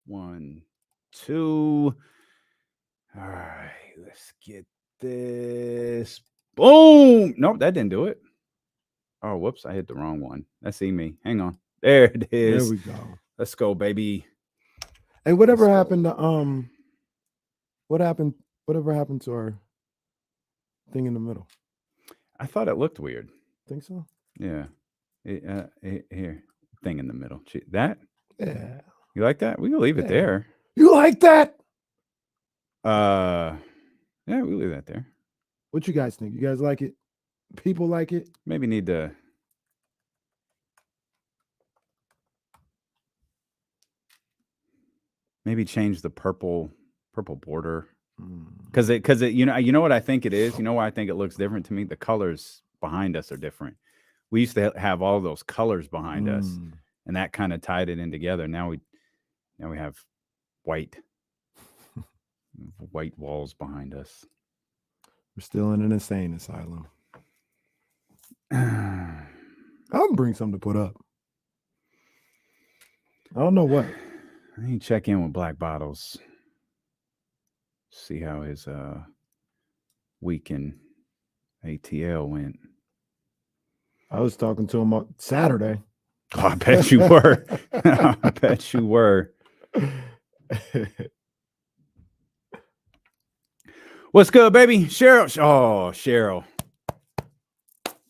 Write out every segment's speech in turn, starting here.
1, 2. All right, let's get this. Boom. Nope, that didn't do it. Oh, whoops. I hit the wrong one. That's me. Hang on. There it is. There we go. Let's go, baby. Hey, whatever happened to whatever happened to our thing in the middle? I thought it looked weird. Think so? Yeah. Here. Thing in the middle. That? Yeah. You like that? We can leave it there. You like that? Yeah, we leave that there. What you guys think? You guys like it? People like it? Maybe need to change the purple border. Because it you know what I think it is? You know why I think it looks different to me? The colors behind us are different. We used to have all those colors behind us, and that kind of tied it in together. Now we have white walls behind us. We're still in an insane asylum. I'll bring something to put up. I don't know what. I need to check in with Black Bottles. See how his week in ATL went. I was talking to him on Saturday. Oh, I bet you were. I bet you were. What's good, baby? Cheryl. Oh, Cheryl.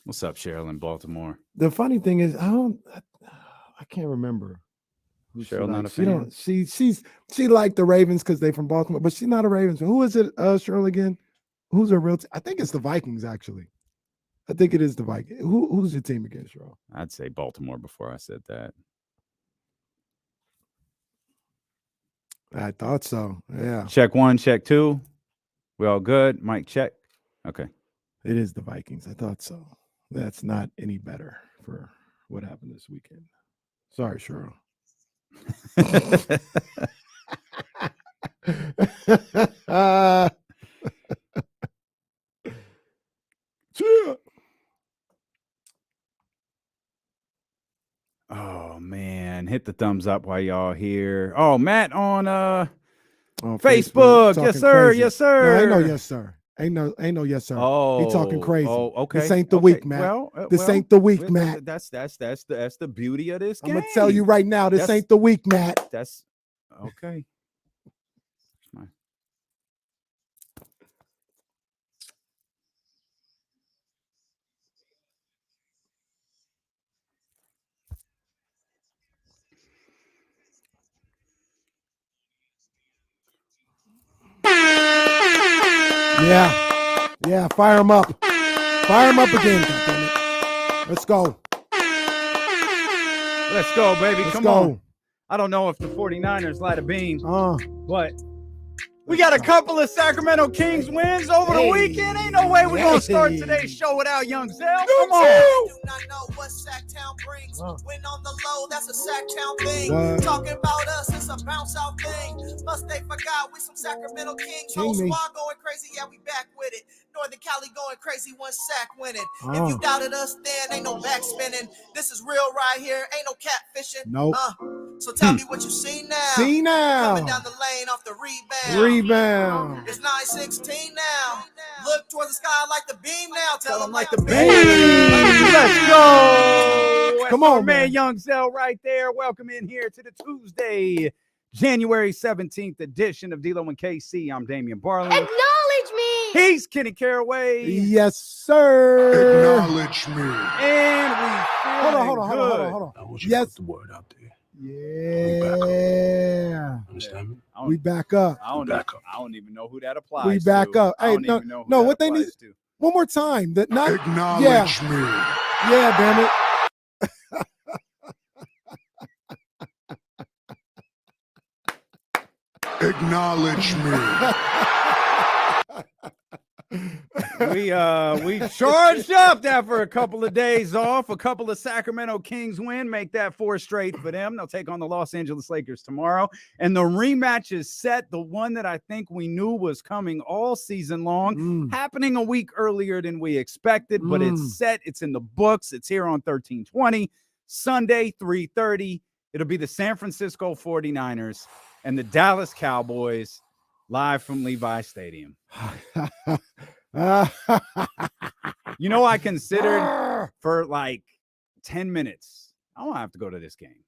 What's up, Cheryl in Baltimore? The funny thing is, I can't remember. Cheryl not a fan? She liked the Ravens because they're from Baltimore, but she's not a Ravens fan. Who is it, Cheryl, again? Who's her real team? I think it's the Vikings, actually. I think it is the Vikings. Who's your team again, Cheryl? I'd say Baltimore before I said that. I thought so. Yeah. Check 1, check 2. We all good? Mike, check. Okay. It is the Vikings. I thought so. That's not any better for what happened this weekend. Sorry, Cheryl. Oh man, hit the thumbs up while y'all here. Oh, Matt on Facebook. Yes, sir. Crazy. Yes, sir. No, ain't no yes, sir. Ain't no yes, sir. Oh, he talking crazy. Oh, okay. This ain't the week, Matt. This ain't the week, Matt. That's the beauty of this game. I'm gonna tell you right now, this ain't the week, Matt. That's okay. Yeah, fire him up. Fire him up again, goddammit. Let's go. Let's go, baby. Let's Come go. on. I don't know if the 49ers light a beam, but we got a couple of Sacramento Kings wins over the weekend. Ain't no way we're going to start today's show without Young Zell. Come on. Do not know what Sacktown brings. When on the low, that's a Sacktown thing. Talking about us, it's a bounce out thing. Must they forgot we some Sacramento Kings. Whole squad going crazy, yeah, we back with it. Northern Cali going crazy, one sack winning. If you doubted us, then ain't no back spinning. This is real right here, ain't no catfishing. Nope. So tell me what you see now. See now. Coming down the lane off the rebound. It's 9-16 now. Look towards the sky like the beam now. Tell them like the beam. Let's go. Come on, man. Young Zell right there. Welcome in here to the Tuesday, January 17th edition of D-Lo and KC. I'm Damian Barley. Acknowledge me. He's Kenny Caraway. Yes, sir. Acknowledge me. And we hold on. I want you to put the word out there. Yeah. Understand me? We back up. I don't even know who that applies We back to. up. Hey, no, what they need to. one more time. That not Acknowledge me. Yeah, damn it. Acknowledge me. We charged up after a couple of days off. A couple of Sacramento Kings win, make that 4 straight for them. They'll take on the Los Angeles Lakers tomorrow. And the rematch is set. The one that I think we knew was coming all season long, happening a week earlier than we expected, but it's set. It's in the books. It's here on 1320, Sunday, 3:30. It'll be the San Francisco 49ers and the Dallas Cowboys live from Levi Stadium. You know, I considered for like 10 minutes, I don't have to go to this game.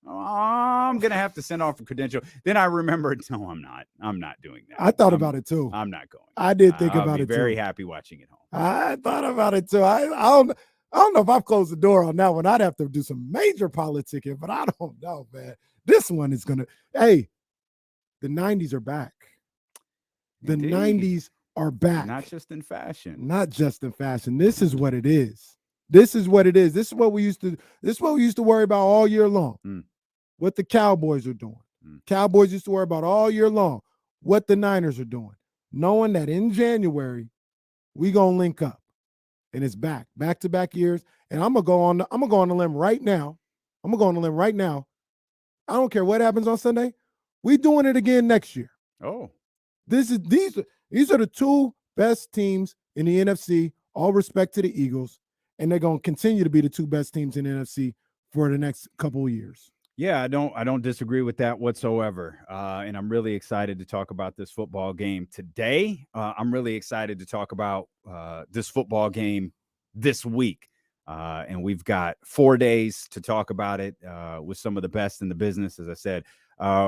I'm going to have to send off a credential. Then I remembered, no, I'm not. I'm not doing that. I thought about it too. I'm not going. I did think I'll about be it too. very happy watching it home. I thought about it too. I don't know if I've closed the door on that one. I'd have to do some major politicking, but I don't know, man. This one is going to, hey, the 90s are back. The Indeed. 90s are back. Not just in fashion. Not just in fashion. This is what it is. This is what it is. This is what we used to worry about all year long. What the Cowboys are doing. Cowboys used to worry about all year long what the Niners are doing. Knowing that in January we gonna link up. And it's back-to-back years. And I'm gonna go on the limb right now. I don't care what happens on Sunday. We doing it again next year. Oh. These are the two best teams in the NFC. All respect to the Eagles, and they're going to continue to be the two best teams in the NFC for the next couple of years. Yeah, I don't disagree with that whatsoever. And I'm really excited to talk about this football game today. I'm really excited to talk about this football game this week. And we've got 4 days to talk about it with some of the best in the business, as I said.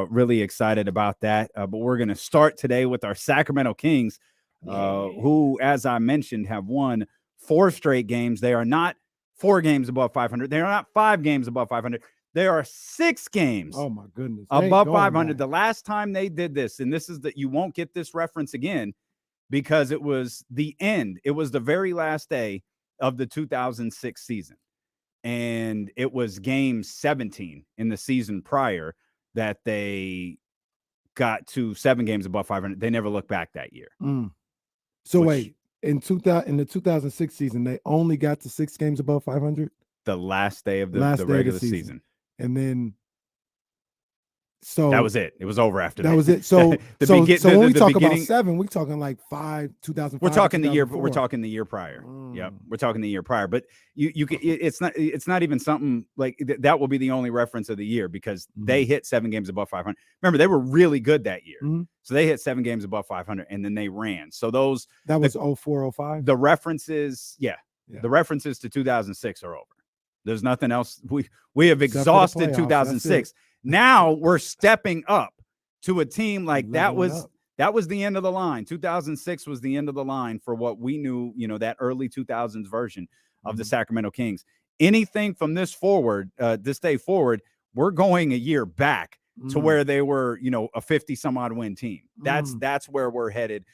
Really excited about that. But we're going to start today with our Sacramento Kings, who, as I mentioned, have won 4 straight games. They are not 4 games above 500. They are not 5 games above 500. There are 6 games. Oh my goodness. Above 500. The last time they did this, and this is that you won't get this reference again because it was the end. It was the very last day of the 2006 season. And it was game 17 in the season prior that they got to 7 games above 500. They never looked back that year. So wait, in the 2006 season, they only got to 6 games above 500? The last day of the regular season. And then, so that was it. It was over after that. That was it. So, when we talk about 7, we're talking like 2005. We're talking the year. We're talking the year prior. Yep, we're talking the year prior. But you can. It's not even something like that. Will be the only reference of the year because they hit 7 games above 500. Remember, they were really good that year. So they hit 7 games above 500, and then they ran. So that was 04-05. The references, the references to 2006 are over. There's nothing else. We have exhausted 2006. Now we're stepping up to a team like that was the end of the line. 2006 was the end of the line for what we knew, that early 2000s version of the Sacramento Kings. Anything from this day forward, we're going a year back to where they were, a 50 some odd win team. That's where we're headed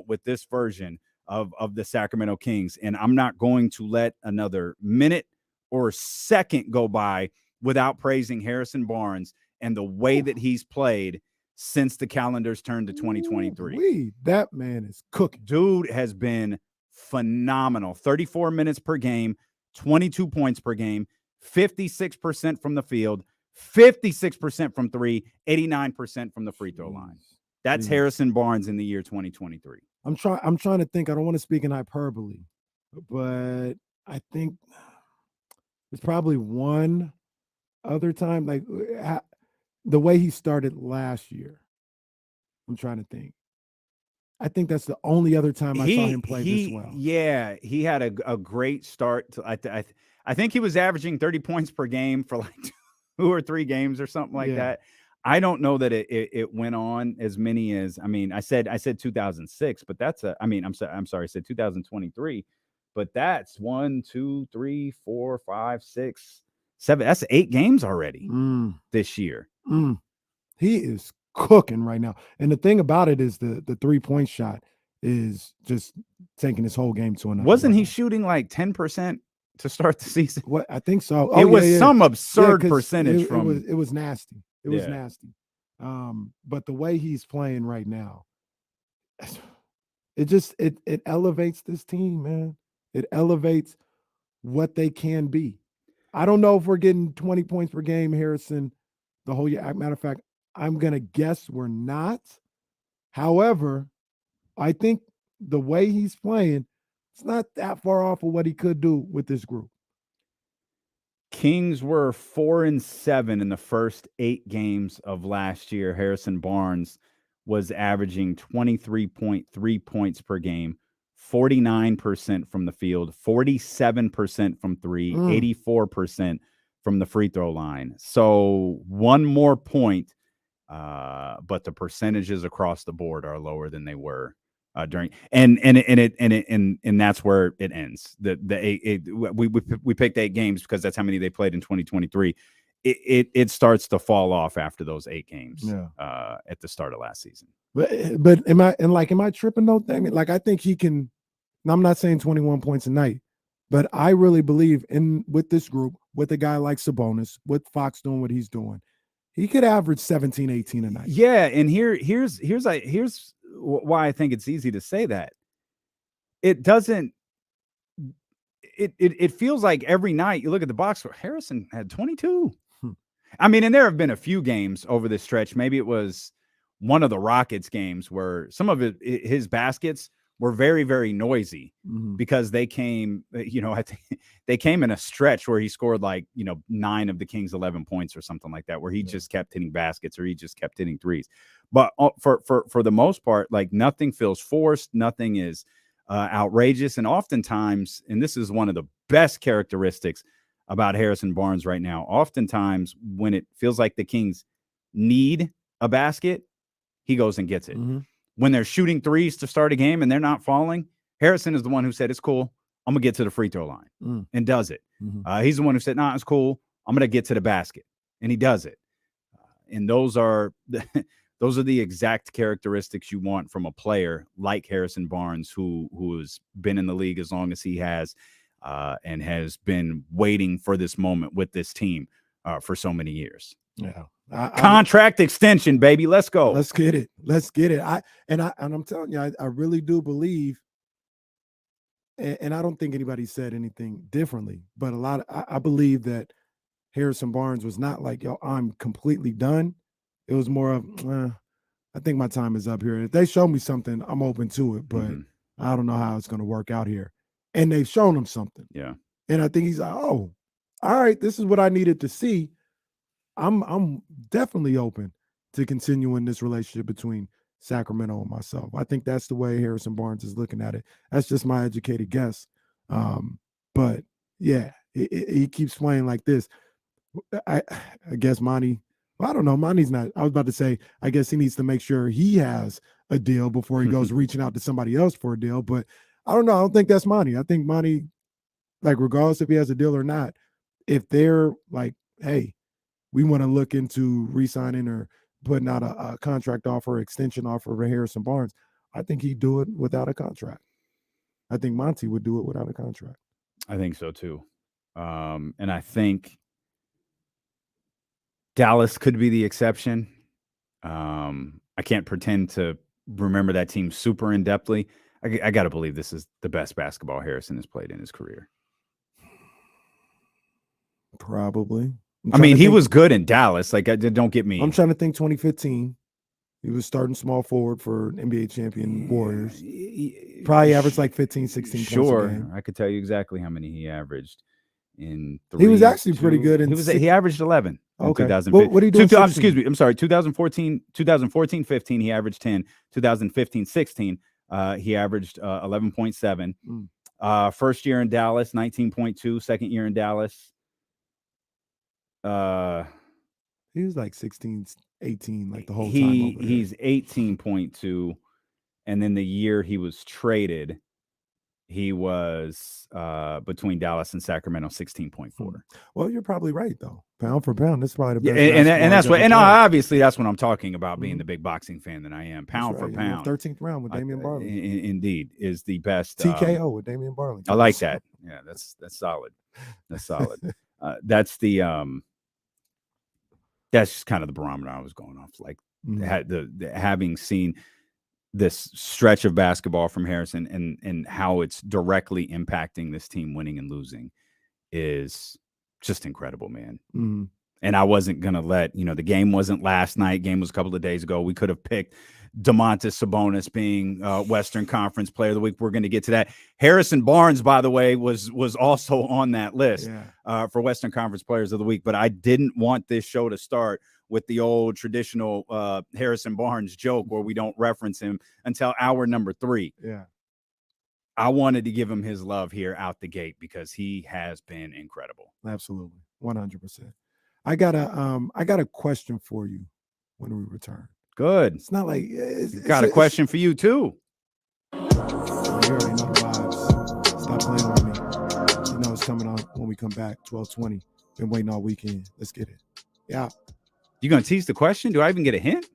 with this version of the Sacramento Kings. And I'm not going to let another minute or second go by without praising Harrison Barnes and the way that he's played since the calendars turned to 2023. That man is cooking. Dude has been phenomenal. 34 minutes per game, 22 points per game, 56% from the field, 56% from 3, 89% from the free throw line. That's Harrison Barnes in the year 2023. I'm trying to think. I don't want to speak in hyperbole, but I think there's probably one other time, like the way he started last year. I'm trying to think. I think that's the only other time I saw him play this well. Yeah, he had a great start. I think he was averaging 30 points per game for like 2 or 3 games or something like that. I don't know that it went on as many as, I said 2006, but I'm sorry, I said 2023, but that's 1, 2, 3, 4, 5, 6, 7. That's 8 games already this year. He is cooking right now. And the thing about it is the 3-point shot is just taking his whole game to another Wasn't level. he shooting like 10% to start the season? What I think so. It was some absurd percentage from it was nasty. It was nasty. But the way he's playing right now, it elevates this team, man. It elevates what they can be. I don't know if we're getting 20 points per game, Harrison, the whole year. Matter of fact, I'm going to guess we're not. However, I think the way he's playing, it's not that far off of what he could do with this group. Kings were 4-7 in the first 8 games of last year. Harrison Barnes was averaging 23.3 points per game, 49% from the field, 47% from three, 84% from the free throw line. So one more point, but the percentages across the board are lower than they were during, and that's where it ends. We picked 8 games because that's how many they played in 2023. It starts to fall off after those 8 games at the start of last season. But am I tripping though? I mean, like, I think he can. I'm not saying 21 points a night, but I really believe with this group, with a guy like Sabonis, with Fox doing what he's doing, he could average 17, 18 a night. Yeah, and here's why I think it's easy to say that. It doesn't. It feels like every night you look at the box score, Harrison had 22. I mean, and there have been a few games over this stretch. Maybe it was one of the Rockets games where some of his baskets were very, very noisy because they came, I think they came in a stretch where he scored 9 of the Kings' 11 points or something like that, where he just kept hitting baskets or he just kept hitting threes. But for the most part, nothing feels forced. Nothing is outrageous. And oftentimes, and this is one of the best characteristics about Harrison Barnes right now, oftentimes when it feels like the Kings need a basket, he goes and gets it. When they're shooting threes to start a game and they're not falling, Harrison is the one who said, it's cool, I'm going to get to the free throw line and does it. He's the one who said, nah, it's cool, I'm going to get to the basket. And he does it. And those are the exact characteristics you want from a player like Harrison Barnes, who has been in the league as long as he has and has been waiting for this moment with this team for so many years. Yeah. Contract extension, baby. Let's go. Let's get it. I'm telling you, I really do believe, and I don't think anybody said anything differently, but I believe that Harrison Barnes was not like, yo, I'm completely done. It was more of, I think my time is up here. If they show me something, I'm open to it, but I don't know how it's going to work out here. And they've shown him something. Yeah. And I think he's like, oh, all right, this is what I needed to see. I'm definitely open to continuing this relationship between Sacramento and myself. I think that's the way Harrison Barnes is looking at it. That's just my educated guess. But yeah, he keeps playing like this. I guess Monty, well, I don't know. Monty's not, I was about to say, I guess he needs to make sure he has a deal before he goes reaching out to somebody else for a deal. But I don't know. I don't think that's Monty. I think Monty, regardless if he has a deal or not, if they're like, hey, we want to look into re-signing or putting out a contract offer, extension offer for Harrison Barnes, I think he'd do it without a contract. I think Monty would do it without a contract. I think so too. And I think Dallas could be the exception. I can't pretend to remember that team super in-depthly. I got to believe this is the best basketball Harrison has played in his career. Probably. I mean, he was good in Dallas. Don't get me. I'm trying to think 2015. He was starting small forward for NBA champion Warriors. Probably averaged 15, 16 points a game. I could tell you exactly how many he averaged in 3. He was actually pretty good. He averaged 11 in 2015. What did he do? Excuse me. I'm sorry. 2014-15, he averaged 10. 2015-16, he averaged 11.7. First year in Dallas, 19.2. Second year in Dallas, he was 16, 18, the whole time. He's 18.2, and then the year he was traded, he was between Dallas and Sacramento 16.4. Well, you're probably right though. Pound for pound, that's probably the best. And that's what. And obviously, that's what I'm talking about. Being the big boxing fan that I am, pound for pound, 13th round with Damian Barley. Indeed, is the best. TKO with Damian Barley. I like that. Yeah, that's solid. That's solid. That's the that's just kind of the barometer I was going off. Having seen this stretch of basketball from Harrison and how it's directly impacting this team winning and losing is just incredible, man. And I wasn't going to let, the game wasn't last night. Game was a couple of days ago. We could have picked Domantas Sabonis being Western Conference Player of the Week. We're going to get to that. Harrison Barnes, by the way, was also on that list for Western Conference Players of the Week. But I didn't want this show to start with the old traditional Harrison Barnes joke where we don't reference him until hour number 3. Yeah. I wanted to give him his love here out the gate because he has been incredible. Absolutely. 100%. I got a question for you when we return. Good. It's not like got a question for you too. You already know the vibes. Stop playing with me. You know it's coming on when we come back. 12:20. Been waiting all weekend. Let's get it. Yeah. You gonna tease the question? Do I even get a hint?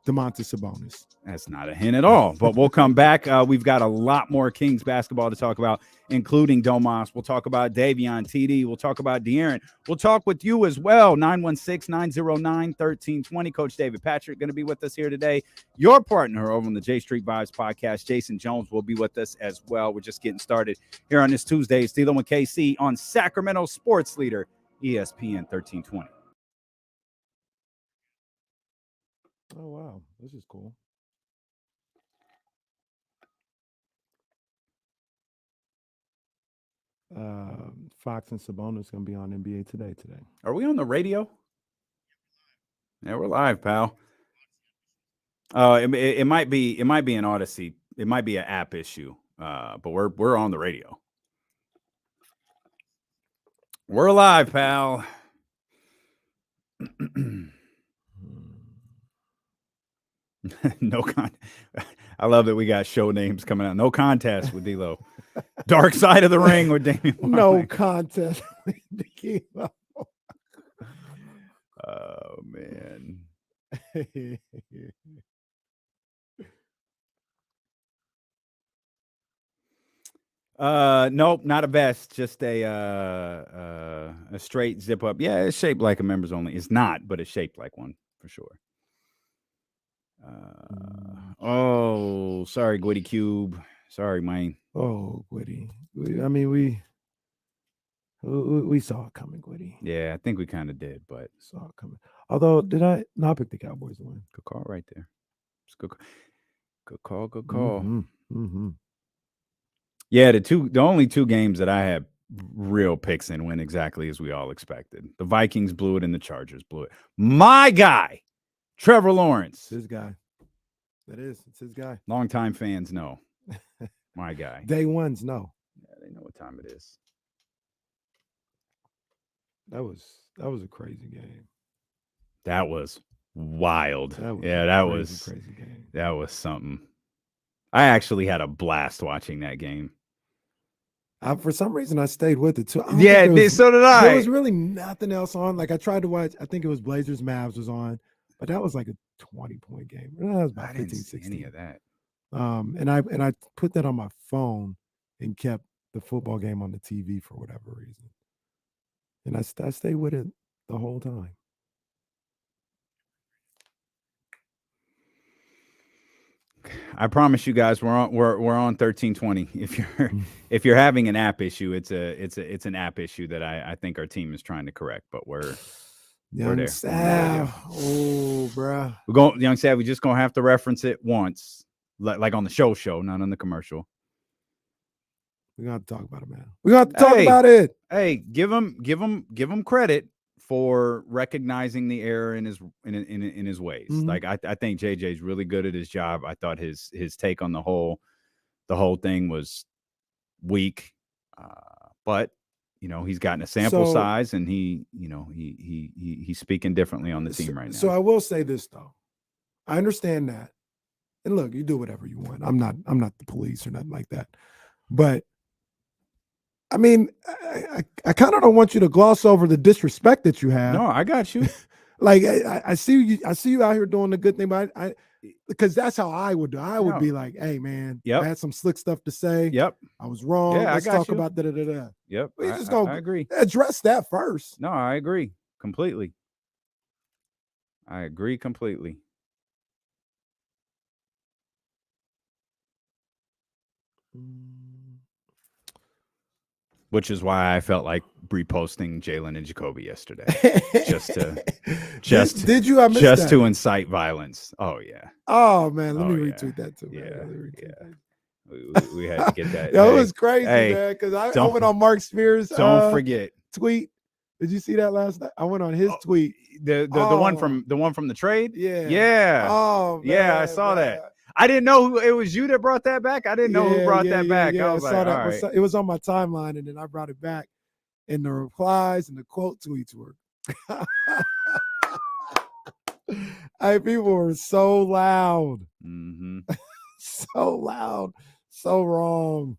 Domantas Sabonis. That's not a hint at all. But we'll come back. We've got a lot more Kings basketball to talk about, including Domas. We'll talk about Davion, TD. We'll talk about De'Aaron. We'll talk with you as well. 916-909-1320. Coach David Patrick going to be with us here today. Your partner over on the J Street Vibes podcast, Jason Jones, will be with us as well. We're just getting started here on this Tuesday. Steelo and KC on Sacramento Sports Leader, ESPN 1320. Oh, wow. This is cool. Fox and Sabonis going to be on NBA today. Are we on the radio? Yeah, we're live, pal. It might be an Odyssey. It might be an app issue. But we're on the radio. We're live, pal. I love that we got show names coming out. No contest with D'Lo. Dark Side of the Ring with Damian. No contest with D'Lo. Oh man. Nope, not a vest, just a straight zip up. Yeah, it's shaped like a members only. It's not, but it's shaped like one for sure. Oh, sorry, Gwitty Cube. Sorry, man. Oh, Gwitty. I mean, we saw it coming, Gwitty. Yeah, I think we kind of did, but saw it coming. Although, did I not pick the Cowboys to win? Good call right there. It's good call. Mm-hmm. Mm-hmm. Yeah, the only two games that I had real picks in went exactly as we all expected. The Vikings blew it and the Chargers blew it. My guy, Trevor Lawrence. It's his guy. It's his guy. Longtime fans know. My guy. Day ones know. Yeah, they know what time it is. That was a crazy game. That was wild. That was crazy game. That was something. I actually had a blast watching that game. For some reason, I stayed with it too. So did I. There was really nothing else on. Like I tried to watch. I think it was Blazers Mavs was on, but that was like a 20-point game. That was about 15, 16. Any of that. And I put that on my phone and kept the football game on the TV for whatever reason. And I stayed with it the whole time. I promise you guys, we're on 1320. If you're having an app issue, it's an app issue that I think our team is trying to correct. But we're there. Sav. Oh, bro. We're going, Young Sav. We're just gonna have to reference it once, like on the show, not on the commercial. We're gonna have to talk about it, man. We're gonna have to talk about it. Hey, give him credit for recognizing the error in his ways. Mm-hmm. Like I think JJ's really good at his job. I thought his take on the whole thing was weak, but he's gotten a sample size, and he's speaking differently on the team right now. So I will say this though, I understand that, and look, you do whatever you want. I'm not the police or nothing like that, but. I mean, I kind of don't want you to gloss over the disrespect that you have. No, I got you. Like I see you out here doing the good thing, but because that's how I would do. I would be like, "Hey, man, I had some slick stuff to say. Yep, I was wrong. Yeah, Let's talk about da-da-da-da." Yep, We just gonna I agree. Address that first. No, I agree completely. Which is why I felt like reposting Jalen and Jacoby yesterday, Did you? I missed just that. to incite violence. Oh yeah. Oh man, let me Yeah. retweet that too. Man. We had to get that. That Hey, was crazy, hey, man. Because I don't- went on Mark Spears' Don't forget tweet. Did you see that last night? I went on his tweet. the one from the trade. Yeah. Oh man, yeah, I saw that. I didn't know who it was. You that brought that back. I didn't know who brought that back. Yeah, I was I like, saw that. all right. It was on my timeline, and then I brought it back. And the replies and the quote tweets were. People were so loud. Mm-hmm. So loud. So wrong.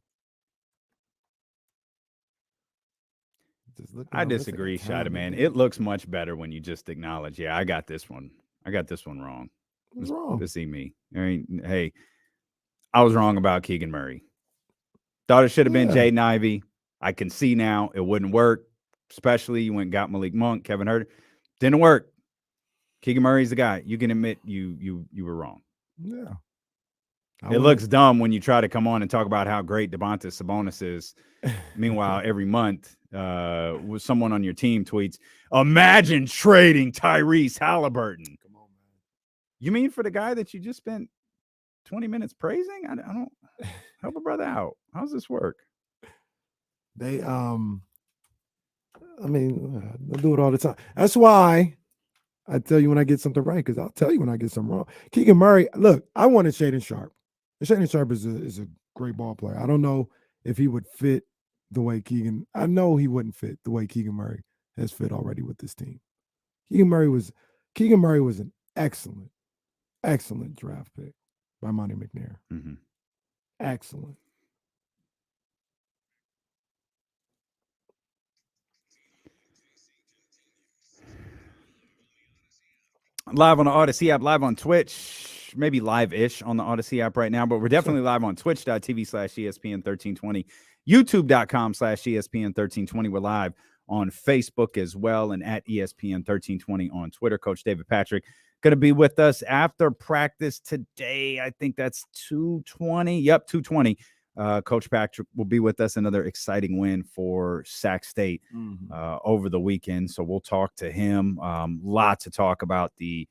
I disagree, Shada, man. It looks much better when you just acknowledge, yeah, I got this one wrong. What's wrong? To see me. I mean, hey, I was wrong about Keegan Murray. Thought it should have been Jaden Ivey. I can see now it wouldn't work. Especially you went and got Malik Monk, Kevin Huerter. Didn't work. Keegan Murray's the guy. You can admit you were wrong. Yeah. It looks dumb when you try to come on and talk about how great Domantas Sabonis is. Meanwhile, every month, someone on your team tweets, "Imagine trading Tyrese Halliburton." Come on, man. You mean for the guy that you just spent 20 minutes praising? I don't help a brother out. How's this work? They I do it all the time. That's why I tell you when I get something right, because I'll tell you when I get something wrong. Keegan Murray, look, I wanted Shaedon Sharpe. And Shaedon Sharpe is a great ball player. I don't know if he would fit the way I know he wouldn't fit the way Keegan Murray has fit already with this team. Keegan Murray was an excellent draft pick by Monty McNair. Mm-hmm. Excellent. Live on the Odyssey app, live on Twitch, maybe live-ish on the Odyssey app right now, but we're definitely live on twitch.tv/ESPN1320, youtube.com/ESPN1320. We're live on Facebook as well and at ESPN1320 on Twitter. Coach David Patrick going to be with us after practice today. I think that's 2:20. Yep, 2:20. Coach Patrick will be with us. Another exciting win for Sac State over the weekend. So we'll talk to him. Lot to talk about the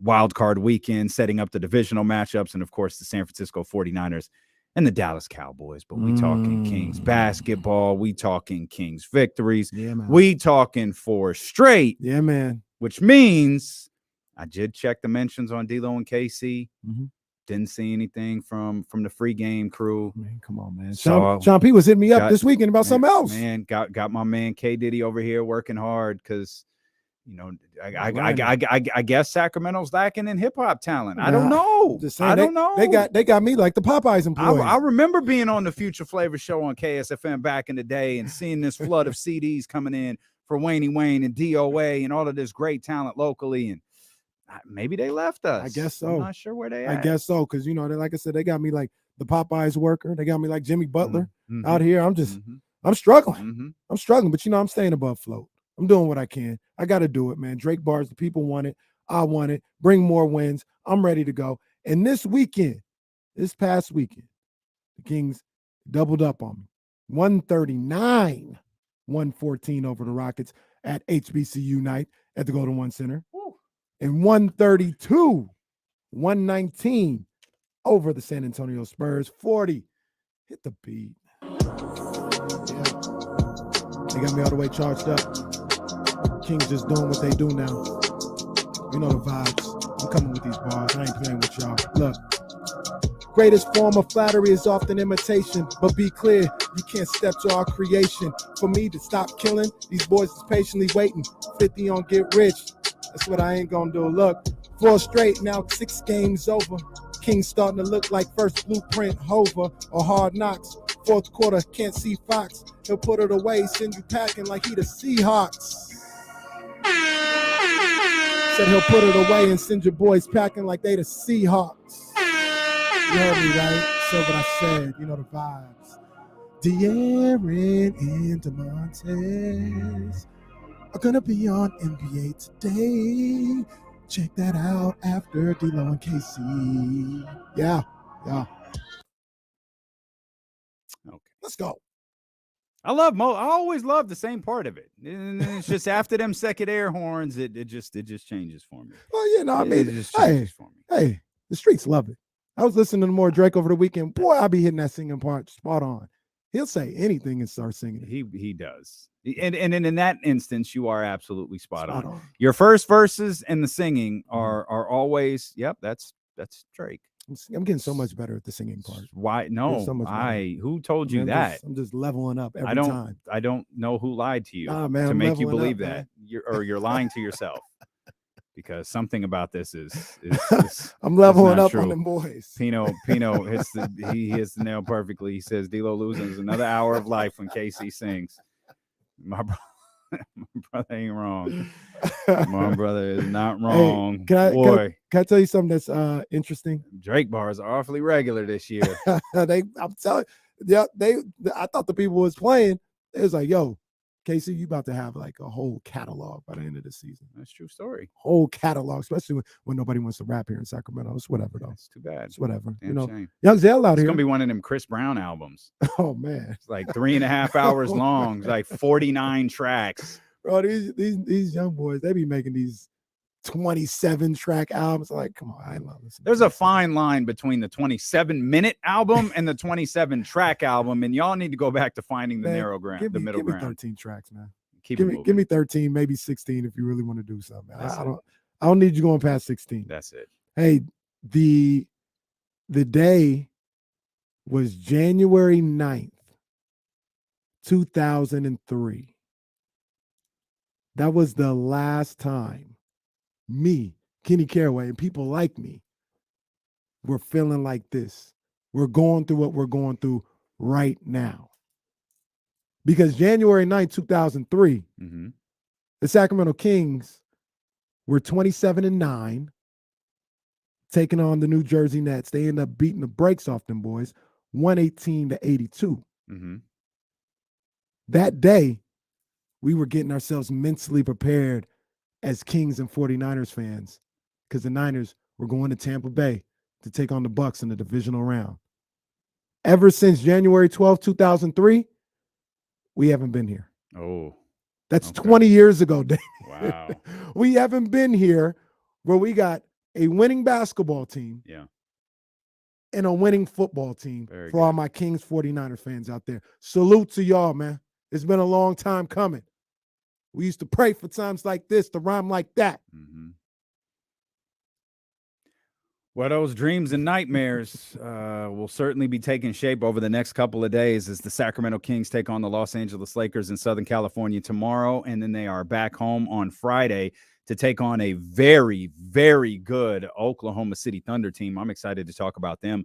wild card weekend, setting up the divisional matchups, and, of course, the San Francisco 49ers and the Dallas Cowboys. But we talking Kings basketball. We talking Kings victories. Yeah, man. We talking 4 straight. Yeah, man. Which means I did check the mentions on D-Lo and KC. Mm-hmm. Didn't see anything from the free game crew. Man, come on, man. So, Sean P was hitting me up this weekend about something else. Man, got my man K Diddy over here working hard because, I guess Sacramento's lacking in hip hop talent. I don't know. I don't know. They got me like the Popeyes employee. I remember being on the Future Flavor show on KSFM back in the day and seeing this flood of CDs coming in for Wayne Wayne and DOA and all of this great talent locally, and maybe they left us. I guess so. I'm not sure where they at. I guess so, because like I said, they got me like the Popeyes worker. They got me like Jimmy Butler out here. I'm struggling. I'm struggling, but I'm staying above float. I'm doing what I can. I got to do it, man. Drake bars, the people want it. I want it. Bring more wins. I'm ready to go. And this past weekend, the Kings doubled up on me. 139-114 over the Rockets at HBCU night at the Golden One Center. And 132-119 over the San Antonio Spurs. 40. Hit the beat. Yeah. They got me all the way charged up. Kings just doing what they do now. You know the vibes. I'm coming with these bars. I ain't playing with y'all. Look. Greatest form of flattery is often imitation, but be clear, you can't step to our creation. For me to stop killing, these boys is patiently waiting. 50 on get rich. That's what I ain't gonna do. Look, 4 straight, now 6 games over. Kings starting to look like first blueprint, Hova, or Hard Knocks. 4th quarter, can't see Fox. He'll put it away, send you packing like he the Seahawks. Said he'll put it away and send your boys packing like they the Seahawks. You heard me, right? So what I said, you know the vibes. De'Aaron and Domantas are gonna be on NBA today. Check that out after D-Lo and KC. Yeah. Okay. Let's go. I always love the same part of it. And it's just after them second air horns, it just changes for me. Well, I mean, it just changes for me. Hey, the streets love it. I was listening to more Drake over the weekend. Boy, I'll be hitting that singing part spot on. He'll say anything and start singing. He does. And in that instance, you are absolutely spot on. Your first verses and the singing are always, that's Drake. I'm getting so much better at the singing part. Why? No, who told you that? I'm just leveling up every time. I don't know who lied to you to make you believe that. You're lying to yourself. Because something about this is I'm leveling up true. on them boys. Pino hits he hits the nail perfectly. He says D'Lo loses another hour of life when KC sings. My brother ain't wrong. My brother is not wrong. Hey, can I tell you something that's interesting? Drake bars are awfully regular this year. I'm telling you, I thought the people was playing. It was like, yo, KC, you about to have like a whole catalog by the end of the season. That's a true story. Whole catalog, especially when nobody wants to rap here in Sacramento. It's whatever though. It's too bad. It's whatever. Damn shame. Young Zell out here. It's gonna be one of them Chris Brown albums. Oh man, it's like 3.5 hours long. It's like 49 tracks. Bro, these young boys, they be making these 27-track albums. Like, come on, I love this. There's a fine line between the 27-minute album and the 27-track album, and y'all need to go back to finding the middle ground. Give me 13 tracks, man. Give me 13, maybe 16 if you really want to do something. I don't need you going past 16. That's it. Hey, the day was January 9th, 2003. That was the last time me, Kenny Caraway, and people like me were feeling like this. We're going through what we're going through right now. Because January 9th, 2003, the Sacramento Kings were 27-9, taking on the New Jersey Nets. They ended up beating the brakes off them boys, 118-82. That day, we were getting ourselves mentally prepared as Kings and 49ers fans because the Niners were going to Tampa Bay to take on the Bucks in the divisional round. Ever since January 12, 2003, we haven't been here. Oh. That's 20 years ago, Dave. Wow. We haven't been here where we got a winning basketball team and a winning football team for all my Kings 49ers fans out there. Salute to y'all, man. It's been a long time coming. We used to pray for times like this to rhyme like that. Well, those dreams and nightmares will certainly be taking shape over the next couple of days as the Sacramento Kings take on the Los Angeles Lakers in Southern California tomorrow, and then they are back home on Friday to take on a very, very good Oklahoma City Thunder team. I'm excited to talk about them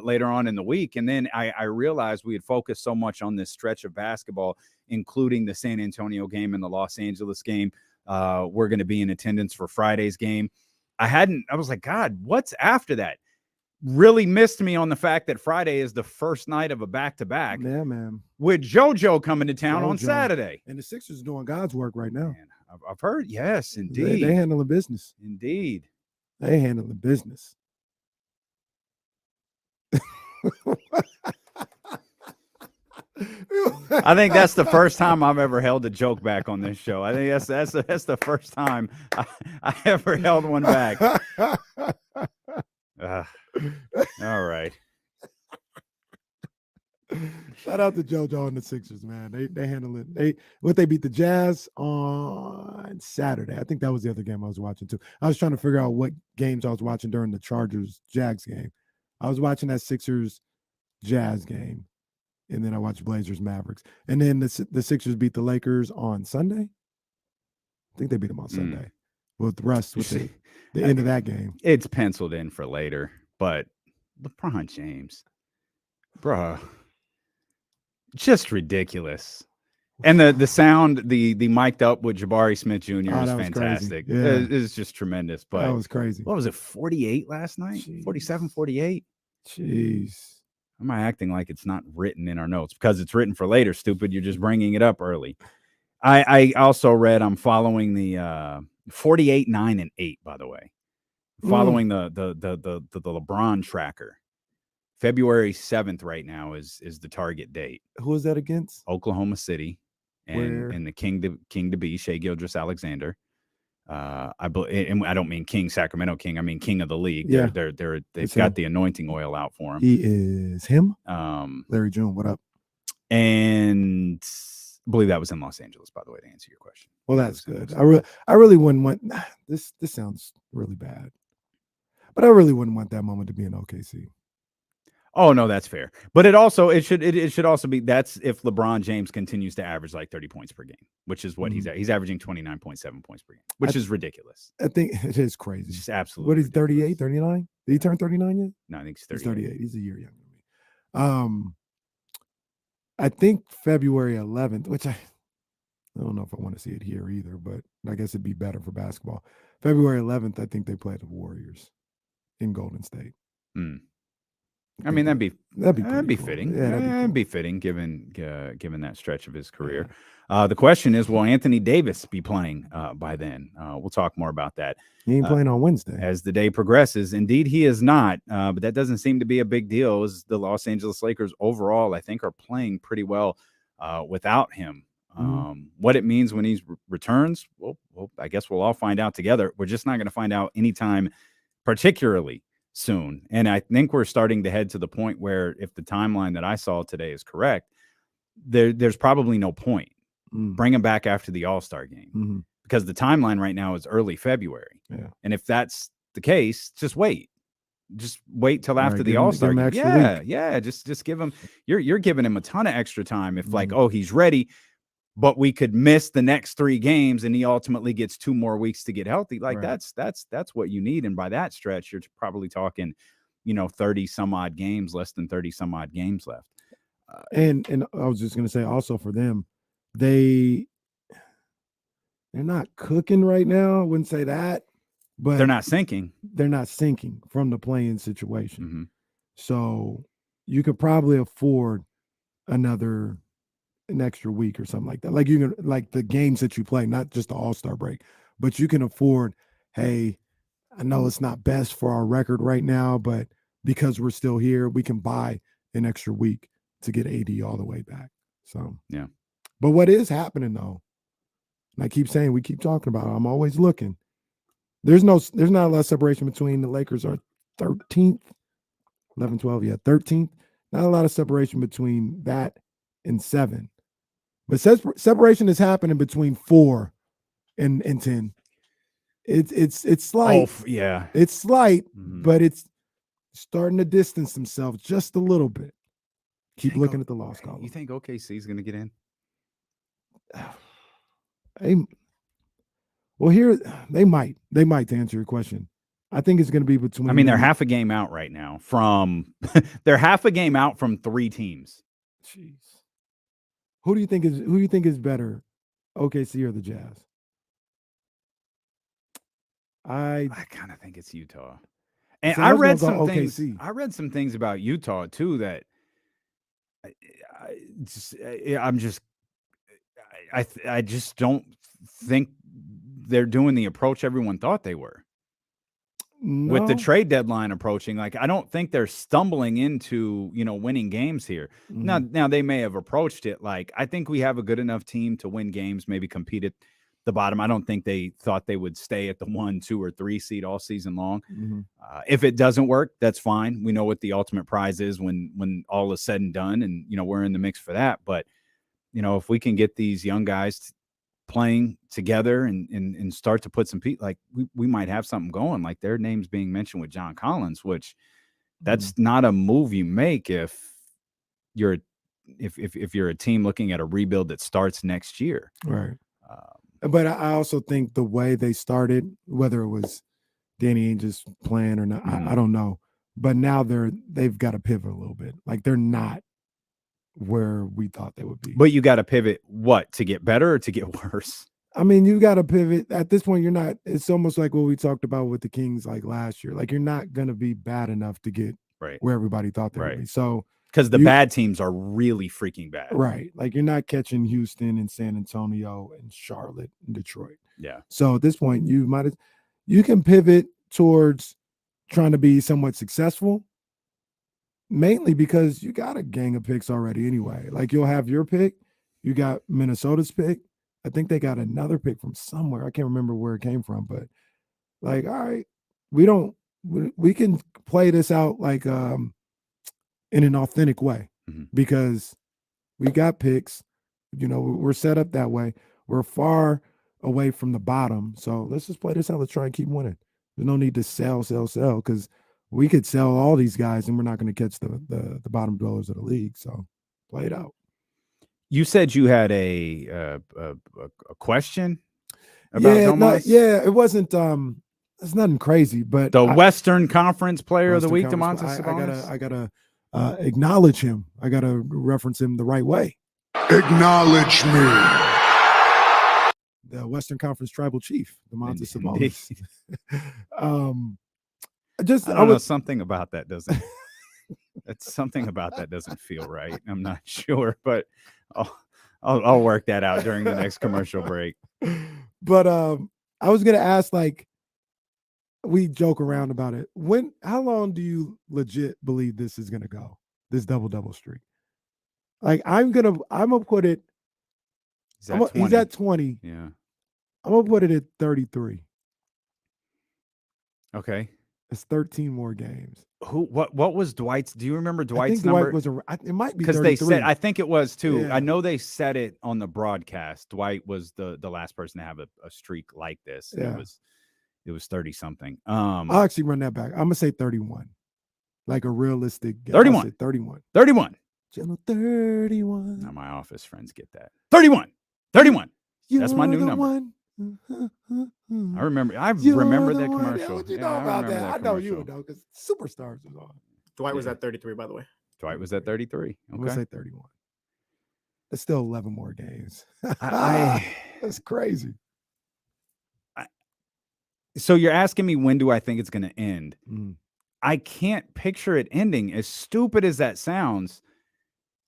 later on in the week. And then I realized we had focused so much on this stretch of basketball, including the San Antonio game and the Los Angeles game. We're going to be in attendance for Friday's game. I was like, God, what's after that? Really missed me on the fact that Friday is the first night of a back-to-back. Yeah, man. With JoJo coming to town on Saturday. And the Sixers doing God's work right now. Man, I've heard, yes, indeed. They handling business. Indeed. They handling business. I think that's the first time I've ever held a joke back on this show. I think that's the first time I ever held one back. All right. Shout out to JoJo and the Sixers, man. They handle it. They beat the Jazz on Saturday. I think that was the other game I was watching too. I was trying to figure out what games I was watching during the Chargers-Jags game. I was watching that Sixers-Jazz game, and then I watched Blazers-Mavericks. And then the Sixers beat the Lakers on Sunday. I think they beat them on Sunday. With the rest, with the end of that game. It's penciled in for later, but LeBron James, bruh. Just ridiculous. And the sound, the mic'd up with Jabari Smith Jr. is fantastic. Yeah. It's just tremendous. But that was crazy. What was it, 48 last night? Jeez. 47, 48? Jeez. Am I acting like it's not written in our notes? Because it's written for later, stupid. You're just bringing it up early. I also read I'm following the 48, 9, and 8, by the way. Following the LeBron tracker. February 7th right now is the target date. Who is that against? Oklahoma City and the king to be Shai Gilgeous-Alexander. And I don't mean King Sacramento King. I mean King of the league. Yeah. They've got the anointing oil out for him. He is him. Larry June, what up? And I believe that was in Los Angeles, by the way, to answer your question. Well, that's good. I really wouldn't want this. This sounds really bad, but I really wouldn't want that moment to be in OKC. Oh no, that's fair. But it should also be that's if LeBron James continues to average like 30 points per game, which is what he's averaging 29.7 points per game, which is ridiculous. I think it is crazy. It's just absolutely. What is 38, 39? Did he turn 39 yet? No, I think he's 38. He's 38. He's a year younger than me. I think February 11th, which I don't know if I want to see it here either, but I guess it'd be better for basketball. February 11th, I think they play the Warriors in Golden State. I mean, that'd be cool. fitting. Yeah, that'd be fitting given that stretch of his career. The question is, will Anthony Davis be playing by then? We'll talk more about that. He ain't playing on Wednesday. As the day progresses. Indeed, he is not, but that doesn't seem to be a big deal as the Los Angeles Lakers overall, I think, are playing pretty well without him. What it means when he returns, well, I guess we'll all find out together. We're just not going to find out anytime particularly soon. And I think we're starting to head to the point where if the timeline that I saw today is correct, there's probably no point. Bring him back after the All-Star game because the timeline right now is early February. Yeah. And if that's the case, just wait till after the All-Star game. Yeah. Just give him, you're giving him a ton of extra time. If like, he's ready, but we could miss the next 3 games and he ultimately gets 2 more weeks to get healthy. Like that's what you need. And by that stretch, you're probably talking, 30 some odd games, less than 30 some odd games left. And I was just going to say also for them, they're not cooking right now. I wouldn't say that, but they're not sinking. They're not sinking from the play-in situation. So you could probably afford an extra week or something like that. Like you can, like the games that you play, not just the All-Star break, but you can afford, hey, I know it's not best for our record right now, but because we're still here, we can buy an extra week to get AD all the way back. So, yeah. But what is happening though, and I keep saying, we keep talking about it, I'm always looking. There's not a lot of separation between the Lakers are 13th, 11, 12, 13th. Not a lot of separation between that and 7. But separation is happening between 4 and 10. It's slight. Oh, yeah. It's slight, but it's starting to distance themselves just a little bit. Keep looking at the loss column. You think OKC is going to get in? Well, here they might to answer your question. I think it's going to be between. I mean, they're half a game out right now from. They're half a game out from 3 teams. Jeez. Who do you think is better, OKC or the Jazz? I kind of think it's Utah. And so I read some OKC. things. I read some things about Utah too that I just don't think they're doing the approach everyone thought they were. No. With the trade deadline approaching, like I don't think they're stumbling into, winning games here. Now they may have approached it like I think we have a good enough team to win games, maybe compete at the bottom. I don't think they thought they would stay at the 1, 2, or 3 seed all season long. If it doesn't work, that's fine. We know what the ultimate prize is when all is said and done, and we're in the mix for that. But if we can get these young guys playing together and start to put some like we might have something going. Like their names being mentioned with John Collins, which that's not a move you make if you're a team looking at a rebuild that starts next year. Right. But I also think the way they started, whether it was Danny Ainge's plan or not, I don't know. But now they've got to pivot a little bit. Like they're not where we thought they would be. But you got to pivot what? To get better or to get worse? I mean, you got to pivot. At this point, you're not. It's almost like what we talked about with the Kings like last year. Like you're not going to be bad enough to get where everybody thought they would be. So because the bad teams are really freaking bad. Right. Like you're not catching Houston and San Antonio and Charlotte and Detroit. Yeah. So at this point, you can pivot towards trying to be somewhat successful, mainly because you got a gang of picks already anyway. Like you'll have your pick, you got Minnesota's pick. I think they got another pick from somewhere. I can't remember where it came from, but like, all right, we can play this out like in an authentic way because we got picks. You know, we're set up that way. We're far away from the bottom. So let's just play this out. Let's try and keep winning. There's no need to sell because we could sell all these guys and we're not going to catch the bottom dwellers of the league. So play it out. You said you had a question about Domas? It wasn't it's nothing crazy, but the Western Conference Player of the Week, Domantas Sabonis. I gotta acknowledge him. I gotta reference him the right way. Acknowledge me. The Western Conference Tribal Chief, Domantas Sabonis. I don't know, something about that doesn't. That's something about that doesn't feel right. I'm not sure, but I'll work that out during the next commercial break. But I was gonna ask, like, we joke around about it. How long do you legit believe this is gonna go? This double streak? Like, I'm gonna put it. He's at 20. Yeah. I'm gonna put it at 33. Okay. It's 13 more games. What was Dwight's? Do you remember Dwight's I think number? Dwight was it might be because they said, I think it was too. Yeah. I know they said it on the broadcast. Dwight was the last person to have a streak like this. Yeah. It was 30 something. I'll actually run that back. I'm gonna say 31. Like a realistic guess. 31. 31. 31. Channel 31. Now my office friends get that. 31. 31. That's my new number. One. I remember that commercial. What you know about that? I know you would know because Superstars was on. Dwight was at 33, by the way. Dwight was at 33. Okay. I'm gonna say 31. There's still 11 more games. That's crazy. So you're asking me, when do I think it's going to end? I can't picture it ending, as stupid as that sounds,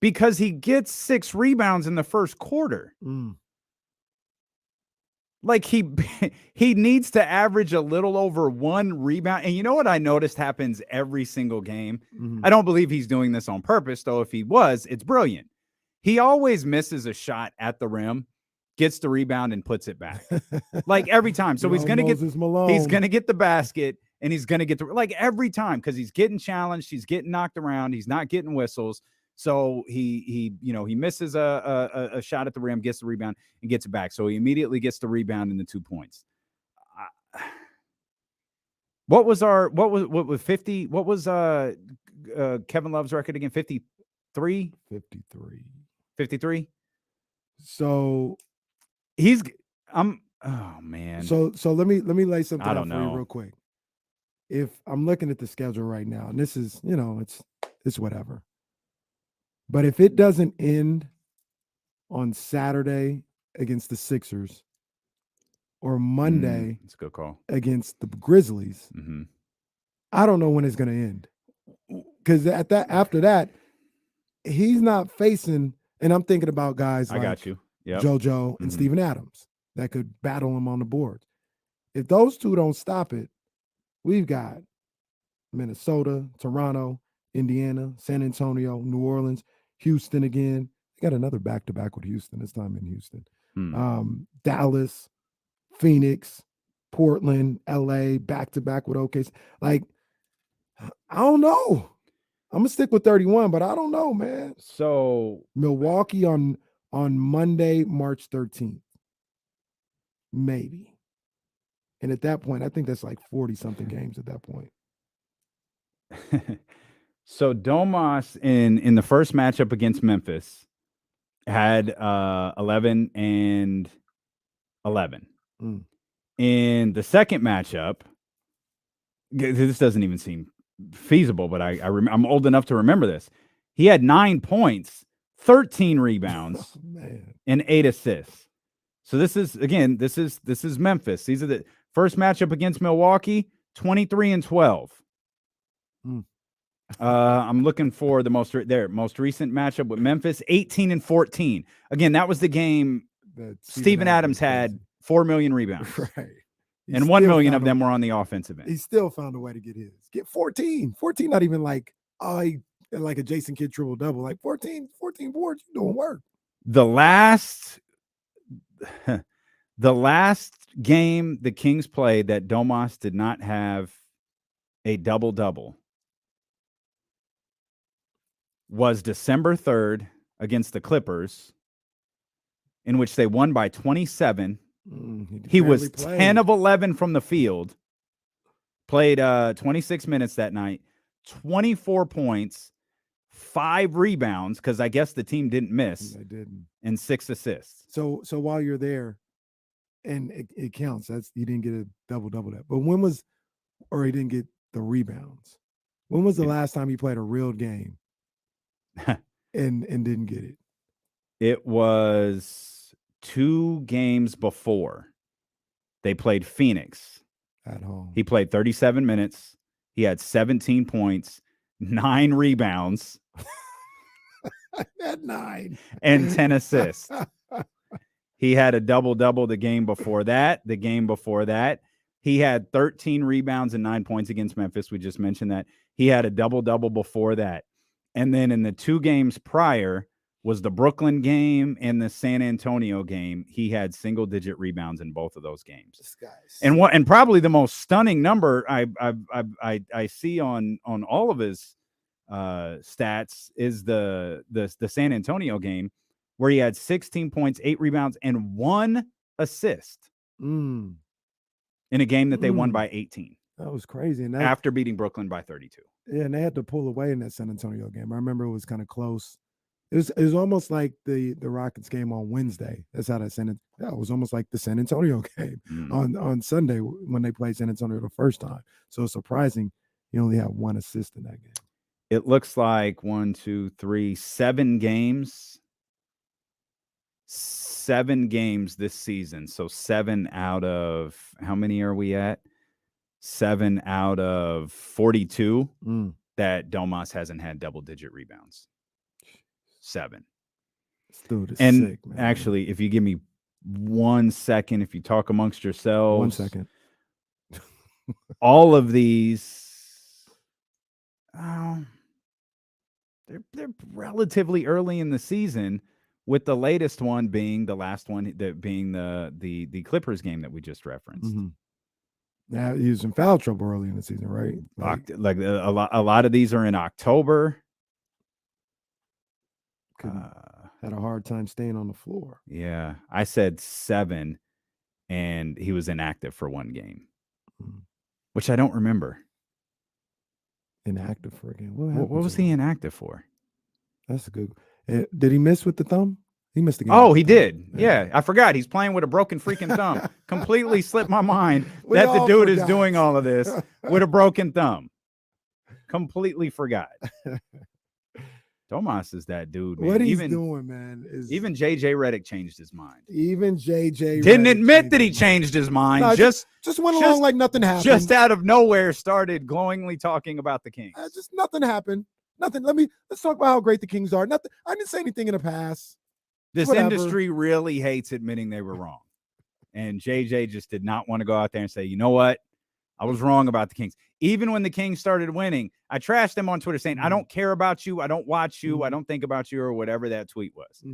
because he gets 6 rebounds in the first quarter. Like he needs to average a little over 1 rebound. And you know what I noticed happens every single game? I don't believe he's doing this on purpose, though. If he was, it's brilliant. He always misses a shot at the rim, gets the rebound, and puts it back. Like every time. So he's going to get the basket, and he's going to get like every time, because he's getting challenged, he's getting knocked around, he's not getting whistles. So he misses a shot at the rim, gets the rebound, and gets it back. So he immediately gets the rebound and the 2 points. What was 50? What was Kevin Love's record again? 53? 53. So oh man. So let me lay something out for you real quick. If I'm looking at the schedule right now, and this is, it's whatever. But if it doesn't end on Saturday against the Sixers or Monday it's a good call against the Grizzlies, I don't know when it's going to end. Because after that, he's not facing, and I'm thinking about guys like JoJo and Steven Adams that could battle him on the board. If those two don't stop it, we've got Minnesota, Toronto, Indiana, San Antonio, New Orleans, Houston again. They got another back-to-back with Houston, this time in Houston. Dallas, Phoenix, Portland, LA, back-to-back with OKC. Like, I don't know. I'm going to stick with 31, but I don't know, man. So Milwaukee on Monday, March 13th. Maybe. And at that point, I think that's like 40-something games at that point. So Domas in the first matchup against Memphis had 11 and 11. In the second matchup, this doesn't even seem feasible, but I'm old enough to remember this. He had 9 points, 13 rebounds, and 8 assists. So this is Memphis. These are the first matchup against Milwaukee, 23 and 12. I'm looking for the most recent matchup with Memphis, 18 and 14. Again, that was the game that Steven Adams had 4 million rebounds. Right. And 1 million of them were on the offensive end. He still found a way to get his. Get 14. 14, not even like, he like a Jason Kidd triple double, like 14 boards. You doing work. The last game the Kings played that Domas did not have a double-double was December 3rd against the Clippers, in which they won by 27. He was 10 of 11 from the field, played 26 minutes that night, 24 points, 5 rebounds, because I guess the team didn't miss. They didn't. And 6 assists. So while you're there, and it counts, that's you didn't get a double-double that. But when was, or he didn't get the rebounds? When was the last time he played a real game and didn't get it? It was 2 games before. They played Phoenix at home. He played 37 minutes. He had 17 points, 9 rebounds. At 9. And 10 assists. He had a double-double the game before that. The game before that, he had 13 rebounds and 9 points against Memphis. We just mentioned that. He had a double-double before that. And then in the 2 games prior was the Brooklyn game and the San Antonio game. He had single-digit rebounds in both of those games. This guy's and probably the most stunning number I see on all of his stats is the San Antonio game, where he had 16 points, 8 rebounds, and 1 assist in a game that they won by 18. That was crazy. And after beating Brooklyn by 32. Yeah, and they had to pull away in that San Antonio game. I remember it was kind of close. It was almost like the Rockets game on Wednesday. That's how it was almost like the San Antonio game on Sunday when they played San Antonio the first time. So it's surprising he only had 1 assist in that game. It looks like 7 games. 7 games this season. So 7 out of, how many are we at? 7 out of 42 that Domas hasn't had double-digit rebounds. 7. This dude is and sick, man. Actually, if you give me 1 second, if you talk amongst yourselves. 1 second. All of these, they're relatively early in the season, with the latest one being the last one, being the Clippers game that we just referenced. Now he was in foul trouble early in the season, right? Like a lot of these are in October. Had a hard time staying on the floor. Yeah, I said 7, and he was inactive for 1 game, which I don't remember. Inactive for a game. What was he inactive for? That's a good. Did he miss with the thumb? He missed the game. Oh, he did. Yeah, I forgot. He's playing with a broken freaking thumb. Completely slipped my mind that the dude is doing all of this with a broken thumb. Completely forgot. Domas is that dude, man. What he's doing, man, is even JJ Reddick changed his mind. Even JJ didn't admit that he changed his mind. No, just went along like nothing happened. Just out of nowhere, started glowingly talking about the Kings. Just nothing happened. Nothing. Let's talk about how great the Kings are. Nothing. I didn't say anything in the past. This industry really hates admitting they were wrong, and JJ just did not want to go out there and say, you know what? I was wrong about the Kings. Even when the Kings started winning, I trashed them on Twitter saying, I don't care about you. I don't watch you. I don't think about you, or whatever that tweet was.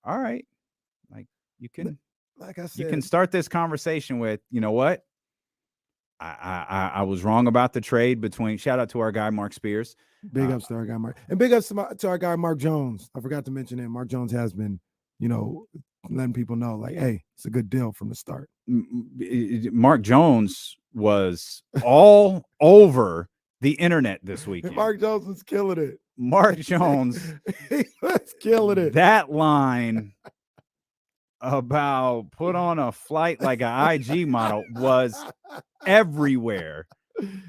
All right. Like you can, like I said, you can start this conversation with, you know what? I was wrong about the trade between, shout out to our guy, Mark Spears. Big ups to our guy, Mark. And big ups to our guy, Mark Jones. I forgot to mention him. Mark Jones has been, letting people know, like, hey, it's a good deal from the start. Mark Jones was all over the internet this weekend. Mark Jones was killing it. Mark Jones. He was killing it. That line about put on a flight like an IG model was everywhere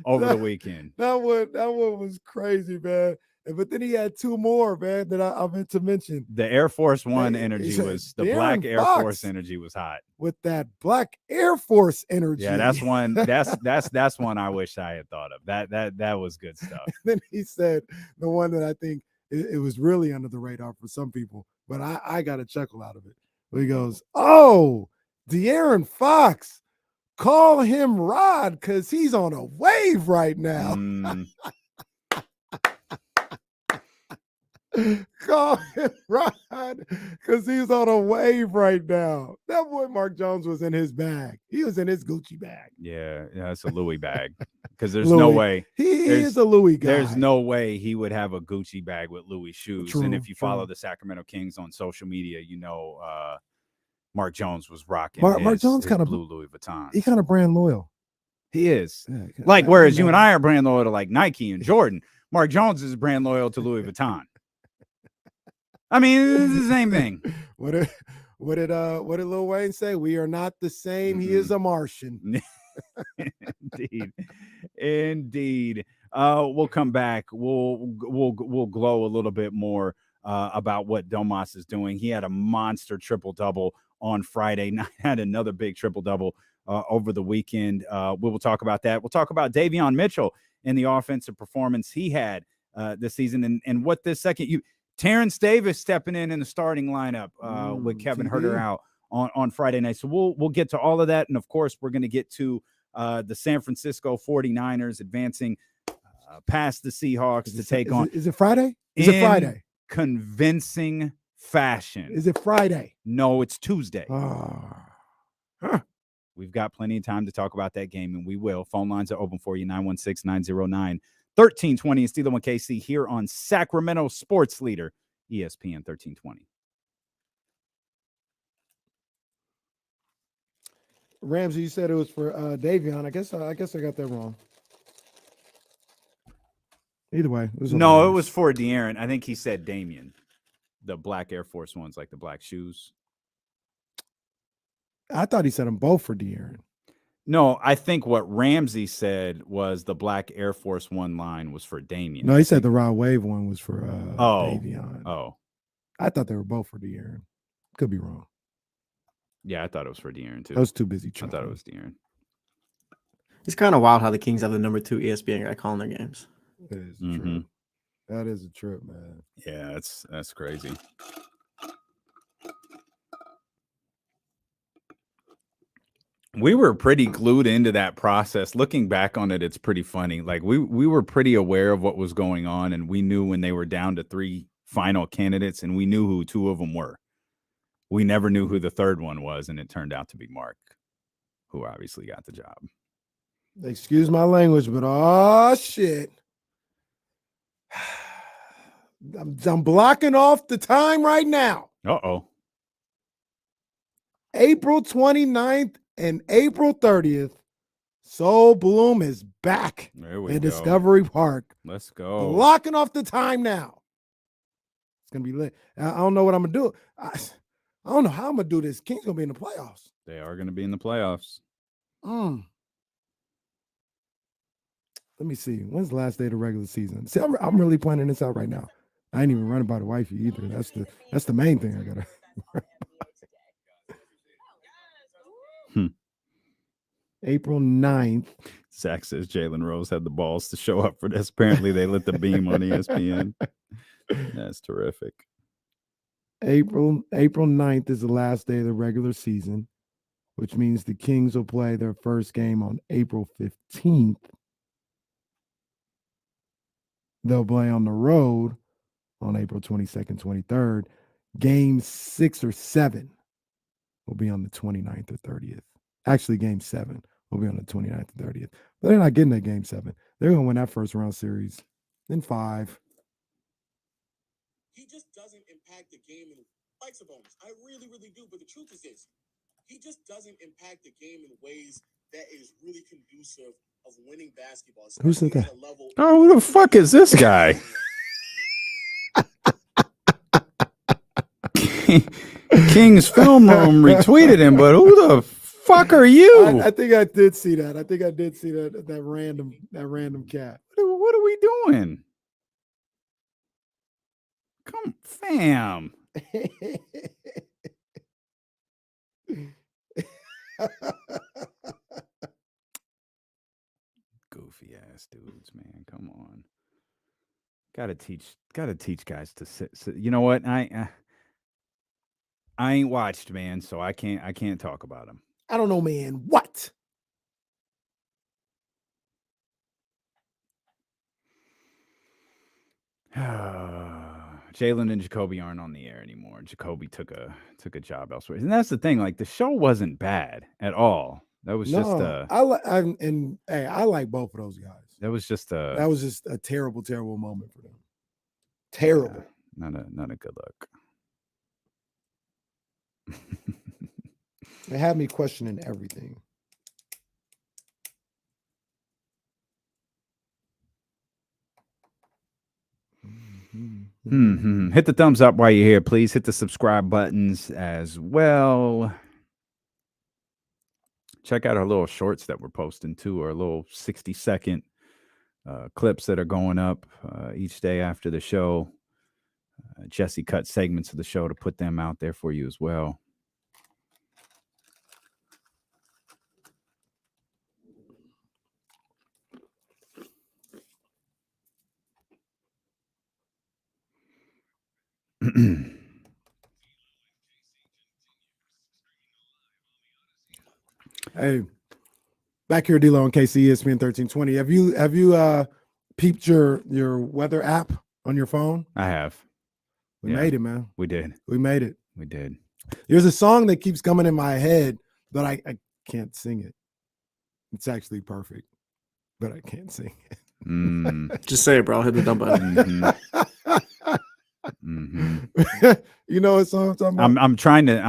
over the weekend. That one was crazy, man. But then he had 2 more, man, that I meant to mention. The Air Force One energy was, the black Air Force energy was hot. With that black Air Force energy. Yeah, that's one. That's one I wish I had thought of. That was good stuff. And then he said the one that I think it was really under the radar for some people, but I got a chuckle out of it. Where he goes, "Oh, De'Aaron Fox, call him Rod because he's on a wave right now." Call him Rod, because he's on a wave right now. That boy Mark Jones was in his bag. He was in his Gucci bag. Yeah, it's a Louis bag. Because there's no way. He is a Louis guy. There's no way he would have a Gucci bag with Louis shoes. True, and if you true. follow the Sacramento Kings on social media, you know Mark Jones was rocking Mark Jones his kind of blue Louis Vuitton. He kind of brand loyal. He is. Yeah, Like, whereas you and I are brand loyal to like Nike and Jordan, Mark Jones is brand loyal to Louis Vuitton. I mean, it's the same thing. What did Lil Wayne say? We are not the same. He is a Martian. Indeed. We'll come back. We'll glow a little bit more about what Domas is doing. He had a monster triple-double on Friday night, had another big triple-double over the weekend. We will talk about that. We'll talk about Davion Mitchell and the offensive performance he had this season and what this second Terrence Davis stepping in the starting lineup with Kevin Huerter out on Friday night. So we'll get to all of that. And of course, we're going to get to the San Francisco 49ers advancing past the Seahawks to take on. Is it Friday? Is it Friday? Convincing fashion. Is it Friday? No, it's Tuesday. Huh. We've got plenty of time to talk about that game, and we will. Phone lines are open for you, 916-909-1320 and Steeler 1KC here on Sacramento Sports Leader, ESPN 1320. Ramsey, you said it was for Davion. I guess I got that wrong. Either way, it was it was for De'Aaron. I think he said Damien, the black Air Force Ones, like the black shoes. I thought he said them both for De'Aaron. No, I think what Ramsey said was the black Air Force One line was for Damien. No, he said the Rod Wave one was for Davion. Oh. I thought they were both for De'Aaron. Could be wrong. Yeah, I thought it was for De'Aaron too. I was too busy trying. I thought it was De'Aaron. It's kind of wild how the Kings have the number 2 ESPN guy calling their games. It is a trip. That is a trip, man. Yeah, that's crazy. We were pretty glued into that process. Looking back on it, it's pretty funny. Like we were pretty aware of what was going on, and we knew when they were down to 3 final candidates, and we knew who 2 of them were. We never knew who the third one was, and it turned out to be Mark, who obviously got the job. Excuse my language, but oh shit. I'm blocking off the time right now. Uh-oh. April 29th and April 30th, Soul Bloom is back in Discovery Park. Let's go. Blocking off the time now. It's going to be lit. I don't know what I'm going to do. I don't know how I'm going to do this. Kings going to be in the playoffs. They are going to be in the playoffs. Let me see. When's the last day of the regular season? See, I'm really planning this out right now. I ain't even running by the wifey either. That's the main thing I got to. April 9th. Zach says Jalen Rose had the balls to show up for this. Apparently, they lit the beam on ESPN. That's terrific. April 9th is the last day of the regular season, which means the Kings will play their first game on April 15th. They'll play on the road on April 22nd, 23rd. Game 6 or 7 will be on the 29th or 30th. Actually, game 7 will be on the 29th and 30th. But they're not getting that game 7. They're going to win that first round series. Then 5. He just doesn't impact the game in like Sabonis. I really, really do. But the truth is this. He just doesn't impact the game in ways that is really conducive of winning basketball. Who said that? Oh, who the fuck is this guy? King's Film Room retweeted him, but who the fuck are you? I think I did see that. I think I did see that random cat. What are we doing? Come, fam. Goofy ass dudes, man. Come on. Gotta teach guys to sit. You know what? I ain't watched, man, so I can't talk about him. I don't know, man. What? Jalen and Jacoby aren't on the air anymore. Jacoby took a job elsewhere, and that's the thing. Like the show wasn't bad at all. That was just I like both of those guys. That was just a terrible moment for them. Terrible. Yeah, not a good look. It had me questioning everything. Hit the thumbs up while you're here, please. Hit the subscribe buttons as well. Check out our little shorts that we're posting too, our little 60-second clips that are going up each day after the show. Jesse cut segments of the show to put them out there for you as well. Hey, back here, D-Lo on KC ESPN 1320. Have you peeped your weather app on your phone? I have. We made it, man. We did. We made it. We did. There's a song that keeps coming in my head, but I can't sing it. It's actually perfect, but I can't sing it. Just say it, bro. I'll hit the dumb button. You know what song I'm talking about? I'm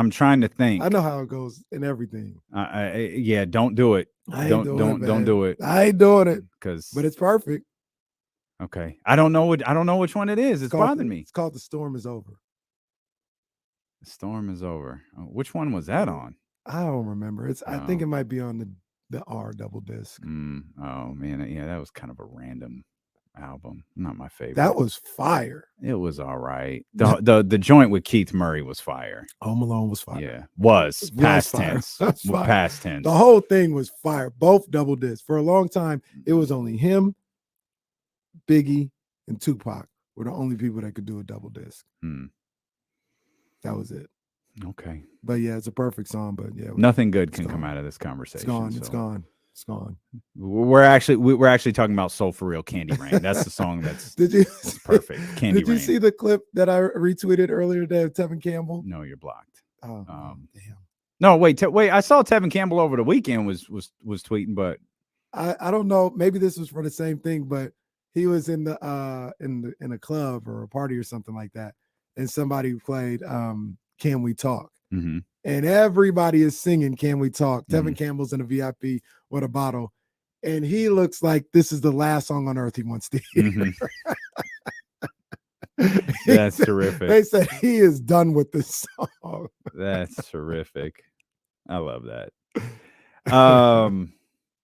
trying to think. I know how it goes in everything. Yeah, don't do it. Don't do it. I ain't doing it but it's perfect. Okay. I don't know which one it is. It's bothering me. It's called The Storm Is Over. The Storm Is Over. Which one was that on? I don't remember. I think it might be on the R double disc. Oh man, yeah, that was kind of a random album. Not my favorite. That was fire. It was all right. The joint with Keith Murray was fire. Home Alone was fire. Yeah, was past tense. Past tense. The whole thing was fire. Both double discs. For a long time, it was only him, Biggie, and Tupac were the only people that could do a double disc. That was it. Okay. But yeah, it's a perfect song. But yeah, nothing good can come out of this conversation. It's gone. It's gone. We're actually talking about Soul For Real, Candy Rain. That's the song that's perfect. Candy Rain. Did you see the clip that I retweeted earlier today of Tevin Campbell? No, you're blocked. Oh, damn. No, wait. I saw Tevin Campbell over the weekend was tweeting, but I don't know. Maybe this was for the same thing, but he was in a club or a party or something like that, and somebody played "Can We Talk." Mm-hmm. And everybody is singing "Can We Talk." Tevin Campbell's in a VIP with a bottle, and he looks like this is the last song on earth he wants to hear. That's terrific. They said he is done with this song. That's terrific. I love that.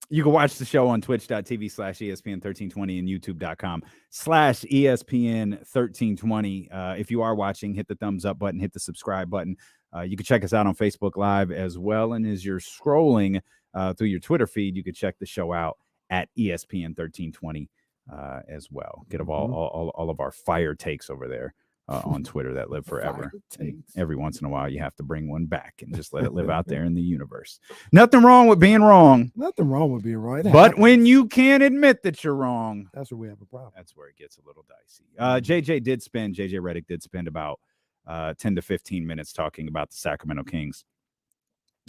You can watch the show on twitch.tv/ESPN1320 and youtube.com/ESPN1320. If you are watching, hit the thumbs up button, hit the subscribe button. You can check us out on Facebook Live as well. And as you're scrolling through your Twitter feed, you can check the show out at ESPN1320 as well. Get all of our fire takes over there on Twitter that live forever. Every once in a while, you have to bring one back and just let it live out there in the universe. Nothing wrong with being wrong. Nothing wrong with being wrong. But when you can't admit that you're wrong, that's where we have a problem. That's where it gets a little dicey. JJ Reddick did spend about 10 to 15 minutes talking about the Sacramento Kings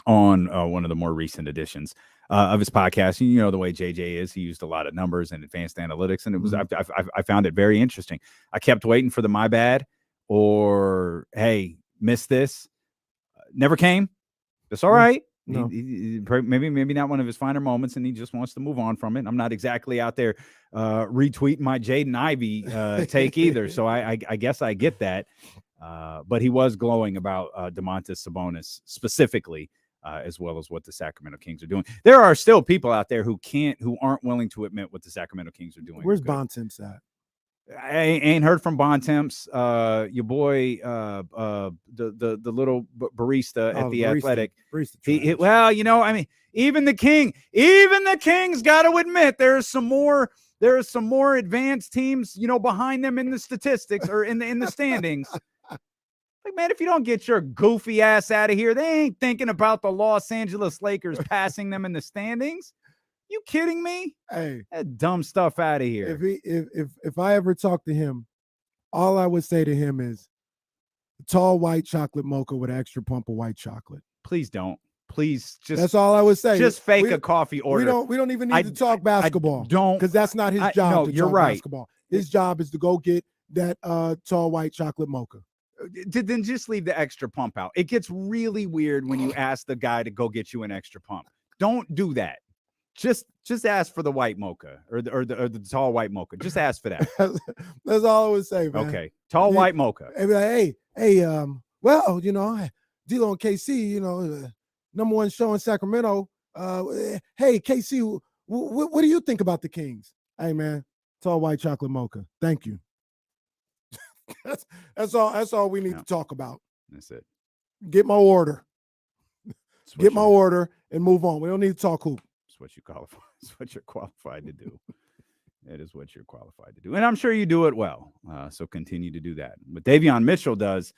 on one of the more recent editions of his podcast. You know the way JJ is. He used a lot of numbers and advanced analytics, and it was I found it very interesting. I kept waiting for the my bad or hey, missed this. Never came. That's all right. No. Maybe not one of his finer moments, and he just wants to move on from it. I'm not exactly out there retweeting my Jaden Ivey take either, so I guess I get that. But he was glowing about Domantas Sabonis specifically, as well as what the Sacramento Kings are doing. There are still people out there who aren't willing to admit what the Sacramento Kings are doing. Where's Bontemps at? I ain't heard from Bontemps. Your boy, the little barista at the Athletic. Well, you know, I mean, even the Kings got to admit there's some more advanced teams, you know, behind them in the statistics or in the standings. Like, man, if you don't get your goofy ass out of here, they ain't thinking about the Los Angeles Lakers passing them in the standings. You kidding me? Hey, that dumb stuff out of here. If I ever talk to him all I would say to him is tall white chocolate mocha with an extra pump of white chocolate. Please don't. Please just. That's all I would say. Just fake a coffee order. We don't even need to talk basketball. Don't, because that's not his job. No, to you're talk right. Basketball. His job is to go get that tall white chocolate mocha. Then just leave the extra pump out. It gets really weird when you ask the guy to go get you an extra pump. Don't do that. Just ask for the white mocha or the tall white mocha. Just ask for that. That's all I would say, man. Okay, tall white mocha. Hey, well, D-Lo and KC, number one show in Sacramento. Hey, KC, what do you think about the Kings? Hey, man, tall white chocolate mocha. Thank you. That's all we need to talk about. That's it. Get my order. Get my order and move on. We don't need to talk hoop. It's what you qualify. It's what you're qualified to do. It is what you're qualified to do. And I'm sure you do it well. So continue to do that. What Davion Mitchell does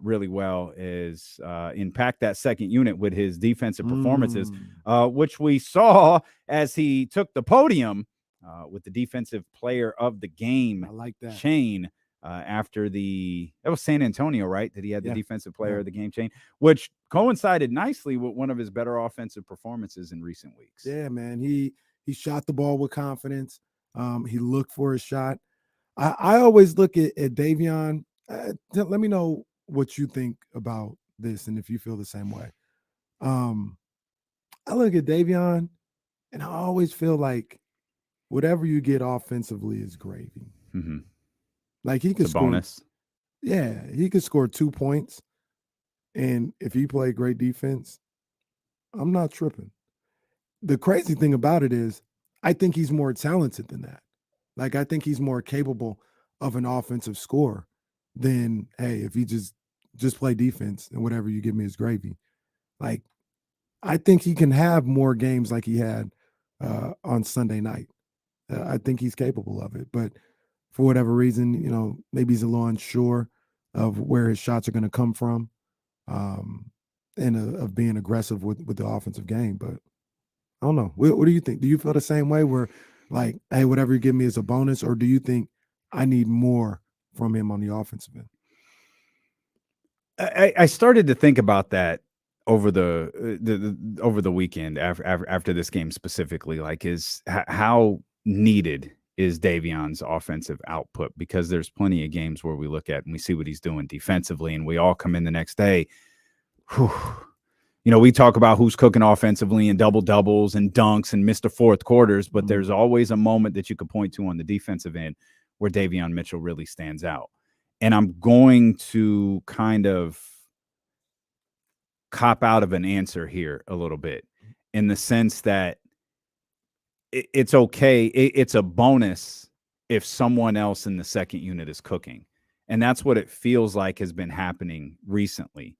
really well is impact that second unit with his defensive performances, which we saw as he took the podium with the defensive player of the game. I like that. Chain after that was San Antonio, right? That he had the defensive player of the game chain, which coincided nicely with one of his better offensive performances in recent weeks. Yeah, man. He shot the ball with confidence. He looked for a shot. I always look at Davion. Let me know what you think about this and if you feel the same way. I look at Davion and I always feel like whatever you get offensively is gravy. Mm-hmm. Like he could score. Bonus. Yeah, he could score 2 points. And if he played great defense, I'm not tripping. The crazy thing about it is I think he's more talented than that. Like, I think he's more capable of an offensive score than, hey, if he just play defense and whatever you give me is gravy. Like, I think he can have more games like he had on Sunday night. I think he's capable of it. But for whatever reason, maybe he's a little unsure of where his shots are going to come from and of being aggressive with the offensive game. But I don't know. What do you think? Do you feel the same way where, like, hey, whatever you give me is a bonus, or do you think I need more from him on the offensive end? I started to think about that over the weekend after this game specifically. Like, how needed is Davion's offensive output? Because there's plenty of games where we look at and we see what he's doing defensively, and we all come in the next day. We talk about who's cooking offensively and double doubles and dunks and Mr. Fourth Quarters, but there's always a moment that you could point to on the defensive end where Davion Mitchell really stands out. And I'm going to kind of cop out of an answer here a little bit in the sense that it's okay. It's a bonus if someone else in the second unit is cooking. And that's what it feels like has been happening recently,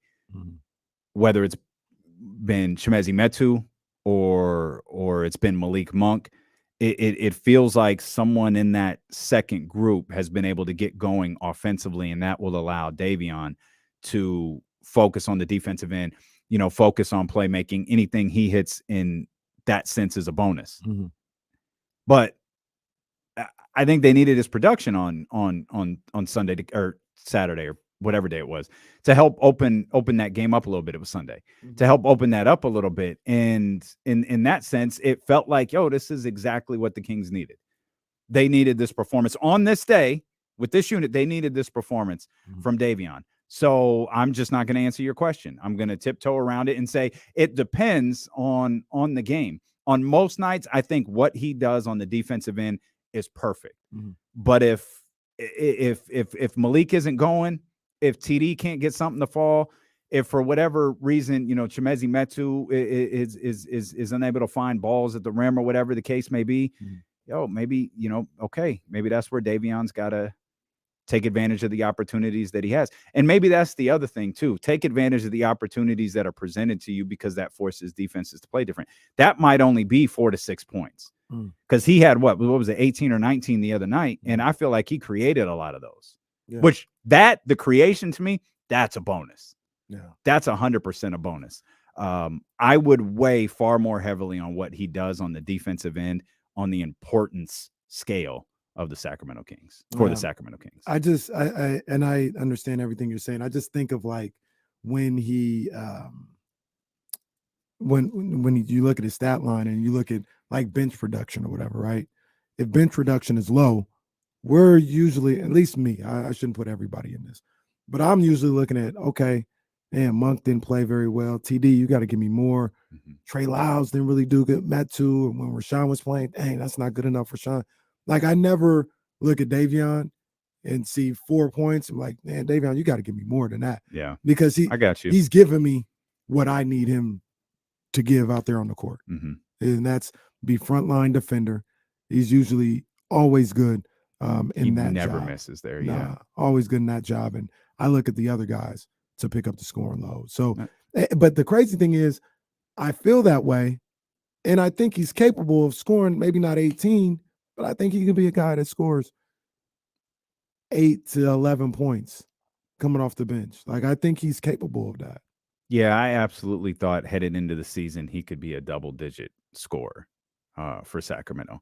whether it's been Chimezie Metu or it's been Malik Monk. It feels like someone in that second group has been able to get going offensively, and that will allow Davion to focus on the defensive end, focus on playmaking. Anything he hits in that sense is a bonus. But I think they needed his production on Sunday or Saturday or whatever day it was to help open that game up a little bit. It was Sunday to help open that up a little bit. And in that sense, it felt like, this is exactly what the Kings needed. They needed this performance on this day with this unit. They needed this performance from Davion. So I'm just not going to answer your question. I'm going to tiptoe around it and say it depends on the game. On most nights, I think what he does on the defensive end is perfect. But if Malik isn't going, if TD can't get something to fall, if for whatever reason, Chimezie Metu is unable to find balls at the rim or whatever the case may be, maybe, okay, maybe that's where Davion's got to take advantage of the opportunities that he has. And maybe that's the other thing too. Take advantage of the opportunities that are presented to you because that forces defenses to play different. That might only be 4 to 6 points because he had what was it, 18 or 19 the other night. And I feel like he created a lot of those, which the creation to me, that's a bonus. Yeah, that's 100% a bonus. I would weigh far more heavily on what he does on the defensive end on the importance scale of the Sacramento Kings for the Sacramento Kings. I understand everything you're saying. I just think of like when he when you look at his stat line and you look at like bench production or whatever, right? If bench production is low, we're usually, at least me, I shouldn't put everybody in this, but I'm usually looking at, okay, man, Monk didn't play very well. TD, you got to give me more. Trey Lyles didn't really do good. Matt too. And when Rashawn was playing, dang, that's not good enough for Rashawn. Like, I never look at Davion and see 4 points. I'm like, man, Davion, you got to give me more than that. Yeah. Because I got you. He's giving me what I need him to give out there on the court. And that's be frontline defender. He's usually always good in that never job. Misses there. Always good in that job. And I look at the other guys to pick up the scoring load. So, but the crazy thing is, I feel that way. And I think he's capable of scoring, maybe not 18, but I think he can be a guy that scores 8 to 11 points coming off the bench. Like, I think he's capable of that. Yeah, I absolutely thought headed into the season he could be a double-digit scorer for Sacramento.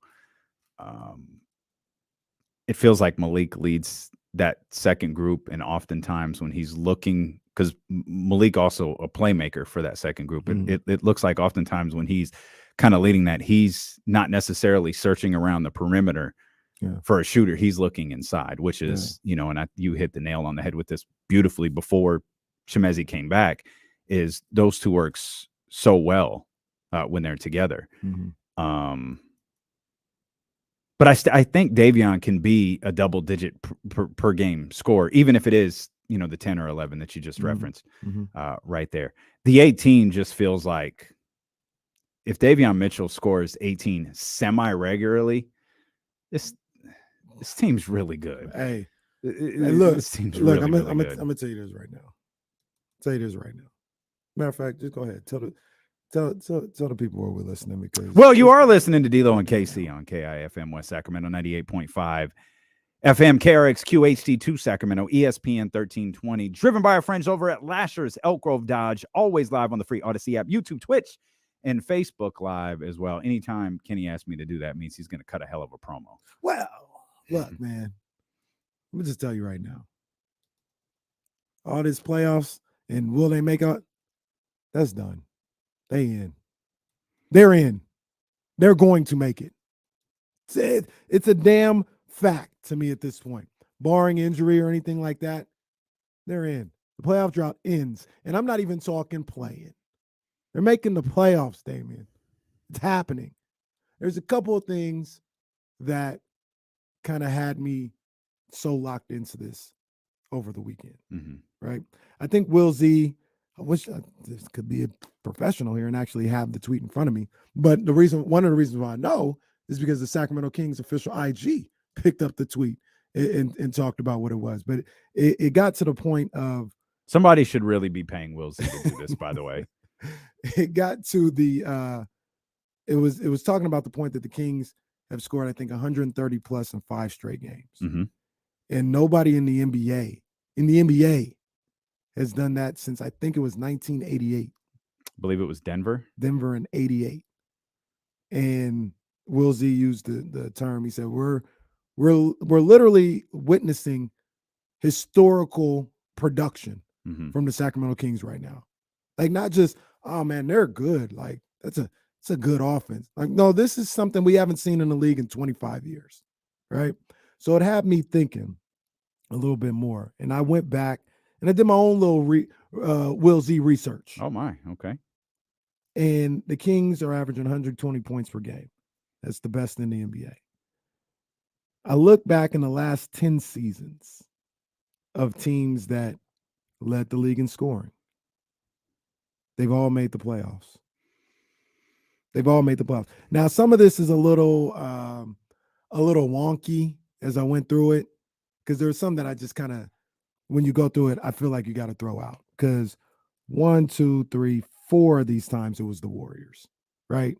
It feels like Malik leads that second group, and oftentimes when he's looking, because Malik also a playmaker for that second group, it looks like oftentimes when he's kind of leading that, he's not necessarily searching around the perimeter for a shooter. He's looking inside, which is, and you hit the nail on the head with this beautifully before Chimezie came back, is those two works so well when they're together. But I think Davion can be a double-digit per game score, even if it is, the 10 or 11 that you just referenced right there. The 18 just feels like if Davion Mitchell scores 18 semi-regularly, this team's really good. Hey, look, this team's look, really, I'm good. going to tell you this right now. Matter of fact, just go ahead. Tell the people where we're listening, because you are listening to D-Lo and KC on KIFM West Sacramento 98.5 FM, KRXQ HD2 Sacramento, ESPN 1320, driven by our friends over at Lashers, Elk Grove Dodge, always live on the free Odyssey app, YouTube, Twitch, and Facebook Live as well. Anytime Kenny asks me to do that means he's going to cut a hell of a promo. Well, look, man, let me just tell you right now, all this playoffs and will they make out? That's done. They're in. They're going to make it. It's a damn fact to me at this point. Barring injury or anything like that, they're in. The playoff drought ends. And I'm not even talking playing. They're making the playoffs, Damien. It's happening. There's a couple of things that kind of had me so locked into this over the weekend, right? I think Will Z, I wish this could be a professional here and actually have the tweet in front of me. But one of the reasons why I know is because the Sacramento Kings official IG picked up the tweet and talked about what it was. But it got to the point of somebody should really be paying Will Z to do this, by the way. It got to the it was talking about the point that the Kings have scored, I think, 130 plus in 5 straight games. And nobody in the NBA has done that since I think it was 1988. I believe it was Denver in 88. And Will Z used the term. He said, we're literally witnessing historical production from the Sacramento Kings right now. Like, not just, oh man, they're good. Like, it's a good offense. Like, no, this is something we haven't seen in the league in 25 years. Right. So it had me thinking a little bit more. And I went back and I did my own little Will Z research. Oh my, okay. And the Kings are averaging 120 points per game. That's the best in the NBA. I look back in the last 10 seasons of teams that led the league in scoring. They've all made the playoffs. Now, some of this is a little wonky as I went through it, because there's some that I just kind of, when you go through it, I feel like you got to throw out, because 1, 2, 3, 4 of these times it was the Warriors, right?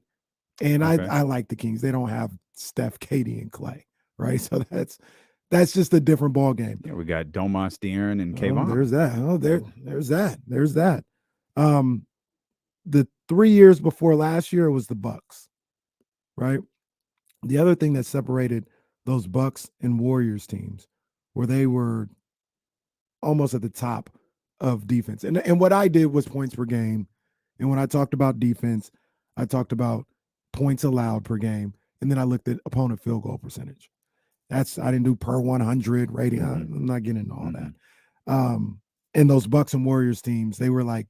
And okay. I like the Kings. They don't have Steph, Katie, and Clay, right? So that's just a different ball game. Yeah, we got Domas, De'Aaron, and Kayvon. There's that. There's that. The 3 years before last year, it was the Bucks, right? The other thing that separated those Bucks and Warriors teams where they were almost at the top of defense. And what I did was points per game. And when I talked about defense, I talked about points allowed per game. And then I looked at opponent field goal percentage. I didn't do per 100 rating. I'm not getting into all that. And those Bucks and Warriors teams, they were like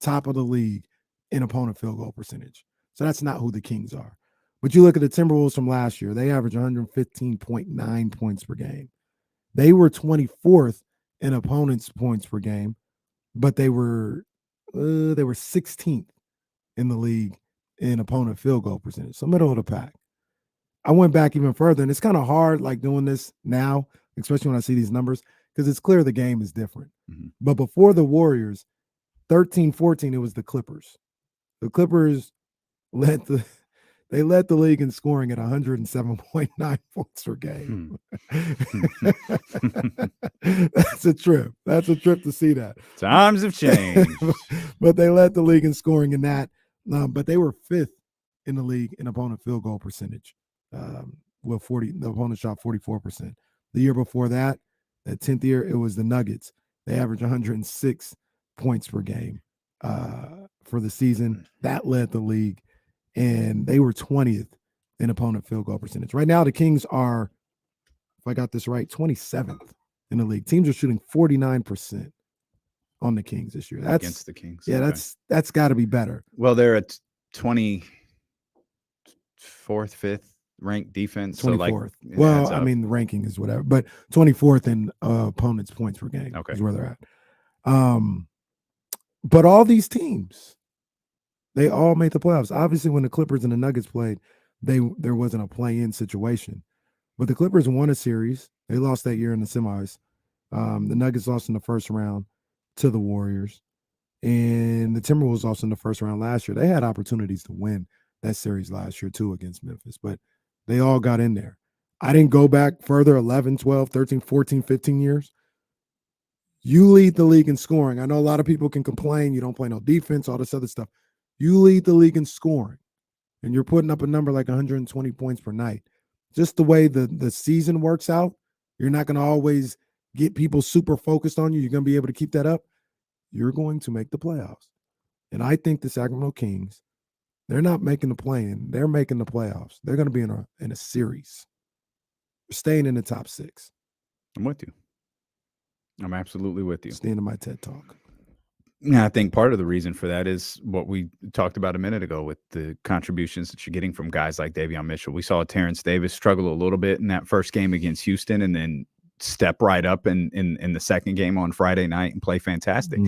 top of the league in opponent field goal percentage. So that's not who the Kings are. But you look at the Timberwolves from last year, they averaged 115.9 points per game. They were 24th in opponents' points per game, but they were 16th in the league in opponent field goal percentage. So middle of the pack. I went back even further, and it's kind of hard like doing this now, especially when I see these numbers, because it's clear the game is different. But before the Warriors, 13-14, it was the Clippers. The Clippers led the league in scoring at 107.9 points per game. That's a trip. That's a trip to see that. Times have changed. But they led the league in scoring in that. But they were 5th in the league in opponent field goal percentage. The opponent shot 44%. The year before that 10th year, it was the Nuggets. They averaged 106 points per game for the season. That led the league, and they were 20th in opponent field goal percentage. Right now, the Kings are, if I got this right, 27th in the league. Teams are shooting 49% on the Kings this year. That's against the Kings. Yeah, okay. that's got to be better. Well, they're at 24th, 5th ranked defense. 24th. So like, well, I mean, the ranking is whatever, but 24th in opponents' points per game is where they're at. But all these teams, they all made the playoffs. Obviously, when the Clippers and the Nuggets played, there wasn't a play-in situation. But the Clippers won a series. They lost that year in the semis. The Nuggets lost in the first round to the Warriors. And the Timberwolves lost in the first round last year. They had opportunities to win that series last year, too, against Memphis. But they all got in there. I didn't go back further, 11, 12, 13, 14, 15 years. You lead the league in scoring. I know a lot of people can complain you don't play no defense, all this other stuff. You lead the league in scoring, and you're putting up a number like 120 points per night. Just the way the season works out, you're not going to always get people super focused on you. You're going to be able to keep that up. You're going to make the playoffs. And I think the Sacramento Kings, they're not making the play-in. They're making the playoffs. They're going to be in a series. They're staying in the top 6. I'm with you. I'm absolutely with you. It's the end of my TED Talk. Yeah, I think part of the reason for that is what we talked about a minute ago with the contributions that you're getting from guys like Davion Mitchell. We saw Terrence Davis struggle a little bit in that first game against Houston and then step right up in the second game on Friday night and play fantastic.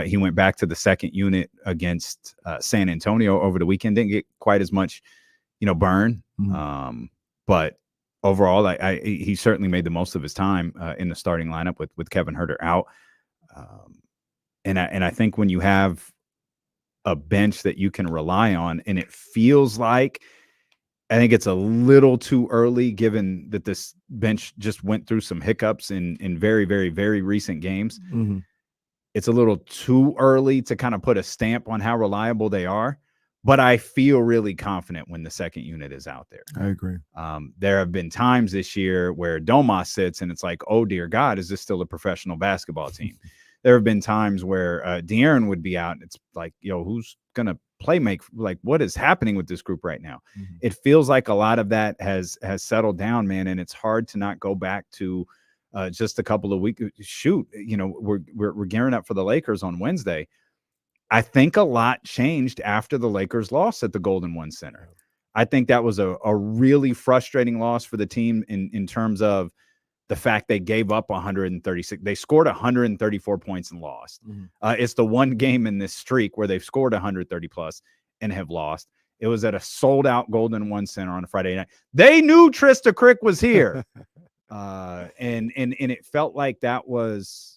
He went back to the second unit against San Antonio over the weekend. Didn't get quite as much, burn. But overall, he certainly made the most of his time in the starting lineup with Kevin Huerter out. And I think when you have a bench that you can rely on, and it feels like, I think it's a little too early, given that this bench just went through some hiccups in very, very, very recent games. It's a little too early to kind of put a stamp on how reliable they are. But I feel really confident when the second unit is out there. I agree. There have been times this year where Domas sits and it's like, oh, dear God, is this still a professional basketball team? There have been times where De'Aaron would be out and it's like, who's going to make? Like, what is happening with this group right now? It feels like a lot of that has settled down, man. And it's hard to not go back to just a couple of weeks. Shoot, we're gearing up for the Lakers on Wednesday. I think a lot changed after the Lakers lost at the Golden One Center. I think that was a really frustrating loss for the team in terms of the fact they gave up 136. They scored 134 points and lost. It's the one game in this streak where they've scored 130 plus and have lost. It was at a sold-out Golden One Center on a Friday night. They knew Trista Crick was here. And it felt like that loss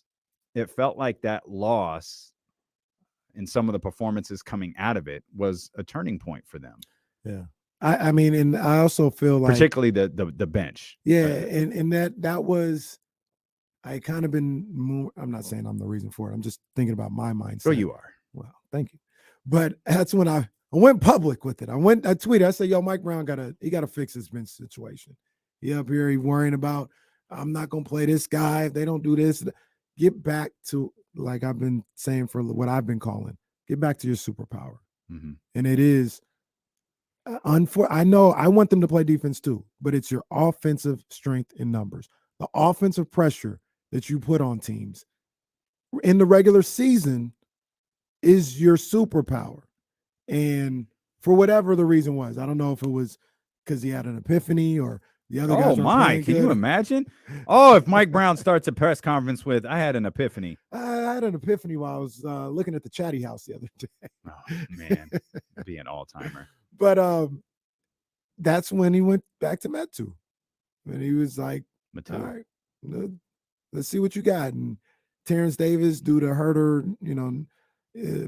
and some of the performances coming out of it was a turning point for them. Yeah. I mean, and I also feel like particularly the bench. Yeah. And that was, I kind of been more, I'm not saying I'm the reason for it. I'm just thinking about my mindset. Oh, you are. Well, thank you. But that's when I went public with it. I tweeted, I said, yo, Mike Brown he got to fix his bench situation. He up here, he worrying about, I'm not going to play this guy if they don't do this. Get back to, like I've been saying for what I've been calling, get back to your superpower. Mm-hmm. And it is, I know I want them to play defense too, but it's your offensive strength in numbers. The offensive pressure that you put on teams in the regular season is your superpower. And for whatever the reason was, I don't know if it was because he had an epiphany or the other guys. Oh my! Can you imagine? Oh, if Mike Brown starts a press conference with, "I had an epiphany." I had an epiphany while I was looking at the Chatty House the other day. Oh man, be an all-timer. But that's when he went back to Metu, and he was like, Metu. "All right, let's see what you got." And Terrence Davis, due to Herter,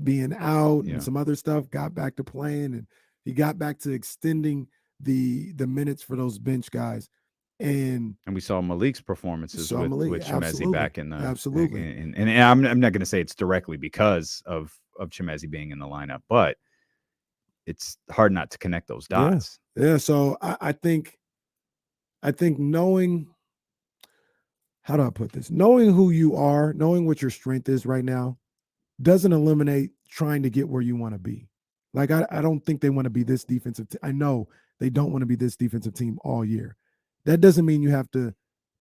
being out and some other stuff, got back to playing, and he got back to extending the minutes for those bench guys. And we saw Malik's performances with Chimezie back in the absolutely. And I'm not going to say it's directly because of Chimezie being in the lineup, but it's hard not to connect those dots. Yeah. So I think knowing, how do I put this? Knowing who you are, knowing what your strength is right now, doesn't eliminate trying to get where you want to be. Like, I don't think they want to be this defensive. I know they don't want to be this defensive team all year. That doesn't mean you have to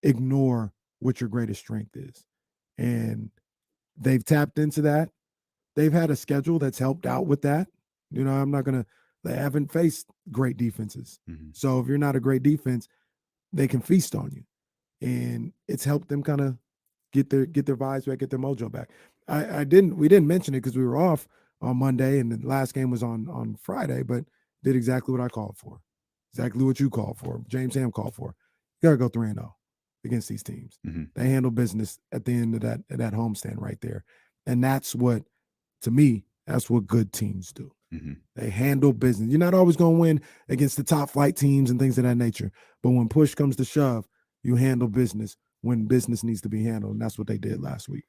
ignore what your greatest strength is. And they've tapped into that. They've had a schedule that's helped out with that. They haven't faced great defenses. Mm-hmm. So if you're not a great defense, they can feast on you. And it's helped them kind of get their vibes back, get their mojo back. We didn't mention it because we were off on Monday and the last game was on Friday, but did exactly what I called for. Exactly what you called for. James Ham called for. You got to go 3-0 against these teams. Mm-hmm. They handle business at the end of that homestand right there. And that's what, to me, that's what good teams do. Mm-hmm. They handle business. You're not always going to win against the top flight teams and things of that nature. But when push comes to shove, you handle business when business needs to be handled. And that's what they did last week.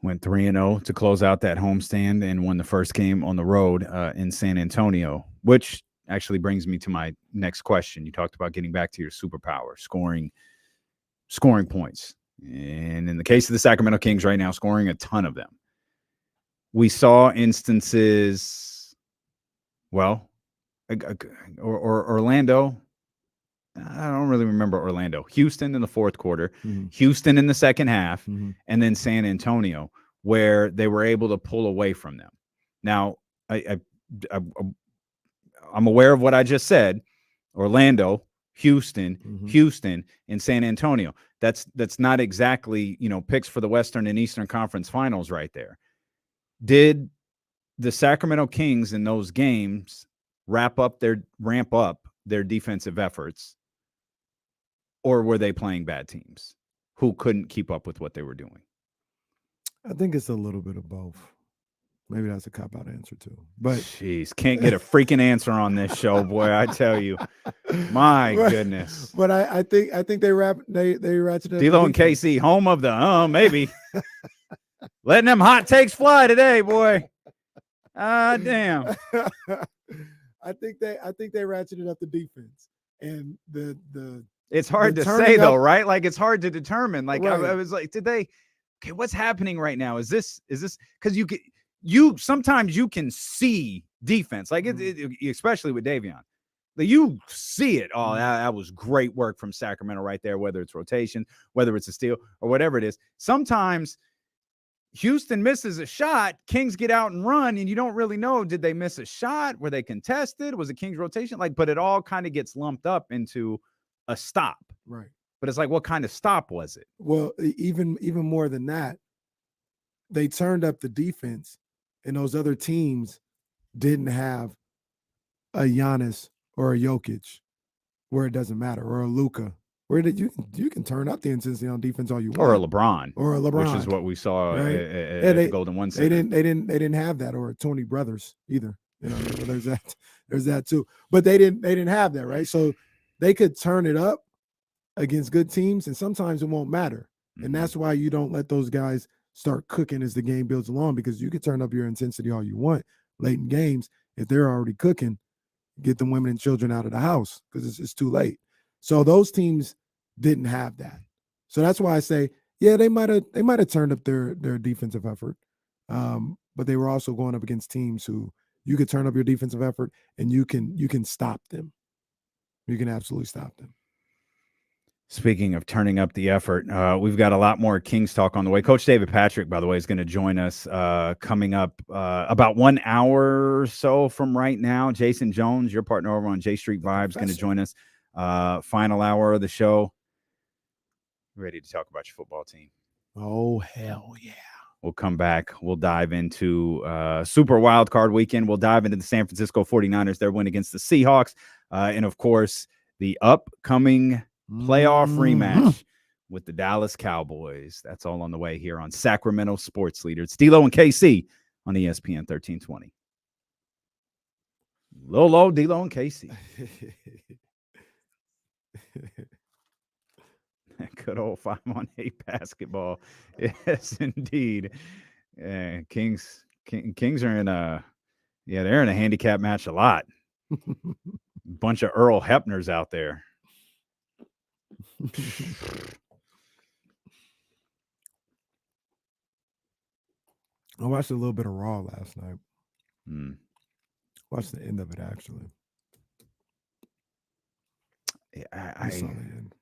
Went 3-0 to close out that homestand and won the first game on the road in San Antonio, which actually brings me to my next question. You talked about getting back to your superpower, scoring points. And in the case of the Sacramento Kings right now, scoring a ton of them. We saw instances, or Orlando. I don't really remember Orlando. Houston in the fourth quarter, Mm-hmm. Houston in the second half, Mm-hmm. and then San Antonio, where they were able to pull away from them. Now, I'm aware of what I just said. Orlando, Houston, Mm-hmm. Houston, and San Antonio. That's not exactly, picks for the Western and Eastern Conference Finals right there. Did the Sacramento Kings in those games ramp up their defensive efforts, or were they playing bad teams who couldn't keep up with what they were doing? I think it's a little bit of both. Maybe that's a cop-out answer too. But jeez, can't get a freaking answer on this show, boy. I tell you, my goodness. But I think they ratcheted up. D'Lo and KC, home of the maybe letting them hot takes fly today, boy. Damn. I think they ratcheted up the defense and the. It's hard to say though, right? Like it's hard to determine. Like right. I was like, did they? Okay, what's happening right now? Is this because you sometimes you can see defense, like it, especially with Davion. Like you see it. Oh, that was great work from Sacramento right there. Whether it's rotation, whether it's a steal, or whatever it is. Sometimes Houston misses a shot, Kings get out and run, and you don't really know, did they miss a shot? Were they contested? Was it Kings rotation? But it all kind of gets lumped up into a stop. Right. But it's like, what kind of stop was it? Well, even more than that, they turned up the defense, and those other teams didn't have a Giannis or a Jokic where it doesn't matter, or a Luka. Where you can turn up the intensity on defense all you want, or a LeBron, which is what we saw right? at the Golden One Center. They didn't have that, or Tony Brothers either. There's that too. But they didn't have that, right? So they could turn it up against good teams, and sometimes it won't matter. And that's why you don't let those guys start cooking as the game builds along, because you can turn up your intensity all you want late in games. If they're already cooking, get the women and children out of the house because it's too late. So those teams didn't have that. So that's why I say, yeah, they might have turned up their defensive effort. But they were also going up against teams who you could turn up your defensive effort and you can stop them. You can absolutely stop them. Speaking of turning up the effort, we've got a lot more Kings talk on the way. Coach David Patrick, by the way, is going to join us coming up about 1 hour or so from right now. Jason Jones, your partner over on J Street Vibes, is going to join us. Final hour of the show. Ready to talk about your football team? Oh, hell yeah. We'll come back. We'll dive into Super Wild Card Weekend. We'll dive into the San Francisco 49ers, their win against the Seahawks. And, of course, the upcoming playoff rematch with the Dallas Cowboys. That's all on the way here on Sacramento Sports Leader. It's D-Lo and KC on ESPN 1320. Lolo, D-Lo, and KC. Good old 5-on-8 basketball. Yes, indeed. Kings are in they're in a handicap match a lot. Bunch of Earl Hepners out there. I watched a little bit of Raw last night. Watched the end of it, actually. Yeah, I saw the end.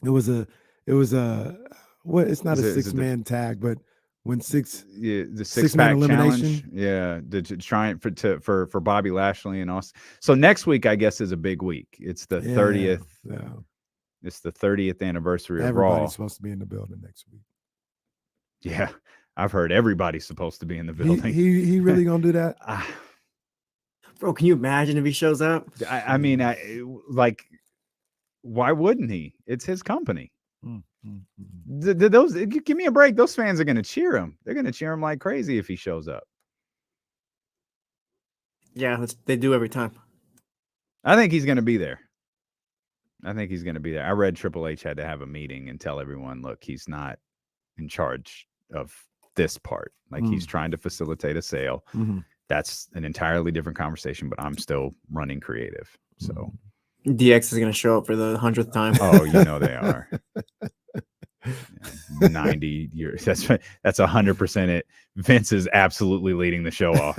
It was a it's not a 6-man tag, but when the 6-pack challenge. Yeah, trying for Bobby Lashley and Austin. So next week, I guess, is a big week. It's the 30th. Yeah. It's the 30th anniversary of Everybody's Raw. Supposed to be in the building next week. Yeah, I've heard everybody's supposed to be in the building. He really gonna do that? Bro, can you imagine if he shows up? I mean, why wouldn't he? It's his company. Those give me a break. Those fans are going to cheer him. They're going to cheer him like crazy if he shows up. Yeah, they do every time. I think he's going to be there. I read Triple H had to have a meeting and tell everyone, look, he's not in charge of this part. Like he's trying to facilitate a sale. That's an entirely different conversation, but I'm still running creative. So DX is going to show up for the 100th time. Oh, you know they are. 90 years. That's 100% it. Vince is absolutely leading the show off.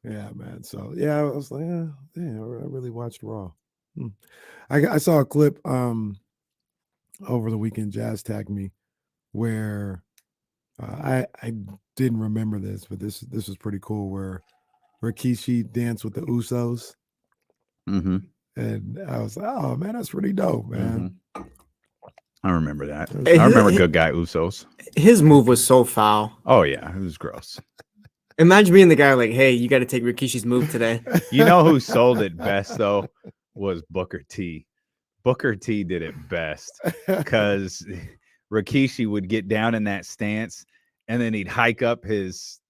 Yeah, man. So yeah, I was like, I really watched Raw. I saw a clip over the weekend. Jazz tagged me where I didn't remember this, but this was pretty cool. Where Rikishi danced with the Usos. And I was like, oh man, that's pretty dope, man. I remember that. I remember Good Guy Usos. His move was so foul. Oh yeah, it was gross. Imagine being the guy like, hey, you got to take Rikishi's move today. You know who sold it best though was Booker T. Booker T did it best because Rikishi would get down in that stance and then he'd hike up his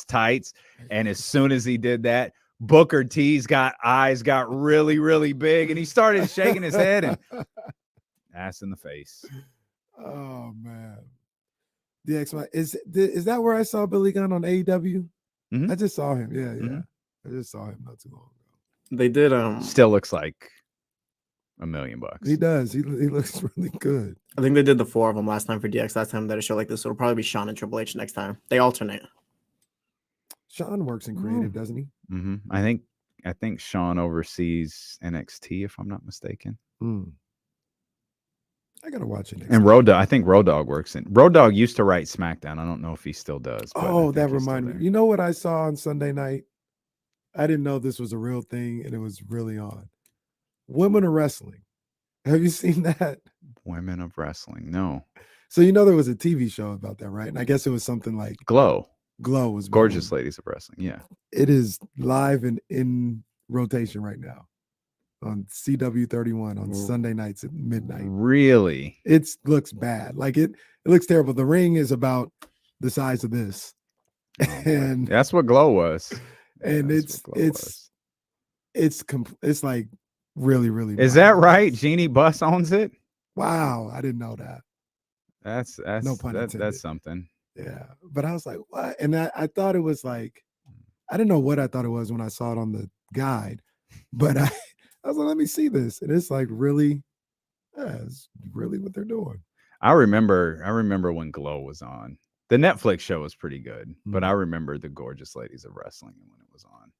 tights, and as soon as he did that, Booker T's eyes got really, really big, and he started shaking his head and ass in the face. Oh man, DX, is that where I saw Billy Gunn on AEW? I just saw him. Yeah. I just saw him not too long ago. They did. Still looks like $1 million. He does. He looks really good. I think they did the 4 of them last time for DX. Last time that a show like this, so it'll probably be Shawn and Triple H next time. They alternate. Shawn works in creative, doesn't he? I think Shawn oversees NXT, if I'm not mistaken. I gotta watch it. And Road Dogg, I think Road Dogg works in. Road Dogg used to write SmackDown. I don't know if he still does. Oh, that reminded me. You know what I saw on Sunday night? I didn't know this was a real thing, and it was really on. Women of Wrestling. Have you seen that? Women of Wrestling. No. So you know there was a TV show about that, right? And I guess it was something like Glow. Glow was Gorgeous Ladies of Wrestling. Yeah. It is live and in rotation right now on CW 31 on Sunday nights at midnight. Really? It looks bad. Like it looks terrible. The ring is about the size of this. And that's what Glow was. And it's like really, really Is that right? Jeannie Buss owns it? Wow, I didn't know that. That's no pun intended. That's something. Yeah. But I was like, what? And I thought it was like, I didn't know what I thought it was when I saw it on the guide, but I was like, let me see this. And it's like really, it's really what they're doing. I remember when Glow was on. The Netflix show was pretty good, but I remember the Gorgeous Ladies of Wrestling when it was on.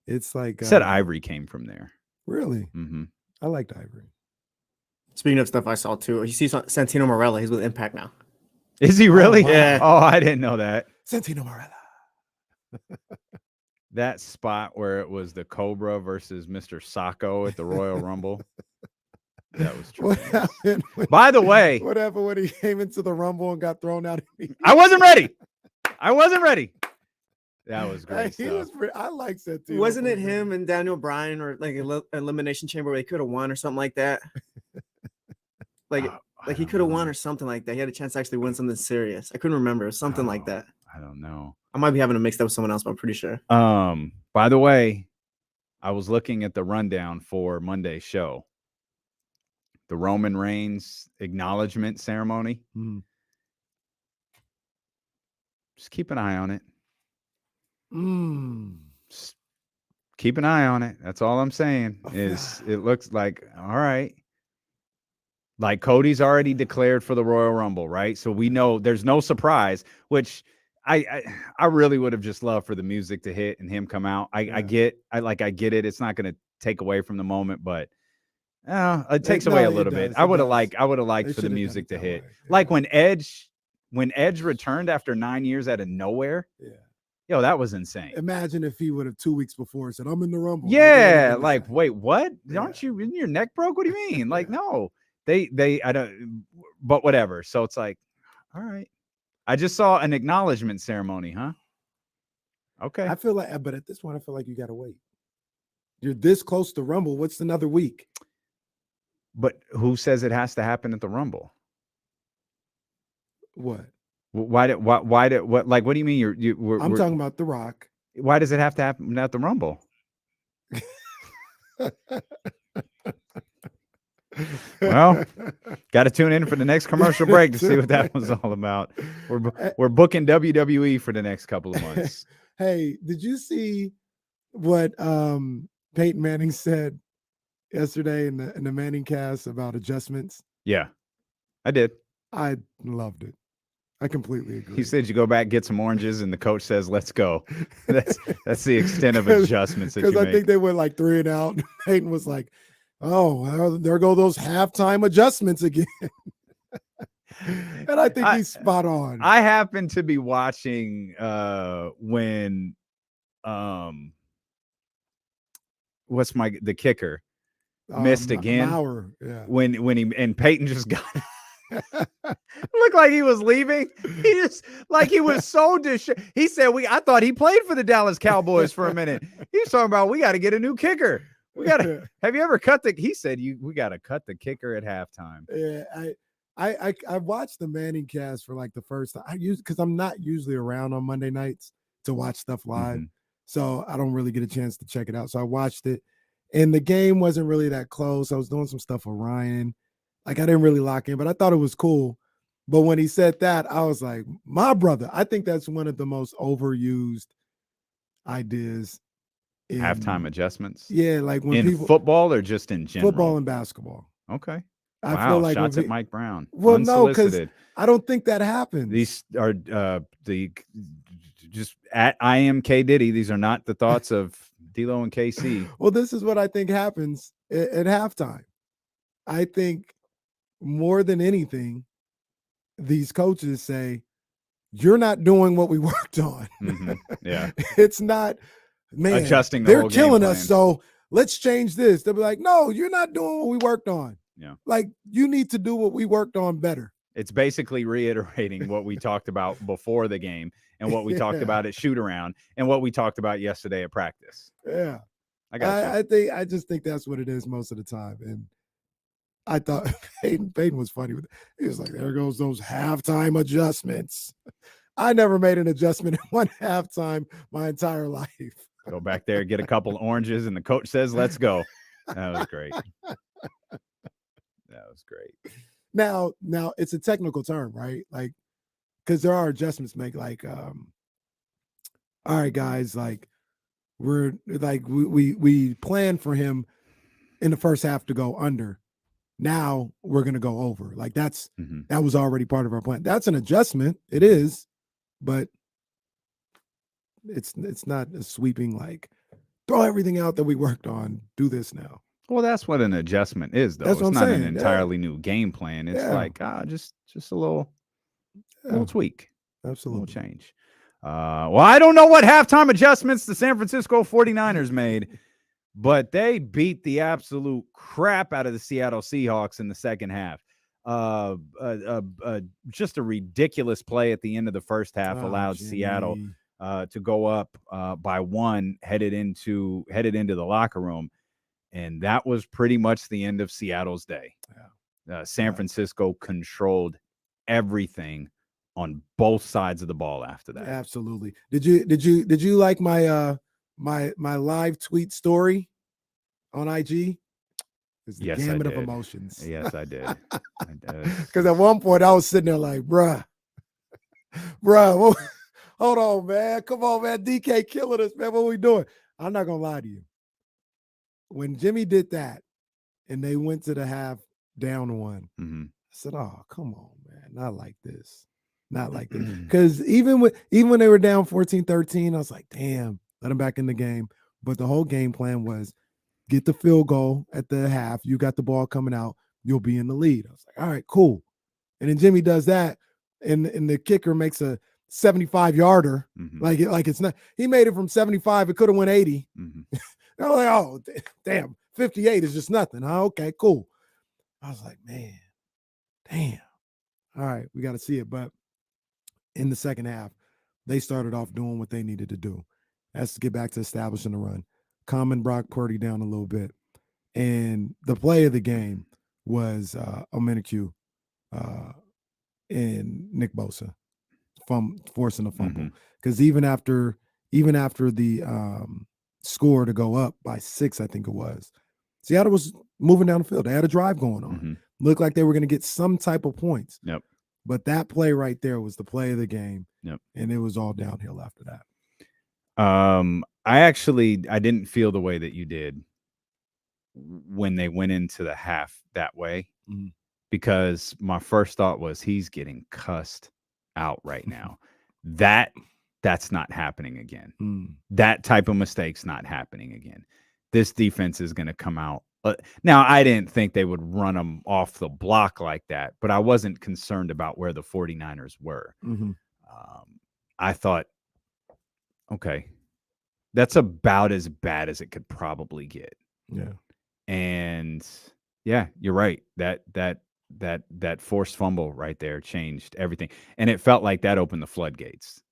It's like Said Ivory came from there. Really? Mm-hmm. I liked Ivory. Speaking of stuff I saw too, you see Santino Marella. He's with Impact now. Is he really? Oh, wow. Yeah. Oh, I didn't know that. Santino Marella. That spot where it was the Cobra versus Mr. Sacco at the Royal Rumble. That was true. By the way, what happened when he came into the Rumble and got thrown out? I wasn't ready. That was great. I like Santino. Wasn't it him and Daniel Bryan or like Elimination Chamber where they could have won or something like that? Like he could have won or something like that. He had a chance to actually win something serious. I couldn't remember. It was something like that. I don't know. I might be having it mixed up with someone else, but I'm pretty sure. By the way, I was looking at the rundown for Monday's show. The Roman Reigns acknowledgement ceremony. Mm-hmm. Just keep an eye on it. Just keep an eye on it. That's all I'm saying. It looks like all right. Like Cody's already declared for the Royal Rumble, right? So we know there's no surprise, which I really would have just loved for the music to hit and him come out. I get it. It's not going to take away from the moment, but it takes away a little bit. I would have liked for the music to hit. Like when Edge returned after 9 years out of nowhere. Yeah. Yo, that was insane. Imagine if he would have 2 weeks before said, "I'm in the Rumble." Yeah, like wait, what? Yeah. Aren't you? Your neck broke? What do you mean? Like no, I don't. But whatever. So it's like, all right. I just saw an acknowledgement ceremony, huh? Okay. I feel like, but at this point, I feel like you got to wait. You're this close to Rumble. What's another week? But who says it has to happen at the Rumble? What? What? Like, what do you mean? I'm talking about The Rock. Why does it have to happen at the Rumble? Well, got to tune in for the next commercial break to see what that was all about. We're booking WWE for the next couple of months. Hey, did you see what Peyton Manning said yesterday in the Manning cast about adjustments? Yeah, I did. I loved it. I completely agree. He said you go back, get some oranges, and the coach says, "Let's go." That's the extent of adjustments that you make. Because I think they went like 3 and out. Peyton was like, "Oh, well, there go those halftime adjustments again." And I think he's spot on. I happened to be watching when the kicker missed again. Yeah. When he and Peyton just got looked like he was leaving. He just like he was so he said I thought he played for the Dallas Cowboys for a minute. He was talking about we got to get a new kicker. We got to have you ever cut he said we got to cut the kicker at halftime. Yeah, I watched the Manning cast for like the first time. Because I'm not usually around on Monday nights to watch stuff live. Mm-hmm. So I don't really get a chance to check it out. So I watched it and the game wasn't really that close. I was doing some stuff with Ryan. Like I didn't really lock in, but I thought it was cool. But when he said that, I was like, my brother, I think that's one of the most overused ideas. Halftime adjustments? Yeah, like when in football or just in general? Football and basketball. Okay. I feel like shots at Mike Brown. Well, no, because I don't think that happens. These are just at I am K Diddy. These are not the thoughts of D-Lo and KC. Well, this is what I think happens at halftime. I think more than anything, these coaches say, you're not doing what we worked on. Mm-hmm. Yeah. It's not, man, adjusting they're killing us. So let's change this. They'll be like, no, you're not doing what we worked on. Yeah. Like you need to do what we worked on better. It's basically reiterating what we talked about before the game and what we talked about at shoot around and what we talked about yesterday at practice. Yeah. I just think that's what it is most of the time. And I thought Peyton was funny with it. He was like, there goes those halftime adjustments. I never made an adjustment in one halftime my entire life. Go back there, get a couple oranges, and the coach says, let's go. That was great. That was great. Now it's a technical term, right? Like, because there are adjustments made, like, all right, guys, like, we're like, we plan for him in the first half to go under. Now we're going to go over. Like that was already part of our plan. That's an adjustment. It is, but it's not a sweeping, like, throw everything out that we worked on, do this now. Well, that's what an adjustment is, though. That's what it's I'm not saying. an entirely new game plan. It's like, just a little tweak. Absolutely. A little change. Well, I don't know what halftime adjustments the San Francisco 49ers made, but they beat the absolute crap out of the Seattle Seahawks in the second half. Just a ridiculous play at the end of the first half allowed Seattle to go up by 1, headed into the locker room, and that was pretty much the end of Seattle's day. San Francisco controlled everything on both sides of the ball after that. Absolutely. Did you like my my live tweet story on IG? It's the gamut of emotions. Yes, I did. Because at one point I was sitting there like, bruh, hold on, man. Come on, man. DK killing us, man. What are we doing? I'm not gonna lie to you. When Jimmy did that and they went to the half down 1, I said, oh, come on, man. Not like this. Not like this. Because even when they were down 14-13, I was like, damn, let them back in the game. But the whole game plan was get the field goal at the half. You got the ball coming out. You'll be in the lead. I was like, all right, cool. And then Jimmy does that, and the kicker makes a 75-yarder. Like it's not. He made it from 75. It could have went 80. I was like, oh, damn, 58 is just nothing. Huh? Okay, cool. I was like, man, damn. All right, we got to see it. But in the second half, they started off doing what they needed to do. That's to get back to establishing the run. Calming Brock Purdy down a little bit. And the play of the game was Omeniku and Nick Bosa forcing a fumble. Because even after the score to go up by 6, I think it was, Seattle was moving down the field. They had a drive going on. Looked like they were going to get some type of points. But that play right there was the play of the game. And it was all downhill after that. I didn't feel the way that you did when they went into the half that way, because my first thought was he's getting cussed out right now. That's not happening again. That type of mistake's not happening again. This defense is going to come out. Now, I didn't think they would run them off the block like that, but I wasn't concerned about where the 49ers were. I thought, okay, that's about as bad as it could probably get. And yeah, you're right. That forced fumble right there changed everything, and it felt like that opened the floodgates.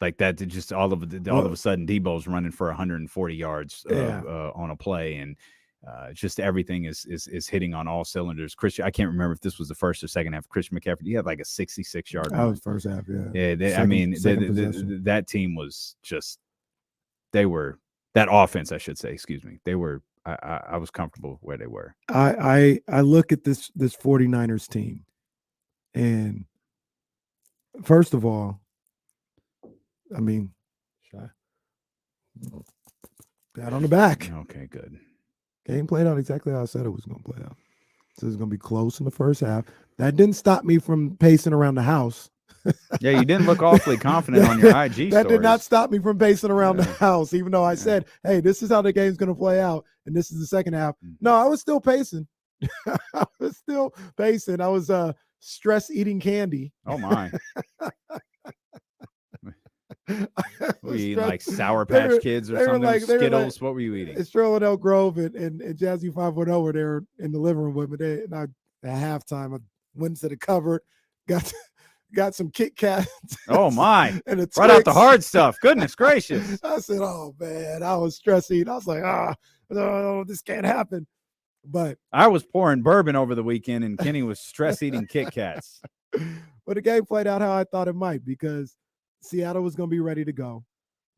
Like that, just all of a sudden, Debo's running for 140 yards on a play, and just everything is hitting on all cylinders. Christian, I can't remember if this was the first or second half. Christian McCaffrey, he had like a 66-yard. That was first half, yeah. That team was just. That offense, I should say. Excuse me. They were. I was comfortable where they were. I look at this 49ers team, and first of all, I mean, pat on the back. Okay, good. Game played out exactly how I said it was going to play out. So it's going to be close in the first half. That didn't stop me from pacing around the house. Yeah, you didn't look awfully confident on your IG That stories. did not stop me from pacing around the house, even though I said, hey, this is how the game's going to play out, and this is the second half. No, I was still pacing. I was stress eating candy. Oh, my. Were you eating like Sour Patch Kids or something? Skittles? What were you eating? It's Sterling Elk Grove and Jazzy 510 were there in the living room with me. And at halftime, I went to the cupboard, got some Kit Kats. Oh, my. And right out the hard stuff. Goodness gracious. I said, oh, man, I was stressing. I was like, no, this can't happen. But I was pouring bourbon over the weekend, and Kenny was stress eating Kit Kats. But the game played out how I thought it might, because Seattle was going to be ready to go.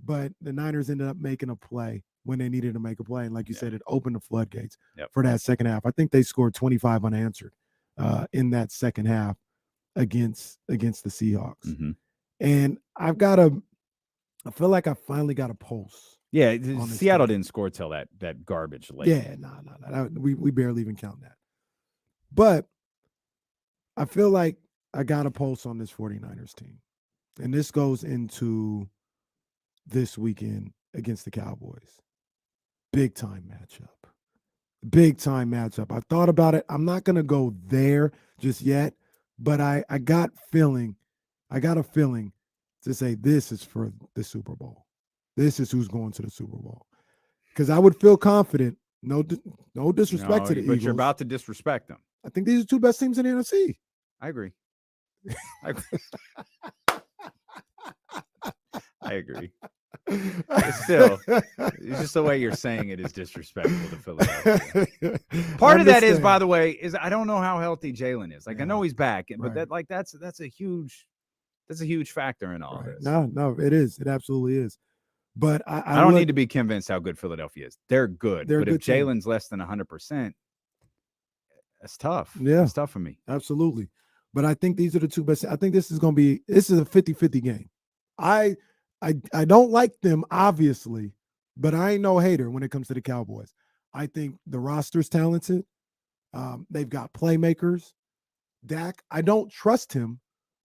But the Niners ended up making a play when they needed to make a play. And like you said, it opened the floodgates for that second half. I think they scored 25 unanswered in that second half against the Seahawks. And I feel like I finally got a pulse Yeah, on this Seattle team. didn't score till that garbage late. Yeah, no. We barely even count that. But I feel like I got a pulse on this 49ers team. And this goes into this weekend against the Cowboys. Big time matchup. Big time matchup. I thought about it. I'm not going to go there just yet, but I got a feeling to say this is for the Super Bowl. This is who's going to the Super Bowl. Because I would feel confident. No disrespect to the Eagles. But you're about to disrespect them. I think these are two best teams in the NFC. I agree. I agree. But still, it's just the way you're saying it is disrespectful to Philadelphia. Part of that is, by the way, is I don't know how healthy Jalen is. Like, I know he's back, but that's a huge factor in all this. No, it is. It absolutely is. But I don't need to be convinced how good Philadelphia is. They're good. But if Jalen's less than 100%, that's tough. Yeah. It's tough for me. Absolutely. But I think these are the two best. I think this is a 50-50 game. I don't like them, obviously, but I ain't no hater when it comes to the Cowboys. I think the roster's talented. They've got playmakers. Dak, I don't trust him,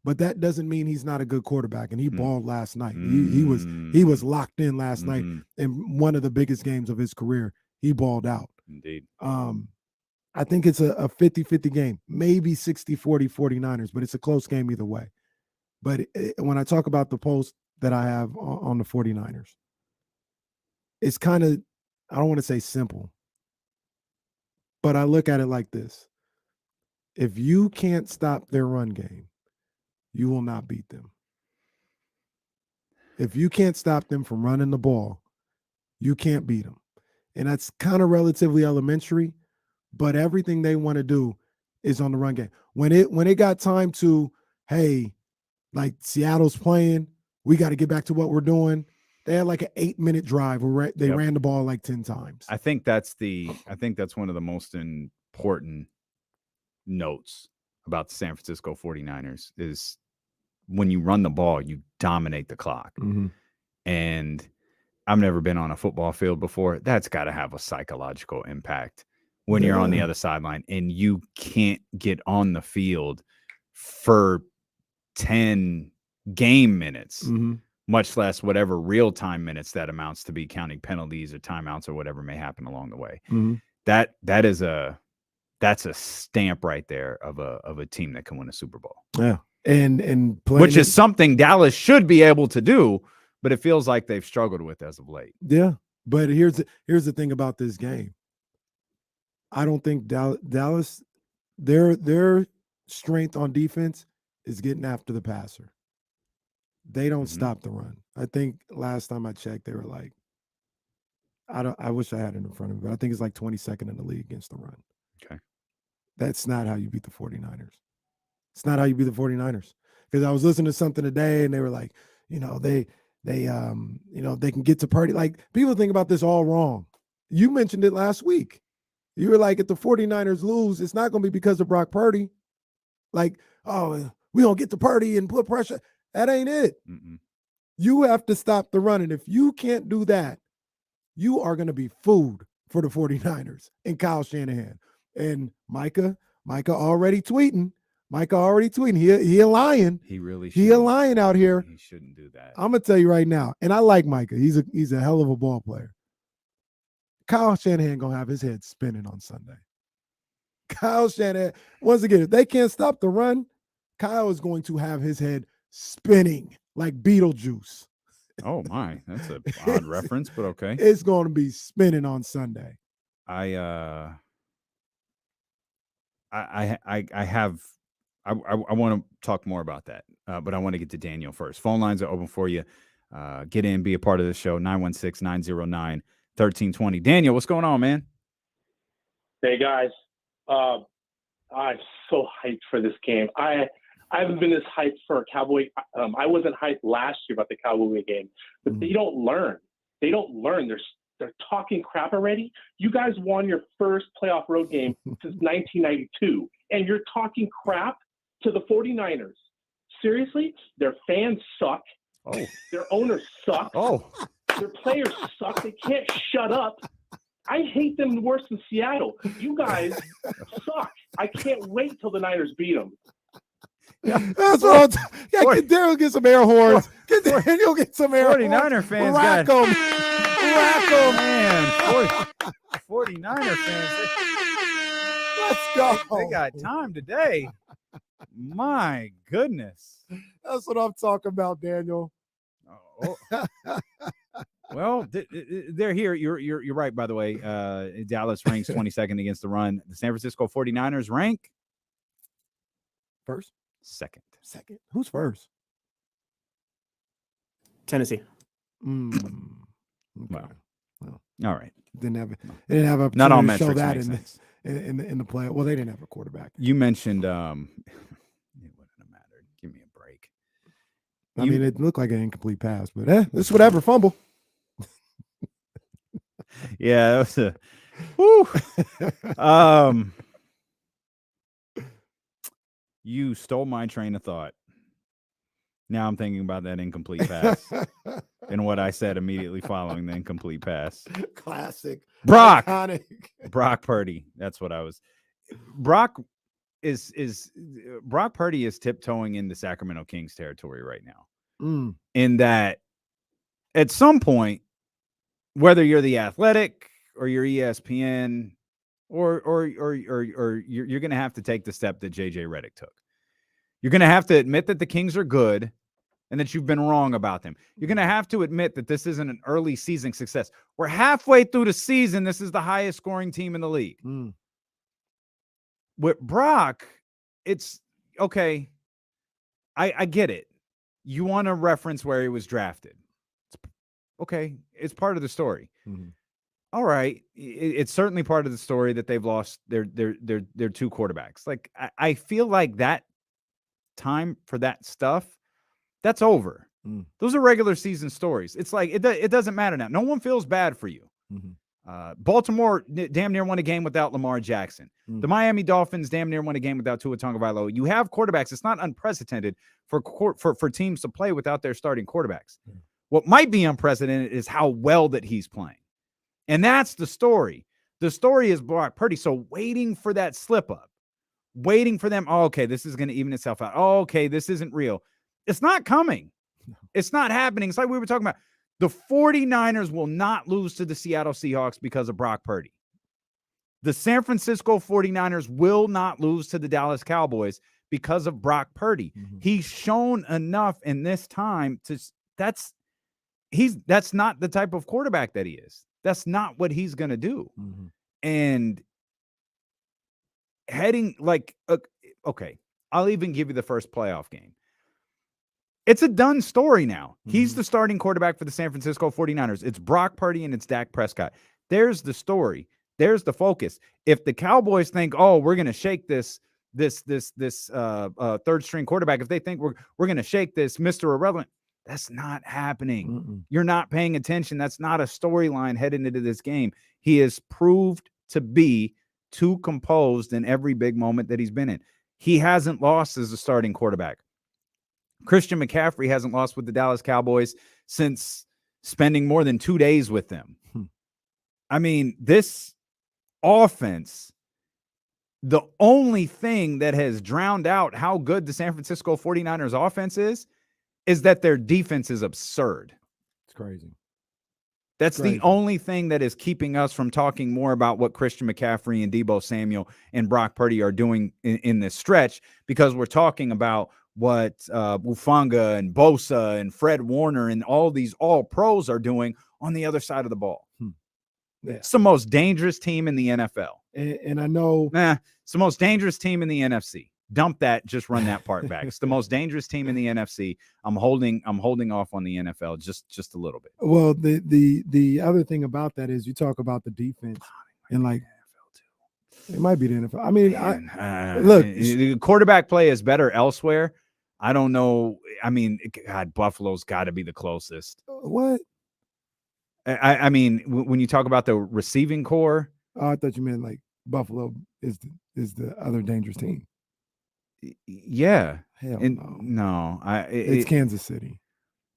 but that doesn't mean he's not a good quarterback. And he balled last night. He was locked in last night in one of the biggest games of his career. He balled out. Indeed. I think it's a 50-50 game, maybe 60-40 49ers, but it's a close game either way. But when I talk about the post that I have on the 49ers, it's kind of, I don't want to say simple, but I look at it like this. If you can't stop their run game, you will not beat them. If you can't stop them from running the ball, you can't beat them. And that's kind of relatively elementary, but everything they want to do is on the run game. When it got time to, hey, like Seattle's playing, we got to get back to what we're doing. They had like an 8-minute drive where they ran the ball like 10 times. I think that's one of the most important notes about the San Francisco 49ers is when you run the ball, you dominate the clock. Mm-hmm. And I've never been on a football field before. That's got to have a psychological impact when you're on the other sideline and you can't get on the field for 10 game minutes, much less whatever real-time minutes that amounts to be, counting penalties or timeouts or whatever may happen along the way. That's a stamp right there of a team that can win a Super Bowl. Yeah. And which is something Dallas should be able to do, but it feels like they've struggled with as of late. Yeah. But here's the thing about this game. I don't think Dallas, their strength on defense is getting after the passer. They don't stop the run. I think last time I checked, they were like, I wish I had it in front of me, but I think it's like 22nd in the league against the run. Okay. That's not how you beat the 49ers. It's not how you beat the 49ers. Because I was listening to something today and they were like, they can get to Purdy. Like, people think about this all wrong. You mentioned it last week. You were like, if the 49ers lose, it's not going to be because of Brock Purdy. Like, oh, we don't get to Purdy and put pressure. That ain't it. You have to stop the run. And if you can't do that, you are going to be food for the 49ers and Kyle Shanahan. And Micah already tweeting. He a lion. He really should. He a lion out here. He shouldn't do that. I'm going to tell you right now. And I like Micah. He's a hell of a ball player. Kyle Shanahan going to have his head spinning on Sunday. Kyle Shanahan, once again, if they can't stop the run, Kyle is going to have his head spinning like Beetlejuice. Oh my, that's an odd reference, but okay. It's going to be spinning on Sunday. I want to talk more about that, but I want to get to Daniel first. Phone lines are open for you. Get in, be a part of the show. 916-909-1320. Daniel, what's going on, man? Hey guys, I'm so hyped for this game. I haven't been this hyped for a Cowboy. I wasn't hyped last year about the Cowboy game, but they don't learn. They don't learn. They're talking crap already. You guys won your first playoff road game since 1992, and you're talking crap to the 49ers. Seriously? Their fans suck. Oh. Their owners suck. Oh. Their players suck. They can't shut up. I hate them worse than Seattle. You guys suck. I can't wait till the Niners beat them. That's what get Daryl get some air horns. Get Daniel get some air 49er horns. fans Rack got them. Rack them. Man, 49er fans. Let's go. They got time today. My goodness. That's what I'm talking about, Daniel. Oh. Well, they're here. You're right, by the way. Dallas ranks 22nd against the run. The San Francisco 49ers rank first, second. Who's first? Tennessee. Okay. Well, all right. Didn't have a not all to metrics show that make in sense. The play. Well, they didn't have a quarterback. You mentioned it wouldn't have mattered. Give me a break. I mean, it looked like an incomplete pass, but this whatever, fumble. Yeah, that was a you stole my train of thought. Now I'm thinking about that incomplete pass and what I said immediately following the incomplete pass. Classic. Brock. Iconic. Brock Purdy. That's what I was. Brock Purdy is tiptoeing into Sacramento Kings territory right now. In that at some point, whether you're the Athletic or you're ESPN or you're going to have to take the step that JJ Reddick took. You're going to have to admit that the Kings are good and that you've been wrong about them. You're going to have to admit that this isn't an early season success. We're halfway through the season. This is the highest scoring team in the league. With Brock, it's okay. I get it. You want to reference where he was drafted. Okay. It's part of the story. All right. It's certainly part of the story that they've lost their two quarterbacks. Like I feel like that time for that stuff, that's over. Those are regular season stories. It's like it doesn't matter now. No one feels bad for you. Baltimore damn near won a game without Lamar Jackson. The Miami Dolphins damn near won a game without Tua Tagovailoa. You have quarterbacks. It's not unprecedented for teams to play without their starting quarterbacks. What might be unprecedented is how well that he's playing. And that's the story. The story is Brock Purdy. So waiting for that slip up, waiting for them. Oh, okay, this is going to even itself out. Oh, okay, this isn't real. It's not coming. It's not happening. It's like we were talking about. The 49ers will not lose to the Seattle Seahawks because of Brock Purdy. The San Francisco 49ers will not lose to the Dallas Cowboys because of Brock Purdy. He's shown enough in this time that's not the type of quarterback that he is. That's not what he's going to do. And heading okay, I'll even give you the first playoff game. It's a done story now. He's the starting quarterback for the San Francisco 49ers. It's Brock Purdy and it's Dak Prescott. There's the story. There's the focus. If the Cowboys think, oh, we're going to shake this third string quarterback, if they think we're going to shake this Mr. Irrelevant, that's not happening. You're not paying attention. That's not a storyline heading into this game. He has proved to be too composed in every big moment that he's been in. He hasn't lost as a starting quarterback. Christian McCaffrey hasn't lost with the Dallas Cowboys since spending more than 2 days with them. I mean, this offense, the only thing that has drowned out how good the San Francisco 49ers offense is that their defense is absurd. It's crazy. That's the only thing that is keeping us from talking more about what Christian McCaffrey and Deebo Samuel and Brock Purdy are doing in this stretch, because we're talking about what Bufanga and Bosa and Fred Warner and all these all-pros are doing on the other side of the ball. It's the most dangerous team in the NFL. And I know it's the most dangerous team in the NFC. Dump that, just run that part back. It's the most dangerous team in the NFC. I'm holding off on the NFL just a little bit. Well, the other thing about that is you talk about the defense and like it might be the NFL. I mean, look, the quarterback play is better elsewhere. I don't know. I mean, God, Buffalo's got to be the closest. What? I mean, when you talk about the receiving core, I thought you meant like Buffalo is the other dangerous team. Yeah. Hell no. It's Kansas City.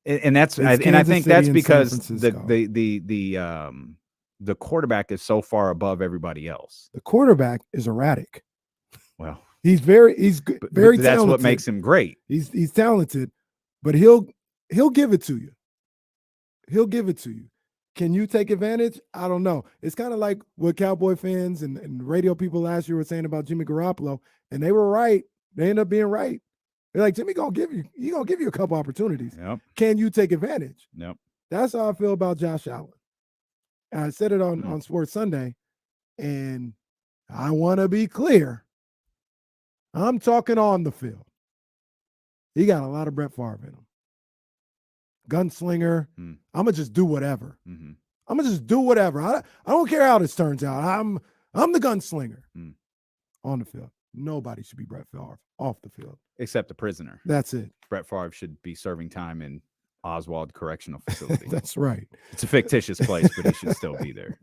And that's It's I Kansas think City that's and San because Francisco. the quarterback is so far above everybody else. The quarterback is erratic. Well, he's very talented. That's what makes him great. He's talented, but he'll give it to you. He'll give it to you. Can you take advantage? I don't know. It's kind of like what Cowboy fans and radio people last year were saying about Jimmy Garoppolo, and they were right. They ended up being right. They're like, Jimmy gonna give you a couple opportunities. Yep. Can you take advantage? Yep. That's how I feel about Josh Allen. And I said it on Sports Sunday, and I want to be clear. I'm talking on the field. He got a lot of Brett Favre in him. Gunslinger. I'm gonna just do whatever. I'm gonna just do whatever. I don't care how this turns out. I'm the gunslinger on the field. Nobody should be Brett Favre off the field. Except the prisoner. That's it. Brett Favre should be serving time in Oswald Correctional Facility. That's right. It's a fictitious place, but he should still be there.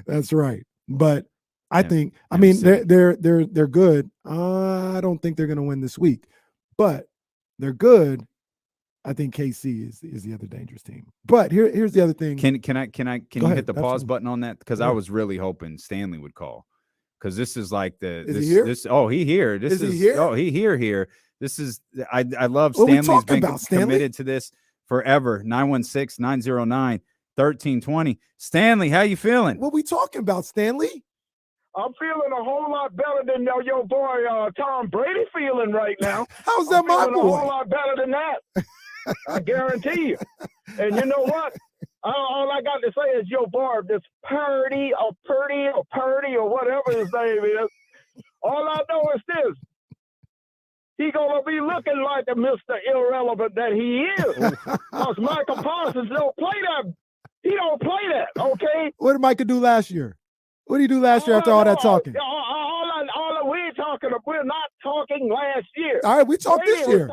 That's right. But I think, I mean, they're good. I don't think they're going to win this week, but they're good. I think KC is the other dangerous team. But here's the other thing. Can you hit the pause Absolutely. button on that? Because I was really hoping Stanley would call. Because this is like he here? He here. This is he here? Oh, he here. This is I love What we Stanley's talking been about, Stanley? committed to this forever. 916-909-1320. Stanley, how you feeling? What we talking about, Stanley? I'm feeling a whole lot better than your boy Tom Brady feeling right now. How's that my feeling boy? a whole lot better than that. I guarantee you. And you know what? All I got to say is your boy, this Purdy or whatever his name is. All I know is this. He gonna be looking like the Mr. Irrelevant that he is. Because Michael Parsons don't play that. He don't play that, okay? What did Micah do last year? What did he do last year after all that talking? We're not talking last year. All right, we talked this year.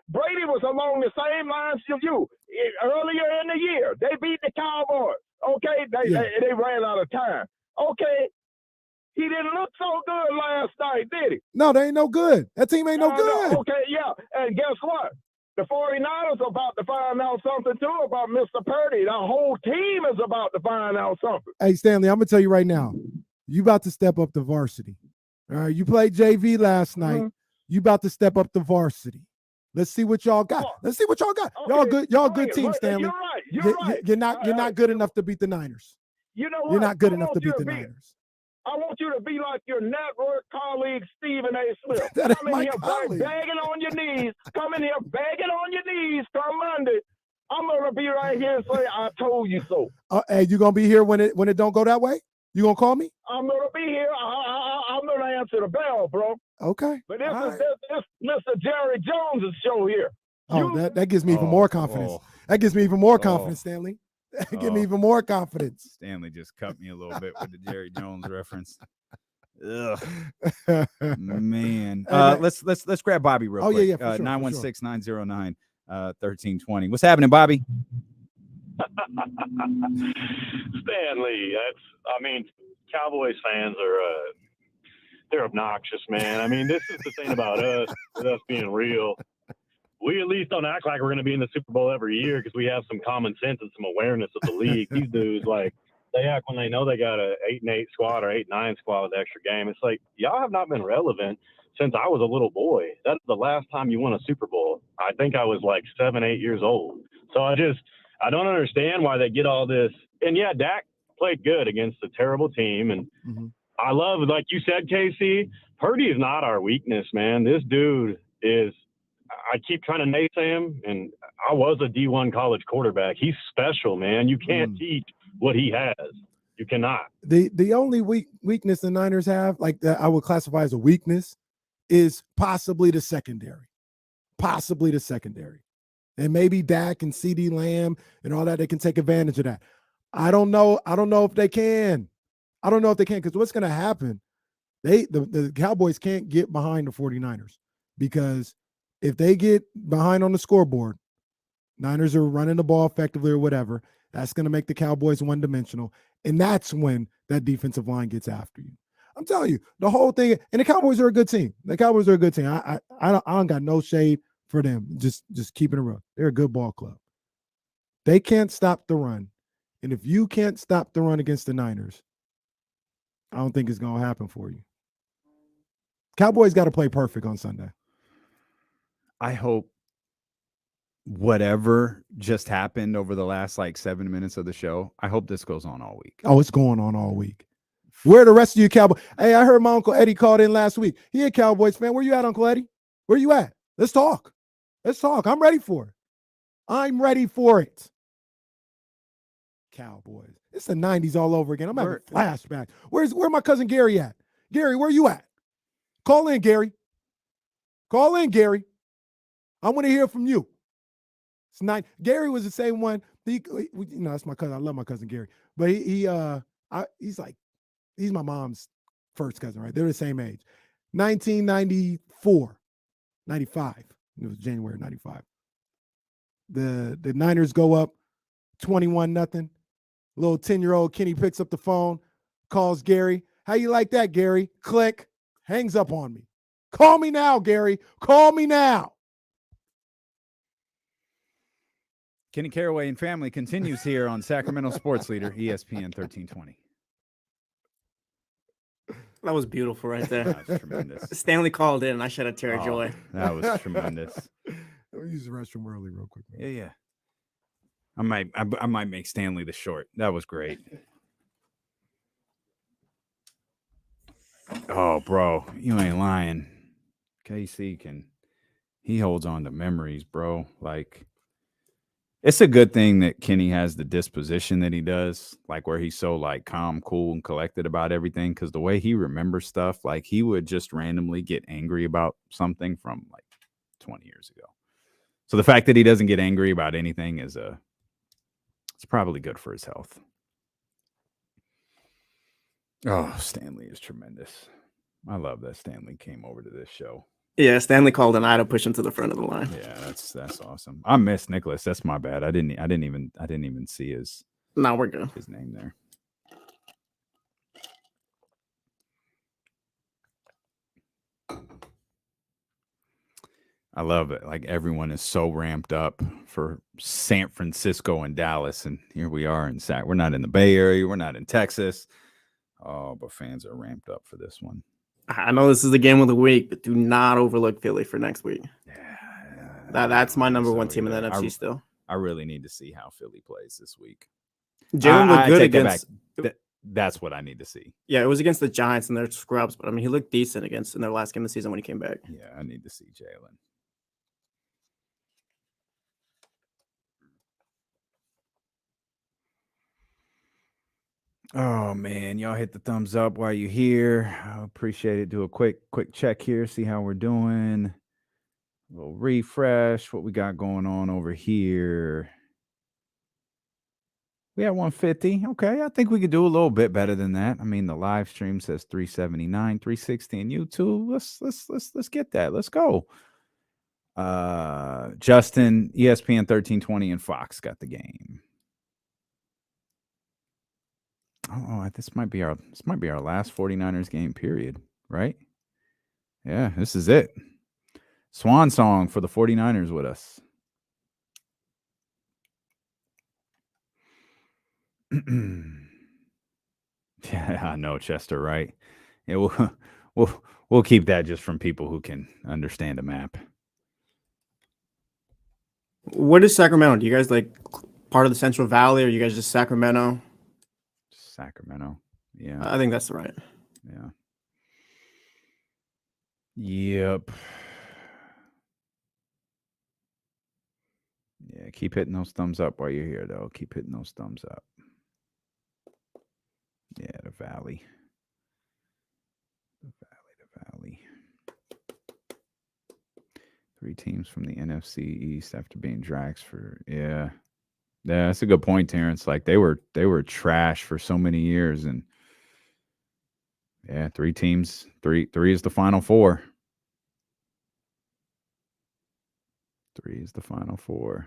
Brady was along the same lines as you. Earlier in the year, they beat the Cowboys. Okay, they ran out of time. Okay, he didn't look so good last night, did he? No, they ain't no good. That team ain't no good. No, okay, yeah, and guess what? The 49ers are about to find out something, too, about Mr. Purdy. The whole team is about to find out something. Hey, Stanley, I'm going to tell you right now, you about to step up to varsity. All right, you played JV last night. You about to step up to varsity. Let's see what y'all got. Let's see what y'all got. Okay, Y'all good team, Stanley. You're right. You're not good enough to beat the Niners. You know what? You're not good enough to beat the Niners. I want you to be like your network colleague, Stephen A. Smith. That ain't Come in my here colleague. begging on your knees. Come in here begging on your knees come Monday. I'm going to be right here and say, I told you so. Hey, you going to be here when it don't go that way? You going to call me? I'm going to be here. I'm going to answer the bell, bro. Okay. But this is Mr. Jerry Jones' show here. That gives me even more confidence. That gives me even more confidence, Stanley. That gives me even more confidence. Stanley just cut me a little bit with the Jerry Jones reference. Ugh. Man. Let's grab Bobby real quick. Yeah, for sure, 916-909-1320. What's happening, Bobby? Stanley, Cowboys fans are they're obnoxious, man. I mean, this is the thing about us, with us being real. We at least don't act like we're going to be in the Super Bowl every year because we have some common sense and some awareness of the league. These dudes, they act when they know they got a 8-8 squad or 8-9 squad with extra game. It's like, y'all have not been relevant since I was a little boy. That's the last time you won a Super Bowl. I think I was 7-8 years old. So I don't understand why they get all this. And yeah, Dak played good against a terrible team. And I love, like you said, KC, Purdy is not our weakness, man. This dude is, I keep trying to naysay him, and I was a D1 college quarterback. He's special, man. You can't teach what he has. You cannot. The only weakness the Niners have, that I would classify as a weakness, is possibly the secondary. And maybe Dak and CeeDee Lamb and all that, they can take advantage of that. I don't know if they can. Because what's going to happen, the Cowboys can't get behind the 49ers, because if they get behind on the scoreboard, Niners are running the ball effectively or whatever, that's going to make the Cowboys one-dimensional, and that's when that defensive line gets after you. I'm telling you, the whole thing, and the Cowboys are a good team. I don't got no shade for them. Just keeping it real. They're a good ball club. They can't stop the run. And if you can't stop the run against the Niners, I don't think it's going to happen for you. Cowboys got to play perfect on Sunday. I hope whatever just happened over the last 7 minutes of the show, I hope this goes on all week. Oh, it's going on all week. Where are the rest of you Cowboys? Hey, I heard my Uncle Eddie called in last week. He a Cowboys fan. Where you at, Uncle Eddie? Where you at? Let's talk. Let's talk. I'm ready for it. I'm ready for it. Cowboys. It's the 90s all over again. I'm having a flashback. Where my cousin Gary at? Gary, where you at? Call in, Gary. Call in, Gary. I want to hear from you. It's not. Gary was the same one. That's my cousin. I love my cousin Gary. But he's my mom's first cousin, right? They're the same age. 1994, 95. It was January 95. The Niners go up 21-0. Little 10-year-old Kenny picks up the phone, calls Gary. How you like that, Gary? Click. Hangs up on me. Call me now, Gary. Call me now. Kenny Caraway and family continues here on Sacramento Sports Leader, ESPN 1320. That was beautiful right there. That was tremendous. Stanley called in, and I shed a tear of joy. That was tremendous. Let me use the restroom early real quick, man. Yeah. I might make Stanley the short. That was great. Oh, bro, you ain't lying. KC he holds on to memories, bro. It's a good thing that Kenny has the disposition that he does, where he's so calm, cool, and collected about everything. Because the way he remembers stuff, he would just randomly get angry about something from 20 years ago. So the fact that he doesn't get angry about anything it's probably good for his health. Oh, Stanley is tremendous. I love that Stanley came over to this show. Yeah, Stanley called and I had to push him to the front of the line. Yeah, that's awesome. I miss Nicholas. That's my bad. I didn't even see his. No, we're good. His name there. I love it. Everyone is so ramped up for San Francisco and Dallas, and here we are in Sac. We're not in the Bay Area. We're not in Texas. Oh, but fans are ramped up for this one. I know this is the game of the week, but do not overlook Philly for next week. Yeah, that's my number one team in the NFC still. I really need to see how Philly plays this week. Jalen looked good against. That's what I need to see. Yeah, it was against the Giants and their scrubs, but he looked decent in their last game of the season when he came back. Yeah, I need to see Jalen. Oh man, y'all hit the thumbs up while you're here. I appreciate it. Do a quick check here, see how we're doing. A little refresh, what we got going on over here. We at 150. Okay, I think we could do a little bit better than that. The live stream says 379, 360 in YouTube. Let's get that. Let's go. Justin, ESPN 1320 and Fox got the game. Oh, this might be our last 49ers game, period, right? Yeah, this is it. Swan song for the 49ers with us. Yeah, I know, Chester, right? Yeah, we'll keep that just from people who can understand a map. What is Sacramento? Do you guys part of the Central Valley, or are you guys just Sacramento? Sacramento. Yeah. I think that's right. Yeah. Yep. Yeah, keep hitting those thumbs up while you're here, though. Keep hitting those thumbs up. Yeah, the Valley. The Valley. 3 teams from the NFC East after being drags for, yeah. Yeah, that's a good point, Terrence. They were trash for so many years, and yeah, 3 teams. Three is the Final Four. 3 is the Final Four.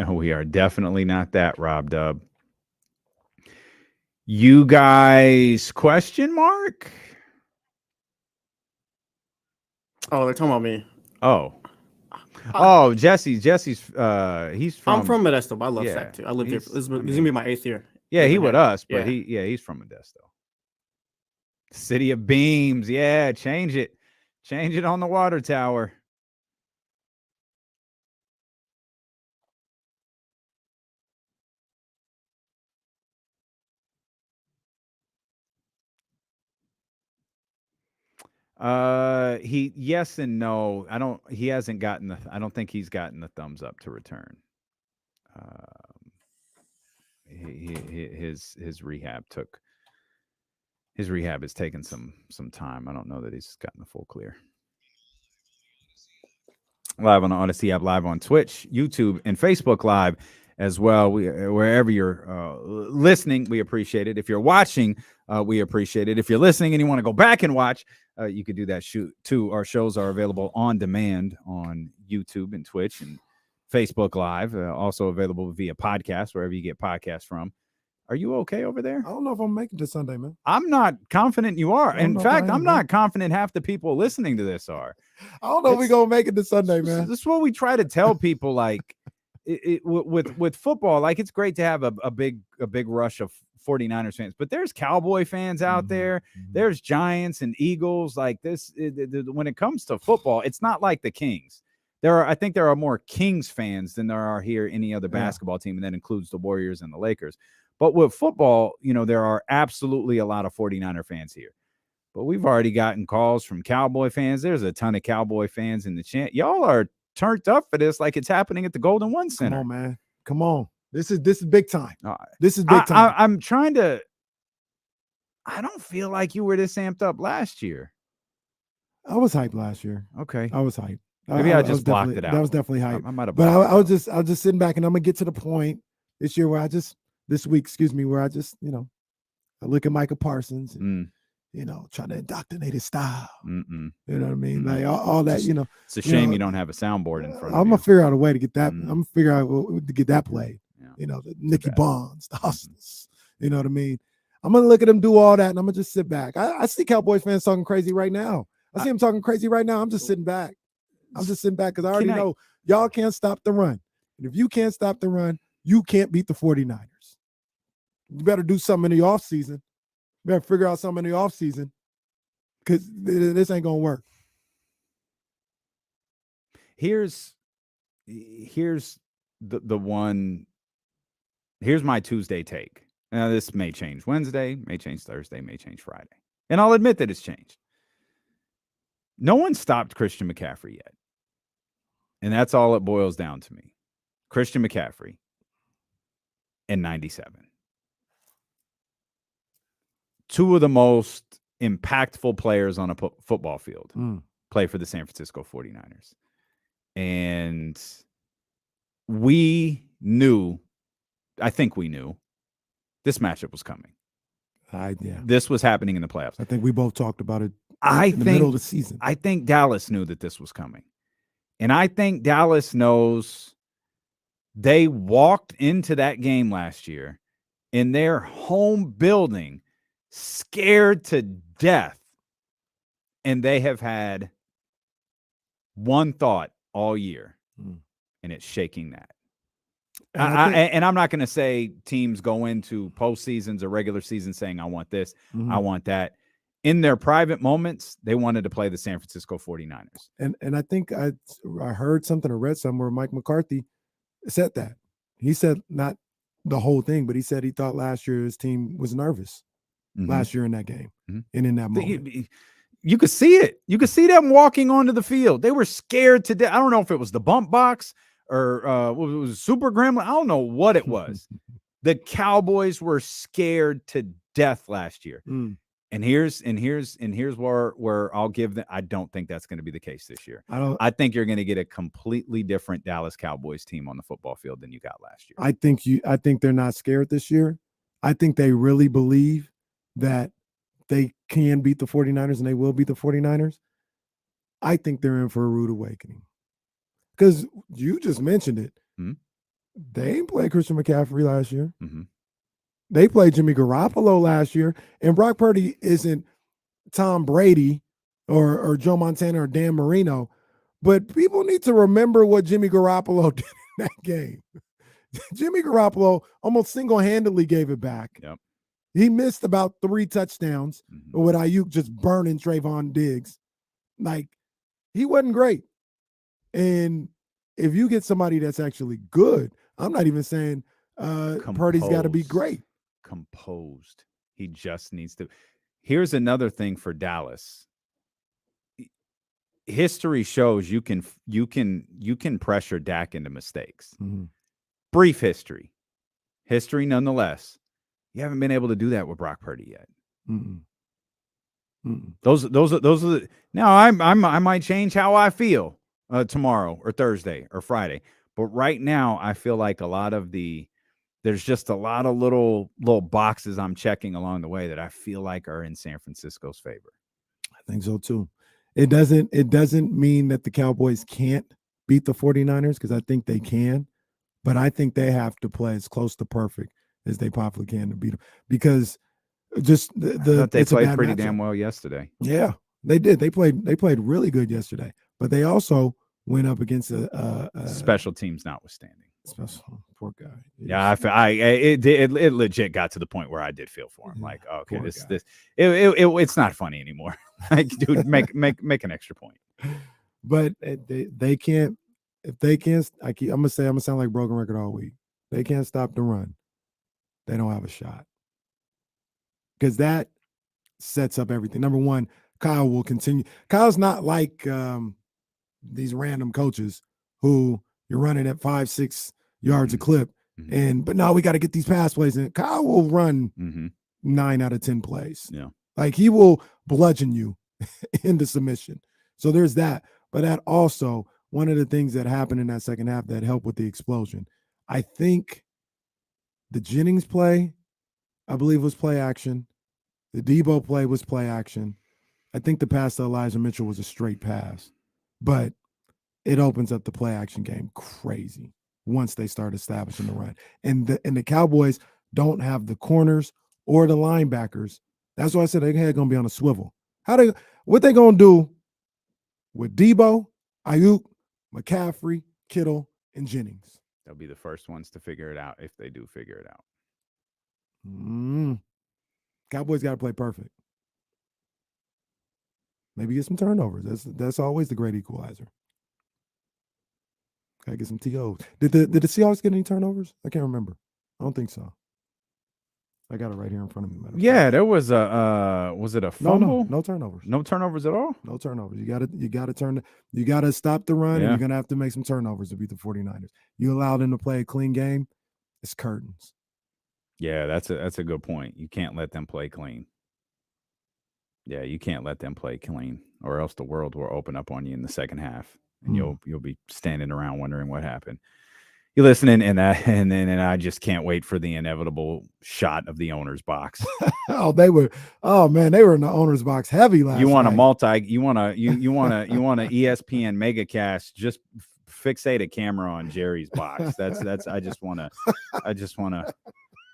We are definitely not that, Rob Dub. You guys, question mark? Oh, they're talking about me. Oh, Jesse's he's from. I'm from Modesto, but I love yeah, Sac too. I lived here. he's- This is I gonna mean- be my 8th year. Yeah, he living with here. us, but Yeah. he's from Modesto. City of Beams. Yeah, change it. Change it on the water tower. He yes and no. He hasn't gotten I don't think he's gotten the thumbs up to return. His rehab has taken some time. I don't know that he's gotten the full clear. Live on the Odyssey app, live on Twitch, YouTube, and Facebook Live as well. Wherever you're listening, we appreciate it. If you're watching, we appreciate it. If you're listening and you want to go back and watch, you could do that too. Our shows are available on demand on YouTube and Twitch and Facebook Live, also available via podcast, wherever you get podcasts from. Are you okay over there? I don't know if I'm making this Sunday, man. I'm not confident you are. I don't In know if fact, I am, I'm not confident half the people listening to this are. I don't know if we're going to make it this Sunday, man. This is what we try to tell people, like, with football, like, it's great to have a big rush of 49ers fans, but there's Cowboy fans out there. There's Giants and Eagles. Like this, when it comes to football, it's not like the Kings. I think there are more Kings fans than there are here any other basketball team, and that includes the Warriors and the Lakers. But with football, there are absolutely a lot of 49er fans here. But we've already gotten calls from Cowboy fans. There's a ton of Cowboy fans in the chat. Y'all are turned up for this like it's happening at the Golden One Center. Come on, man. Come on. This is big time. This is big time. I'm trying to. I don't feel like you were this amped up last year. I was hyped last year. Okay. I was hyped. Maybe I just blocked it out. That was definitely hype. I might have. But I was just sitting back, and I'm gonna get to the point this year where this week, where I just, I look at Micah Parsons and, trying to indoctrinate his style. You know what I mean? Like all that, It's a shame you don't have a soundboard in front of you. I'm going to figure out a way to get that. I'm going to figure out to get that played. The Nicky Bonds, the Hustlers. You know what I mean? I'm going to look at them do all that, and I'm going to just sit back. I see Cowboys fans talking crazy right now. I see them talking crazy right now. I'm just sitting back. Because I already know y'all can't stop the run. And if you can't stop the run, you can't beat the 49ers. You better do something in the offseason. You better figure out something in the offseason because this ain't going to work. Here's the one. Here's my Tuesday take. Now, this may change Wednesday, may change Thursday, may change Friday. And I'll admit that it's changed. No one stopped Christian McCaffrey yet. And that's all it boils down to me. Christian McCaffrey in 97. Two of the most impactful players on a football field play for the San Francisco 49ers. And I think we knew this matchup was coming. This was happening in the playoffs. I think we both talked about it in the middle of the season. I think Dallas knew that this was coming. And I think Dallas knows they walked into that game last year in their home building scared to death. And they have had one thought all year, and it's shaking that. And I'm not going to say teams go into postseasons or regular season saying, I want this, I want that. In their private moments, they wanted to play the San Francisco 49ers. And I think I heard something or read somewhere Mike McCarthy said that. He said not the whole thing, but he said he thought last year his team was nervous last year in that game and in that moment. You could see it. You could see them walking onto the field. They were scared to death. I don't know if it was the bump box or it was Super Gremlin. I don't know what it was. The Cowboys were scared to death last year. And here's where I'll give them. I don't think that's going to be the case this year. I think you're going to get a completely different Dallas Cowboys team on the football field than you got last year. I think they're not scared this year. I think they really believe that they can beat the 49ers and they will beat the 49ers. I think they're in for a rude awakening. Because you just mentioned it. They ain't played Christian McCaffrey last year. They played Jimmy Garoppolo last year, and Brock Purdy isn't Tom Brady or Joe Montana or Dan Marino. But people need to remember what Jimmy Garoppolo did in that game. Jimmy Garoppolo almost single-handedly gave it back. Yep. He missed about 3 touchdowns with Ayuk just burning Trayvon Diggs. Like, he wasn't great. And if you get somebody that's actually good, I'm not even saying Purdy's got to be great. Composed. He just needs to. Here's another thing for Dallas. History shows you can pressure Dak into mistakes. Mm-hmm. Brief history nonetheless. You haven't been able to do that with Brock Purdy yet. Mm-mm. Mm-mm. Those are the. Now I might change how I feel tomorrow or Thursday or Friday, but right now I feel like there's just a lot of little boxes I'm checking along the way that I feel like are in San Francisco's favor. I think so too. It doesn't mean that the Cowboys can't beat the 49ers, because I think they can, but I think they have to play as close to perfect as they possibly can to beat them, because just I thought they played pretty damn well yesterday. Yeah, they did. They played really good yesterday, but they also went up against a special teams notwithstanding. Poor guy. Yeah, it legit got to the point where I did feel for him. Yeah, like, okay, it's not funny anymore. Like, dude, make an extra point. But they can't. If they can't, I'm gonna sound like broken record all week. They can't stop the run. They don't have a shot, because that sets up everything. Number one, Kyle will continue. Kyle's not like these random coaches who you're running at 5-6 yards a clip, but now we got to get these pass plays in. Kyle will run 9 out of 10 plays. Yeah, like he will bludgeon you into submission. So there's that. But that also, one of the things that happened in that second half that helped with the explosion, I think the Jennings play, I believe, was play action. The Debo play was play action. I think the pass to Elijah Mitchell was a straight pass, but it opens up the play action game crazy once they start establishing the run. And the Cowboys don't have the corners or the linebackers. That's why I said they're going to be on a swivel. What they going to do with Debo, Ayuk, McCaffrey, Kittle, and Jennings? They'll be the first ones to figure it out if they do figure it out. Cowboys got to play perfect. Maybe get some turnovers. That's always the great equalizer. Gotta get some TOs. Did the Seahawks get any turnovers? I can't remember. I don't think so. I got it right here in front of me. Yeah, there was was it a fumble? No turnovers. No turnovers at all? No turnovers. You gotta stop the run, and you're gonna have to make some turnovers to beat the 49ers. You allow them to play a clean game, it's curtains. Yeah, that's a good point. You can't let them play clean. Yeah, you can't let them play clean, or else the world will open up on you in the second half, and you'll be standing around wondering what happened. You're listening, and I just can't wait for the inevitable shot of the owner's box. They were in the owner's box heavy last night. You want an ESPN megacast, just fixate a camera on Jerry's box. That's I just want to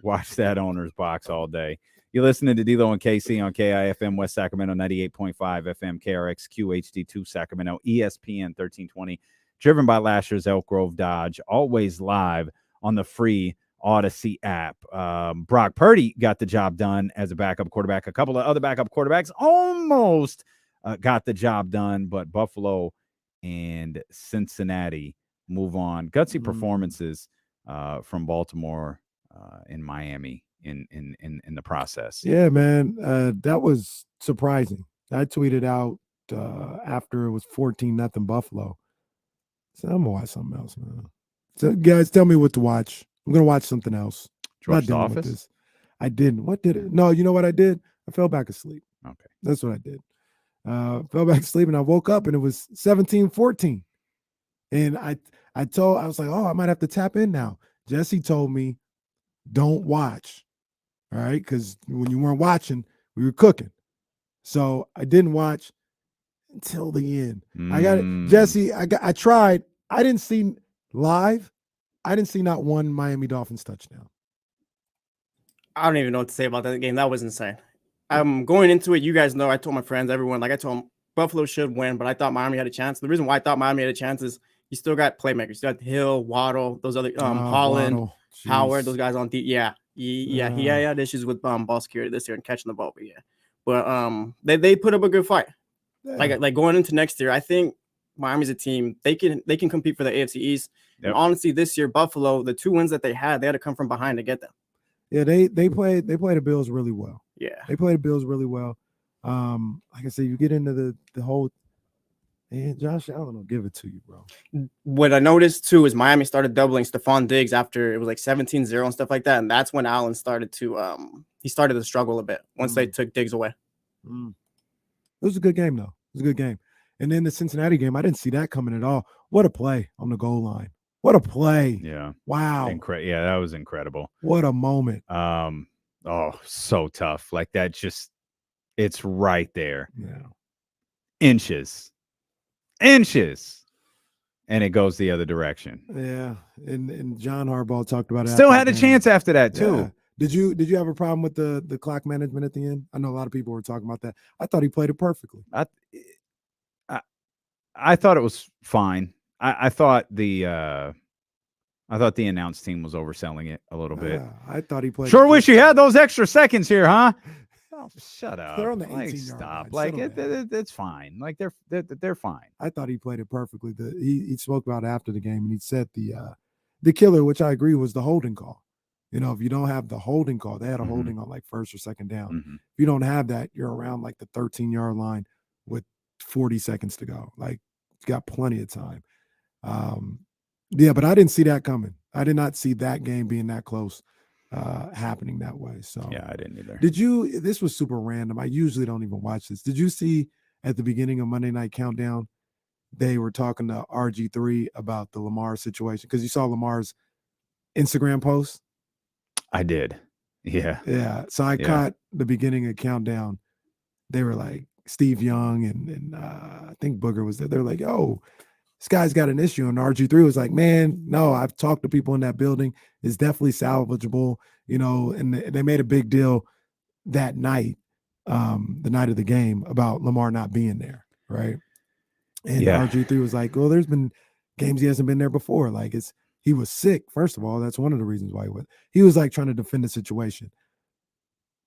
watch that owner's box all day. You're listening to D-Lo and KC on KIFM West Sacramento 98.5 FM, KRX QHD2 Sacramento, ESPN 1320. Driven by Lasher's Elk Grove Dodge, always live on the free Odyssey app. Brock Purdy got the job done as a backup quarterback. A couple of other backup quarterbacks almost got the job done, but Buffalo and Cincinnati move on. Gutsy performances from Baltimore and Miami in the process. Yeah, man, that was surprising. I tweeted out after it was 14-0 Buffalo. So I'm gonna watch something else, man. So guys, tell me what to watch. I'm gonna watch something else. The Office? I didn't. What did it? No, you know what I did? I fell back asleep. Okay. That's what I did. Fell back asleep, and I woke up and it was 17-14. And I was like, oh, I might have to tap in now. Jesse told me, don't watch. All right, because when you weren't watching, we were cooking. So I didn't watch until the end. I got it. Jesse, I tried. I didn't see live. I didn't see not one Miami Dolphins touchdown. I don't even know what to say about that game. That was insane. I'm going into it. You guys know, I told my friends, everyone, like I told them, Buffalo should win, but I thought Miami had a chance. The reason why I thought Miami had a chance is you still got playmakers. You still got Hill, Waddle, those other Holland, Waddle. Howard, those guys on he had issues with ball security this year and catching the ball, but they put up a good fight. Yeah. Like going into next year, I think Miami's a team they can compete for the AFC East. Yep. And honestly, this year Buffalo, the 2 wins that they had to come from behind to get them. Yeah, they played the Bills really well. Yeah, they played the Bills really well. Like I said, you get into the whole. And Josh Allen will give it to you, bro. What I noticed too is Miami started doubling Stephon Diggs after it was like 17-0 and stuff like that, and that's when Allen started to struggle a bit once they took Diggs away. It was a good game though. It was a good game. And then the Cincinnati game, I didn't see that coming at all. What a play on the goal line. What a play. Yeah. Wow. Yeah, that was incredible. What a moment. Oh, so tough. Like that just it's right there. Yeah. Inches. And it goes the other direction. Yeah. And John Harbaugh talked about it. Still had a chance after that, too. Yeah. Did you have a problem with the clock management at the end? I know a lot of people were talking about that. I thought he played it perfectly. I thought it was fine. I thought the announce team was overselling it a little bit. I thought he played. Sure wish you had those extra seconds here, huh? Oh, shut up. They're on the 18-yard stop. line. Like it's fine. Like they're fine. I thought he played it perfectly. He spoke about it after the game, and he said the killer, which I agree, was the holding call. You know, if you don't have the holding call, they had a holding on like first or second down. If you don't have that, you're around like the 13-yard line with 40 seconds to go. Like, you got plenty of time. Yeah, but I didn't see that coming. I did not see that game being that close, happening that way. So yeah, I didn't either. This was super random. I usually don't even watch this. Did you see at the beginning of Monday Night Countdown, they were talking to RG3 about the Lamar situation? Because you saw Lamar's Instagram post. I did. Yeah. Yeah. So I caught the beginning of Countdown. They were like, Steve Young and I think Booger was there. They're like, oh, this guy's got an issue. And RG3 was like, man, no, I've talked to people in that building. It's definitely salvageable, you know, and they made a big deal that night, the night of the game, about Lamar not being there, right? And RG3 was like, well, there's been games he hasn't been there before. Like, he was sick, first of all. That's one of the reasons why he was like trying to defend the situation.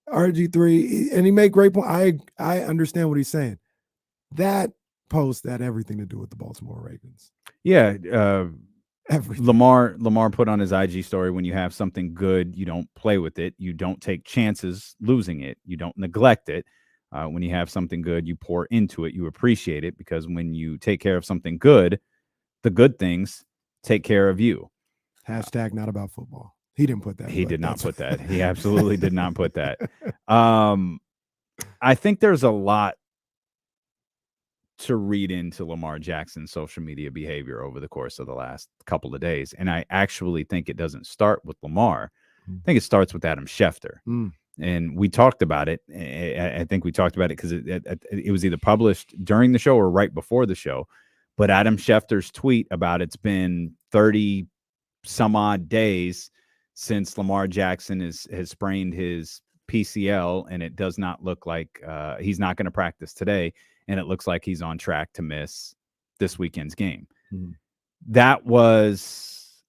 RG3, and he made great point. I understand what he's saying. That post had everything to do with the Baltimore Ravens. Yeah. Everything. Lamar put on his IG story, when you have something good, you don't play with it. You don't take chances losing it. You don't neglect it. When you have something good, you pour into it. You appreciate it, because when you take care of something good, the good things take care of you. Hashtag not about football. He didn't put that. He did not put that. He absolutely did not put that. I think there's a lot to read into Lamar Jackson's social media behavior over the course of the last couple of days. And I actually think it doesn't start with Lamar. I think it starts with Adam Schefter. And we talked about it. I think we talked about it because it was either published during the show or right before the show. But Adam Schefter's tweet about it's been 30 some odd days since Lamar Jackson has sprained his PCL, and it does not look like he's not going to practice today, and it looks like he's on track to miss this weekend's game. That was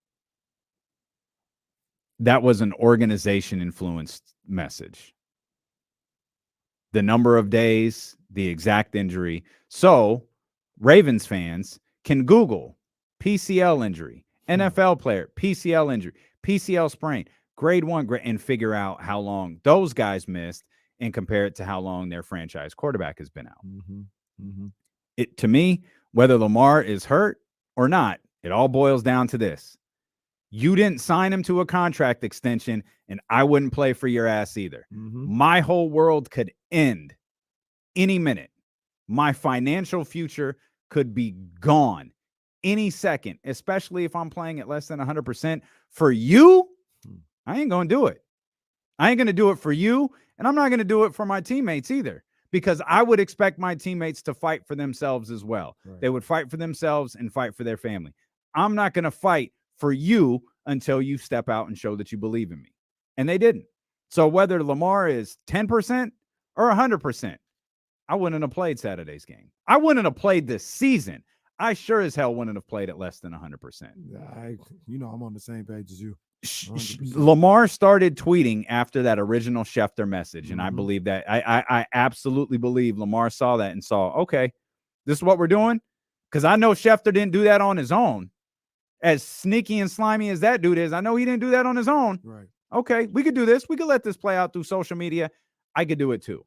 an organization-influenced message. The number of days, the exact injury. So Ravens fans can Google PCL injury, NFL player, PCL injury, PCL sprain, grade 1, and figure out how long those guys missed and compare it to how long their franchise quarterback has been out. It, to me, whether Lamar is hurt or not, it all boils down to this. You didn't sign him to a contract extension, and I wouldn't play for your ass either. My whole world could end any minute. My financial future could be gone any second, especially if I'm playing at less than 100%. For you, I ain't going to do it. I ain't going to do it for you, and I'm not going to do it for my teammates either, because I would expect my teammates to fight for themselves as well. They would fight for themselves and fight for their family. I'm not going to fight for you until you step out and show that you believe in me. And they didn't. So whether Lamar is 10% or 100%, I wouldn't have played Saturday's game. I wouldn't have played this season. I sure as hell wouldn't have played at less than 100%. I'm on the same page as you. 100%. Lamar started tweeting after that original Schefter message, and I believe that. I absolutely believe Lamar saw that and saw, okay, this is what we're doing, because I know Schefter didn't do that on his own. As sneaky and slimy as that dude is, I know he didn't do that on his own. Right. Okay, we could do this. We could let this play out through social media. I could do it too.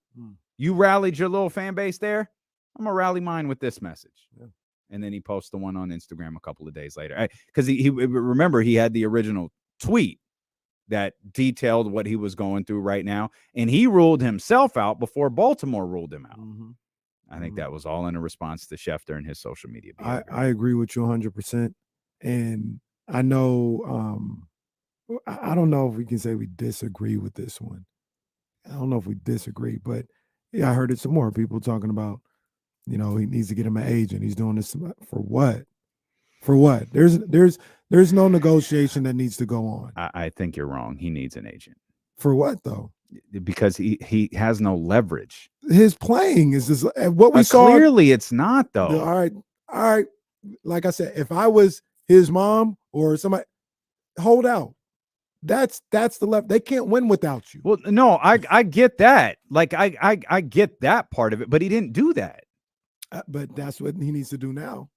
You rallied your little fan base there. I'm gonna rally mine with this message. Yeah. And then he posts the one on Instagram a couple of days later, because he remember he had the original tweet that detailed what he was going through right now, and he ruled himself out before Baltimore ruled him out. I think that was all in a response to Schefter and his social media behavior. I agree with you 100%, and I know I don't know if we can say we disagree with this one. I don't know if we disagree, but yeah, I heard it some more people talking about, he needs to get him an agent. He's doing this for what? For what? There's no negotiation that needs to go on. I think you're wrong. He needs an agent. For what though? Because he has no leverage. His playing is just what we saw. Clearly, it's not though. All right. Like I said, if I was his mom or somebody, hold out. That's the left. They can't win without you. Well, no, I get that. Like I get that part of it, but he didn't do that. But that's what he needs to do now.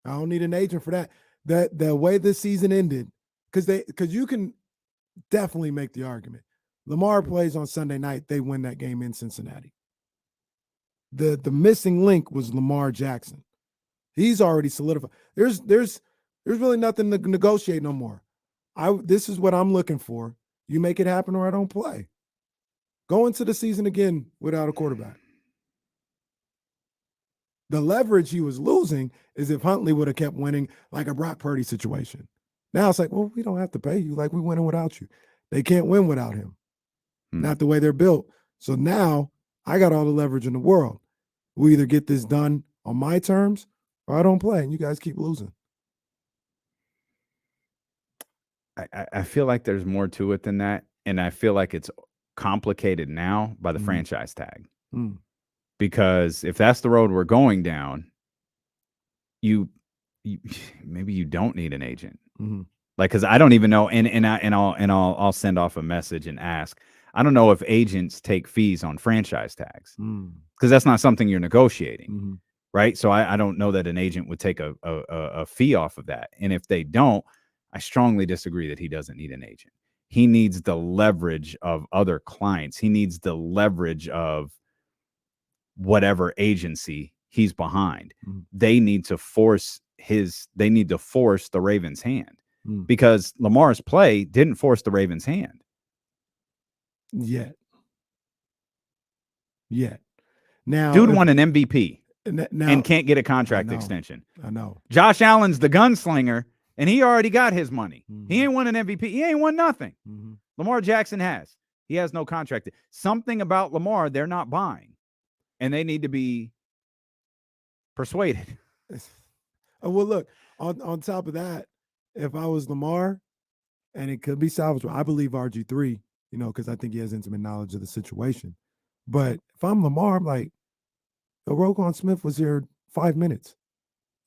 I don't need an agent for that. The way this season ended, because you can definitely make the argument. Lamar plays on Sunday night. They win that game in Cincinnati. The missing link was Lamar Jackson. He's already solidified. There's really nothing to negotiate no more. This is what I'm looking for. You make it happen or I don't play. Go into the season again without a quarterback. The leverage he was losing is if Huntley would have kept winning, like a Brock Purdy situation. Now it's like, well, we don't have to pay you. Like, we're winning without you. They can't win without him. Not the way they're built. So now I got all the leverage in the world. We either get this done on my terms or I don't play, and you guys keep losing. I feel like there's more to it than that, and I feel like it's complicated now by the franchise tag. Because if that's the road we're going down, you maybe you don't need an agent. Like, because I don't even know, I'll send off a message and ask. I don't know if agents take fees on franchise tags, because that's not something you're negotiating, right? So I don't know that an agent would take a fee off of that. And if they don't, I strongly disagree that he doesn't need an agent. He needs the leverage of other clients. He needs the leverage of whatever agency he's behind. They need to force the Ravens' hand, because Lamar's play didn't force the Ravens' hand. Yet. Now, dude won an MVP now, and can't get a contract extension. I know. Josh Allen's the gunslinger, and he already got his money. He ain't won an MVP. He ain't won nothing. Lamar Jackson has. He has no contract. Something about Lamar they're not buying, and they need to be persuaded. Well, look, on top of that, if I was Lamar, and it could be salvageable, I believe RG3, because I think he has intimate knowledge of the situation. But if I'm Lamar, I'm like, Roquan Smith was here 5 minutes.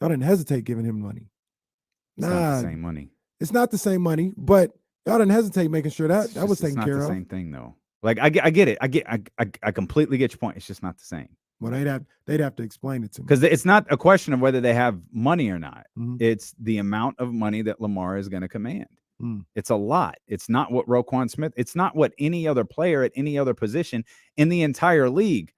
Y'all didn't hesitate giving him money. It's not the same money. It's not the same money, but y'all didn't hesitate making sure that was taken care of. It's not the same thing, though. Like, I get it. I completely get your point. It's just not the same. Well, they'd have to explain it to me, because it's not a question of whether they have money or not. It's the amount of money that Lamar is going to command. It's a lot. It's not what Roquan Smith. It's not what any other player at any other position in the entire league,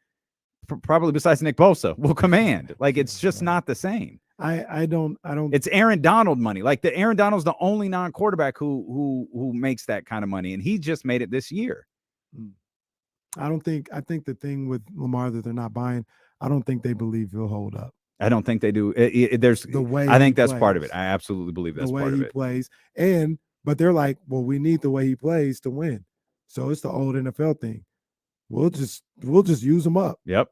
probably besides Nick Bosa, will command. Like, it's just not the same. I don't. It's Aaron Donald money. Like, Aaron Donald's the only non-quarterback who makes that kind of money, and he just made it this year. I think the thing with Lamar that they're not buying, I don't think they believe he'll hold up. I don't think they do. There's the way I think that's part of it. I absolutely believe that's part of it. The way he plays, but they're like, well, we need the way he plays to win. So it's the old NFL thing. We'll just use him up. Yep.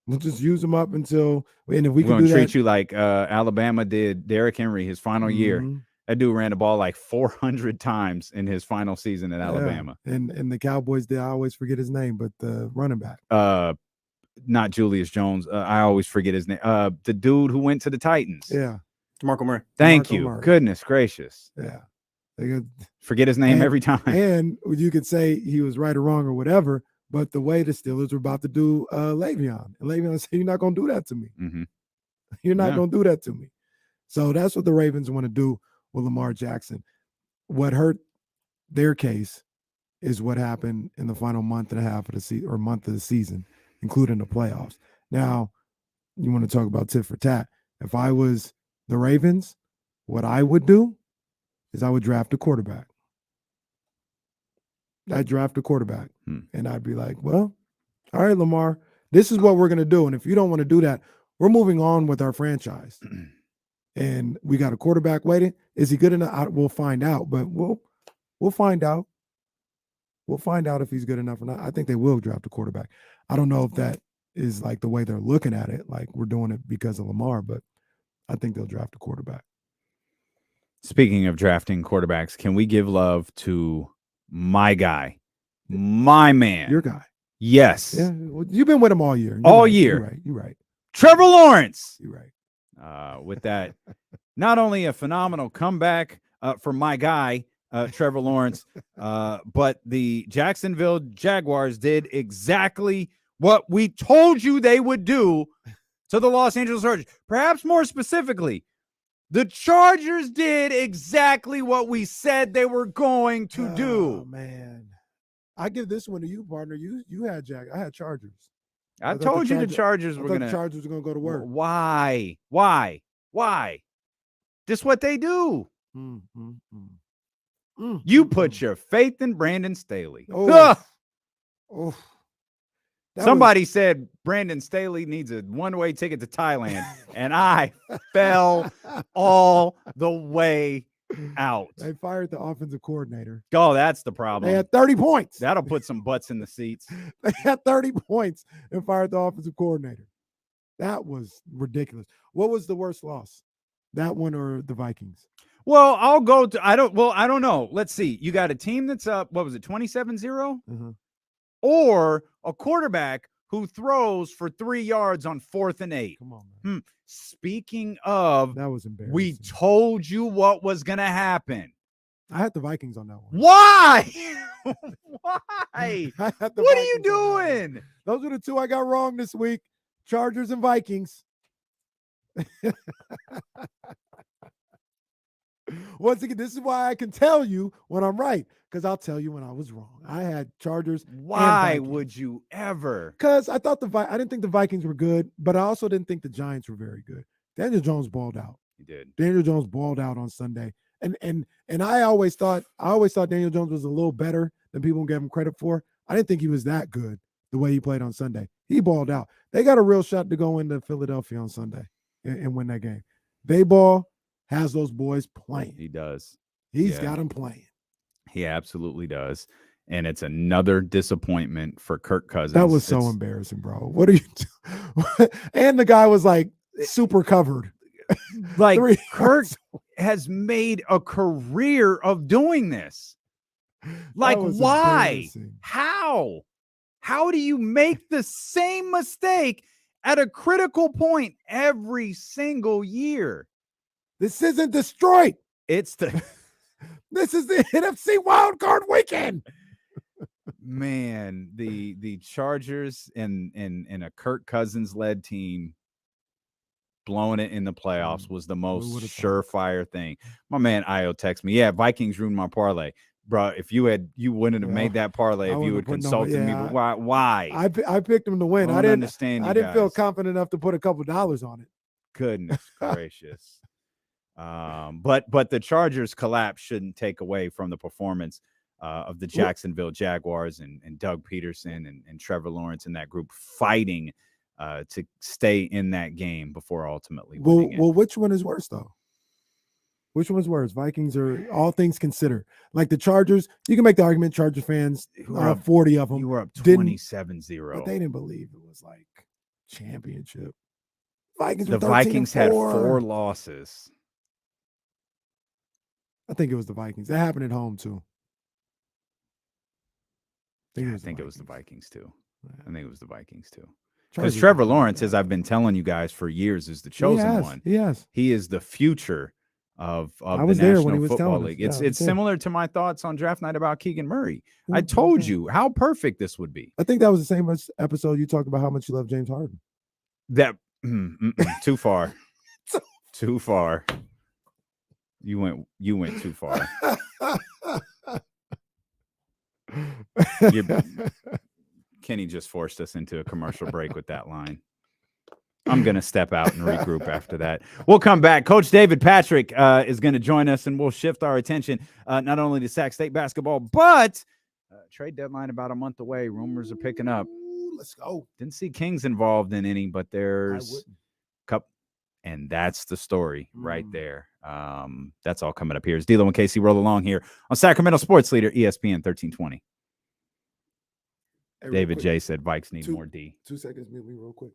We'll just use him up until, and if we can treat you like Alabama did Derrick Henry his final year. That dude ran the ball like 400 times in his final season at Alabama. And the Cowboys did. I always forget his name, but the running back. not Julius Jones. I always forget his name. The dude who went to the Titans. Yeah. DeMarco Murray. Thank DeMarco you. Murray. Goodness gracious. Yeah. They could, Forget his name every time. And you could say he was right or wrong or whatever, but the way the Steelers were about to do Le'Veon. And Le'Veon said, you're not going to do that to me. Mm-hmm. You're not going to do that to me. So that's what the Ravens want to do with Lamar Jackson. What hurt their case is what happened in the final month and a half of the season or month of the season, including the playoffs. Now, you want to talk about tit for tat. If I was the Ravens, what I would do is I would draft a quarterback. I'd draft a quarterback. And I'd be like, well, all right, Lamar, this is what we're going to do. And if you don't want to do that, we're moving on with our franchise. And we got a quarterback waiting. Is he good enough? We'll find out, but we'll find out. We'll find out if he's good enough or not. I think they will draft a quarterback. I don't know if that is like the way they're looking at it, like we're doing it because of Lamar, but I think they'll draft a quarterback. Speaking of drafting quarterbacks, can we give love to my guy, my man? Your guy. Yes. Yeah, well, you've been with him all year. All year. You're right. Trevor Lawrence. You're right. With that, not only a phenomenal comeback for my guy, Trevor Lawrence, but the Jacksonville Jaguars did exactly what we told you they would do to the Los Angeles Chargers. Perhaps more specifically, the Chargers did exactly what we said they were going to do. Oh, man. I give this one to you, partner. You had I had Chargers. I told you the Chargers were going to. The Chargers were going to go to work. Why? Just what they do. You put your faith in Brandon Staley. Somebody said Brandon Staley needs a one-way ticket to Thailand, and I fell all the way out. They fired the offensive coordinator. Oh, that's the problem. They had 30 points. That'll put some butts in the seats. They had 30 points and fired the offensive coordinator. That was ridiculous. What was the worst loss? That one or the Vikings? Well, I'll go to I don't know. Let's see. You got a team that's up, what was it, 27-0? Or a quarterback who throws for 3 yards on 4th and 8. Come on, man. Speaking of, that was embarrassing. We told you what was going to happen. I had the Vikings on that one. Why? Why? What are you doing? Those are the two I got wrong this week. Chargers and Vikings. Once again, this is why I can tell you when I'm right, because I'll tell you when I was wrong. I had Chargers. Why would you ever? Because I didn't think the Vikings were good, but I also didn't think the Giants were very good. Daniel Jones balled out. He did. Daniel Jones balled out on Sunday, and I always thought Daniel Jones was a little better than people gave him credit for. I didn't think he was that good the way he played on Sunday. He balled out. They got a real shot to go into Philadelphia on Sunday and win that game. Dayball has those boys playing. He does. He's got them playing. He absolutely does. And it's another disappointment for Kirk Cousins. That was so embarrassing, bro. What are you doing? And the guy was like super covered. Like Kirk has made a career of doing this. Like, why? How? How do you make the same mistake at a critical point every single year? This isn't Detroit. It's this is the NFC wildcard weekend. Man, the Chargers and a Kirk Cousins led team blowing it in the playoffs was the most surefire thing. My man Io texted me, yeah, Vikings ruined my parlay. Bro, if you wouldn't have made that parlay if you had consulted me. But why? I picked them to win. I didn't understand. I didn't feel confident enough to put a couple dollars on it. Goodness gracious. But the Chargers collapse shouldn't take away from the performance of the Jacksonville Jaguars and Doug Peterson and Trevor Lawrence and that group fighting to stay in that game before ultimately winning it. Well, which one is worse though? Which one's worse? Vikings or all things considered? Like the Chargers, you can make the argument Charger fans, 40 of them. You were up 27-0. But they didn't believe it was like championship. The Vikings had 4 losses. I think it was the Vikings. That happened at home too. I think it was the Vikings too. I think it was the Vikings too. Because Trevor Lawrence, as I've been telling you guys for years, is the chosen one. He is the future of I the was there when National he was Football telling us. League. Yeah, It's similar to my thoughts on draft night about Keegan Murray. I told you how perfect this would be. I think that was the same episode you talked about how much you love James Harden. That too far. Too far. You went too far. Kenny just forced us into a commercial break with that line. I'm going to step out and regroup after that. We'll come back. Coach David Patrick is going to join us, and we'll shift our attention not only to Sac State basketball, but trade deadline about a month away. Rumors are picking up. Let's go. Didn't see Kings involved in any, but there's cup, and that's the story right there. That's all coming up here. It's D'Lo and Casey roll along here on Sacramento Sports Leader, ESPN 1320. Hey, David J said Vikes need more D. 2 seconds, mute me real quick.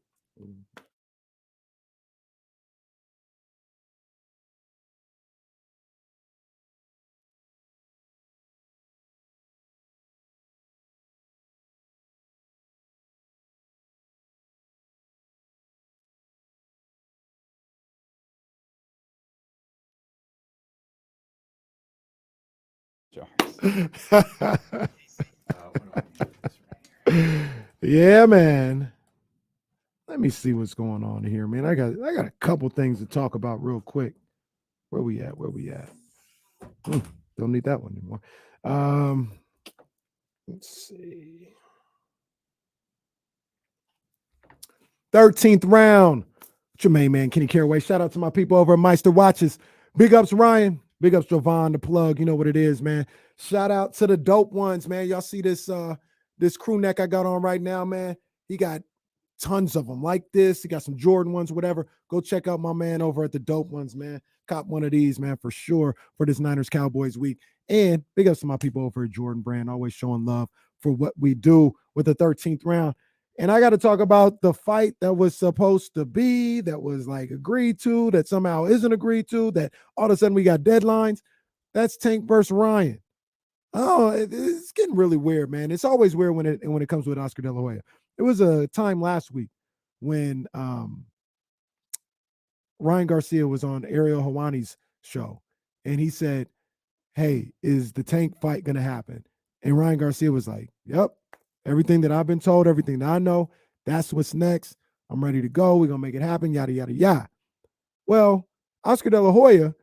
Yeah, man. Let me see what's going on here, man. I got a couple things to talk about real quick. Where we at? Don't need that one anymore. Let's see. 13th round. What's your main man, Kenny Caraway? Shout out to my people over at Meister Watches. Big ups, Ryan. Big ups, Jovan, the plug. You know what it is, man. Shout out to the dope ones, man. Y'all see this this crew neck I got on right now, man? He got tons of them like this. He got some Jordan ones, whatever. Go check out my man over at the dope ones, man. Cop one of these, man, for sure, for this Niners Cowboys week. And big ups to my people over at Jordan Brand, always showing love for what we do with the 13th round. And I got to talk about the fight that was supposed to be, that was like agreed to, that somehow isn't agreed to, that all of a sudden we got deadlines. That's Tank versus Ryan. Oh, it's getting really weird, man. It's always weird when it comes with Oscar De La Hoya. There was a time last week when Ryan Garcia was on Ariel Helwani's show, and he said, hey, is the Tank fight going to happen? And Ryan Garcia was like, yep. Everything that I've been told, everything that I know, that's what's next. I'm ready to go. We're going to make it happen, yada, yada, yada. Well, Oscar De La Hoya,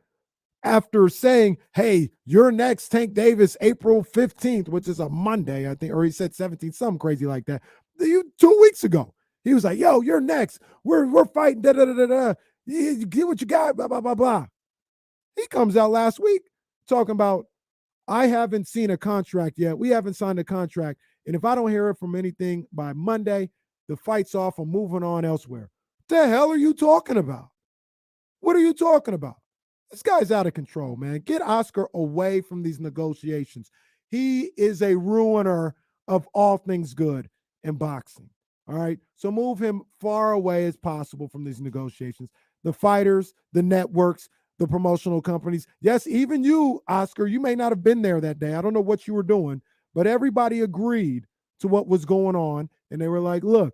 after saying, hey, you're next, Tank Davis, April 15th, which is a Monday, I think, or he said 17th, something crazy like that. 2 weeks ago, he was like, yo, you're next. We're fighting, da, da, da, da, da. You get what you got, blah, blah, blah, blah. He comes out last week talking about, I haven't seen a contract yet. We haven't signed a contract. And if I don't hear it from anything by Monday, the fight's off. I'm moving on elsewhere. What the hell are you talking about? What are you talking about? This guy's out of control, man. Get Oscar away from these negotiations. He is a ruiner of all things good in boxing. All right. So move him far away as possible from these negotiations. The fighters, the networks, the promotional companies. Yes, even you, Oscar, you may not have been there that day. I don't know what you were doing, but everybody agreed to what was going on. And they were like, look,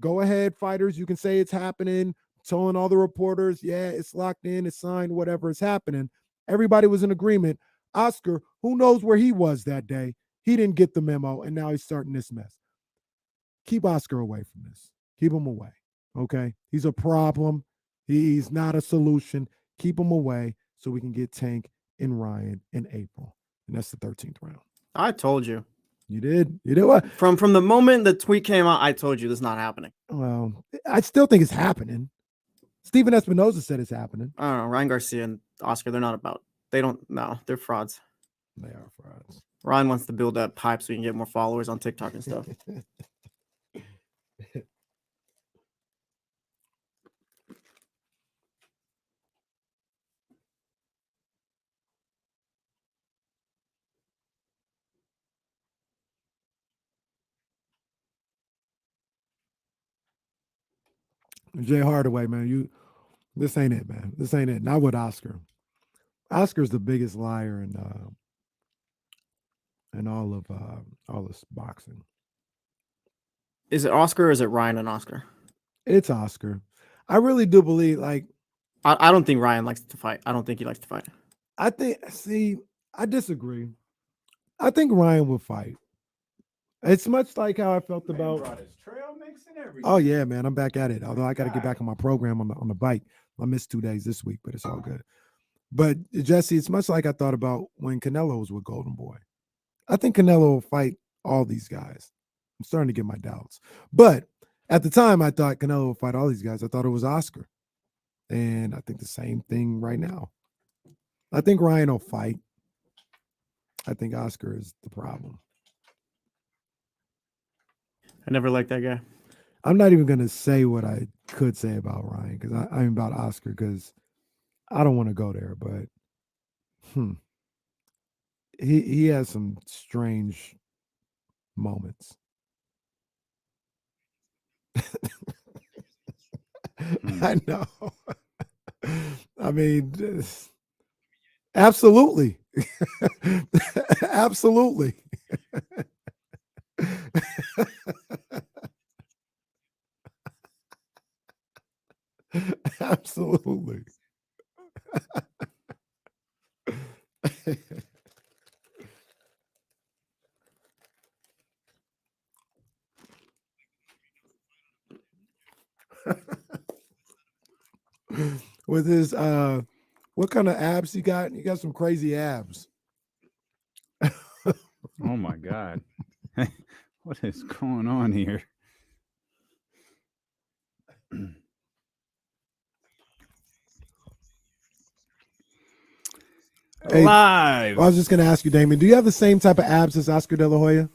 go ahead, fighters. You can say it's happening. Telling all the reporters, yeah, it's locked in, it's signed, whatever is happening. Everybody was in agreement. Oscar, who knows where he was that day? He didn't get the memo, and now he's starting this mess. Keep Oscar away from this. Keep him away, okay? He's a problem. He's not a solution. Keep him away so we can get Tank and Ryan in April. And that's the 13th round. I told you. You did? You did what? From the moment the tweet came out, I told you this is not happening. Well, I still think it's happening. Steven Espinoza said it's happening. I don't know. Ryan Garcia and Oscar, they're frauds. They are frauds. Ryan wants to build that pipe so he can get more followers on TikTok and stuff. Jay Hardaway, man, this ain't it, man. This ain't it. Not with Oscar. Oscar's the biggest liar in all of this boxing. Is it Oscar or is it Ryan and Oscar? It's Oscar. I really do believe, like, I don't think Ryan likes to fight. I don't think he likes to fight. I disagree. I think Ryan will fight. It's much like how I felt about. Trail mix and everything. Oh yeah, man, I'm back at it. Although I got to get back on my program on the bike. I missed 2 days this week, but it's all good. But Jesse, it's much like I thought about when Canelo was with Golden Boy. I think Canelo will fight all these guys. I'm starting to get my doubts. But at the time, I thought Canelo would fight all these guys. I thought it was Oscar. And I think the same thing right now. I think Ryan will fight. I think Oscar is the problem. I never liked that guy. I'm not even going to say what I could say about Ryan because I'm about Oscar because I don't want to go there. But he has some strange moments. I know. I mean, absolutely. Absolutely. Absolutely. With his what kind of abs you got? You got some crazy abs. Oh my God. What is going on here? Hey, Live. I was just going to ask you, Damon, do you have the same type of abs as Oscar De La Hoya?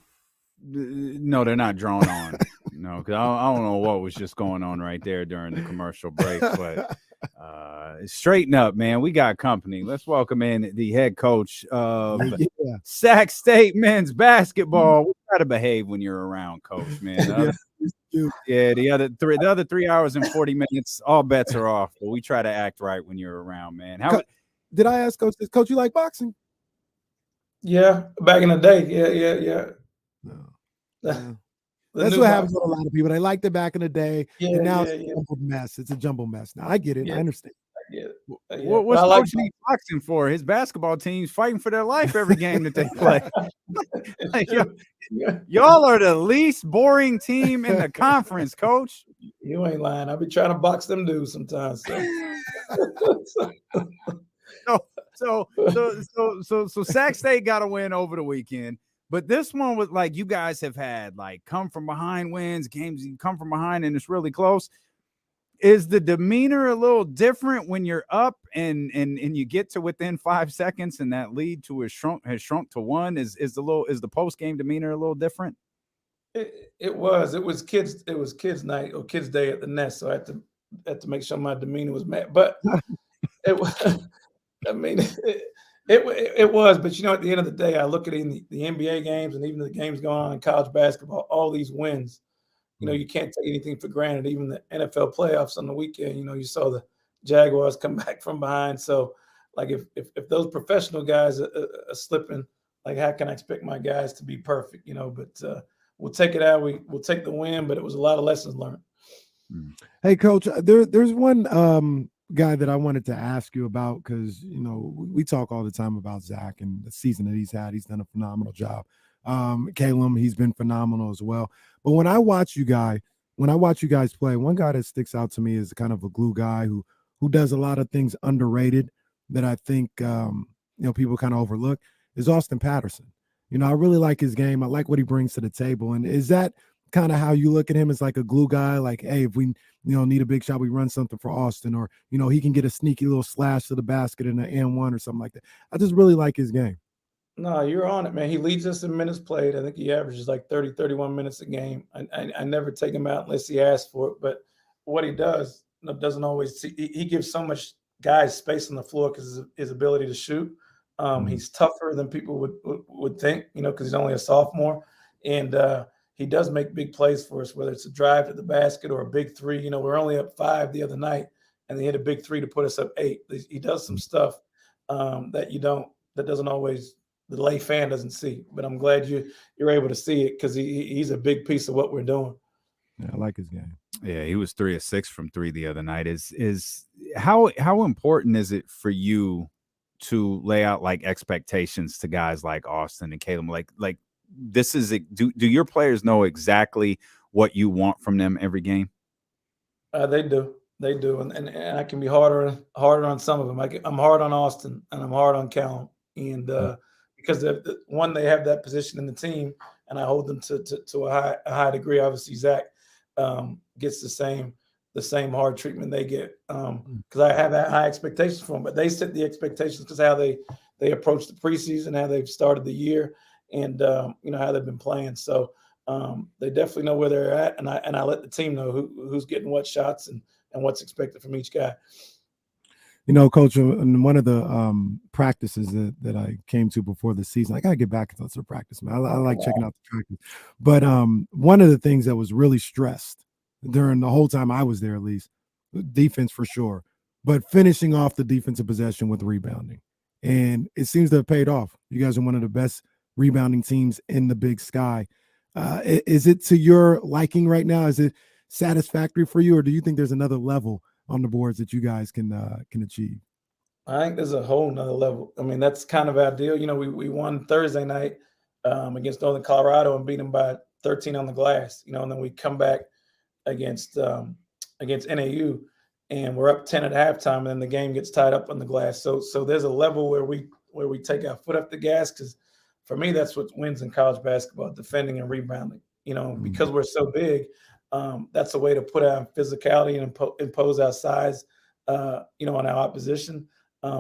No, they're not drawn on. No, because I don't know what was just going on right there during the commercial break. But straighten up, man. We got company. Let's welcome in the head coach of Sac State men's basketball. We got to behave when you're around, coach, man. The other 3 hours and 40 minutes, all bets are off. But we try to act right when you're around, man. Did I ask Coach this? Coach, you like boxing? Yeah, back in the day. Yeah. No. That's what happens with a lot of people. They liked it back in the day, and now it's a jumbled mess. It's a jumbled mess. Now I get it. I understand. What's Coach need boxing for? His basketball team's fighting for their life every game that they play. Y'all are the least boring team in the conference, Coach. You ain't lying. I be trying to box them dudes sometimes. So Sac State got a win over the weekend. But this one was like you guys have had like come from behind wins, games you come from behind and it's really close. Is the demeanor a little different when you're up and you get to within 5 seconds and that lead to has shrunk to one? Is the post game demeanor a little different? It was kids night or kids day at the Nest, so I had to make sure my demeanor was met. But it was, I mean. It was, but at the end of the day, I look at it in the NBA games and even the games going on in college basketball, all these wins, you can't take anything for granted. Even the NFL playoffs on the weekend, you saw the Jaguars come back from behind. So, like, if those professional guys are slipping, like, how can I expect my guys to be perfect? But we'll take it out. We'll take the win, but it was a lot of lessons learned. Hey, Coach, there's one guy that I wanted to ask you about because we talk all the time about Zach and the season that he's had. He's done a phenomenal job. Caleb, he's been phenomenal as well. But when I watch you guys play, one guy that sticks out to me is kind of a glue guy who does a lot of things underrated that I think people kind of overlook is Austin Patterson. I really like his game. I like what he brings to the table. And is that kind of how you look at him as like a glue guy? Like, hey, if we need a big shot, we run something for Austin, or he can get a sneaky little slash to the basket in an N1 or something like that. I just really like his game. No, you're on it, man. He leads us in minutes played. I think he averages like 30, 31 minutes a game. I never take him out unless he asks for it. But what he does doesn't always see. He gives so much guys space on the floor because his ability to shoot. He's tougher than people would think, because he's only a sophomore. And he does make big plays for us, whether it's a drive to the basket or a big three. We're only up 5 the other night, and they hit a big three to put us up 8. He does some stuff that doesn't always the lay fan doesn't see. But I'm glad you're able to see it because he's a big piece of what we're doing. Yeah, I like his game. Yeah, he was 3 of 6 from 3 the other night. Is how important is it for you to lay out like expectations to guys like Austin and Caleb? Like this is do your players know exactly what you want from them every game? They do, and I can be harder on some of them. I'm hard on Austin and I'm hard on Callum, and because they have that position in the team, and I hold them to a high degree. Obviously, Zach gets the same hard treatment they get because I have high expectations for them, but they set the expectations because how they approach the preseason, how they've started the year, and how they've been playing. So they definitely know where they're at, and I let the team know who's getting what shots and what's expected from each guy. Coach, in one of the practices that I came to before the season, I got to get back into the practice, man. I like checking out the practice. But one of the things that was really stressed during the whole time I was there, at least, defense for sure, but finishing off the defensive possession with rebounding. And it seems to have paid off. You guys are one of the best rebounding teams in the Big Sky. Is it to your liking right now? Is it satisfactory for you, or do you think there's another level on the boards that you guys can achieve? I think there's a whole nother level. I mean, that's kind of our deal. We won Thursday night against Northern Colorado and beat them by 13 on the glass, and then we come back against NAU and we're up 10 at halftime, and then the game gets tied up on the glass. So there's a level where we take our foot off the gas, because for me, that's what wins in college basketball: defending and rebounding. Because we're so big, that's a way to put our physicality and impose our size, on our opposition.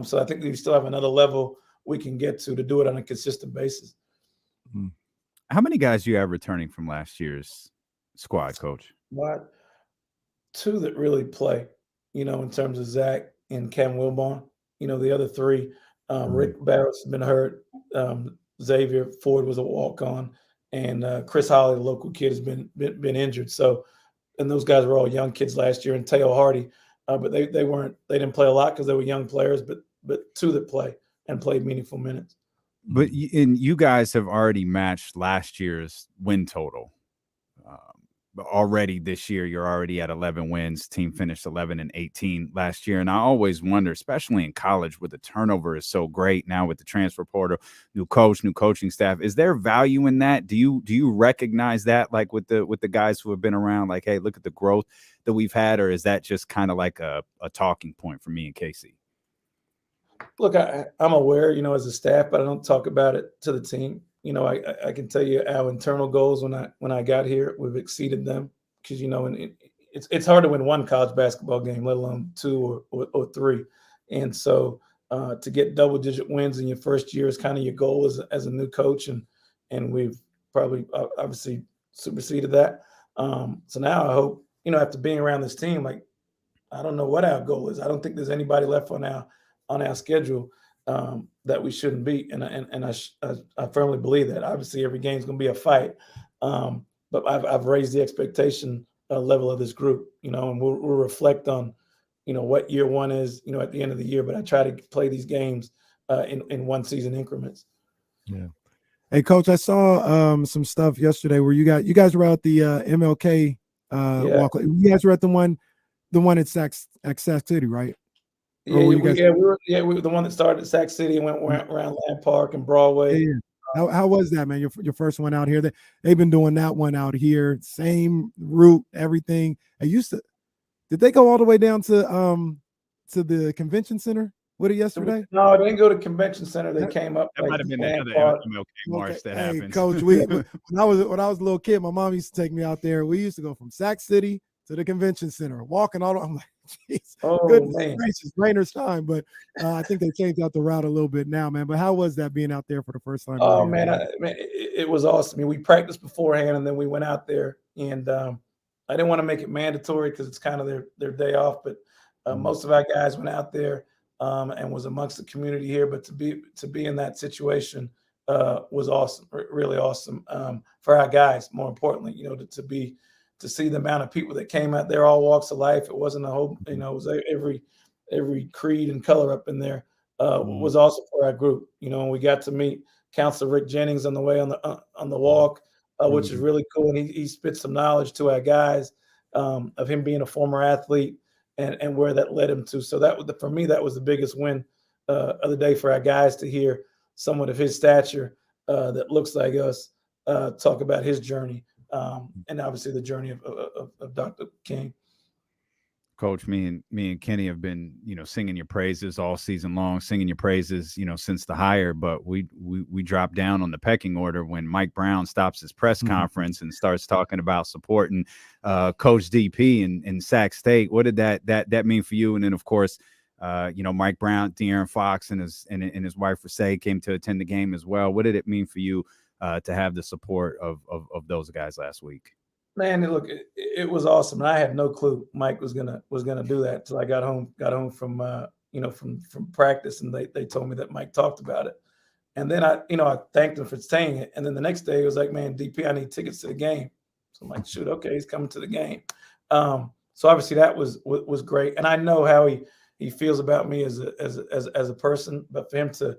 So I think we still have another level we can get to do it on a consistent basis. How many guys do you have returning from last year's squad, Coach? What? 2 that really play, in terms of Zach and Cam Wilbon. The other 3, Rick Barrett's been hurt. Xavier Ford was a walk-on, and Chris Holly, the local kid, has been injured. So, and those guys were all young kids last year, and Teo Hardy, but they didn't play a lot because they were young players. But 2 that play and played meaningful minutes. But you guys have already matched last year's win total. Already this year, you're already at 11 wins. Team finished 11-18 last year. And I always wonder, especially in college, where the turnover is so great now with the transfer portal, new coach, new coaching staff. Is there value in that? Do you recognize that, like with the guys who have been around, like, hey, look at the growth that we've had, or is that just kind of like a talking point for me and Casey? Look, I'm aware, as a staff, but I don't talk about it to the team. I can tell you our internal goals when I got here, we've exceeded them, because, it's hard to win one college basketball game, let alone 2 or 3. And so to get double-digit wins in your first year is kind of your goal as a new coach, and we've probably obviously superseded that. So now I hope, after being around this team, like, I don't know what our goal is. I don't think there's anybody left on our schedule that we shouldn't beat, and I firmly believe that. Obviously, every game is going to be a fight, but I've raised the expectation level of this group, and we'll reflect on, what year one is, at the end of the year. But I try to play these games in one season increments. Yeah. Hey, Coach, I saw some stuff yesterday where you guys were at the MLK walk. You guys were at the one at Sac City, right? Yeah, we were the one that started at Sac City and went around Land Park and Broadway. Yeah. How was that, man? Your first one out here? They've been doing that one out here, same route, everything. Did they go all the way down to the convention center with it yesterday? No, they didn't go to convention center. They came up. That might have been the other MLK march that happened. Hey, Coach, when I was a little kid, my mom used to take me out there. We used to go from Sac City to the convention center, walking all. I'm like, jeez, goodness gracious, Rainer's time. But I think they changed out the route a little bit now, man. But how was that being out there for the first time? Oh man, it was awesome. I mean, we practiced beforehand, and then we went out there, and I didn't want to make it mandatory because it's kind of their day off. But most of our guys went out there and was amongst the community here. But to be in that situation was awesome, really awesome for our guys. More importantly, to see the amount of people that came out there, all walks of life. It wasn't a whole, it was every creed and color up in there. Was awesome for our group, and we got to meet Councilor Rick Jennings on the way on the walk. which is really cool. And he spit some knowledge to our guys of him being a former athlete and where that led him to. So for me, that was the biggest win of the day for our guys to hear someone of his stature that looks like us talk about his journey and obviously the journey of Dr. King. Coach, me and Kenny have been, singing your praises all season long, singing your praises, since the hire. But we dropped down on the pecking order when Mike Brown stops his press conference and starts talking about supporting Coach DP in Sac State. What did that mean for you? And then, of course, Mike Brown, De'Aaron Fox, and his wife Rasay came to attend the game as well. What did it mean for you to have the support of those guys last week? Man, look, it was awesome. I had no clue Mike was gonna do that until I got home from from practice, and they told me that Mike talked about it. And then I thanked him for saying it. And then the next day he was like, "Man, DP, I need tickets to the game." So I'm like, "Shoot, okay, he's coming to the game." So obviously that was great, and I know how he feels about me as a person. But for him to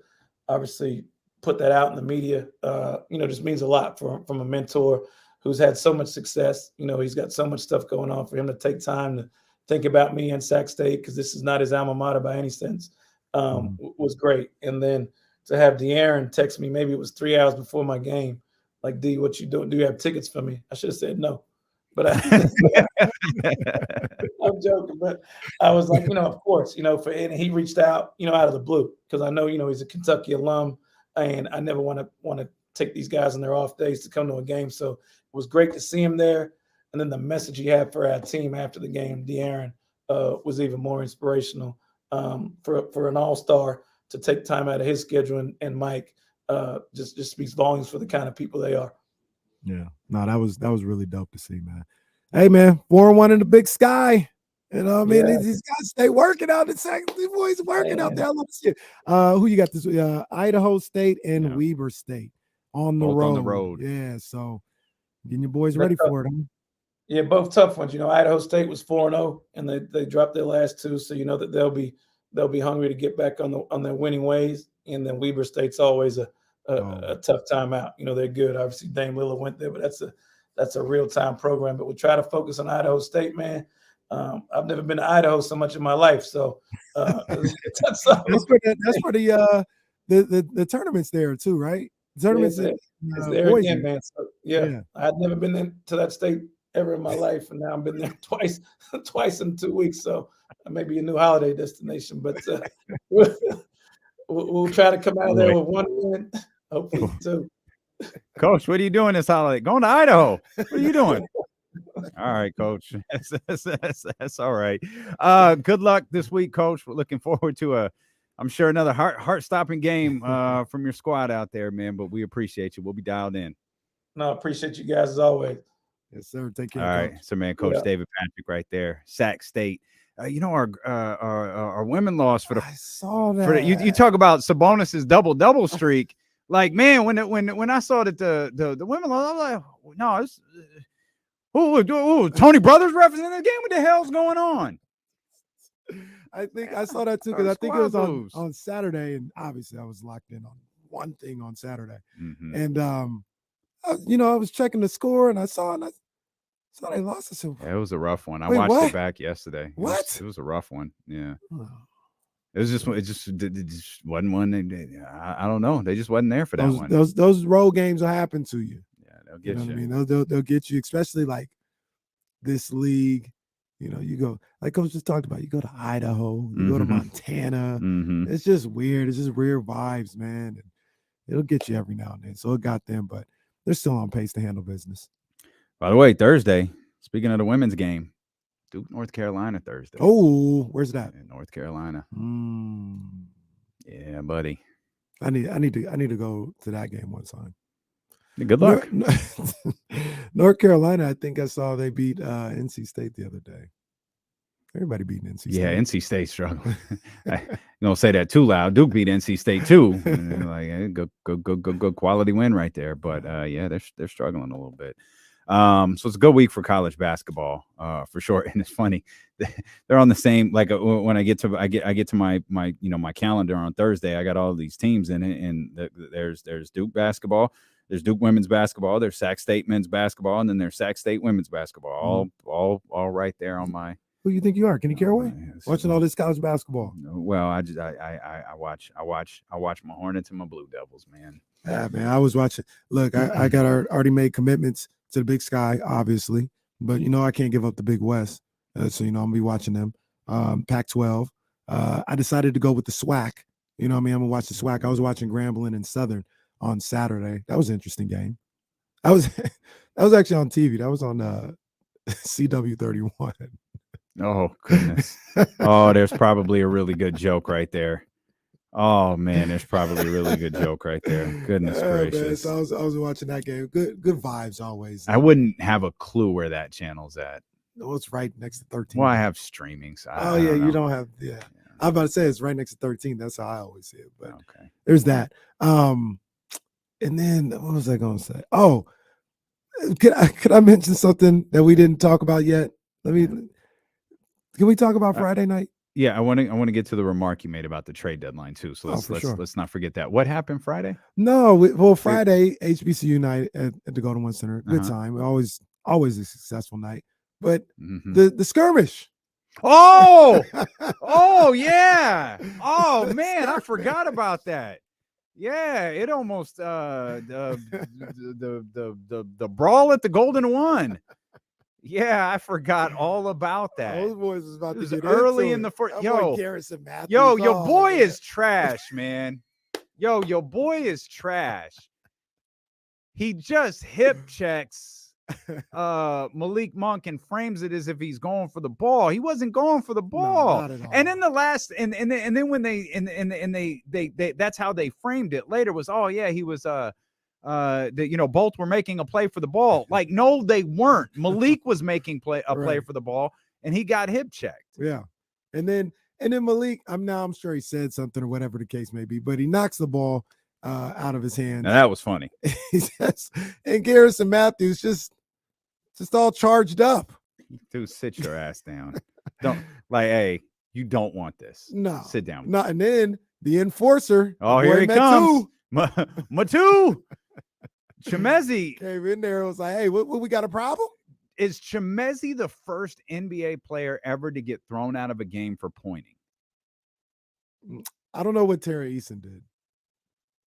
obviously put that out in the media, just means a lot from a mentor who's had so much success. He's got so much stuff going on. For him to take time to think about me and Sac State, because this is not his alma mater by any sense, was great. And then to have De'Aaron text me, maybe it was 3 hours before my game, like, "D, what you doing? Do you have tickets for me?" I should have said no, but I'm joking. But I was like, of course, and he reached out, out of the blue, because I know, he's a Kentucky alum, and I never want to take these guys on their off days to come to a game. So it was great to see him there. And then the message he had for our team after the game, De'Aaron, was even more inspirational for an all-star to take time out of his schedule. And Mike just speaks volumes for the kind of people they are. Yeah, no, that was really dope to see, man. Hey, man, 4-1 in the Big Sky. These guys stay working out. These boys working out there. I love to see it. Who you got this? Idaho State and Weber State on the road. Yeah, so getting your boys ready for it. Huh? Yeah, both tough ones. Idaho State was 4-0, and they dropped their last two, so that they'll be hungry to get back on their winning ways. And then Weber State's always a tough time out. They're good. Obviously, Dame Lillard went there, but that's a real time program. But we try to focus on Idaho State, man. I've never been to Idaho so much in my life, so that's for the tournaments there too, right? Tournaments it's there again, man. So, yeah, I'd never been to that state ever in my life, and now I've been there twice in 2 weeks. So maybe a new holiday destination, but we'll try to come out of there with one win, hopefully two. Coach, what are you doing this holiday? Going to Idaho? What are you doing? All right, Coach. That's all right. Good luck this week, Coach. We're looking forward to I'm sure another heart-stopping game from your squad out there, man. But we appreciate you. We'll be dialed in. No, I appreciate you guys as always. Yes, sir. Take care. All right, so man, Coach David Patrick right there, Sac State. Our women lost for the. I saw that. You talk about Sabonis's double streak. Like, man, when I saw that the women lost, I was like, no, it's. Tony Brothers representing the game. What the hell's going on? I think I saw that too, because I think it was on Saturday, and obviously I was locked in on one thing on Saturday. And I was checking the score, and I saw they lost. It was a rough one. I watched it back yesterday. It was a rough one. Yeah. Oh. It just wasn't one. I don't know. They just wasn't there for that one. Those road games will happen to you. They'll get you. I mean, they'll get you, especially like this league. You go, like Coach just talked about, you go to Idaho, you go to Montana. It's just weird. It's just weird vibes, man. And it'll get you every now and then. So it got them, but they're still on pace to handle business. By the way, Thursday, speaking of the women's game, Duke, North Carolina Thursday. Oh, where's that? In North Carolina. Yeah, buddy. I need to go to that game one time. Good luck. North Carolina, I think I saw they beat NC State the other day. Everybody beating NC State. Yeah, NC State struggling. You don't say that too loud. Duke beat NC State too. Like, good quality win right there. But they're struggling a little bit. So it's a good week for college basketball, for sure. And it's funny, they're on the same. Like when I get to my calendar on Thursday, I got all these teams in it, and there's Duke basketball. There's Duke women's basketball, there's Sac State men's basketball, and then there's Sac State women's basketball. All right there on my. Who you think you are? Kenny Caraway? Watching all this college basketball. Well, I watch my Hornets and my Blue Devils, man. Yeah, man. I was watching. Look, I got already made commitments to the Big Sky, obviously, but I can't give up the Big West. So I'm gonna be watching them. Pac-12. I decided to go with the SWAC. I'm gonna watch the SWAC. I was watching Grambling and Southern on Saturday. That was an interesting game. That was actually on TV. That was on CW31. Oh, goodness. Oh, there's probably a really good joke right there. Oh, man, there's probably a really good joke right there. Goodness gracious. Man, so I was watching that game. Good vibes always. I wouldn't have a clue where that channel's at. No, it's right next to 13. Well, I have streaming. So I yeah, don't know. you don't have, yeah. I'm about to say it's right next to 13. That's how I always see it. But okay. There's that. And then what was I going to say? Oh, could I mention something that we didn't talk about yet? Can we talk about Friday night? Yeah, I want to get to the remark you made about the trade deadline too. So let's not forget that. What happened Friday? No, Friday HBCU night at the Golden One Center. Good time. Always a successful night. But the skirmish. Oh, yeah. Oh man, I forgot about that. Yeah, it almost the brawl at the Golden One. Yeah, I forgot all about that. Those boys was about to get early in the the first. Matthews, Your boy is trash, man. Your boy is trash. He just hip checks Malik Monk and frames it as if he's going for the ball. He wasn't going for the ball. No, not at all. And in the last, and then when they that's how they framed it later was, oh yeah, he was both were making a play for the ball. Like, no, they weren't. Malik was making a play for the ball, and he got hip checked. Yeah, and then Malik, I'm sure he said something or whatever the case may be, but he knocks the ball out of his hand. Now, that was funny. And Garrison Matthews just all charged up. Dude, sit your ass down. Hey, you don't want this. No, sit down. No, and then the enforcer. Oh, here he comes. Matu. Chemezi came in there and was like, hey, what we got a problem? Is Chemezi the first NBA player ever to get thrown out of a game for pointing? I don't know what Terry Eason did.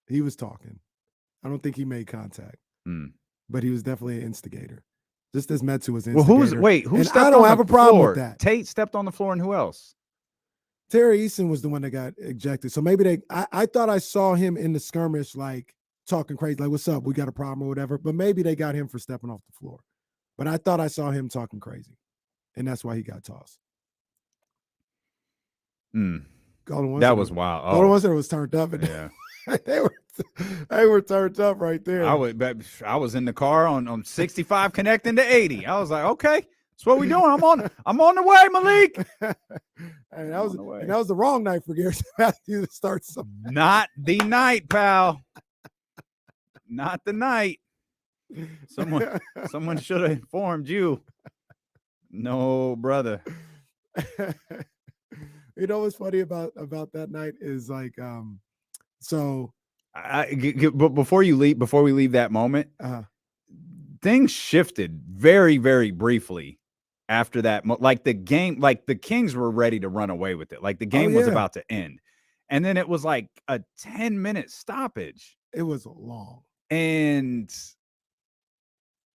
He was talking. I don't think he made contact, but he was definitely an instigator. Just as Metsu was an instigator. Who stepped I don't on have the a problem floor? with that. Tate stepped on the floor, and who else? Terry Eason was the one that got ejected. So maybe I thought I saw him in the skirmish, like talking crazy, like, what's up? We got a problem or whatever. But maybe they got him for stepping off the floor. But I thought I saw him talking crazy. And that's why he got tossed. That was wild. Golden One Center was turned up. And yeah. they were turned up right there. I was in the car on 65 connecting to 80. I was like, okay. That's what we doing. I'm on the way, Malik. And that was the wrong night for Garrison Matthews to start something. Not the night, pal. Not the night. Someone should have informed you. No, brother. What's funny about that night is like, but before we leave that moment, things shifted very, very briefly. After that, like the game, like the Kings were ready to run away with it. Like the game was about to end. And then it was like a 10-minute stoppage. It was long. And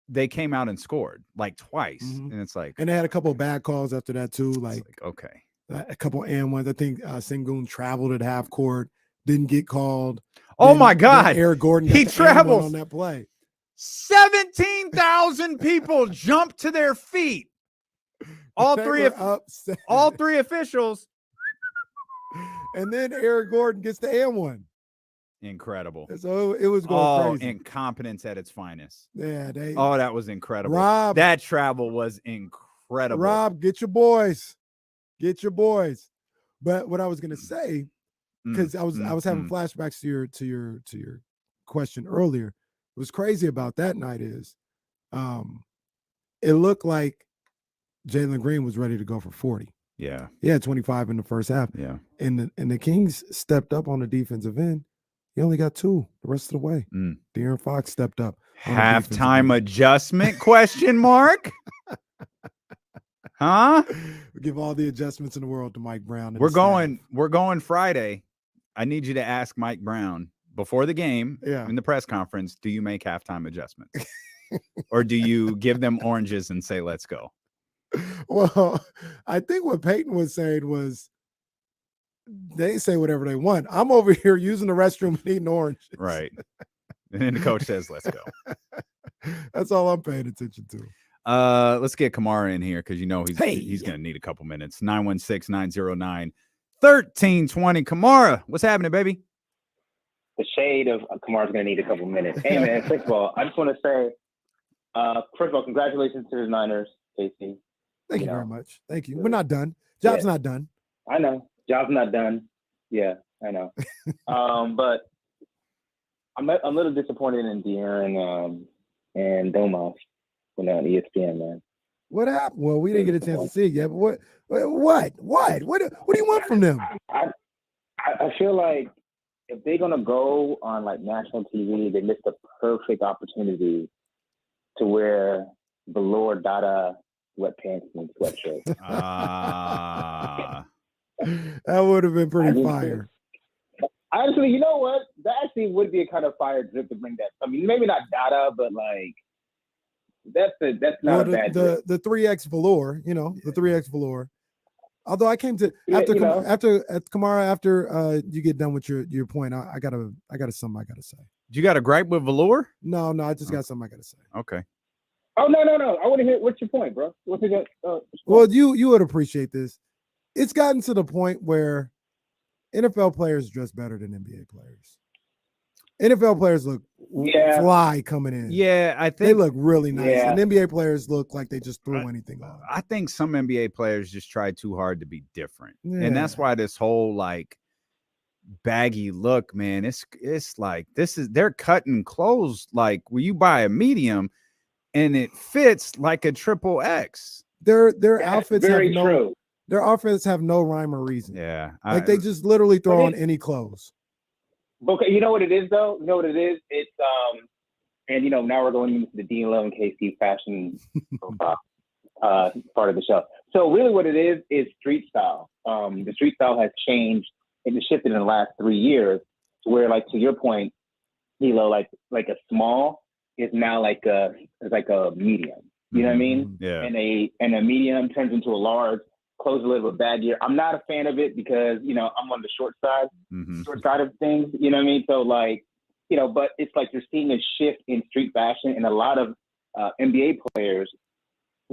they came out and scored like twice. And it's like. And they had a couple of bad calls after that too. Like okay. A couple and ones. I think Sengun traveled at half court, didn't get called. Oh my God. Eric Gordon he traveled on that play. 17,000 people jumped to their feet. All three officials. And then Eric Gordon gets the and one. Incredible. So it was going crazy. Incompetence at its finest. Yeah. That was incredible. Rob, that travel was incredible. Rob, get your boys. Get your boys. But what I was gonna say, because I was having flashbacks to your question earlier. What was crazy about that night is it looked like Jalen Green was ready to go for 40. Yeah. He had 25 in the first half. Yeah. And the Kings stepped up on the defensive end He only got 2 the rest of the way. De'Aaron Fox stepped up. Halftime adjustment question mark? Huh? We give all the adjustments in the world to Mike Brown. We're going Friday. I need you to ask Mike Brown before the game in the press conference, do you make halftime adjustments? Or do you give them oranges and say, let's go? Well, I think what Peyton was saying was they say whatever they want. I'm over here using the restroom and eating oranges. Right. And then the coach says, let's go. That's all I'm paying attention to. Let's get Kamara in here because he's going to need a couple minutes. 916-909-1320. Kamara, what's happening, baby? The shade of Kamara's going to need a couple minutes. Hey, man, first of all, I just want to say, first of all, congratulations to the Niners, Casey. Thank you very much. Thank you. We're not done. Job's not done. I know. Job's not done. Yeah, I know. But I'm a little disappointed in De'Aaron and Domas on ESPN, man. What happened? Well, we didn't get a chance to see it yet. But what do you want from them? I feel like if they're gonna go on like national TV, they missed a perfect opportunity to wear velour Dada sweatpants and sweatshirts. That would have been pretty fire. Honestly, you know what? That actually would be a kind of fire drip to bring that. I mean, maybe not Dada, but like that's not a bad drip. The 3X velour, the 3X velour. Although I came to after Kamara, after you get done with your point, I got something I gotta say. You got a gripe with velour? No, I just got something I gotta say. Okay. Oh no! I want to hear what's your point, bro. Well, you would appreciate this. It's gotten to the point where NFL players dress better than NBA players. NFL players look fly coming in. Yeah, I think they look really nice. And NBA players look like they just threw anything on. I think some NBA players just try too hard to be different. Yeah. And that's why this whole like baggy look, man, it's like they're cutting clothes like when you buy a medium and it fits like a triple X. Their outfits their outfits have no rhyme or reason. Yeah. They just literally throw on any clothes. Okay, you know what it is though? You know what it is? It's and now we're going into the D'Lo and KC fashion profile part of the show. So really what it is street style. The street style has changed and it's shifted in the last 3 years to where, like, to your point, D'Lo, like a small is now like a medium. You know what I mean? Yeah. And a medium turns into a large, clothes a little bit baggier. I'm not a fan of it because, I'm on the short side of things, you know what I mean? So like, but it's like you're seeing a shift in street fashion and a lot of NBA players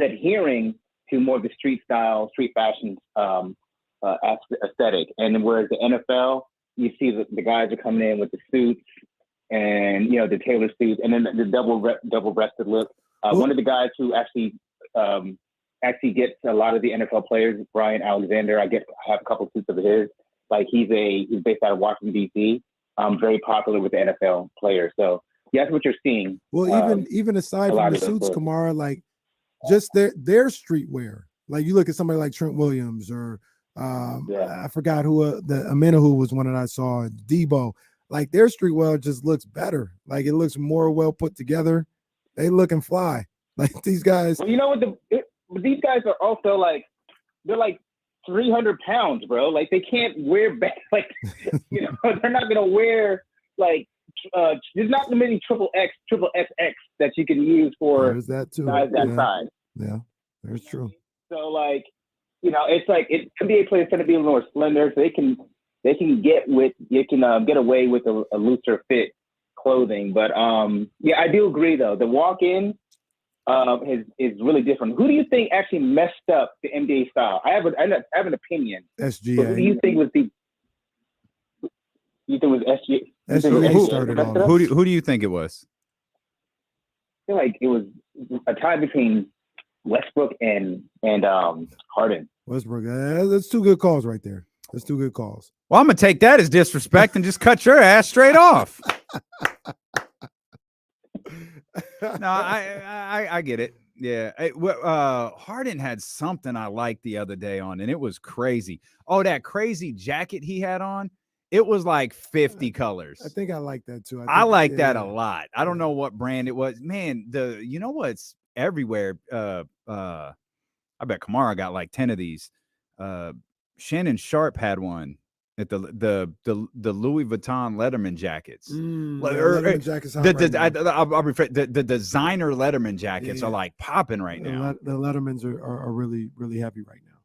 adhering to more of the street style, street fashion aesthetic. And whereas the NFL, you see the guys are coming in with the suits and, the tailored suits and then the double-breasted look. One of the guys who actually gets a lot of the NFL players, Brian Alexander. I have a couple of suits of his. Like he's based out of Washington D.C. Very popular with the NFL players. So that's what you're seeing. Well, even aside from the suits, Kamara, like just their streetwear. Like you look at somebody like Trent Williams or I forgot who the Amenahu was one that I saw. Debo. Like their streetwear just looks better. Like it looks more well put together. They look and fly. Like these guys. Well, you know what these guys are also like, they're like 300 pounds, bro. Like they can't wear back, like, they're not going to wear like, there's not many triple XX that you can use for there's that too. Guys that size. Yeah, that's true. So like, it's like NBA players tend to be a little more slender, so they can get away with a looser fit clothing. But I do agree though. The walk-in, is really different. Who do you think actually messed up the NBA style? I have an opinion. SGA. Who do you think was SGA? SGA started all that. Who do you think it was? I feel like it was a tie between Westbrook and Harden. Westbrook. That's 2 good calls right there. That's 2 good calls. Well, I'm gonna take that as disrespect and just cut your ass straight off. No, I get it. Yeah. Harden had something I liked the other day on, and it was crazy. Oh, that crazy jacket he had on. It was like 50 colors. I think I like that too. I like that a lot. I don't know what brand it was. Man, you know what's everywhere? I bet Kamara got like 10 of these. Shannon Sharp had one at the Louis Vuitton Letterman jackets. Letterman jackets the designer Letterman jackets are like popping right now. The Lettermans are really, really heavy right now.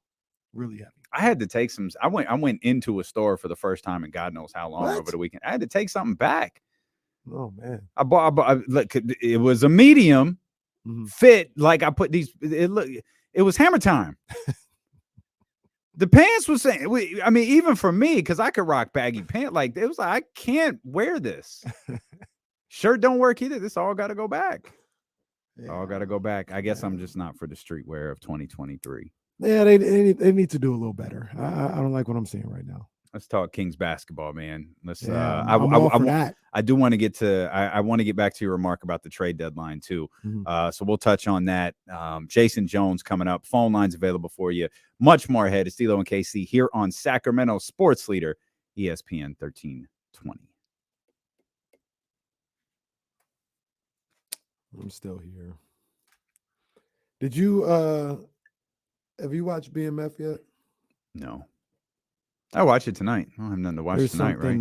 Really heavy. I had to take some. I went into a store for the first time in God knows how long over the weekend. I had to take something back. Oh man! I bought look, it was a medium fit. Like I put these. It was hammer time. The pants was saying. I mean, even for me, because I could rock baggy pants. Like it was like I can't wear this. Shirt don't work either. This all got to go back. Yeah. All got to go back. I guess I'm just not for the streetwear of 2023. Yeah, they need to do a little better. I don't like what I'm seeing right now. Let's talk Kings basketball, man. Let's. Yeah, I do want to get to. I want to get back to your remark about the trade deadline too. So we'll touch on that. Jason Jones coming up. Phone lines available for you. Much more ahead. It's D'Lo and KC here on Sacramento Sports Leader, ESPN 1320. I'm still here. Did you have you watched BMF yet? No. I watch it tonight. I don't have nothing to watch tonight, right?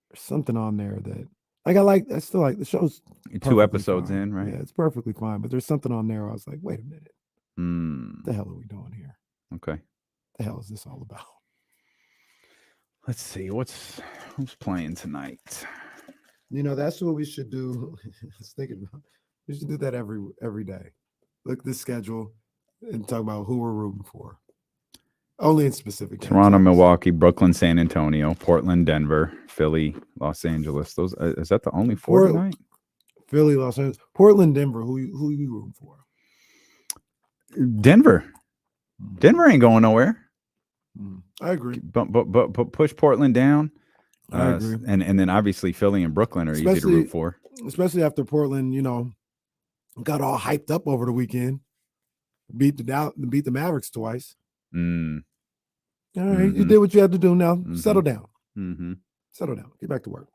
There's something on there that I still like the show's 2 episodes fine. in, right? Yeah, it's perfectly fine. But there's something on there where I was like, wait a minute. What the hell are we doing here? Okay. What the hell is this all about? Let's see. Who's playing tonight? You know, that's what we should do. I was thinking about. We should do that every day. Look at the schedule and talk about who we're rooting for. Only in specific games. Toronto, Milwaukee, Brooklyn, San Antonio, Portland, Denver, Philly, Los Angeles. Those is that the only 4 tonight? Philly, Los Angeles, Portland, Denver. Who you rooting for? Denver. Denver ain't going nowhere. I agree. But push Portland down. I agree. And then obviously Philly and Brooklyn are easy to root for. Especially after Portland, got all hyped up over the weekend. Beat the Mavericks twice. All right, you did what you had to do. Now settle down. Settle down. Get back to work.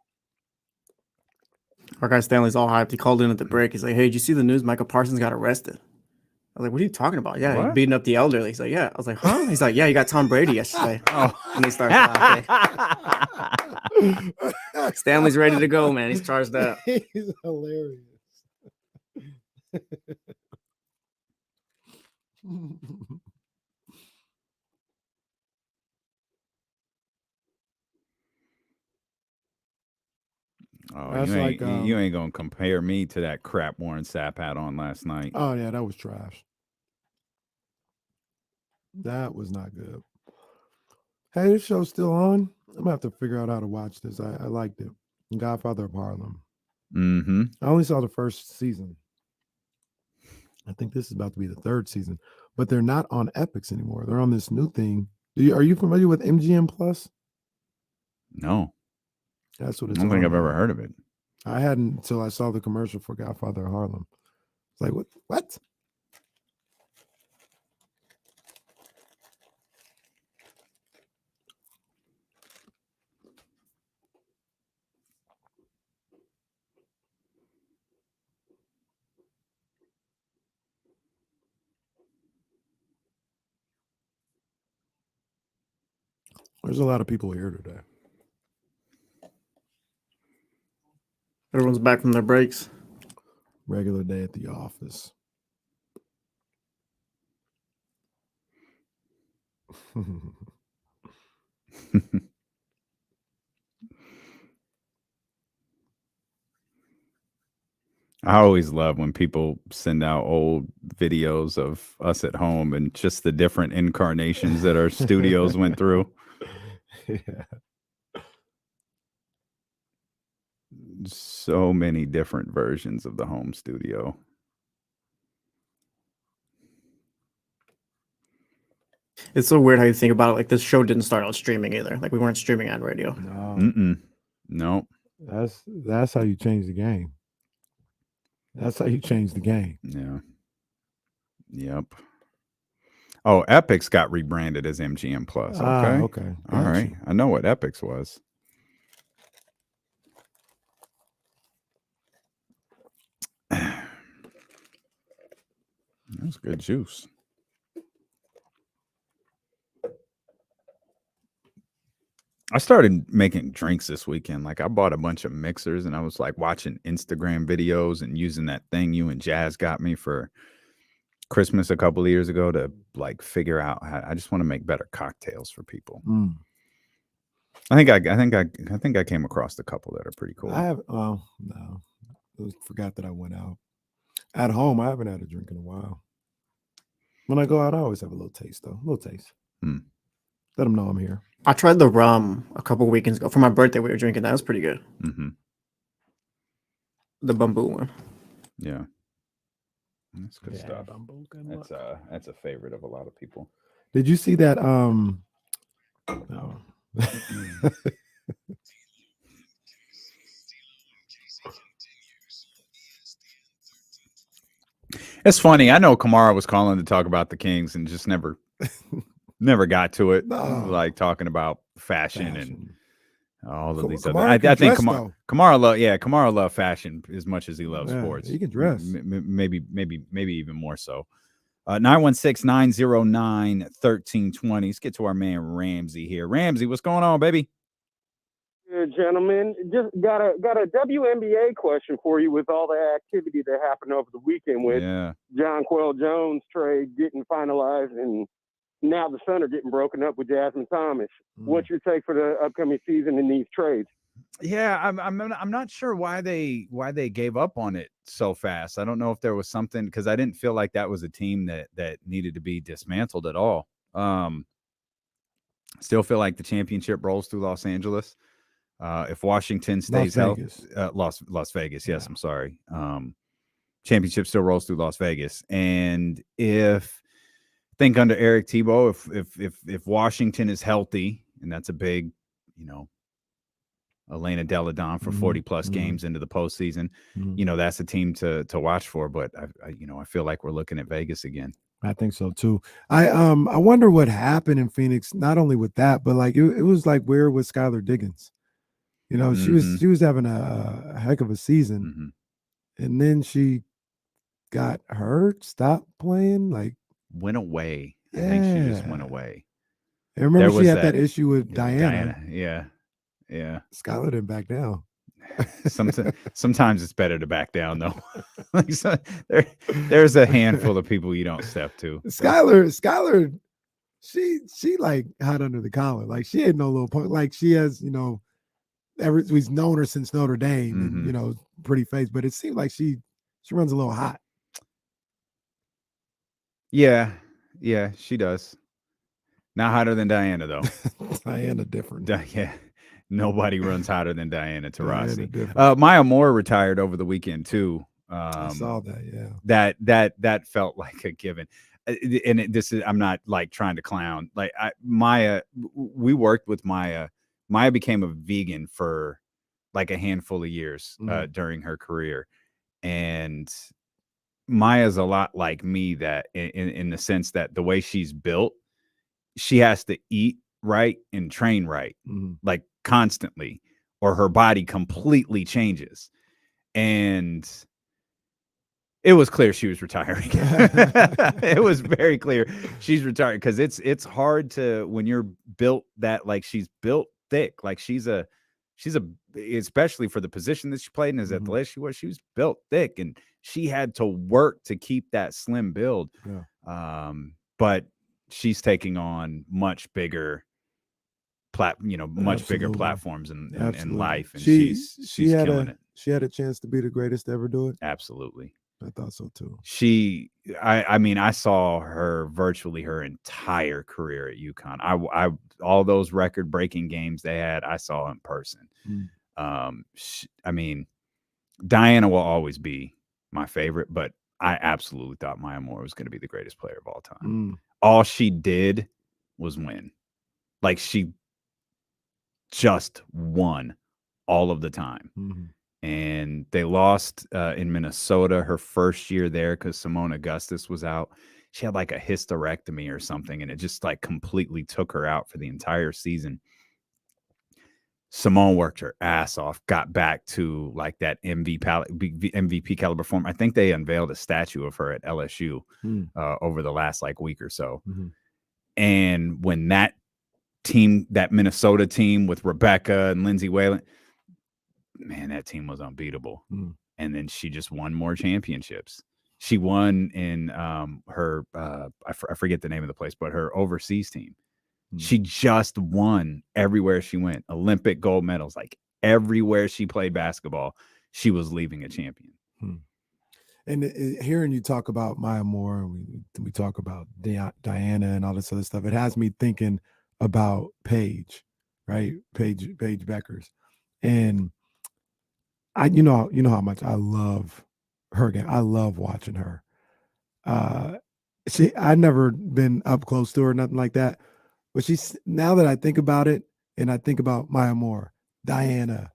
Our guy Stanley's all hyped. He called in at the break. He's like, "Hey, did you see the news? Michael Parsons got arrested." I was like, "What are you talking about?" Yeah, he beating up the elderly. He's like, "Yeah." I was like, "Huh?" He's like, "Yeah, he got Tom Brady yesterday." And he starts laughing. Stanley's ready to go, man. He's charged up. He's hilarious. Oh, you ain't gonna compare me to that crap Warren Sapp had on last night. Oh yeah, that was trash. That was not good. Hey, this show's still on. I'm gonna have to figure out how to watch this. I liked it. Godfather of Harlem. I only saw the first season. I think this is about to be the 3rd season, but they're not on Epix anymore. They're on this new thing. Are you familiar with MGM Plus? No. That's what it's. I don't think I've ever heard of it. I hadn't until I saw the commercial for Godfather of Harlem. It's like, what? There's a lot of people here today. Everyone's back from their breaks. Regular day at the office. I always love when people send out old videos of us at home and just the different incarnations that our studios went through. Yeah. So many different versions of the home studio. It's so weird how you think about it. Like, this show didn't start out streaming either. Like, we weren't streaming on radio. No. Nope. That's how you change the game. That's how you change the game. Yeah. Yep. Oh, Epix got rebranded as MGM Plus. Okay. Okay. All right. I know what Epix was. That's good juice. I started making drinks this weekend. Like I bought a bunch of mixers and I was like watching Instagram videos and using that thing you and Jazz got me for Christmas a couple of years ago to like figure out how I just want to make better cocktails for people. I think I came across a couple that are pretty cool. I have no. I forgot that I went out. At home, I haven't had a drink in a while. When I go out, I always have a little taste though. A little taste. Let them know I'm here. I tried the rum a couple weekends ago. For my birthday, we were drinking. That was pretty good. The bamboo one. Yeah. That's good stuff. That's a favorite of a lot of people. Did you see that? No. It's funny. I know Kamara was calling to talk about the Kings and just never got to it. No. Like talking about fashion and all of these other. Kamara I think dress, Kamara loves fashion as much as he loves sports. He can dress. Maybe even more so. 916-909-1320. Let's get to our man Ramsey here. Ramsey, what's going on, baby? Good, gentlemen. Just got a WNBA question for you with all the activity that happened over the weekend with Jonquel Jones trade getting finalized, and now the Sun are getting broken up with Jasmine Thomas. What's your take for the upcoming season in these trades? Yeah, I'm not sure why they gave up on it so fast. I don't know if there was something, because I didn't feel like that was a team that needed to be dismantled at all. Still feel like the championship rolls through Los Angeles. If Washington stays healthy, Las Vegas. Yes, I'm sorry. Championship still rolls through Las Vegas, and think under Eric Tebow, if Washington is healthy, and that's a big, Elena Deladon for 40 plus games into the postseason, that's a team to watch for. But I feel like we're looking at Vegas again. I think so too. I wonder what happened in Phoenix. Not only with that, but like it was like weird with Skylar Diggins. She was having a heck of a season, and then she got hurt, stopped playing, like went away. I think she just went away. I remember she had that issue with Diana. Yeah. Skylar didn't back down. Sometimes it's better to back down, though. There's a handful of people you don't step to. Skylar, she like hot under the collar. Like she ain't no little point. Like she has, we've known her since Notre Dame, and pretty face. But it seemed like she runs a little hot. Yeah, she does. Not hotter than Diana, though. Diana different. Yeah. Nobody runs hotter than Diana Taurasi. Maya Moore retired over the weekend too. I saw that. Yeah, that felt like a given. And I'm not like trying to clown. Like Maya, we worked with Maya. Maya became a vegan for like a handful of years during her career, and Maya's a lot like me. That in the sense that the way she's built, she has to eat right and train right, like constantly, or her body completely changes. And it was clear she was retiring. It was very clear she's retiring, because it's hard to, when you're built that, like she's built thick, like she's a especially for the position that she played in as athletic she was built thick, and she had to work to keep that slim build. But she's taking on much bigger bigger platforms in life, and she's killing it. She had a chance to be the greatest to ever do it. Absolutely. I thought so too. I saw her virtually her entire career at UConn. I all those record-breaking games they had, I saw in person. Diana will always be my favorite, but I absolutely thought Maya Moore was going to be the greatest player of all time. All she did was win. Like she just won all of the time. And they lost in Minnesota her first year there because Simone Augustus was out. She had like a hysterectomy or something, and it just like completely took her out for the entire season. Simone worked her ass off, got back to like that MVP caliber form. I think they unveiled a statue of her at LSU over the last like week or so. Mm-hmm. And when that Minnesota team with Rebecca and Lindsay Whalen, man, that team was unbeatable. And then she just won more championships. She won in her, I forget the name of the place, but her overseas team. She just won everywhere she went. Olympic gold medals, like everywhere she played basketball, she was leaving a champion. And hearing you talk about Maya Moore, and we talk about Diana and all this other stuff, it has me thinking about Paige, right? Paige Beckers. And you know how much I love her game. I love watching her. I've never been up close to her, nothing like that. But now that I think about it, and I think about Maya Moore, Diana,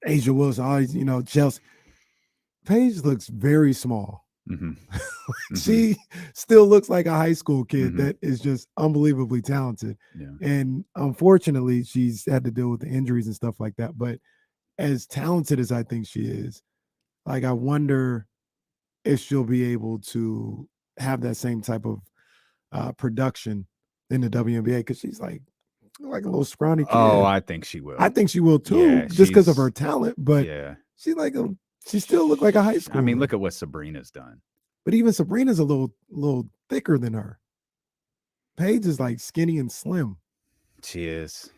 Asia Wilson, all these, Chelsea, Paige looks very small. She still looks like a high school kid that is just unbelievably talented. Yeah. And unfortunately, she's had to deal with the injuries and stuff like that. But as talented as I think she is, like, I wonder if she'll be able to have that same type of production in the WNBA, because she's like a little scrawny kid. Oh, I think she will. I think she will too, Yeah, just because of her talent. But yeah, she still look like a high school. I mean, look at what Sabrina's done. But even Sabrina's a little thicker than her. Paige is like skinny and slim. She is.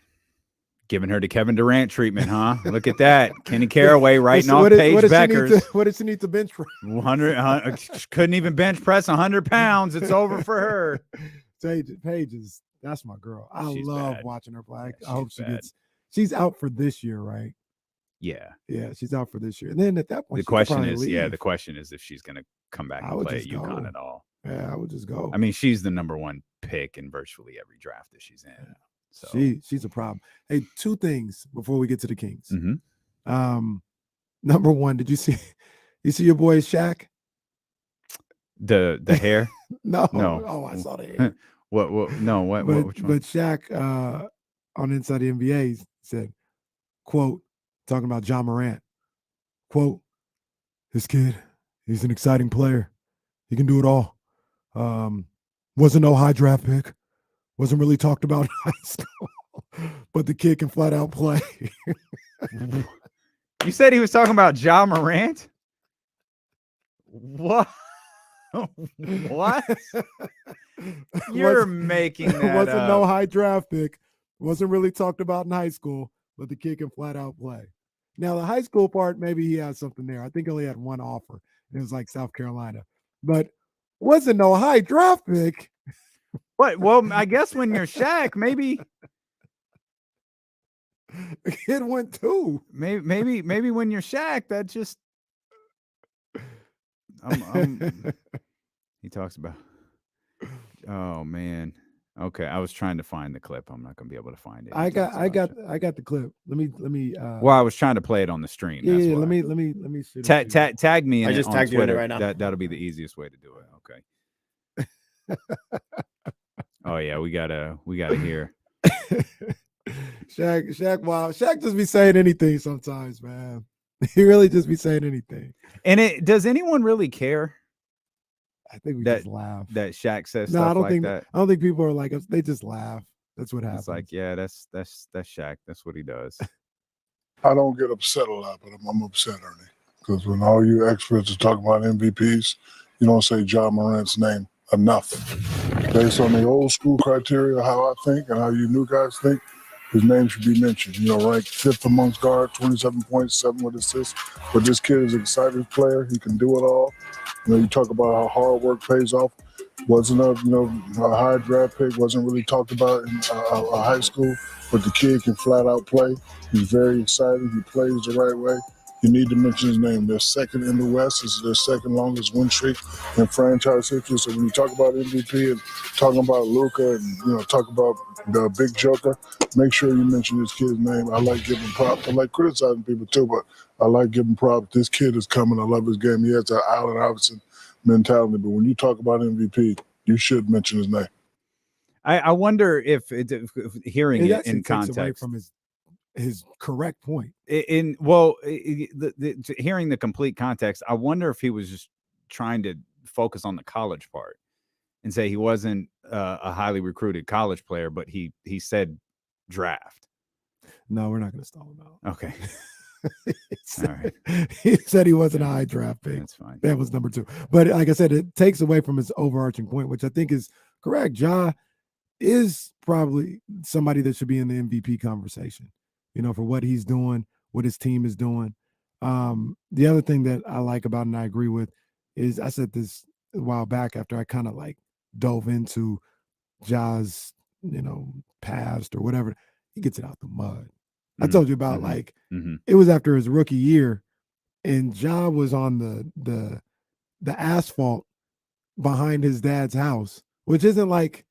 Giving her the Kevin Durant treatment, huh? Look at that. Kenny Caraway writing off Paige Beckers. What does she need to bench press? 100 couldn't even bench press 100 pounds. It's over for her. Paige is, that's my girl. She's love watching her play. Yeah, I hope she's out for this year, right? Yeah. Yeah, she's out for this year. And then at that point, the question is if she's going to come back and play at UConn at all. Yeah, I would just go. I mean, she's the number one pick in virtually every draft that she's in. Yeah. So she's a problem. Hey, two things before we get to the Kings. Mm-hmm. Number one, did you see your boy Shaq? The hair? No. Oh, I saw the hair. What? No, what? Which one? But Shaq on Inside the NBA said, quote, talking about Ja Morant, quote, this kid, he's an exciting player. He can do it all. Wasn't no high draft pick. Wasn't really talked about in high school, but the kid can flat out play. You said he was talking about Ja Morant? What? What? You're making that wasn't up. No high draft pick. Wasn't really talked about in high school, but the kid can flat out play. Now, the high school part, maybe he has something there. I think he only had one offer. It was like South Carolina. But wasn't no high draft pick. What? Well, I guess when you're Shaq, maybe the kid went too. Maybe when you're Shaq, that just he talks about. Oh man. Okay, I was trying to find the clip. I'm not gonna be able to find it. I got the clip. Let me. Well, I was trying to play it on the stream. Yeah, That's yeah. why. Let me see. Tag me in I it just on tagged you in it Twitter. right now. That'll be the easiest way to do it. Okay. Oh yeah, we gotta hear. Shaq, wow. Shaq just be saying anything sometimes, man. He really just be saying anything. And does anyone really care? I think we just laugh. That Shaq says No, stuff I don't like think that. I don't think people are like us. They just laugh. That's what happens. It's like, yeah, that's Shaq. That's what he does. I don't get upset a lot, but I'm upset, Ernie, because when all you experts are talking about MVPs, you don't say Ja Morant's name enough. Based on the old school criteria, how I think and how you new guys think, his name should be mentioned. Ranked 5th amongst guards, 27 points, 7 with assists. But this kid is an exciting player. He can do it all. You talk about how hard work pays off. Wasn't a high draft pick. Wasn't really talked about in high school. But the kid can flat out play. He's very exciting. He plays the right way. You need to mention his name. They're second in the West. This is their second longest win streak in franchise history. So when you talk about MVP and talking about Luka and talk about the big joker, make sure you mention this kid's name. I like giving props. I like criticizing people too, but I like giving props. This kid is coming. I love his game. He has that Allen Iverson mentality. But when you talk about MVP, you should mention his name. I wonder if hearing it in takes away context from his his correct point. Hearing the complete context, I wonder if he was just trying to focus on the college part and say he wasn't a highly recruited college player, but he said draft. No, we're not going to stall him out. Okay. All right. He said he wasn't a high draft pick. That's fine. That was number 2. But like I said, it takes away from his overarching point, which I think is correct. Ja is probably somebody that should be in the MVP conversation, for what he's doing, what his team is doing. The other thing that I like about and I agree with is I said this a while back after I kind of like dove into Ja's, past or whatever. He gets it out the mud. I told you about it was after his rookie year, and Ja was on the asphalt behind his dad's house, which isn't like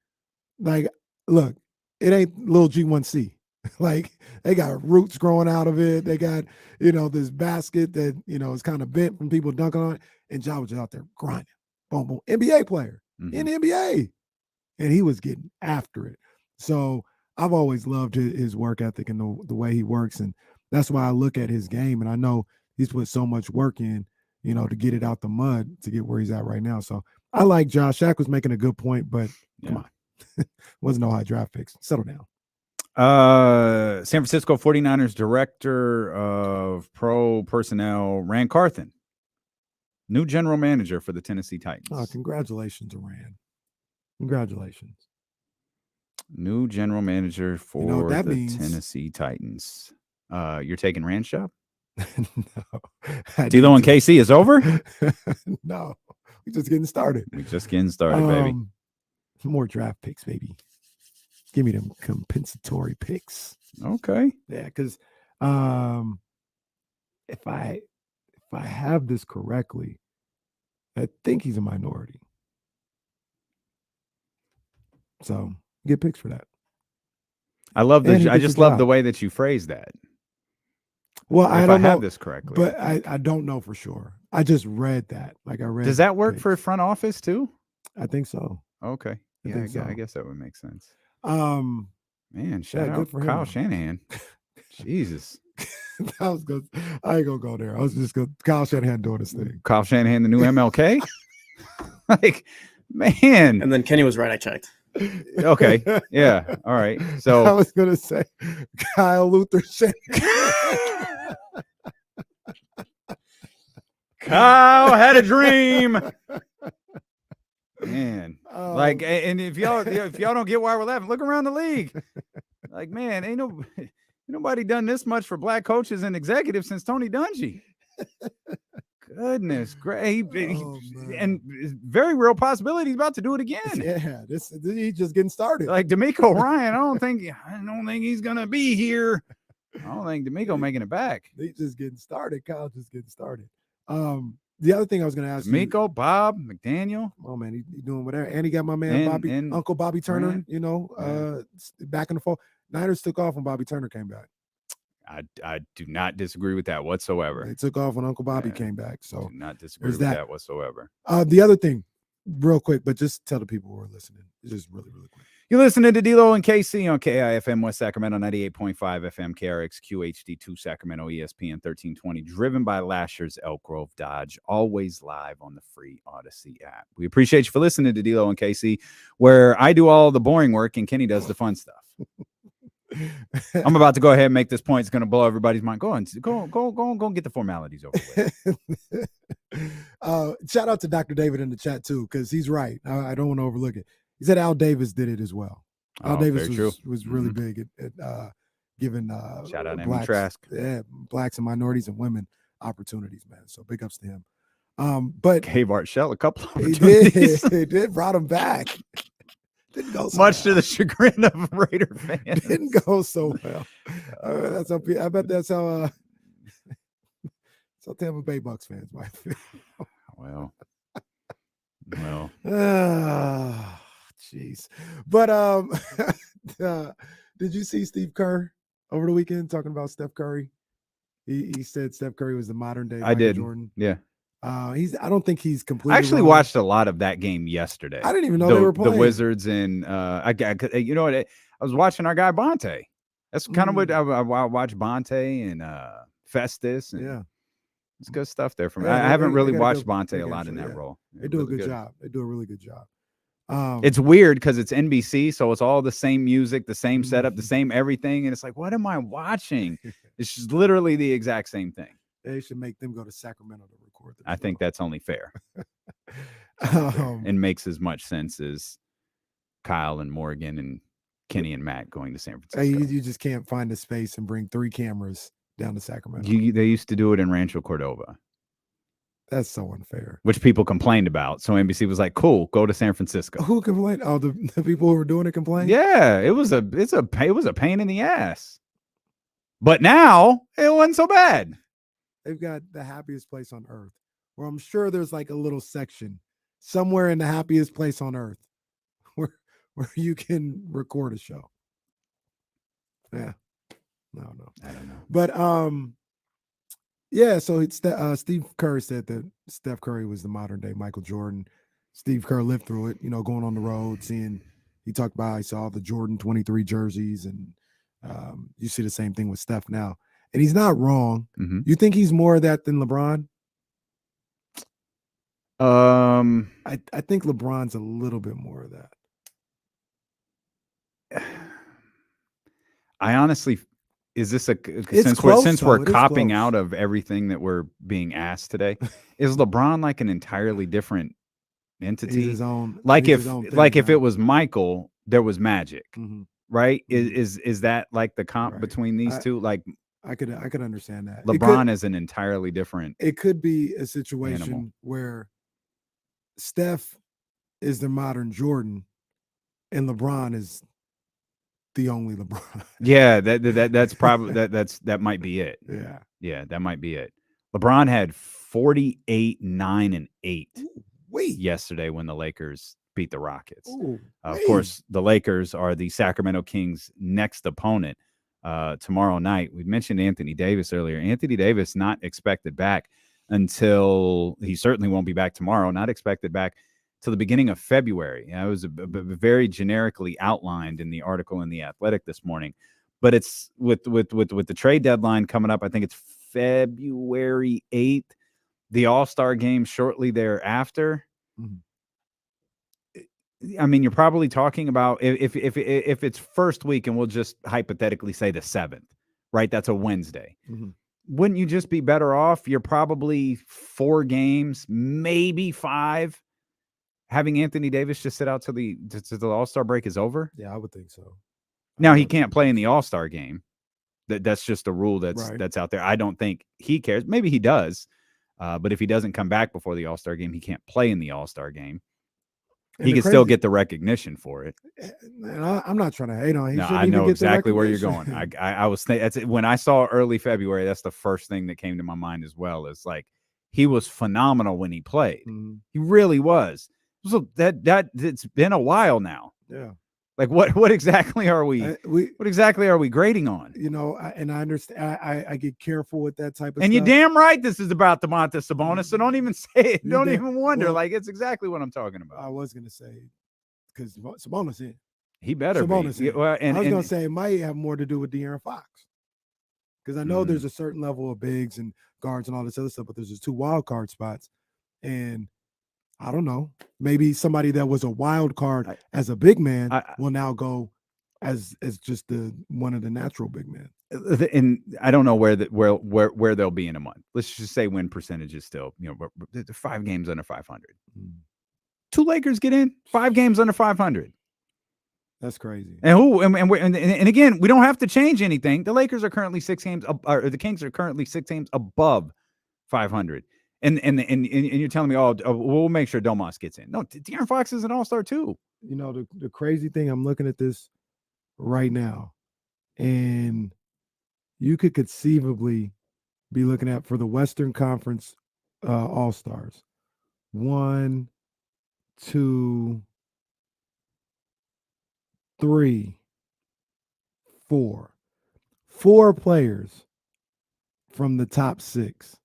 look, it ain't little G1C. Like they got roots growing out of it. They got this basket that is kind of bent from people dunking on it, and Ja was just out there grinding. Boom, boom. NBA player in the NBA, and he was getting after it. So I've always loved his work ethic and the way he works. And that's why I look at his game. And I know he's put so much work in, to get it out the mud to get where he's at right now. So I like Josh. Shaq was making a good point, but come on. Wasn't no high draft picks. Settle down. San Francisco 49ers director of pro personnel, Rand Carthen, new general manager for the Tennessee Titans. Oh, congratulations, Rand. Congratulations. New general manager for the Tennessee Titans. You're taking Rand's job? No. D'Lo and KC is over? No. We're just getting started. Baby. More draft picks, baby. Give me them compensatory picks. Okay. Yeah, because if I have this correctly, I think he's a minority. So get picks for that. I love I just love the way that you phrase that. Well, I don't know have this correctly, but I don't know for sure. I just read that. Does that work for front office too? I think so. Okay. I guess that would make sense. Man, shout good out for Kyle him. Shanahan. Jesus. I was good. I ain't gonna go there. I was just going Kyle Shanahan doing his thing. Kyle Shanahan, the new MLK. Like, man. And then Kenny was right. I checked. Okay. Yeah. All right. So I was gonna say Kyle Luther Shanahan. Kyle had a dream. Man, like, and if y'all don't get why we're laughing, look around the league. Like, man, ain't nobody done this much for black coaches and executives since Tony Dungy. Goodness, great, and very real possibility he's about to do it again. Yeah, he's just getting started. Like D'Amico Ryan, I don't think he's gonna be here. I don't think D'Amico making it back. He's just getting started. Kyle's just getting started. The other thing I was going to ask D'Amico, Bob, McDaniel. Oh man, he doing whatever, and he got my man Uncle Bobby Turner. Ryan. Back in the fall, Niners took off when Bobby Turner came back. I do not disagree with that whatsoever. They took off when Uncle Bobby came back. So do not disagree with that whatsoever. The other thing, real quick, but just tell the people who are listening. It's just really, really quick. You're listening to D'Lo and KC on KIFM West Sacramento, 98.5 FM, KRXQ HD2 Sacramento, ESPN 1320, driven by Lasher's Elk Grove Dodge, always live on the free Odyssey app. We appreciate you for listening to D'Lo and KC, where I do all the boring work and Kenny does the fun stuff. I'm about to go ahead and make this point. It's going to blow everybody's mind. Go and get the formalities over with. Shout out to Dr. David in the chat too, because he's right. I don't want to overlook it. He said Al Davis did it as well. Al Davis was really big at giving shout out blacks, Trask. Yeah, blacks and minorities and women opportunities, man. So big ups to him. But gave Art Shell a couple of opportunities. He did brought him back. Didn't go so much to the chagrin of Raider fans. Didn't go so well. That's how I bet that's how Tampa Bay Bucks fans might feel. Well. Jeez. But did you see Steve Kerr over the weekend talking about Steph Curry? He said Steph Curry was the modern day Michael Jordan. Yeah. I don't think he's completely. I actually wrong. watched a lot of that game yesterday. I didn't even know they were playing the Wizards and you know what? I was watching our guy Bonte. That's kind of what I watch Bonte and Festus. And it's good stuff there. From I haven't really watched Bonte a lot in that role. They do a good job. They do a really good job. It's weird because it's NBC, so it's all the same music, the same setup, the same everything, and it's like, what am I watching? It's just literally the exact same thing. They should make them go to Sacramento to record. I think that's only fair. And makes as much sense as Kyle and Morgan and Kenny and Matt going to San Francisco. You just can't find a space and bring 3 cameras down to Sacramento. They used to do it in Rancho Cordova. That's so unfair. Which people complained about. So NBC was like, "Cool, go to San Francisco." Who complained? Oh, the people who were doing it complained. Yeah, it was a pain in the ass. But now it wasn't so bad. They've got the happiest place on earth, where I'm sure there's like a little section somewhere in the happiest place on earth where you can record a show. Yeah, no, I don't know. But yeah. So it's Steve Kerr said that Steph Curry was the modern day Michael Jordan. Steve Kerr lived through it, going on the road, he talked about, I saw the Jordan 23 jerseys, and you see the same thing with Steph now. And he's not wrong. Mm-hmm. You think he's more of that than LeBron? I think LeBron's a little bit more of that. I honestly, is this since we're copping out of everything that we're being asked today, is LeBron like an entirely different entity? He's his own, if it was Michael, there was Magic, right? Mm-hmm. Is that like the comp between these two? Like, I could understand that. LeBron is an entirely different. It could be a situation animal. Where Steph is the modern Jordan, and LeBron is the only LeBron. Yeah, that's probably that might be it. Yeah, that might be it. LeBron had 48, 9, and 8 yesterday when the Lakers beat the Rockets. Of course, the Lakers are the Sacramento Kings' next opponent tomorrow night. We mentioned Anthony Davis earlier. Anthony Davis not expected back until he certainly won't be back tomorrow. Not expected back till the beginning of February. It was very generically outlined in the article in The Athletic this morning. But it's with the trade deadline coming up. I think it's February 8th. The All-Star game shortly thereafter. I mean, you're probably talking about if it's first week, and we'll just hypothetically say the 7th, right? That's a Wednesday. Wouldn't you just be better off? You're probably 4 games, maybe 5. Having Anthony Davis just sit out till the All-Star break is over? Yeah, I would think so. Now, he can't play in the All-Star game. That's just a rule that's out there. I don't think he cares. Maybe he does. But if he doesn't come back before the All-Star game, he can't play in the All-Star game. He can still get the recognition for it. And I'm not trying to hate on him. No, I know exactly where you're going. I was thinking, when I saw early February, that's the first thing that came to my mind as well. Is like, he was phenomenal when he played. He really was. So that it's been a while now. Yeah. Like what exactly are we grading on? And I understand. I get careful with that type of and stuff. You're damn right this is about Domantas Sabonis, so don't even say it. Don't even wonder. Well, like, it's exactly what I'm talking about. I was gonna say, because Sabonis in. He better Sabonis be. Well, I was gonna say it might have more to do with De'Aaron Fox. Because I know there's a certain level of bigs and guards and all this other stuff, but there's just 2 wild card spots. And I don't know. Maybe somebody that was a wild card as a big man will now go as just one of the natural big men. And I don't know where they'll be in a month. Let's just say win percentage is still 5 games under 500. 2 Lakers get in 5 games under 500. That's crazy. And again, we don't have to change anything. The Lakers are currently 6 games, or the Kings are currently 6 games above 500. And you're telling me, we'll make sure Domas gets in. No, De'Aaron Fox is an all-star too. The crazy thing, I'm looking at this right now, and you could conceivably be looking at, for the Western Conference all-stars, 1, 2, 3, 4. 4 players from the top 6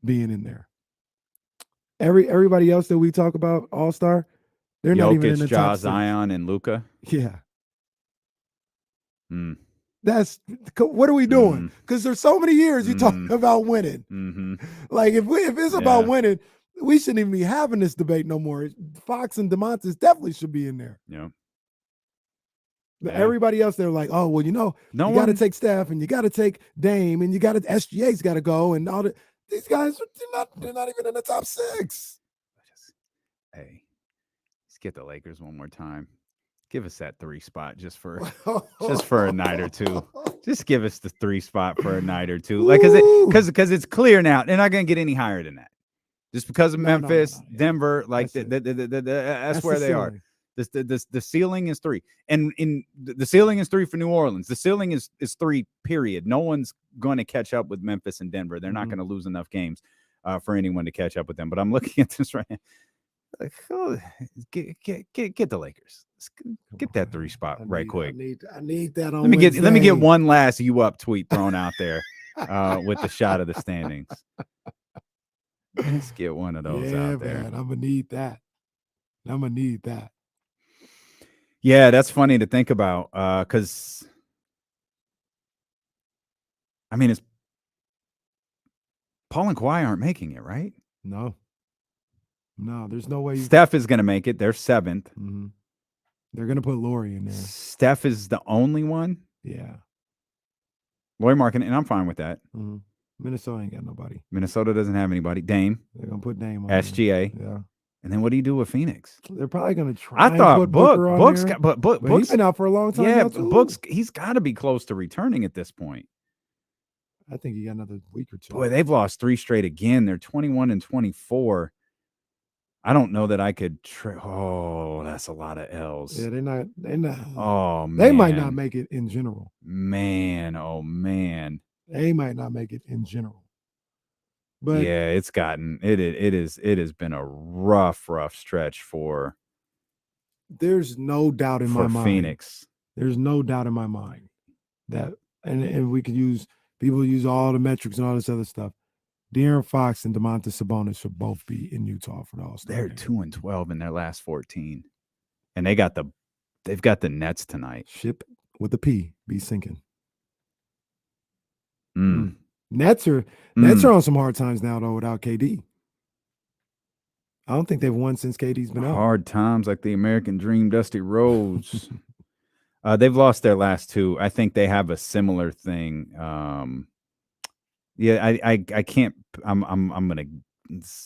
being in there. Everybody else that we talk about all-star, they're not even in the top 6. Zion, and Luka. Yeah. what are we doing? Because there's so many years you talking about winning. Like if it's about winning, we shouldn't even be having this debate no more. Fox and Domantas definitely should be in there. Yeah. Everybody else, they're like, oh, well, you got to take Steph and you got to take Dame and you got to SGA's got to go and all that. These guys they're not even in the top 6. Hey, let's get the Lakers one more time. Give us that 3 spot just for a night or two. Just give us the 3 spot for a night or two. Like because it's clear now. They're not gonna get any higher than that. Just because of Memphis, Denver, like that's where they are. The ceiling is 3. And the ceiling is 3 for New Orleans. The ceiling is 3, period. No one's going to catch up with Memphis and Denver. They're not going to lose enough games for anyone to catch up with them. But I'm looking at this right now. Like, get the Lakers. Get that 3 spot quick. I need that on let me get one last you up tweet thrown out there with the shot of the standings. Let's get one of those out there. Man, I'm gonna need that. Yeah, that's funny to think about because I mean, it's Paul and Kawhi aren't making it, right? No, there's no way. Steph is going to make it. They're 7th. Mm-hmm. They're going to put Laurie in there. Steph is the only one. Yeah, Laurie Markkinen, and I'm fine with that. Mm-hmm. Minnesota ain't got nobody. Minnesota doesn't have anybody. Dame. They're going to put Dame on SGA. There. Yeah. And then what do you do with Phoenix? They're probably going to try. I thought Book's Book's been out for a long time. Yeah, now too. Book's he's got to be close to returning at this point. I think he got another week or 2. Boy, they've lost 3 straight again. They're 21-24. I don't know that I could. That's a lot of L's. Yeah, they're not. Oh man, they might not make it in general. Man, oh man, they might not make it in general. But yeah, it has been a rough stretch for. There's no doubt in my mind. Phoenix. There's no doubt in my mind that, and we could people use all the metrics and all this other stuff. De'Aaron Fox and Domantas Sabonis should both be in Utah for the All-Star. They're 2-12 in their last 14, and they've got the Nets tonight. Ship with a P be sinking. Mm. Nets are on some hard times now though without KD. I don't think they've won since KD's been out. Hard times like the American Dream, Dusty Rhodes. They've lost their last 2. I think they have a similar thing. Yeah, I can't. I'm gonna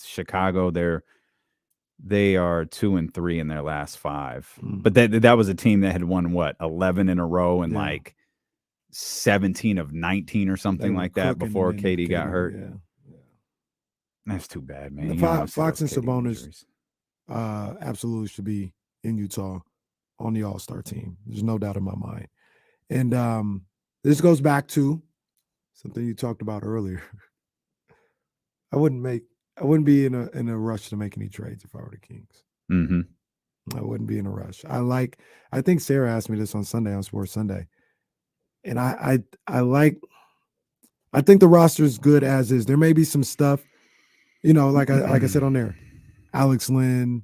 Chicago. They are 2-3 in their last 5. But that was a team that had won 11 in a row and like 17 of 19 or something like that before KD got hurt. Yeah. That's too bad, man. Fox and Sabonis absolutely should be in Utah on the All-Star team. There's no doubt in my mind. And this goes back to something you talked about earlier. I wouldn't be in a rush to make any trades if I were the Kings. Mm-hmm. I wouldn't be in a rush. I think Sarah asked me this on Sunday on Sports Sunday. And I think the roster is good as is. There may be some stuff, like I said on there, Alex Lynn,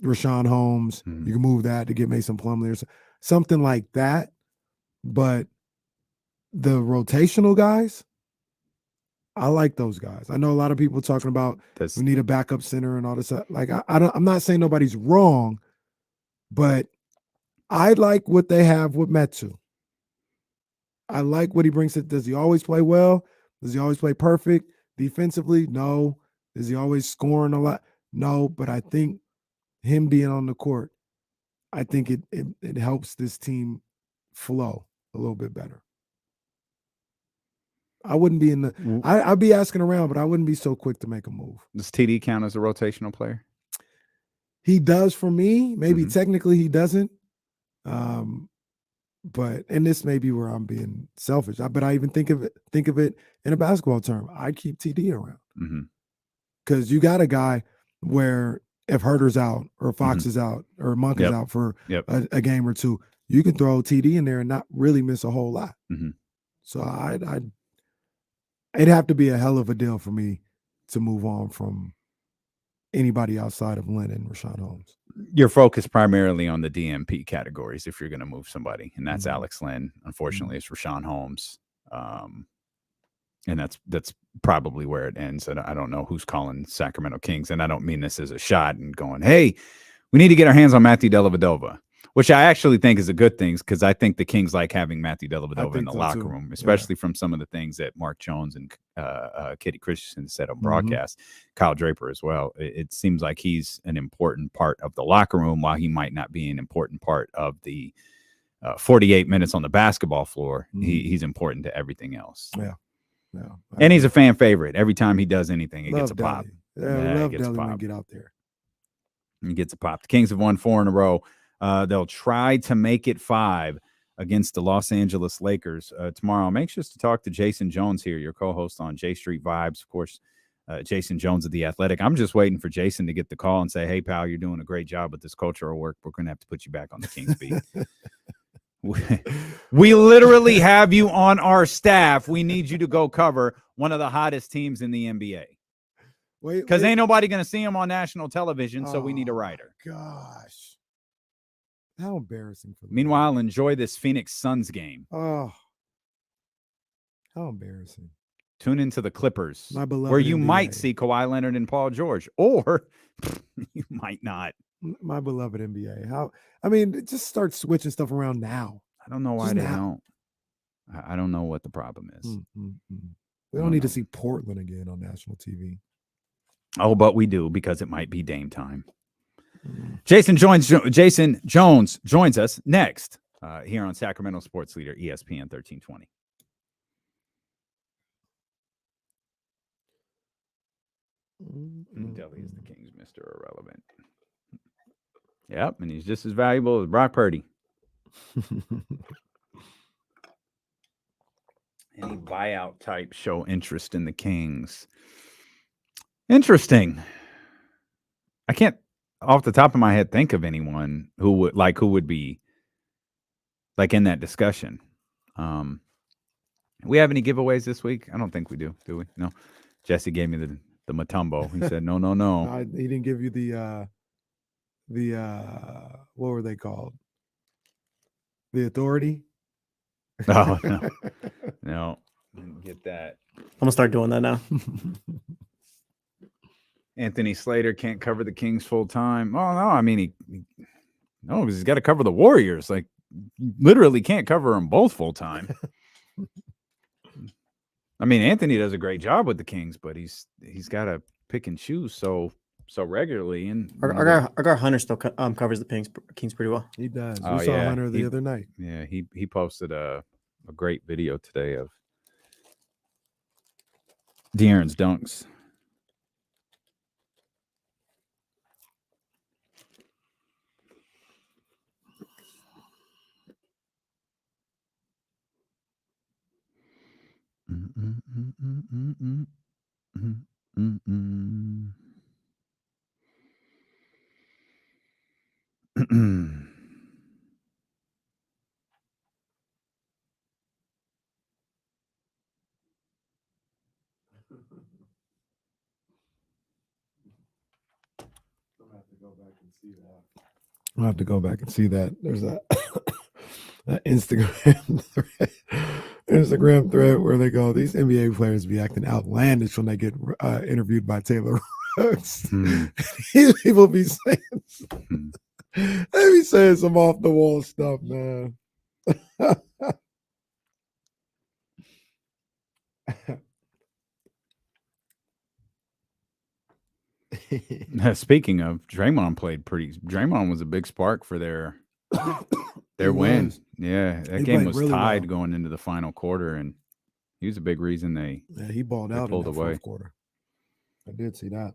Rashawn Holmes. You can move that to get Mason Plumlee or something like that. But the rotational guys, I like those guys. I know a lot of people talking about we need a backup center and all this. Like I'm not saying nobody's wrong, but I like what they have with Metu. I like what he brings to. Does he always play well? Does he always play perfect? Defensively, no. Is he always scoring a lot? No. But I think him being on the court, I think it helps this team flow a little bit better. I wouldn't be I'd be asking around, but I wouldn't be so quick to make a move. Does TD count as a rotational player? He does for me. Maybe technically he doesn't. But this may be where I'm being selfish. But I even think of it in a basketball term. I keep TD around because you got a guy where if Herter's out or Fox is out or Monk is out for a game or 2, you can throw TD in there and not really miss a whole lot. So it'd have to be a hell of a deal for me to move on from anybody outside of Lynn and Rashawn Holmes. You're focused primarily on the DMP categories if you're going to move somebody, and that's Alex Lynn. Unfortunately, it's Rashawn Holmes, and that's probably where it ends. And I don't know who's calling Sacramento Kings, and I don't mean this as a shot and going, hey, we need to get our hands on Matthew Dellavedova, which I actually think is a good thing because I think the Kings like having Matthew Dellavedova in the locker room, especially from some of the things that Mark Jones and Kitty Christensen said on broadcast, Kyle Draper as well. It seems like he's an important part of the locker room while he might not be an important part of the 48 minutes on the basketball floor. He's important to everything else. Yeah. And he's a fan favorite. Every time he does anything, it gets a pop. Love Delly when get out there. He gets a pop. The Kings have won 4 in a row. They'll try to make it 5 against the Los Angeles Lakers tomorrow. I'm anxious to talk to Jason Jones here, your co-host on J Street Vibes. Of course, Jason Jones of The Athletic. I'm just waiting for Jason to get the call and say, hey, pal, you're doing a great job with this cultural work. We're going to have to put you back on the Kings beat. We literally have you on our staff. We need you to go cover one of the hottest teams in the NBA. Because ain't nobody going to see him on national television, so we need a writer. Gosh. How embarrassing for them. Meanwhile, enjoy this Phoenix Suns game. Oh, how embarrassing. Tune into the Clippers, my beloved where you NBA. might see Kawhi Leonard and Paul George, or you might not. My beloved NBA. Just start switching stuff around now. I don't know why they don't. I don't know what the problem is. We don't need to see Portland again on national TV. Oh, but we do because it might be Dame time. Jason Jones joins us next here on Sacramento Sports Leader ESPN 1320. Delly is the Kings, Mr. Irrelevant. Yep, and he's just as valuable as Brock Purdy. Any buyout type show interest in the Kings? Interesting. I can't, off the top of my head, think of anyone who would be like in that discussion. We have any giveaways this week? I don't think we do we? No. Jesse gave me the Matumbo. He said, no. He didn't give you the what were they called? The Authority? Oh, no. No, didn't get that. I'm going to start doing that now. Anthony Slater can't cover the Kings full time. Oh, no. I mean, because he's got to cover the Warriors. Like, literally can't cover them both full time. I mean, Anthony does a great job with the Kings, but he's got to pick and choose so regularly. And our guy Hunter still covers the Kings pretty well. He does. We saw Hunter the other night. Yeah, he posted a great video today of De'Aaron's dunks. I'll have to go back and see that. There's that Instagram thread where they go, these NBA players be acting outlandish when they get interviewed by Taylor Rooks. People be saying they be saying some off the wall stuff, man. Speaking of, Draymond was a big spark for their win. Yeah, that game was really tied going into the final quarter, and he was a big reason he balled out pulled in the away. fourth quarter. I did see that.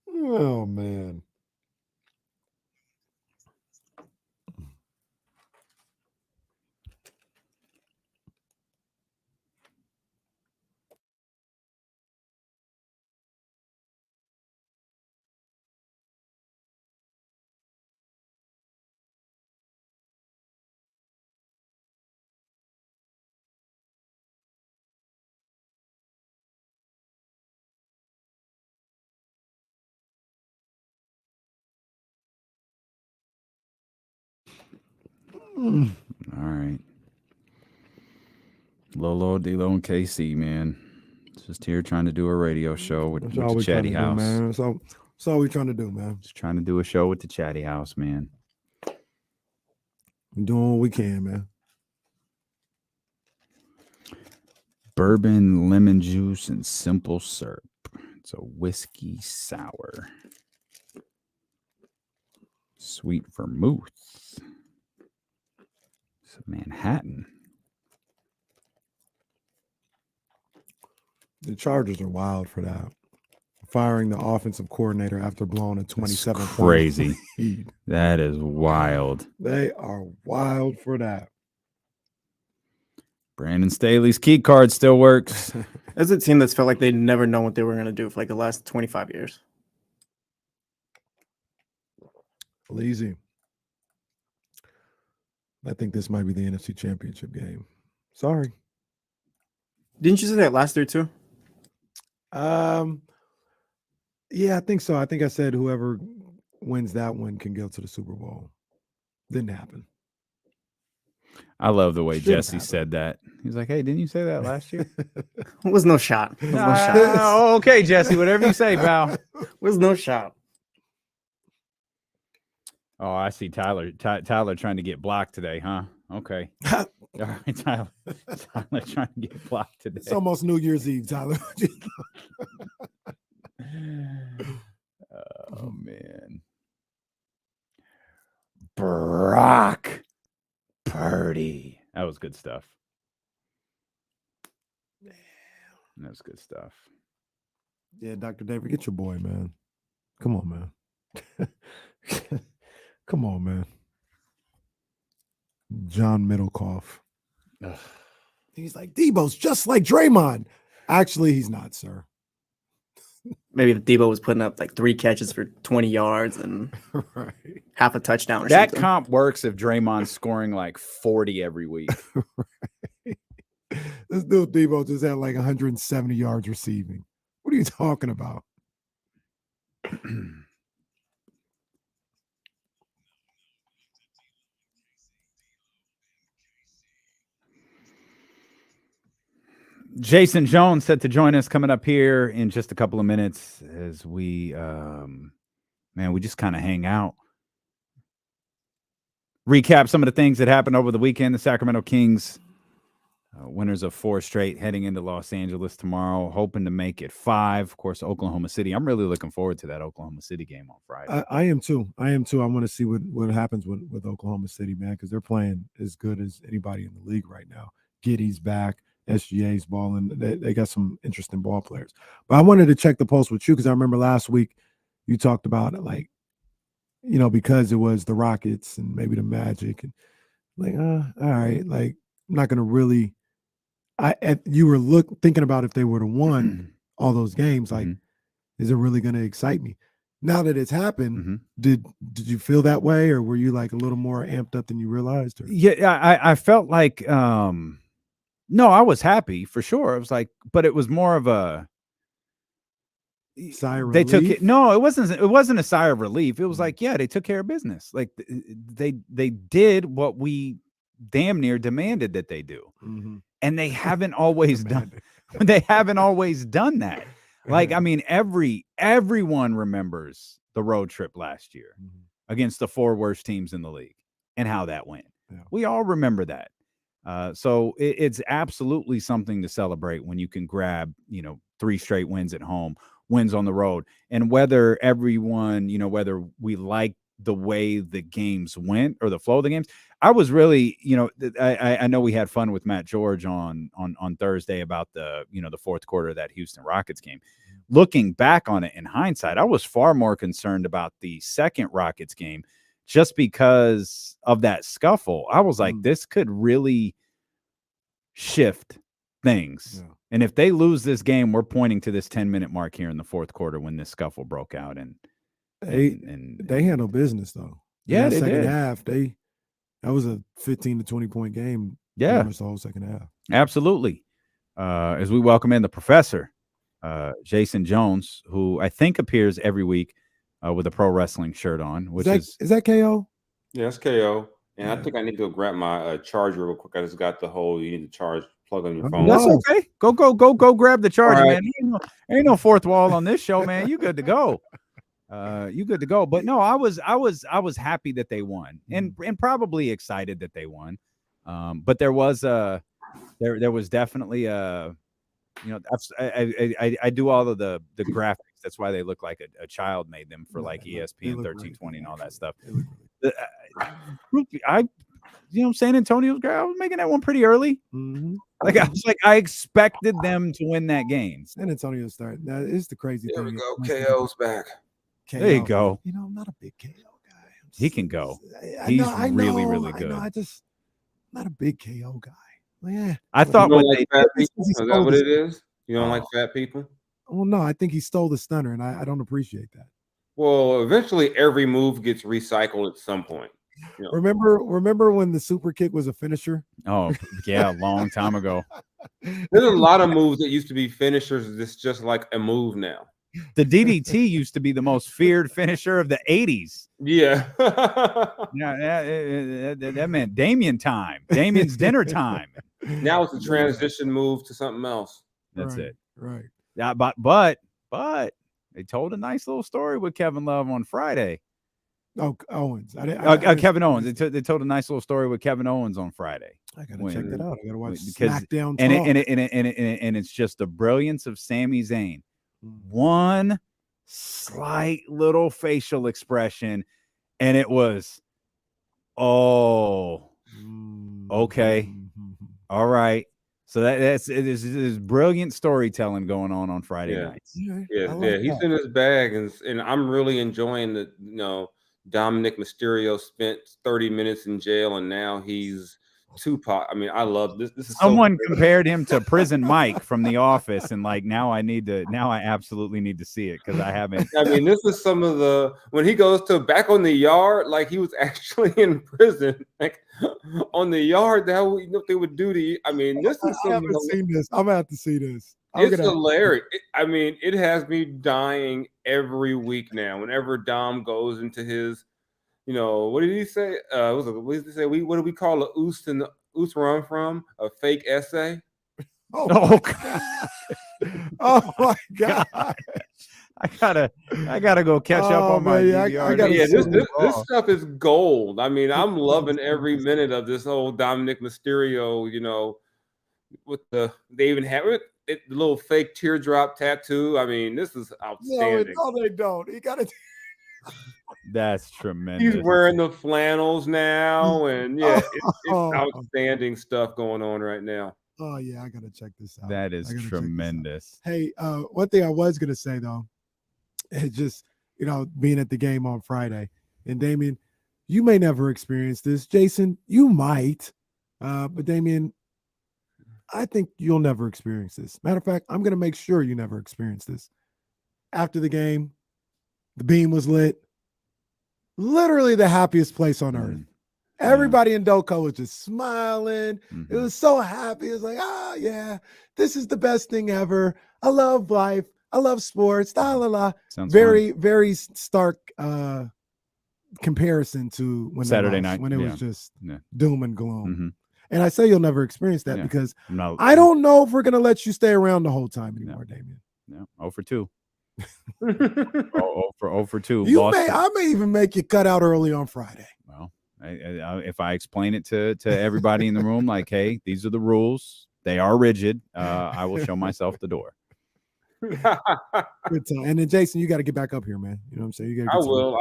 Oh man. All right. Lolo, D-Lo, and KC, man. Just here trying to do a radio show with the Chatty House. Man. That's all we're trying to do, man. Just trying to do a show with the Chatty House, man. We're doing what we can, man. Bourbon, lemon juice, and simple syrup. It's a whiskey sour. Sweet vermouth. It's a Manhattan. The Chargers are wild for that. Firing the offensive coordinator after blowing a 27 point crazy. lead. That is wild. They are wild for that. Brandon Staley's key card still works. As a team that's felt like they never know what they were going to do for like the last 25 years. Easy. I think this might be the NFC Championship game. Sorry. Didn't you say that last year too? Yeah, I think so. I think I said whoever wins that one can go to the Super Bowl. Didn't happen. I love the way Jesse said that. He's like, hey, didn't you say that last year? Was no shot. Was no shot. Okay, Jesse, whatever you say, pal. Was no shot. Oh, I see Tyler. Tyler trying to get blocked today, huh? Okay. All right, Tyler. Tyler trying to get blocked today. It's almost New Year's Eve, Tyler. Oh, man. Brock Purdy. That was good stuff. That was good stuff. Yeah, Dr. David, get your boy, man. Come on, man. Come on, man. John Middlecoff. Ugh. He's like, Debo's just like Draymond. Actually, he's not, sir. Maybe Debo was putting up like 3 catches for 20 yards and right. half a touchdown or that something. Comp works if Draymond's scoring like 40 every week. Right. This dude Debo just had like 170 yards receiving. What are you talking about? Jason Jones set to join us coming up here in just a couple of minutes as we, we just kind of hang out. Recap some of the things that happened over the weekend. The Sacramento Kings, winners of 4 straight, heading into Los Angeles tomorrow, hoping to make it 5. Of course, Oklahoma City. I'm really looking forward to that Oklahoma City game on Friday. I am too. I want to see what happens with Oklahoma City, man, because they're playing as good as anybody in the league right now. Giddey's back. SGA's balling. They got some interesting ball players. But I wanted to check the pulse with you because I remember last week you talked about it, like, you know, because it was the Rockets and maybe the Magic, and like, all right, like I'm not gonna really. You were thinking about if they would have won all those games, like, is it really gonna excite me? Now that it's happened, did you feel that way, or were you like a little more amped up than you realized? Or? Yeah, I felt like. No, I was happy for sure. I was like, but it was more of a sigh of relief. They took it. No, it wasn't a sigh of relief. It was like, yeah, they took care of business. Like they did what we damn near demanded that they do. And they haven't always done. They haven't always done that. Like, I mean, everyone remembers the road trip last year against the 4 worst teams in the league and how that went. Yeah. We all remember that. So it's absolutely something to celebrate when you can grab, 3 straight wins at home, wins on the road. And whether everyone, whether we like the way the games went or the flow of the games, I was really, I know we had fun with Matt George on Thursday about the, the fourth quarter of that Houston Rockets game. Looking back on it in hindsight, I was far more concerned about the second Rockets game just because of that scuffle. I was like, this could really shift things. Yeah. And if they lose this game, we're pointing to this 10-minute mark here in the fourth quarter when this scuffle broke out. And they handle business though. Yeah, they second did. Half, that was a 15 to 20 point game. Yeah, the whole second half. Absolutely. As we welcome in the professor, Jason Jones, who I think appears every week with a pro wrestling shirt on, which is that KO? Yeah, it's KO. And I think I need to go grab my charger real quick. I just got the whole you need to charge plug on your phone. That's okay. Go grab the charger, man. Ain't no fourth wall on this show, man. You good to go. You good to go. But no, I was happy that they won, and probably excited that they won. But there was there was definitely I do all of the graphics. That's why they look like a child made them for like ESPN 1320 and all that stuff. San Antonio's girl, I was making that one pretty early. Like I expected them to win that game. San Antonio start. That is the crazy thing. There we go. KO's back. There you go. I'm not a big KO guy. He can go. He's really good. I'm not a big KO guy. Yeah. I thought what like fat people? Is that what it is? You don't like fat people? Well, no, I think he stole the stunner, and I don't appreciate that. Well, eventually every move gets recycled at some point. Remember when the super kick was a finisher? Oh, yeah, a long time ago. There's a lot of moves that used to be finishers. It's just like a move now. The DDT used to be the most feared finisher of the 80s. Yeah. That meant Damien's dinner time. Now it's a transition move to something else. That's right, it. Right. Yeah, but they told a nice little story with Kevin Love on Friday. Oh, Owens. Kevin Owens. They told a nice little story with Kevin Owens on Friday. I gotta check that out. I gotta watch SmackDown. And it's just the brilliance of Sami Zayn. One slight little facial expression, and it was, okay, all right. So that's brilliant storytelling going on Friday nights. Yeah. He's in his bag, and I'm really enjoying that. Dominic Mysterio spent 30 minutes in jail, and now he's Tupac. I mean, I love this. This is someone compared him to Prison Mike from The Office, and like now I absolutely need to see it because I haven't. I mean, this is some of the when he goes to back on the yard, like he was actually in prison, like on the yard. What they would do to you. I mean, this is. I haven't seen this. I'm gonna have to see this. It's hilarious. It has me dying every week now. Whenever Dom goes into his, what did he say? What did he say? What do we call a oos run from? A fake essay? Oh God. Oh my God. I gotta go catch up on my DVR. This stuff is gold. I mean, I'm loving every minute of this whole Dominic Mysterio, with they even have it. The little fake teardrop tattoo. I mean, this is outstanding. No, they don't. You gotta. That's tremendous. He's wearing the flannels now, and it's outstanding stuff going on right now. Oh yeah, I gotta check this out. That is tremendous. Hey, one thing I was gonna say though, is just being at the game on Friday, and Damien, you may never experience this. Jason, you might, but Damien, I think you'll never experience this. Matter of fact, I'm going to make sure you never experience this. After the game, the beam was lit. Literally the happiest place on earth. Everybody in Doco was just smiling. It was so happy. It was like, yeah, this is the best thing ever. I love life. I love sports. La la la. Very, very stark comparison to when Saturday night when it was just doom and gloom. And I say you'll never experience that because No. I don't know if we're going to let you stay around the whole time anymore, Damien. No, 0 for 2. 0 for 2. I may even make you cut out early on Friday. Well, if I explain it to everybody in the room, like, hey, these are the rules. They are rigid. I will show myself the door. Good time. And then Jason, you got to get back up here, man. You know what I'm saying? I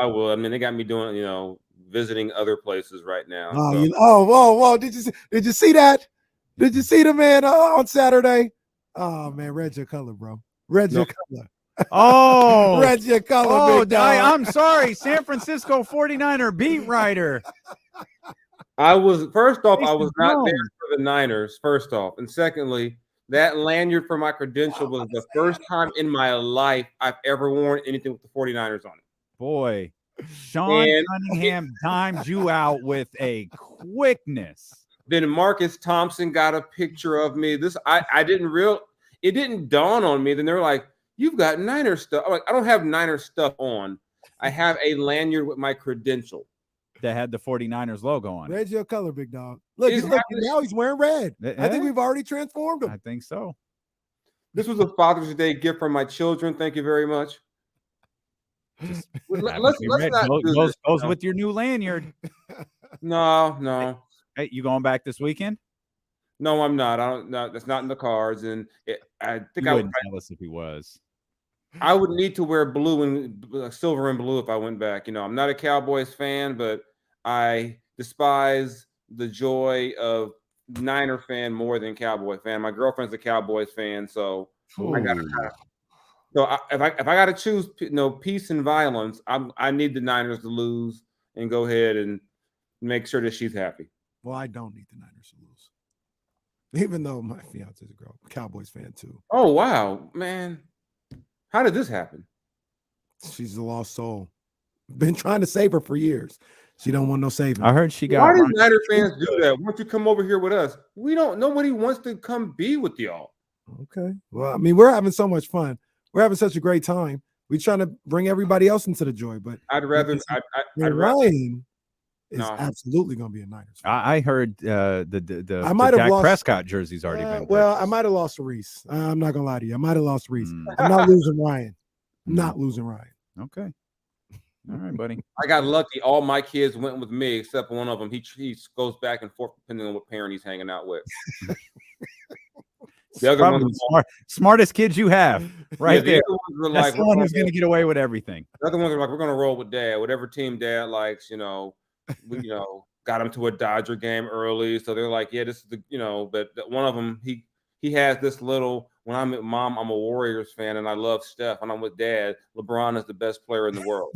will. I mean, they got me doing, visiting other places right now. Whoa! Did you see that? Did you see the man on Saturday? Oh man, red your color, bro. Red your color. Oh, red your color. I'm sorry, San Francisco 49er beat writer. I was not there for the Niners. First off, and secondly, that lanyard for my credential was the first time in my life I've ever worn anything with the 49ers on it. Boy. Sean Cunningham timed you out with a quickness. Then Marcus Thompson got a picture of me. It didn't dawn on me. Then they're like, "You've got Niner stuff." I'm like, I don't have Niner stuff on. I have a lanyard with my credential. that had the 49ers logo on it. Red's your color, big dog. Look, now he's wearing red. I think we've already transformed him. I think so. This was a Father's Day gift from my children. Thank you very much. Let's not do this. Goes with your new lanyard. No. Hey, you going back this weekend? No, I'm not. I don't. No, that's not in the cards. And I think I wouldn't tell us if he was. I would need to wear blue and silver and blue if I went back. I'm not a Cowboys fan, but I despise the joy of Niner fan more than Cowboy fan. My girlfriend's a Cowboys fan, so I got to. So if I got to choose, peace and violence, I need the Niners to lose and go ahead and make sure that she's happy. Well, I don't need the Niners to lose, even though my fiance is a Cowboys fan too. Oh wow, man! How did this happen? She's a lost soul. Been trying to save her for years. She don't want no saving. I heard she got. Why do Niner fans do that? Why don't you come over here with us? Nobody wants to come be with y'all. Okay. Well, I mean, we're having so much fun. We're having such a great time. We're trying to bring everybody else into the joy, but I'd rather. Ryan is absolutely going to be a Niners fan. I heard the I might have Dak lost Prescott jersey's already been. Well, I might have lost to Reese. I'm not going to lie to you. I might have lost to Reese. I'm not losing Ryan. I'm not losing Ryan. Okay. All right, buddy. I got lucky. All my kids went with me except one of them. He goes back and forth depending on what parent he's hanging out with. The other one, smartest kids you have, right there. The That's the one who's going to get away with everything. The other ones are like, we're going to roll with Dad. Whatever team Dad likes, we got him to a Dodger game early, so they're like, yeah, this is the, But one of them, he has this little. When I'm at Mom, I'm a Warriors fan, and I love Steph. When I'm with Dad, LeBron is the best player in the world.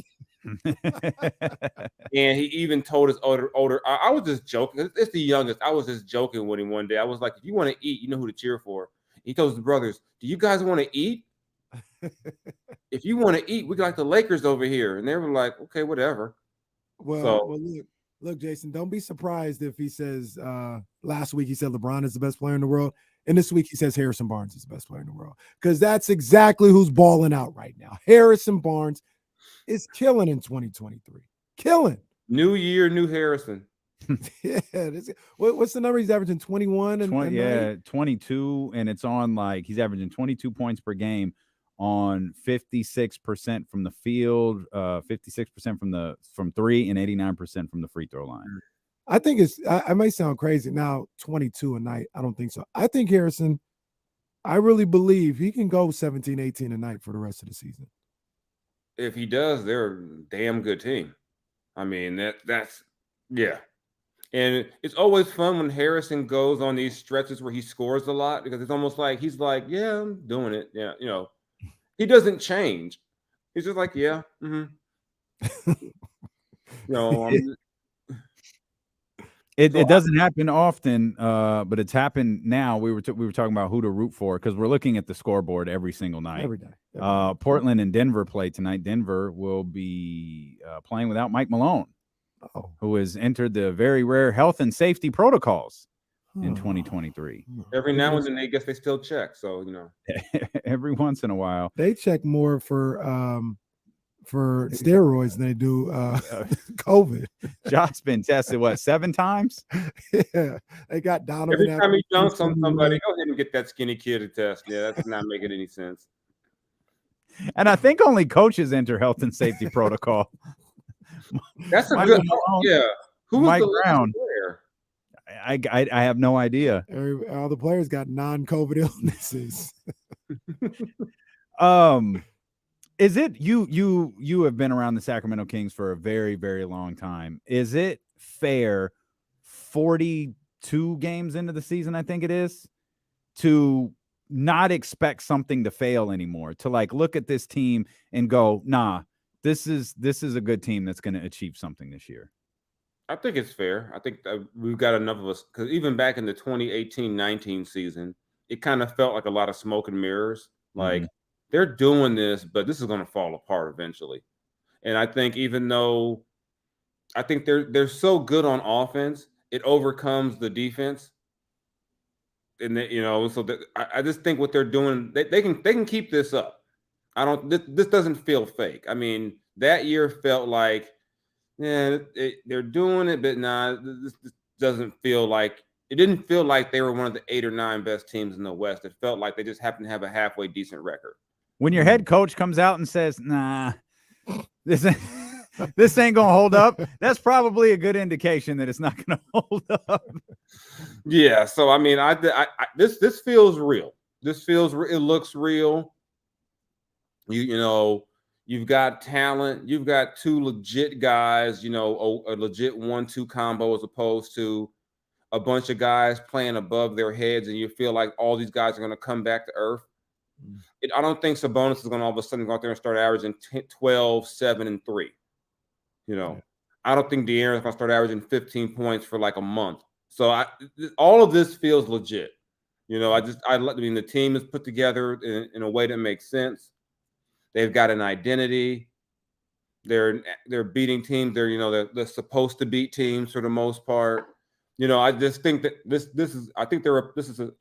And he even told his older. I was just joking. It's the youngest. I was just joking with him one day. I was like, if you want to eat, you know who to cheer for. He told his brothers, do you guys want to eat? If you want to eat, we got the Lakers over here. And they were like, okay, whatever. Well, look, Jason, don't be surprised if he says last week he said LeBron is the best player in the world. And this week he says Harrison Barnes is the best player in the world. Because that's exactly who's balling out right now. Harrison Barnes is killing in 2023. Killing. New year, new Harrison. Yeah. What's the number? He's averaging 21 and 22. And it's on he's averaging 22 points per game on 56% from the field, 56% from three, and 89% from the free throw line. I think I might sound crazy now, 22 a night. I don't think so. I think Harrison, I really believe he can go 17, 18 a night for the rest of the season. If he does, they're a damn good team. I mean, that's yeah. And it's always fun when Harrison goes on these stretches where he scores a lot because it's almost like he's like, yeah, I'm doing it. Yeah, he doesn't change. He's just like, yeah, It doesn't happen often, but it's happened now. We were talking about who to root for because we're looking at the scoreboard every single night. Every day. Portland and Denver play tonight. Denver will be playing without Mike Malone, who has entered the very rare health and safety protocols in 2023. Every now and then, I guess they still check. So every once in a while they check more for steroids than they do COVID. Josh's been tested 7 times? Yeah, they got Donovan. Every time he dunks on somebody, go ahead and get that skinny kid a test. Yeah, that's not making any sense. And I think only coaches enter health and safety protocol. That's a good. Yeah, who's Mike Brown? I have no idea. All the players got non-COVID illnesses. Is it you have been around the Sacramento Kings for a very, very long time. Is it fair 42 games into the season, I think it is, to not expect something to fail anymore, to look at this team and go, nah, this is a good team that's going to achieve something this year? I think it's fair. I think we've got enough of us because even back in the 2018-19 season, it kind of felt like a lot of smoke and mirrors. They're doing this, but this is going to fall apart eventually. And I think even though I think they're so good on offense, it overcomes the defense. And I just think what they're doing, they can keep this up. This doesn't feel fake. I mean, that year felt like yeah, they're doing it, but nah, this doesn't feel like it didn't feel like they were one of the 8 or 9 best teams in the West. It felt like they just happened to have a halfway decent record. When your head coach comes out and says, "Nah, this ain't gonna hold up," that's probably a good indication that it's not gonna hold up. Yeah, so I mean, this feels real. It looks real. You know, you've got talent. You've got 2 legit guys. You know, a legit 1-2 combo as opposed to a bunch of guys playing above their heads, and you feel like all these guys are going to come back to earth. I don't think Sabonis is going to all of a sudden go out there and start averaging 12, 7, and 3. You know, I don't think De'Aaron's going to start averaging 15 points for like a month. So all of this feels legit. You know, I mean, the team is put together in a way that makes sense. They've got an identity. They're beating teams. They're supposed to beat teams for the most part. You know, I just think that this is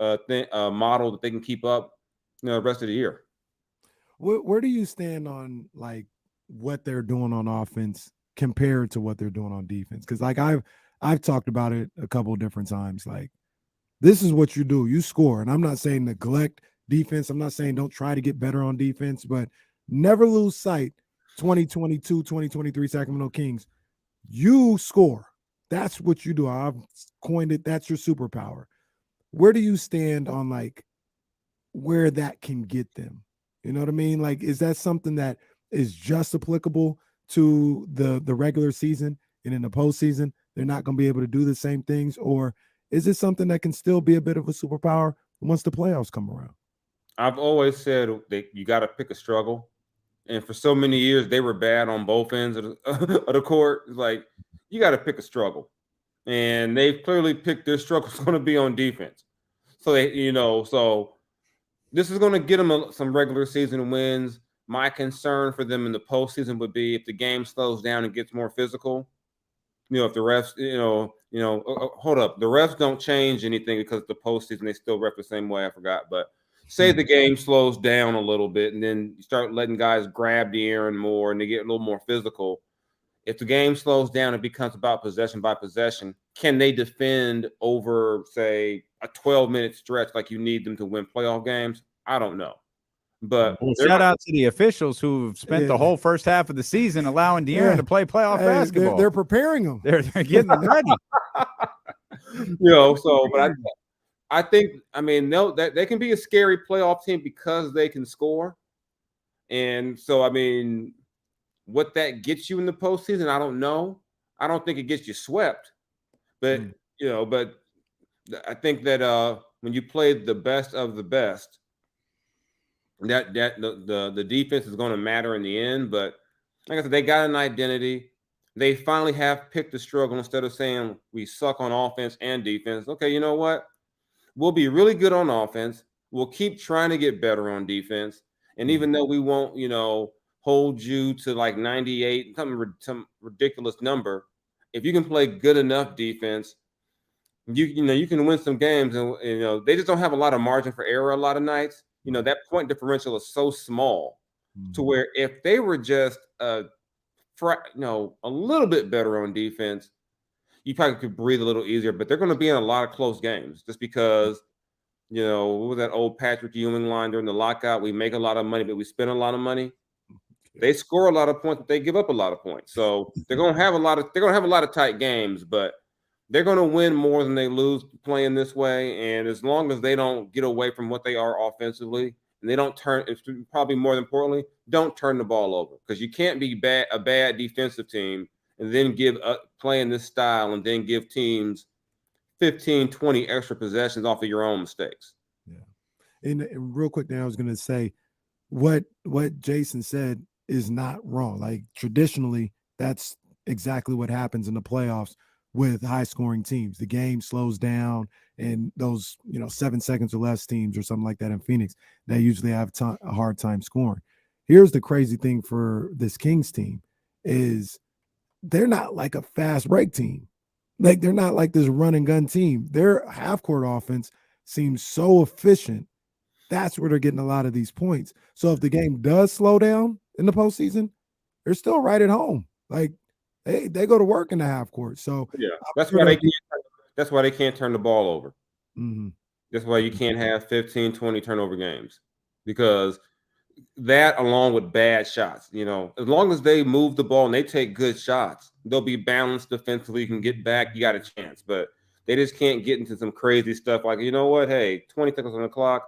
a model that they can keep up, the rest of the year. Where do you stand on like what they're doing on offense compared to what they're doing on defense? Because like I've talked about it a couple of different times. Like, this is what you do. You score. And I'm not saying neglect defense. I'm not saying don't try to get better on defense, but never lose sight. 2022, 2023 Sacramento Kings, you score. That's what you do. I've coined it. That's your superpower. Where do you stand on like where that can get them? You know what I mean? Like, is that something that is just applicable to the regular season, and in the postseason, they're not going to be able to do the same things? Or is it something that can still be a bit of a superpower once the playoffs come around? I've always said that you got to pick a struggle. And for so many years, they were bad on both ends of the court. It's like, you got to pick a struggle. And they've clearly picked their struggle is going to be on defense. So, so this is going to get them some regular season wins. My concern for them in the postseason would be if the game slows down and gets more physical. If the refs, hold up. The refs don't change anything because the postseason, they still ref the same way. I forgot. But say the game slows down a little bit and then you start letting guys grab De'Aaron more and they get a little more physical. If the game slows down, it becomes about possession by possession. Can they defend over, say, a 12-minute stretch like you need them to win playoff games? I don't know. But shout out to the officials who've spent the whole first half of the season allowing De'Aaron to play playoff basketball. They're preparing them. They're getting them ready. But I think, they can be a scary playoff team because they can score. And so, what that gets you in the postseason, I don't know. I don't think it gets you swept. But, but I think that when you play the best of the best, that the defense is going to matter in the end. But like I said, they got an identity. They finally have picked the struggle instead of saying we suck on offense and defense. Okay, you know what? We'll be really good on offense. We'll keep trying to get better on defense. And even though we won't, hold you to like 98, some ridiculous number, if you can play good enough defense, you can win some games. And they just don't have a lot of margin for error a lot of nights. That point differential is so small to where if they were just a little bit better on defense, you probably could breathe a little easier. But they're going to be in a lot of close games just because, what was that old Patrick Ewing line during the lockout? We make a lot of money, but we spend a lot of money. They score a lot of points, but they give up a lot of points. So they're going to have a lot of tight games, but they're going to win more than they lose playing this way. And as long as they don't get away from what they are offensively, and they don't turn, it's probably more importantly, don't turn the ball over, because you can't be a bad defensive team and then playing this style and then give teams 15, 20 extra possessions off of your own mistakes. Yeah. And real quick now, I was going to say what Jason said is not wrong. Like, traditionally, that's exactly what happens in the playoffs with high scoring teams. The game slows down, and those 7 seconds or less teams or something like that in Phoenix, they usually have a hard time scoring. Here's the crazy thing for this Kings team is they're not like a fast break team. Like, they're not like this run and gun team. Their half court offense seems so efficient. That's where they're getting a lot of these points. So if the game does slow down in the postseason, they're still right at home. Like, They go to work in the half court. So yeah, that's why they can't turn the ball over. Mm-hmm. That's why you can't have 15, 20 turnover games, because that, along with bad shots, as long as they move the ball and they take good shots, they'll be balanced defensively. You can get back, you got a chance. But they just can't get into some crazy stuff like, you know what? Hey, 20 seconds on the clock.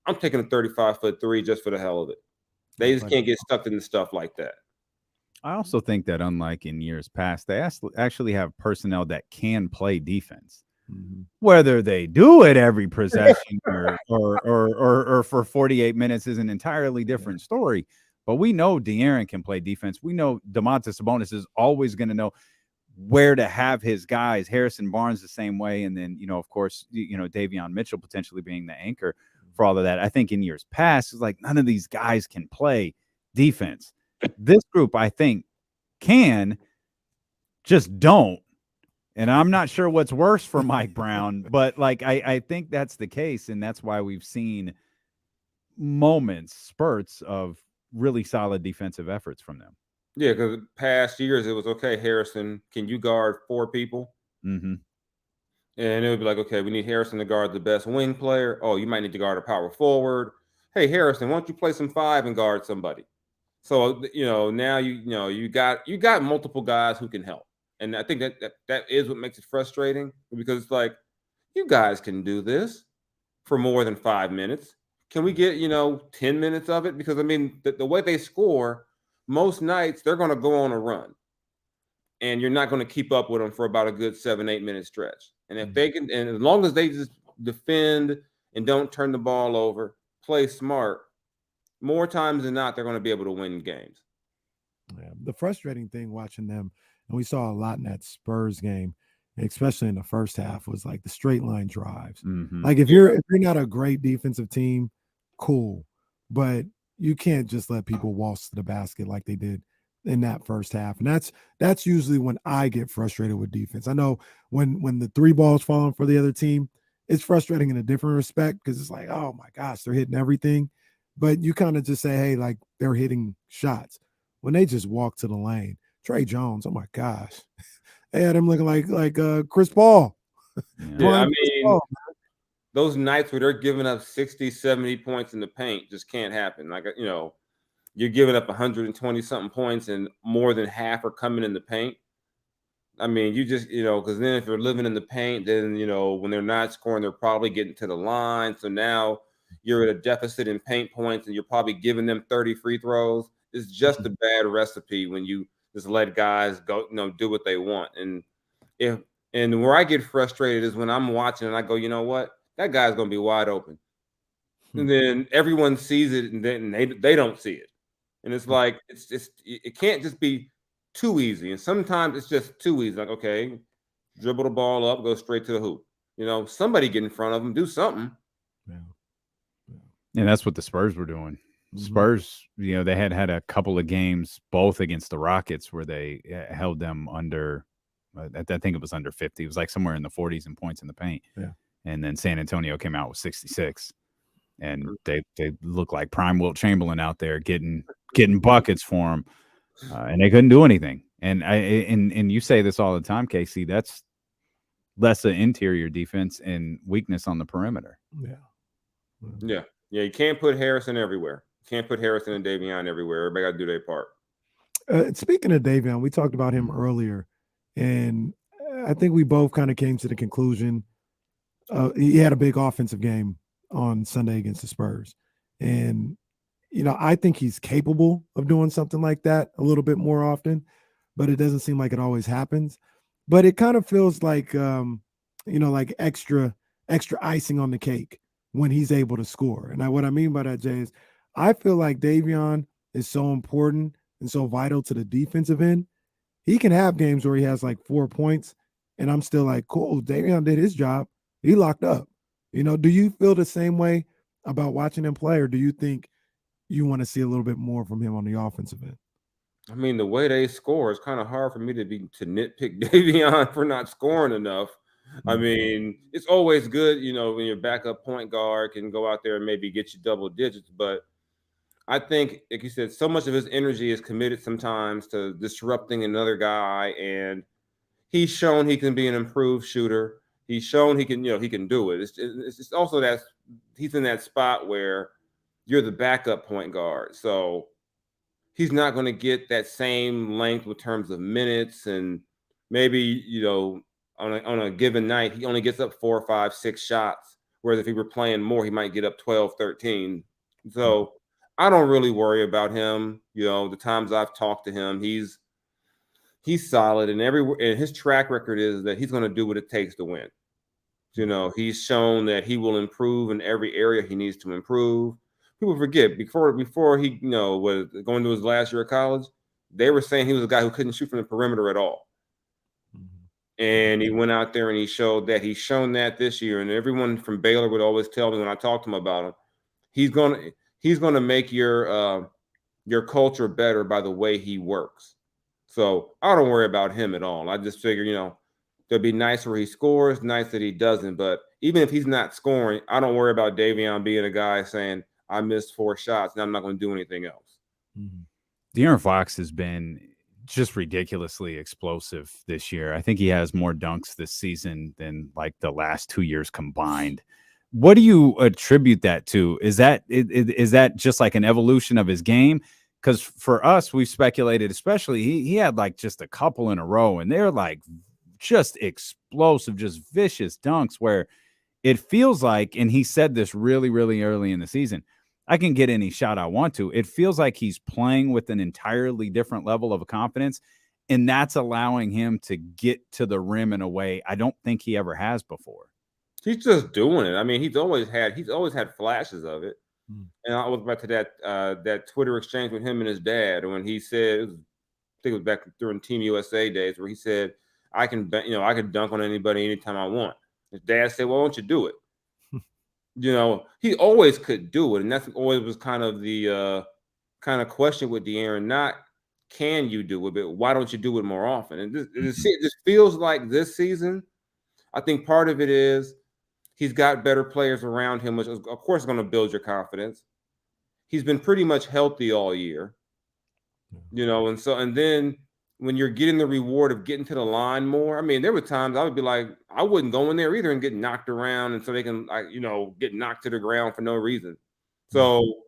I'm taking a 35-foot three just for the hell of it. They just can't get stuck into stuff like that. I also think that, unlike in years past, they actually have personnel that can play defense. Mm-hmm. Whether they do it every possession or for 48 minutes is an entirely different story. But we know De'Aaron can play defense. We know Domantas Sabonis is always going to know where to have his guys. Harrison Barnes the same way. And then, of course, Davion Mitchell potentially being the anchor for all of that. I think in years past, it's like none of these guys can play defense. This group, I think, can, just don't. And I'm not sure what's worse for Mike Brown, but I think that's the case. And that's why we've seen spurts of really solid defensive efforts from them. Yeah, because past years it was, okay, Harrison, can you guard 4 people? Mm-hmm. And it would be like, okay, we need Harrison to guard the best wing player. Oh, you might need to guard a power forward. Hey, Harrison, why don't you play some 5 and guard somebody? So, now you got multiple guys who can help. And I think that is what makes it frustrating, because it's like, you guys can do this for more than 5 minutes. Can we get, 10 minutes of it? Because, I mean, the way they score, most nights they're going to go on a run. And you're not going to keep up with them for about a good 7-8 minute stretch. And if they can, and as long as they just defend and don't turn the ball over, play smart, more times than not, they're going to be able to win games. Yeah. The frustrating thing watching them, and we saw a lot in that Spurs game, especially in the first half, was like the straight line drives. Mm-hmm. Like if you're not a great defensive team, cool, but you can't just let people waltz to the basket like they did in that first half. And that's usually when I get frustrated with defense. I know when the 3 balls falling for the other team, it's frustrating in a different respect, because it's like, oh my gosh, they're hitting everything. But you kind of just say, hey, like, they're hitting shots. When they just walk to the lane, Trey Jones, oh my gosh, they had him looking like Chris Paul. Yeah, I mean, those nights where they're giving up 60, 70 points in the paint just can't happen. Like, you're giving up 120 something points and more than half are coming in the paint. I mean, you just, because then if you're living in the paint, then, when they're not scoring, they're probably getting to the line. So now you're at a deficit in paint points and you're probably giving them 30 free throws. It's just a bad recipe when you just let guys go, do what they want. And where I get frustrated is when I'm watching and I go, you know what? That guy's going to be wide open. And then everyone sees it and then they don't see it. And it's like, it can't just be too easy. And sometimes it's just too easy. Like, okay, dribble the ball up, go straight to the hoop. Somebody get in front of them, do something. And that's what the Spurs were doing. Spurs, they had a couple of games, both against the Rockets, where they held them under, I think it was under 50. It was like somewhere in the 40s in points in the paint. Yeah. And then San Antonio came out with 66. And they look like prime Wilt Chamberlain out there getting buckets for them, and they couldn't do anything. And you say this all the time, Casey. That's less of interior defense and weakness on the perimeter. Yeah. You can't put Harrison everywhere. Can't put Harrison and Davion everywhere. Everybody got to do their part. Speaking of Davion, we talked about him earlier, and I think we both kind of came to the conclusion he had a big offensive game on Sunday against the Spurs. And, I think he's capable of doing something like that a little bit more often, but it doesn't seem like it always happens. But it kind of feels like, like extra icing on the cake when he's able to score. And what I mean by that, Jay, is I feel like Davion is so important and so vital to the defensive end. He can have games where he has like 4 points, and I'm still like, cool, Davion did his job. He locked up. Do you feel the same way about watching him play, or do you think you want to see a little bit more from him on the offensive end? I mean, the way they score, it's kind of hard for me to nitpick Davion for not scoring enough. I mean, it's always good, when your backup point guard can go out there and maybe get you double digits. But I think, like you said, so much of his energy is committed sometimes to disrupting another guy, and he's shown he can be an improved shooter. He's shown he can do it. It's just also that he's in that spot where you're the backup point guard, so he's not going to get that same length in terms of minutes, and maybe on a given night he only gets up 4, 5, 6 shots. Whereas if he were playing more, he might get up 12, 13. So I don't really worry about him. The times I've talked to him, he's solid, and his track record is that he's going to do what it takes to win. He's shown that he will improve in every area he needs to improve. People forget before he was going to his last year of college, they were saying he was a guy who couldn't shoot from the perimeter at all. And he went out there and he showed that. He's shown that this year, and everyone from Baylor would always tell me when I talked to him about him, he's gonna make your culture better by the way he works. So I don't worry about him at all. I just figure, it'll be nice where he scores, nice that he doesn't. But even if he's not scoring, I don't worry about Davion being a guy saying, I missed 4 shots and I'm not going to do anything else. De'Aaron Fox has been just ridiculously explosive this year. I think he has more dunks this season than like the last 2 years combined. What do you attribute that to? Is that just like an evolution of his game? Because for us, we've speculated, especially he had like just a couple in a row, and they're like just explosive, just vicious dunks where it feels like, and he said this really, really early in the season, I can get any shot I want to. It feels like he's playing with an entirely different level of confidence, and that's allowing him to get to the rim in a way I don't think he ever has before. He's just doing it. I mean, he's always had flashes of it. And I was back to that Twitter exchange with him and his dad when he said, I think it was back during Team USA days, where he said, I can dunk on anybody anytime I want. His dad said, well, why don't you do it? He always could do it. And that's always was kind of the question with De'Aaron, not can you do it, but why don't you do it more often? And it just feels like this season, I think part of it is he's got better players around him, which of course is going to build your confidence. He's been pretty much healthy all year, and then when you're getting the reward of getting to the line more, I mean, there were times I would be like, I wouldn't go in there either and get knocked around, and so they can, get knocked to the ground for no reason. So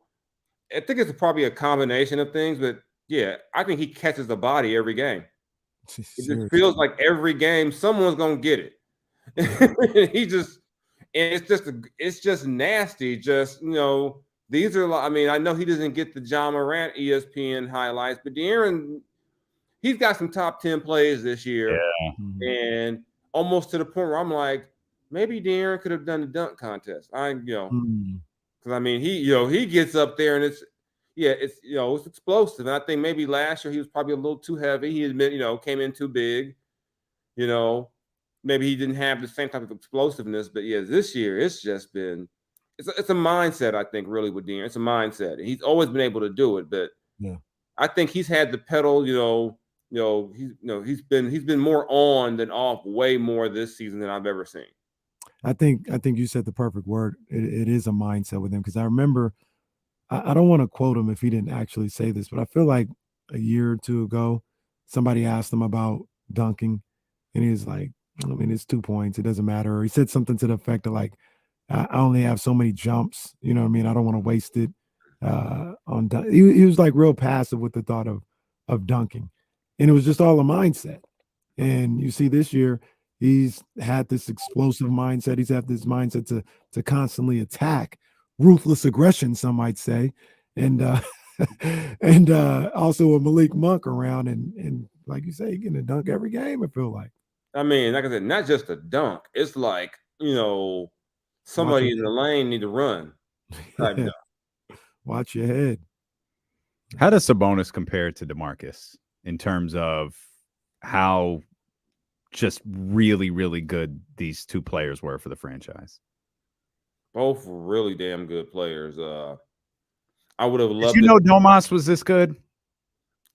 I think it's probably a combination of things, but yeah, I think he catches the body every game. It just feels like every game someone's gonna get it. It's just nasty. These are, I mean, I know he doesn't get the Ja Morant ESPN highlights, but De'Aaron, he's got some top 10 plays this year, and almost to the point where I'm like, maybe De'Aaron could have done the dunk contest. Because I mean, he gets up there and it's explosive. And I think maybe last year he was probably a little too heavy. He admit, came in too big. Maybe he didn't have the same type of explosiveness. But yeah, this year it's just been it's a mindset. I think really with De'Aaron, it's a mindset. And he's always been able to do it, but I think he's had the pedal. He's been more on than off way more this season than I've ever seen. I think you said the perfect word. It is a mindset with him, because I remember, I don't want to quote him if he didn't actually say this, but I feel like a year or two ago, somebody asked him about dunking, and he was like, I mean, it's 2 points. It doesn't matter. Or he said something to the effect of like, I only have so many jumps. You know what I mean? I don't want to waste it on dunk. He was like real passive with the thought of dunking. And it was just all a mindset. And you see this year, he's had this explosive mindset. He's had this mindset to constantly attack, ruthless aggression, some might say. And and also a Malik Monk around. And like you say, getting a dunk every game, I feel like. I mean, like I said, not just a dunk. It's like, somebody in the lane need to run. Watch your head. How does Sabonis compare to DeMarcus in terms of how just really, really good these two players were for the franchise? Both really damn good players. I would have loved. Did you know Domas was this good?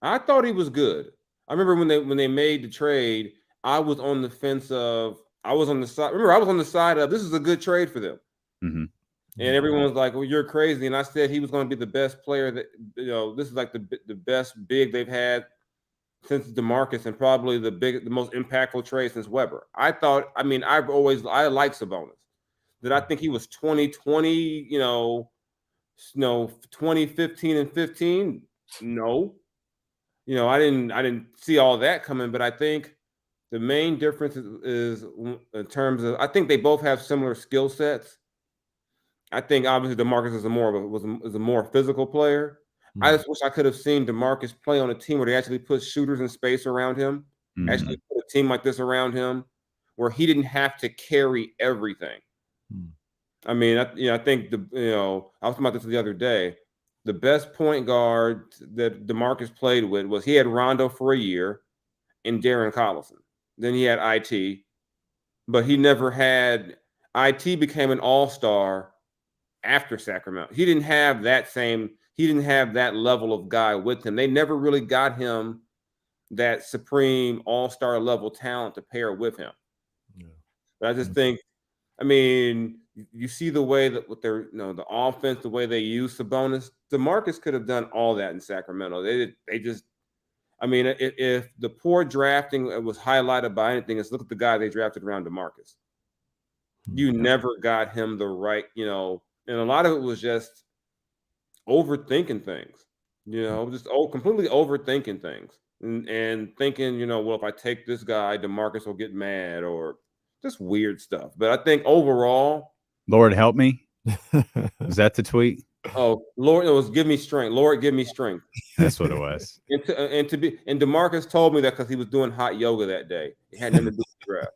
I thought he was good. I remember when they made the trade, I was on the fence of. I was on the side. Remember, I was on the side of this is a good trade for them. And everyone's like, "Well, you're crazy." And I said he was going to be the best player that this is like the best big they've had since DeMarcus, and probably the most impactful trade since Weber. I like Sabonis. Did I think he was 2020, 2015 and 15? No. I didn't see all that coming, but I think the main difference is in terms of, I think they both have similar skill sets. I think obviously DeMarcus is a more physical player. I just wish I could have seen DeMarcus play on a team where they actually put shooters in space around him, actually put a team like this around him, where he didn't have to carry everything. I mean, I think I was talking about this the other day. The best point guard that DeMarcus played with was, he had Rondo for a year and Darren Collison. Then he had IT, but he never had. IT became an all-star after Sacramento. He didn't have that level of guy with him. They never really got him that supreme all-star level talent to pair with him. Yeah. But I just think, you see the way that with their, the offense, the way they use Sabonis, DeMarcus could have done all that in Sacramento. If the poor drafting was highlighted by anything, it's look at the guy they drafted around DeMarcus. You never got him the right, and a lot of it was just overthinking things, completely overthinking things and thinking, well, if I take this guy, DeMarcus will get mad, or just weird stuff. But I think overall, Lord help me. Is that the tweet? Oh, Lord, it was give me strength. Lord, give me strength. That's what it was. And DeMarcus told me that because he was doing hot yoga that day. It had nothing to do with the draft.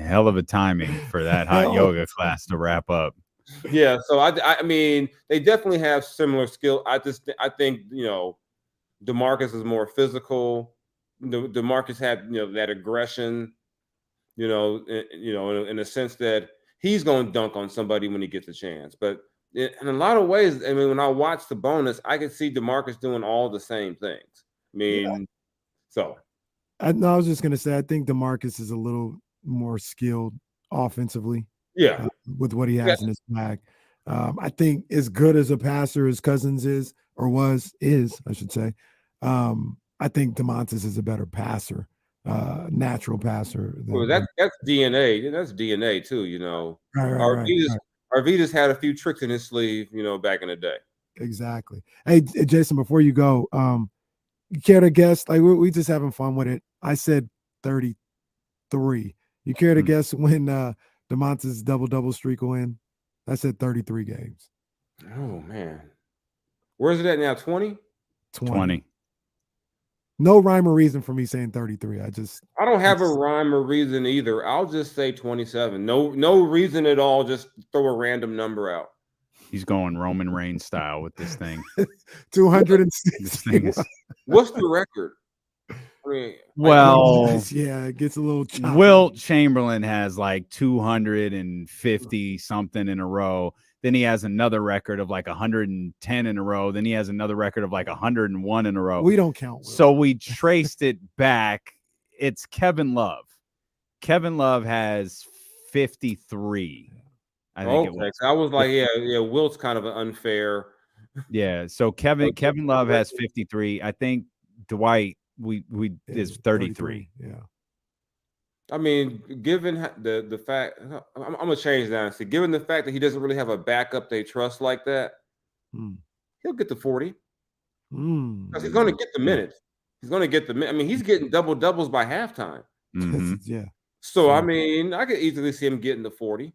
Hell of a timing for that hot yoga class to wrap up. Yeah, so I mean, they definitely have similar skill. I think DeMarcus is more physical. DeMarcus had that aggression. In a sense that he's going to dunk on somebody when he gets a chance. But in a lot of ways, when I watch Sabonis, I can see DeMarcus doing all the same things. I was just going to say, I think DeMarcus is a little more skilled offensively. Yeah. With what he has in his bag. I think as good as a passer as Cousins is, I should say. I think Domantas is a better passer. Natural passer. That's DNA. That's DNA too, Right. Arvidas had a few tricks in his sleeve, back in the day. Exactly. Hey, Jason, before you go, you care to guess? Like, we just having fun with it. I said 33. You care to guess when Domantas' double streak will end? I said 33 games. Oh man. Where's it at now? 20? 20. No rhyme or reason for me saying 33. I don't have a rhyme or reason either. I'll just say 27. No reason at all. Just throw a random number out. He's going Roman Reigns style with this thing. 206. What's the record? It gets a little choppy. Wilt Chamberlain has like 250 something in a row. Then he has another record of like 110 in a row. Then he has another record of like 101 in a row. We don't count Wilt. So we traced it back. It's Kevin Love. Kevin Love has 53. I think it was. I was like, Wilt's kind of an unfair. Yeah. So Kevin Love has 53. I think Dwight is 33. Yeah. Given the fact, I'm gonna change that and say, given the fact that he doesn't really have a backup they trust like that, he'll get to 40. Because he's gonna get the minutes. He's gonna get he's getting double doubles by halftime. Yeah. So I could easily see him getting to 40.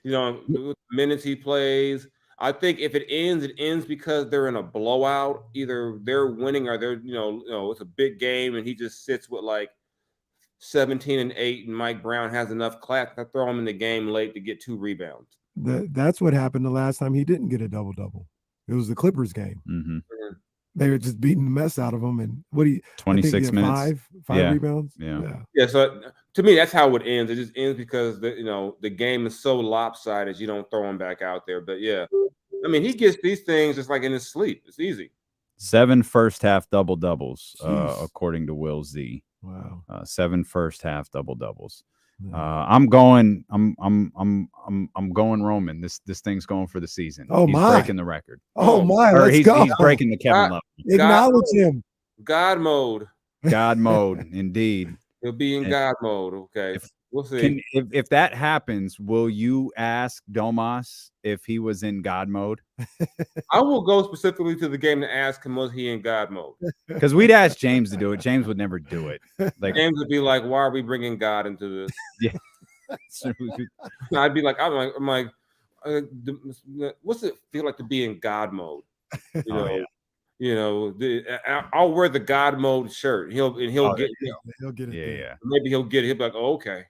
With the minutes he plays. I think if it ends because they're in a blowout. Either they're winning or they're, it's a big game and he just sits with like 17 and 8 and Mike Brown has enough class to throw him in the game late to get 2 rebounds. That's what happened the last time he didn't get a double-double. It was the Clippers game. They were just beating the mess out of him. And 26 minutes? Five rebounds? Yeah, so to me, that's how it ends. It just ends because the game is so lopsided you don't throw him back out there. But yeah, he gets these things just like in his sleep. It's easy. 7 first half double doubles, according to Will Z. Wow. 7 first half double doubles. I'm going Roman. This thing's going for the season. Oh, he's my. breaking the record. Oh my, let's he's, go. He's breaking the Kevin Love. Acknowledge him. God mode. God mode, indeed. He'll be in God mode. Okay. We'll see. If that happens, will you ask Domas if he was in God mode? I will go specifically to the game to ask him, was he in God mode? Because we'd ask James to do it. James would never do it. Like James would be like, "Why are we bringing God into this?" Yeah. I'd be like, I'm like, what's it feel like to be in God mode? You know, I'll wear the God mode shirt. He'll get it. Yeah. Maybe he'll get it. He'll be like, oh, okay.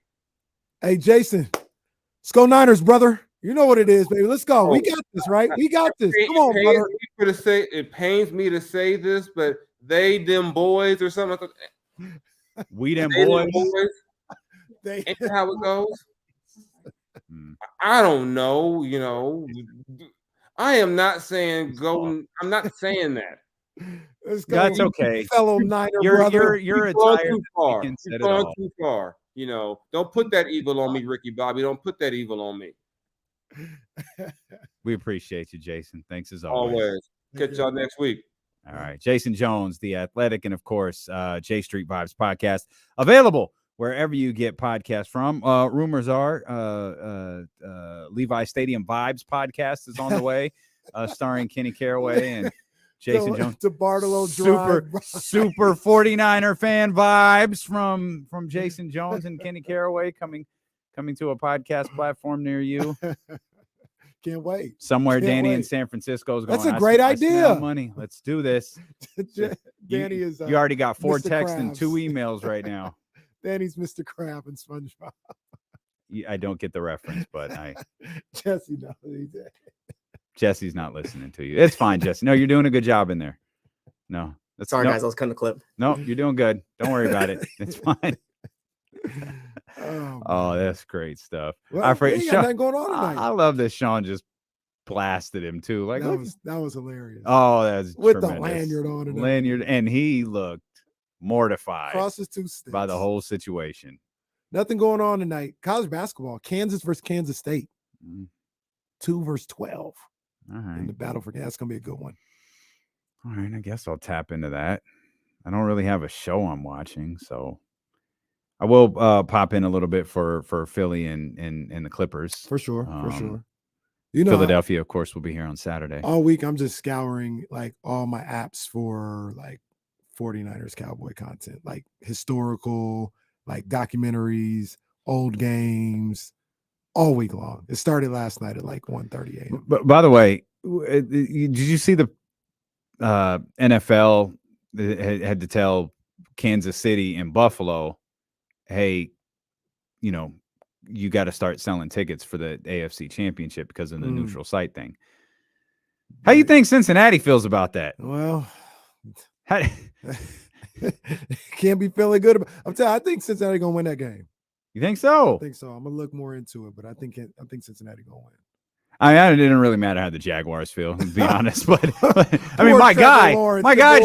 Hey, Jason, let's go Niners, brother. You know what it is, baby. Let's go. We got this, right? We got this. Come on, brother. It pains me to say this, but them boys or something. We them boys. Ain't that how it goes? I don't know. You know, I am not saying go. I'm not saying that. That's okay. Fellow Niner brother. You're You've a gone tired. too far. You've You've gone too far. You know, don't put that evil on me, Ricky Bobby. Don't put that evil on me. We appreciate you, Jason. Thanks as always. Catch y'all next week. All right. Jason Jones, The Athletic, and of course, J Street Vibes podcast, available wherever you get podcasts from. Rumors are Levi Stadium Vibes podcast is on the way, starring Kenny Caraway and Jason Jones. To Bartolo super 49er fan vibes from Jason Jones and Kenny Caraway coming to a podcast platform near you. Can't wait. Somewhere Can't Danny wait. in San Francisco is going. That's a great I idea. smell money. Let's do this. Danny is. You already got 4 Mr. texts and Krabs. 2 emails right now. Danny's Mr. Crab and SpongeBob. I don't get the reference, but Jesse knows he's there. Jesse's not listening to you. It's fine, Jesse. No, you're doing a good job in there. No, Sorry, guys. I was cutting the clip. No, you're doing good. Don't worry about it. It's fine. Oh, that's great stuff. Well, I forget. we ain't got nothing going on tonight. I love that Sean just blasted him too. Like that was hilarious. Oh, that's with tremendous. the lanyard on it. Lanyard, and he looked mortified Across his 2 sticks by the whole situation. Nothing going on tonight. College basketball. Kansas versus Kansas State. 2 versus 12. All right. In the battle for that's gonna be a good one. All right, I guess I'll tap into that. I don't really have a show I'm watching, so I will pop in a little bit for Philly and the Clippers. For sure. You know, Philadelphia, of course, will be here on Saturday. All week, I'm just scouring like all my apps for like 49ers Cowboy content, like historical, like documentaries, old games, all week long. It started last night at like 1:30 a.m. But by the way, did you see the NFL had to tell Kansas City and Buffalo, hey, you know, you got to start selling tickets for the AFC Championship because of the neutral site thing. How do you think Cincinnati feels about that? Well, can't be feeling good about. I'm telling you, I think Cincinnati gonna win that game. You think so? I think so. I'm gonna look more into it, but I think Cincinnati gonna win. I mean, it didn't really matter how the Jaguars feel, to be honest. But I mean, my guy,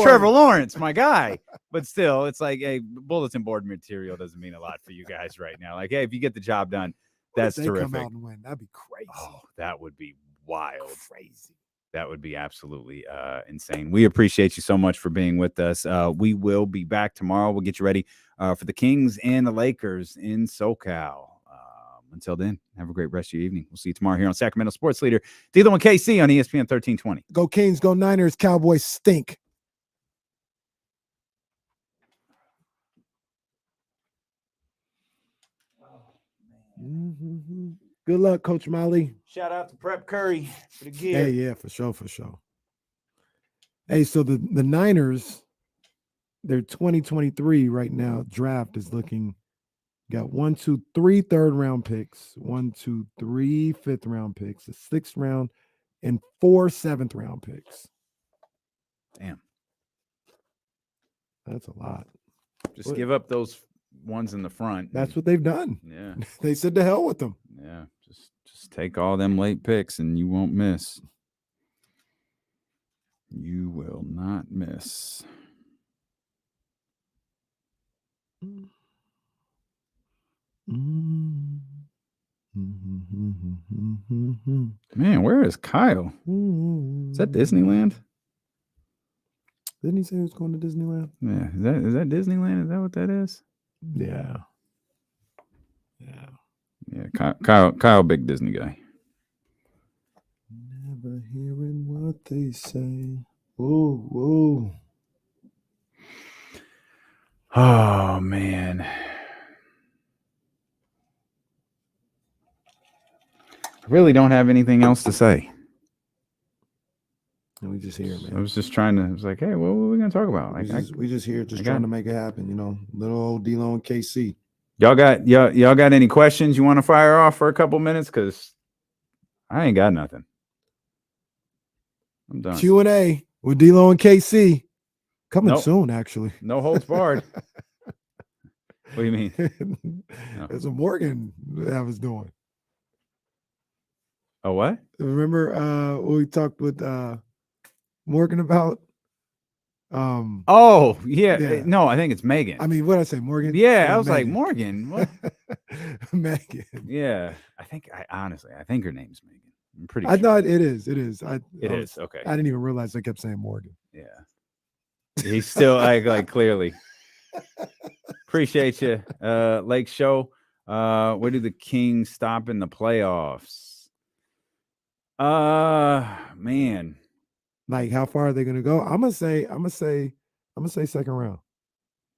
Trevor Lawrence, my guy. But still, it's like, hey, bulletin board material doesn't mean a lot for you guys right now. Like, hey, if you get the job done, that's terrific. Come out and win. That'd be crazy. Oh, that would be wild. Crazy. That would be absolutely insane. We appreciate you so much for being with us. We will be back tomorrow. We'll get you ready for the Kings and the Lakers in SoCal. Until then, have a great rest of your evening. We'll see you tomorrow here on Sacramento Sports Leader, D'Lo and KC on ESPN 1320. Go Kings, go Niners, Cowboys stink. Good luck, Coach Molly. Shout out to Prep Curry for the gear. Hey, yeah, for sure. Hey, so the Niners, their 2023 right now draft is looking. Got 1, 2, 3 third-round picks, 1, 2, 3 fifth-round picks, a 6th round, and 4 7th-round picks. Damn, that's a lot. Just give up those ones in the front. That's what they've done. Yeah, they said to hell with them. Yeah, just take all them late picks, and you won't miss. You will not miss. Mm. Man, where is Kyle? Is that Disneyland? Didn't he say he was going to Disneyland? Yeah, is that Disneyland? Is that what that is? Yeah. Yeah, Kyle, big Disney guy. Never hearing what they say. Whoa. Oh man. I really don't have anything else to say. And we just here, man. I was just trying to. I was like, hey, what are we gonna talk about? We just here, trying to make it happen. Little old D-Lo and KC. Y'all got any questions you want to fire off for a couple minutes? Because I ain't got nothing. I'm done. Q&A with D-Lo and KC coming soon. Actually, no holds barred. What do you mean? There's a Morgan that I was doing. Oh, what? Remember what we talked with Morgan about? Oh, yeah. No, I think it's Megan. I mean, what did I say, Morgan? Yeah, I was Megan. Like, Morgan. What? Megan. Yeah. I think her name's Megan. I'm pretty sure. I thought it is. It is. Okay. I didn't even realize I kept saying Morgan. Yeah. He's still like clearly. Appreciate you. Lake Show. Where do the Kings stop in the playoffs? Man. Like, how far are they gonna go? I'm gonna say second round.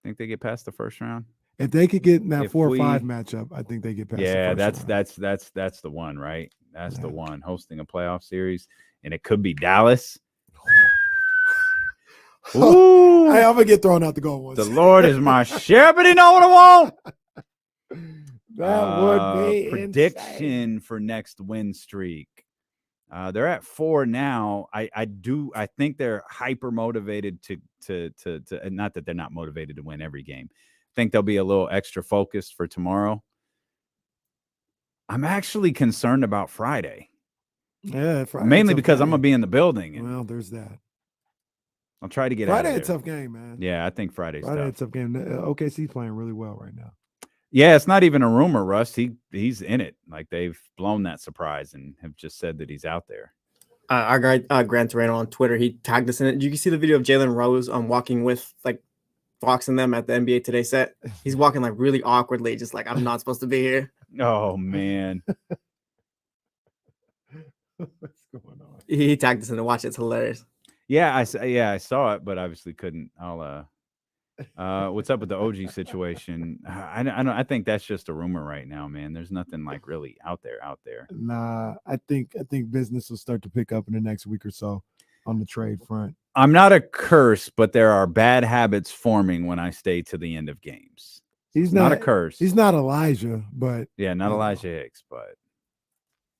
Think they get past the first round? If they could get in that 4 or 5 matchup, I think they get past. Yeah, the first round. that's the one, right? That's the one, hosting a playoff series, and it could be Dallas. Ooh. Hey, I'm gonna get thrown out the goal once. The Lord is my shepherd, you know what I want. That would be prediction insane. For next win streak. They're at 4 now. I think they're hyper motivated to not that they're not motivated to win every game. I think they'll be a little extra focused for tomorrow. I'm actually concerned about Friday. Yeah, Friday. Mainly because I'm gonna be in the building. Well, there's that. I'll try to get Friday out of a tough game, man. Yeah, I think Friday's a tough game. OKC's playing really well right now. Yeah, it's not even a rumor, Russ. He's in it. Like, they've blown that surprise and have just said that he's out there. Our guy Grant Torrano on Twitter, he tagged us in it. You can see the video of Jalen Rose walking with like Fox and them at the NBA Today set. He's walking like really awkwardly, just like, I'm not supposed to be here. Oh man. What's going on? He tagged us in to watch it. It's hilarious. Yeah, I saw it, but obviously couldn't. What's up with the OG situation? I think that's just a rumor right now, man. There's nothing like really out there. Nah, I think business will start to pick up in the next week or so on the trade front. I'm not a curse, but there are bad habits forming when I stay to the end of games. He's not a curse. He's not Elijah, but yeah, not Elijah Hicks, but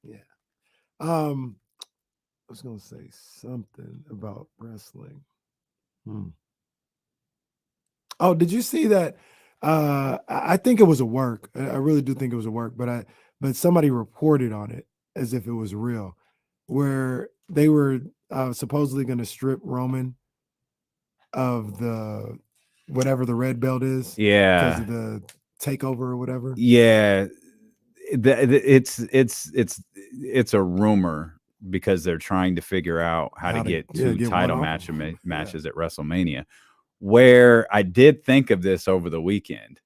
yeah. I was gonna say something about wrestling. Oh, did you see that? I think it was a work. I really do think it was a work, but somebody reported on it as if it was real, where they were supposedly going to strip Roman of the whatever the red belt is. Yeah, because of the takeover or whatever. Yeah, it's a rumor because they're trying to figure out how to get two title matches at WrestleMania. Where I did think of this over the weekend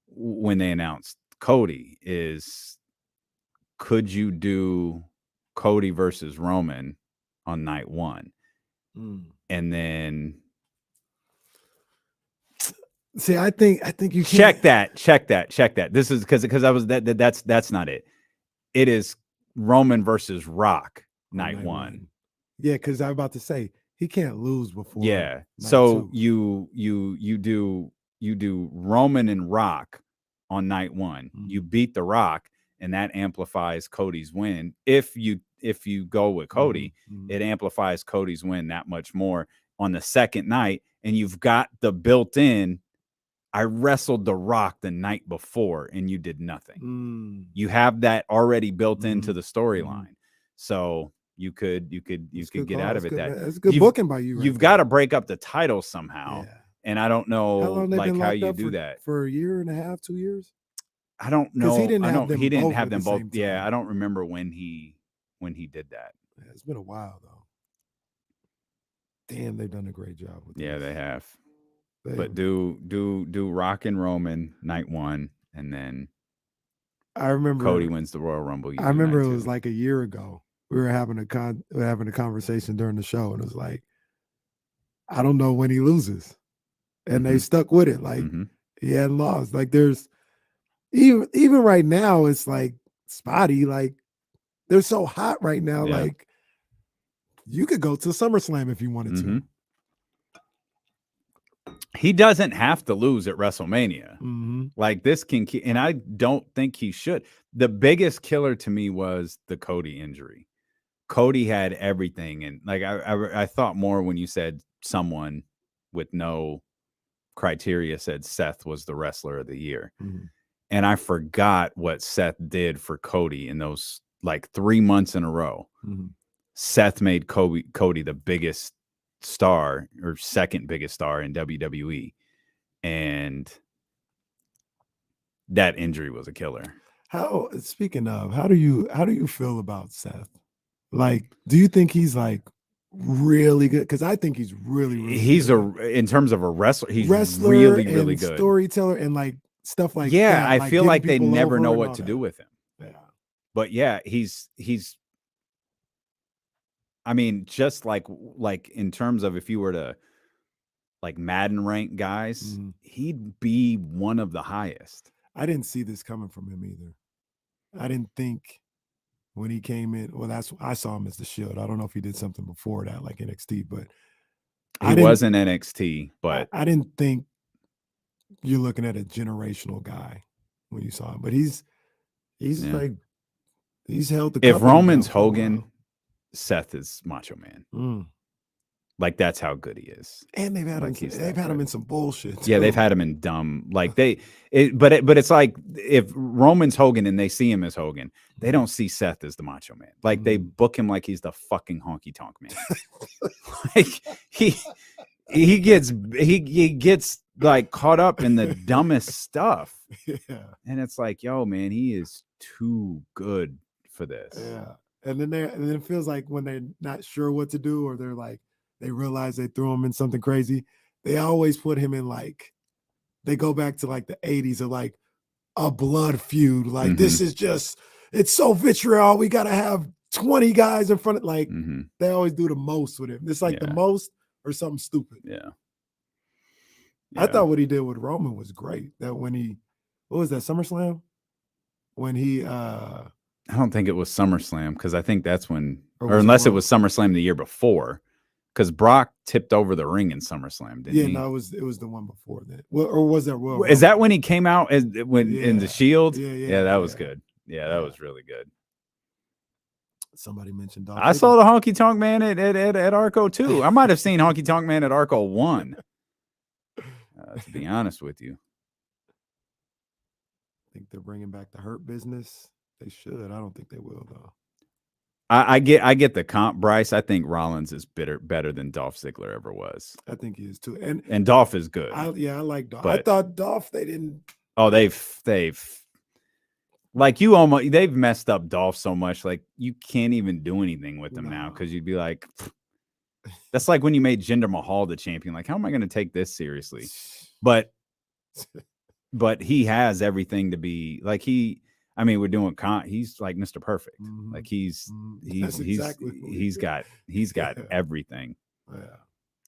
when they announced Cody is, could you do Cody versus Roman on night 1? And then see, I think you check that. This is because I was that's not it. It is Roman versus Rock night 1. Yeah, because I'm about to say he can't lose before. Yeah. So you do Roman and Rock on night 1. You beat the Rock, and that amplifies Cody's win. If you go with Cody, it amplifies Cody's win that much more on the second night. And you've got the built-in, I wrestled the Rock the night before and you did nothing. You have that already built into the storyline. So you could get out of it. That's good booking by you. You've got to break up the title somehow. And I don't know like how you do that for a year and a half, 2 years. I don't know. He didn't have them He didn't both have at them the both. same Yeah, time. I don't remember when he did that. Yeah, it's been a while though. Damn, they've done a great job with Yeah, this. they have. They- But do Rock and Roman night 1, and then I remember Cody wins the Royal Rumble. I remember it night was 2. like a year ago. We were having a conversation during the show, and it was like, I don't know when he loses, and they stuck with it. Like he hadn't lost. Like there's even right now, it's like spotty. Like they're so hot right now. Yeah. Like you could go to SummerSlam if you wanted to. He doesn't have to lose at WrestleMania. Mm-hmm. Like this can, and I don't think he should. The biggest killer to me was the Cody injury. Cody had everything, and like I thought more when you said someone with no criteria said Seth was the wrestler of the year, and I forgot what Seth did for Cody in those like 3 months in a row. Seth made Cody the biggest star or second biggest star in WWE, and that injury was a killer. Speaking of, how do you feel about Seth? Like, do you think he's like really good? Because I think he's really good. In terms of a wrestler, he's wrestler really and good storyteller and like stuff like yeah, that. I like feel like they getting people never over know and what all to that. do with him. Yeah. But yeah, he's I mean, just like in terms of if you were to like Madden rank guys, he'd be one of the highest. I didn't see this coming from him either. I didn't think when he came in. Well, I saw him as the Shield. I don't know if he did something before that, like NXT, but He wasn't NXT, but I didn't think you're looking at a generational guy when you saw him. But he's like he's held the. If company Roman's now for a Hogan, while. Seth is Macho Man. Like that's how good he is. And they've had him in some bullshit. Yeah, they've had him in dumb but it's like if Roman's Hogan and they see him as Hogan, they don't see Seth as the Macho Man. Like they book him like he's the fucking honky tonk man. Like he gets like caught up in the dumbest stuff. Yeah. And it's like, yo, man, he is too good for this. Yeah. And then it feels like when they're not sure what to do, or they're like, they realize they threw him in something crazy, they always put him in like, they go back to like the 80s of like a blood feud. Like this is just, it's so vitriol. We got to have 20 guys in front of like, they always do the most with him. It's like the most or something stupid. Yeah. I thought what he did with Roman was great. That when what was that, SummerSlam? When he, I don't think it was SummerSlam because I think that's when, Or or was it unless it Roman? was SummerSlam the year before, because Brock tipped over the ring in SummerSlam, didn't he? no, it was the one before that. Or was that Royal Is that Rumble? when he came out in the Shield? Yeah, that was good. Yeah, that was really good. Somebody mentioned Dolph I saw the Honky Tonk Man at Arco too. I might have seen Honky Tonk Man at Arco 1. To be honest with you, I think they're bringing back the Hurt Business. They should. I don't think they will though. I get the comp, Bryce. I think Rollins is better than Dolph Ziggler ever was. I think he is too. And Dolph is good. I like Dolph. But- I thought Dolph they didn't. Oh, they've like they've messed up Dolph so much, like you can't even do anything with them now because you'd be like, that's like when you made Jinder Mahal the champion. Like, how am I going to take this seriously? But he has everything to be like we're doing he's like Mr. Perfect. Like he's got everything. Yeah.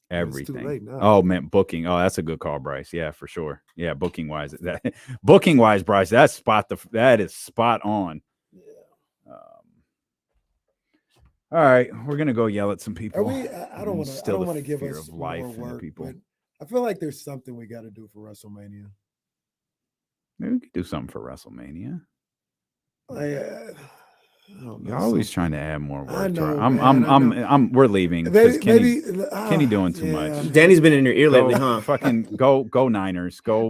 Everything. It's too late now. Oh man, booking. Oh, that's a good call, Bryce. Yeah, for sure. Yeah, booking wise, Bryce, that is spot on. Yeah. All right, we're gonna go yell at some people. I don't want to give us life more in the work, people. but I feel like there's something we got to do for WrestleMania. Maybe we could do something for WrestleMania. You're always trying to add more work. I know, We're leaving. Kenny doing too much. Danny's been in your ear lately, huh? Fucking go Niners. Go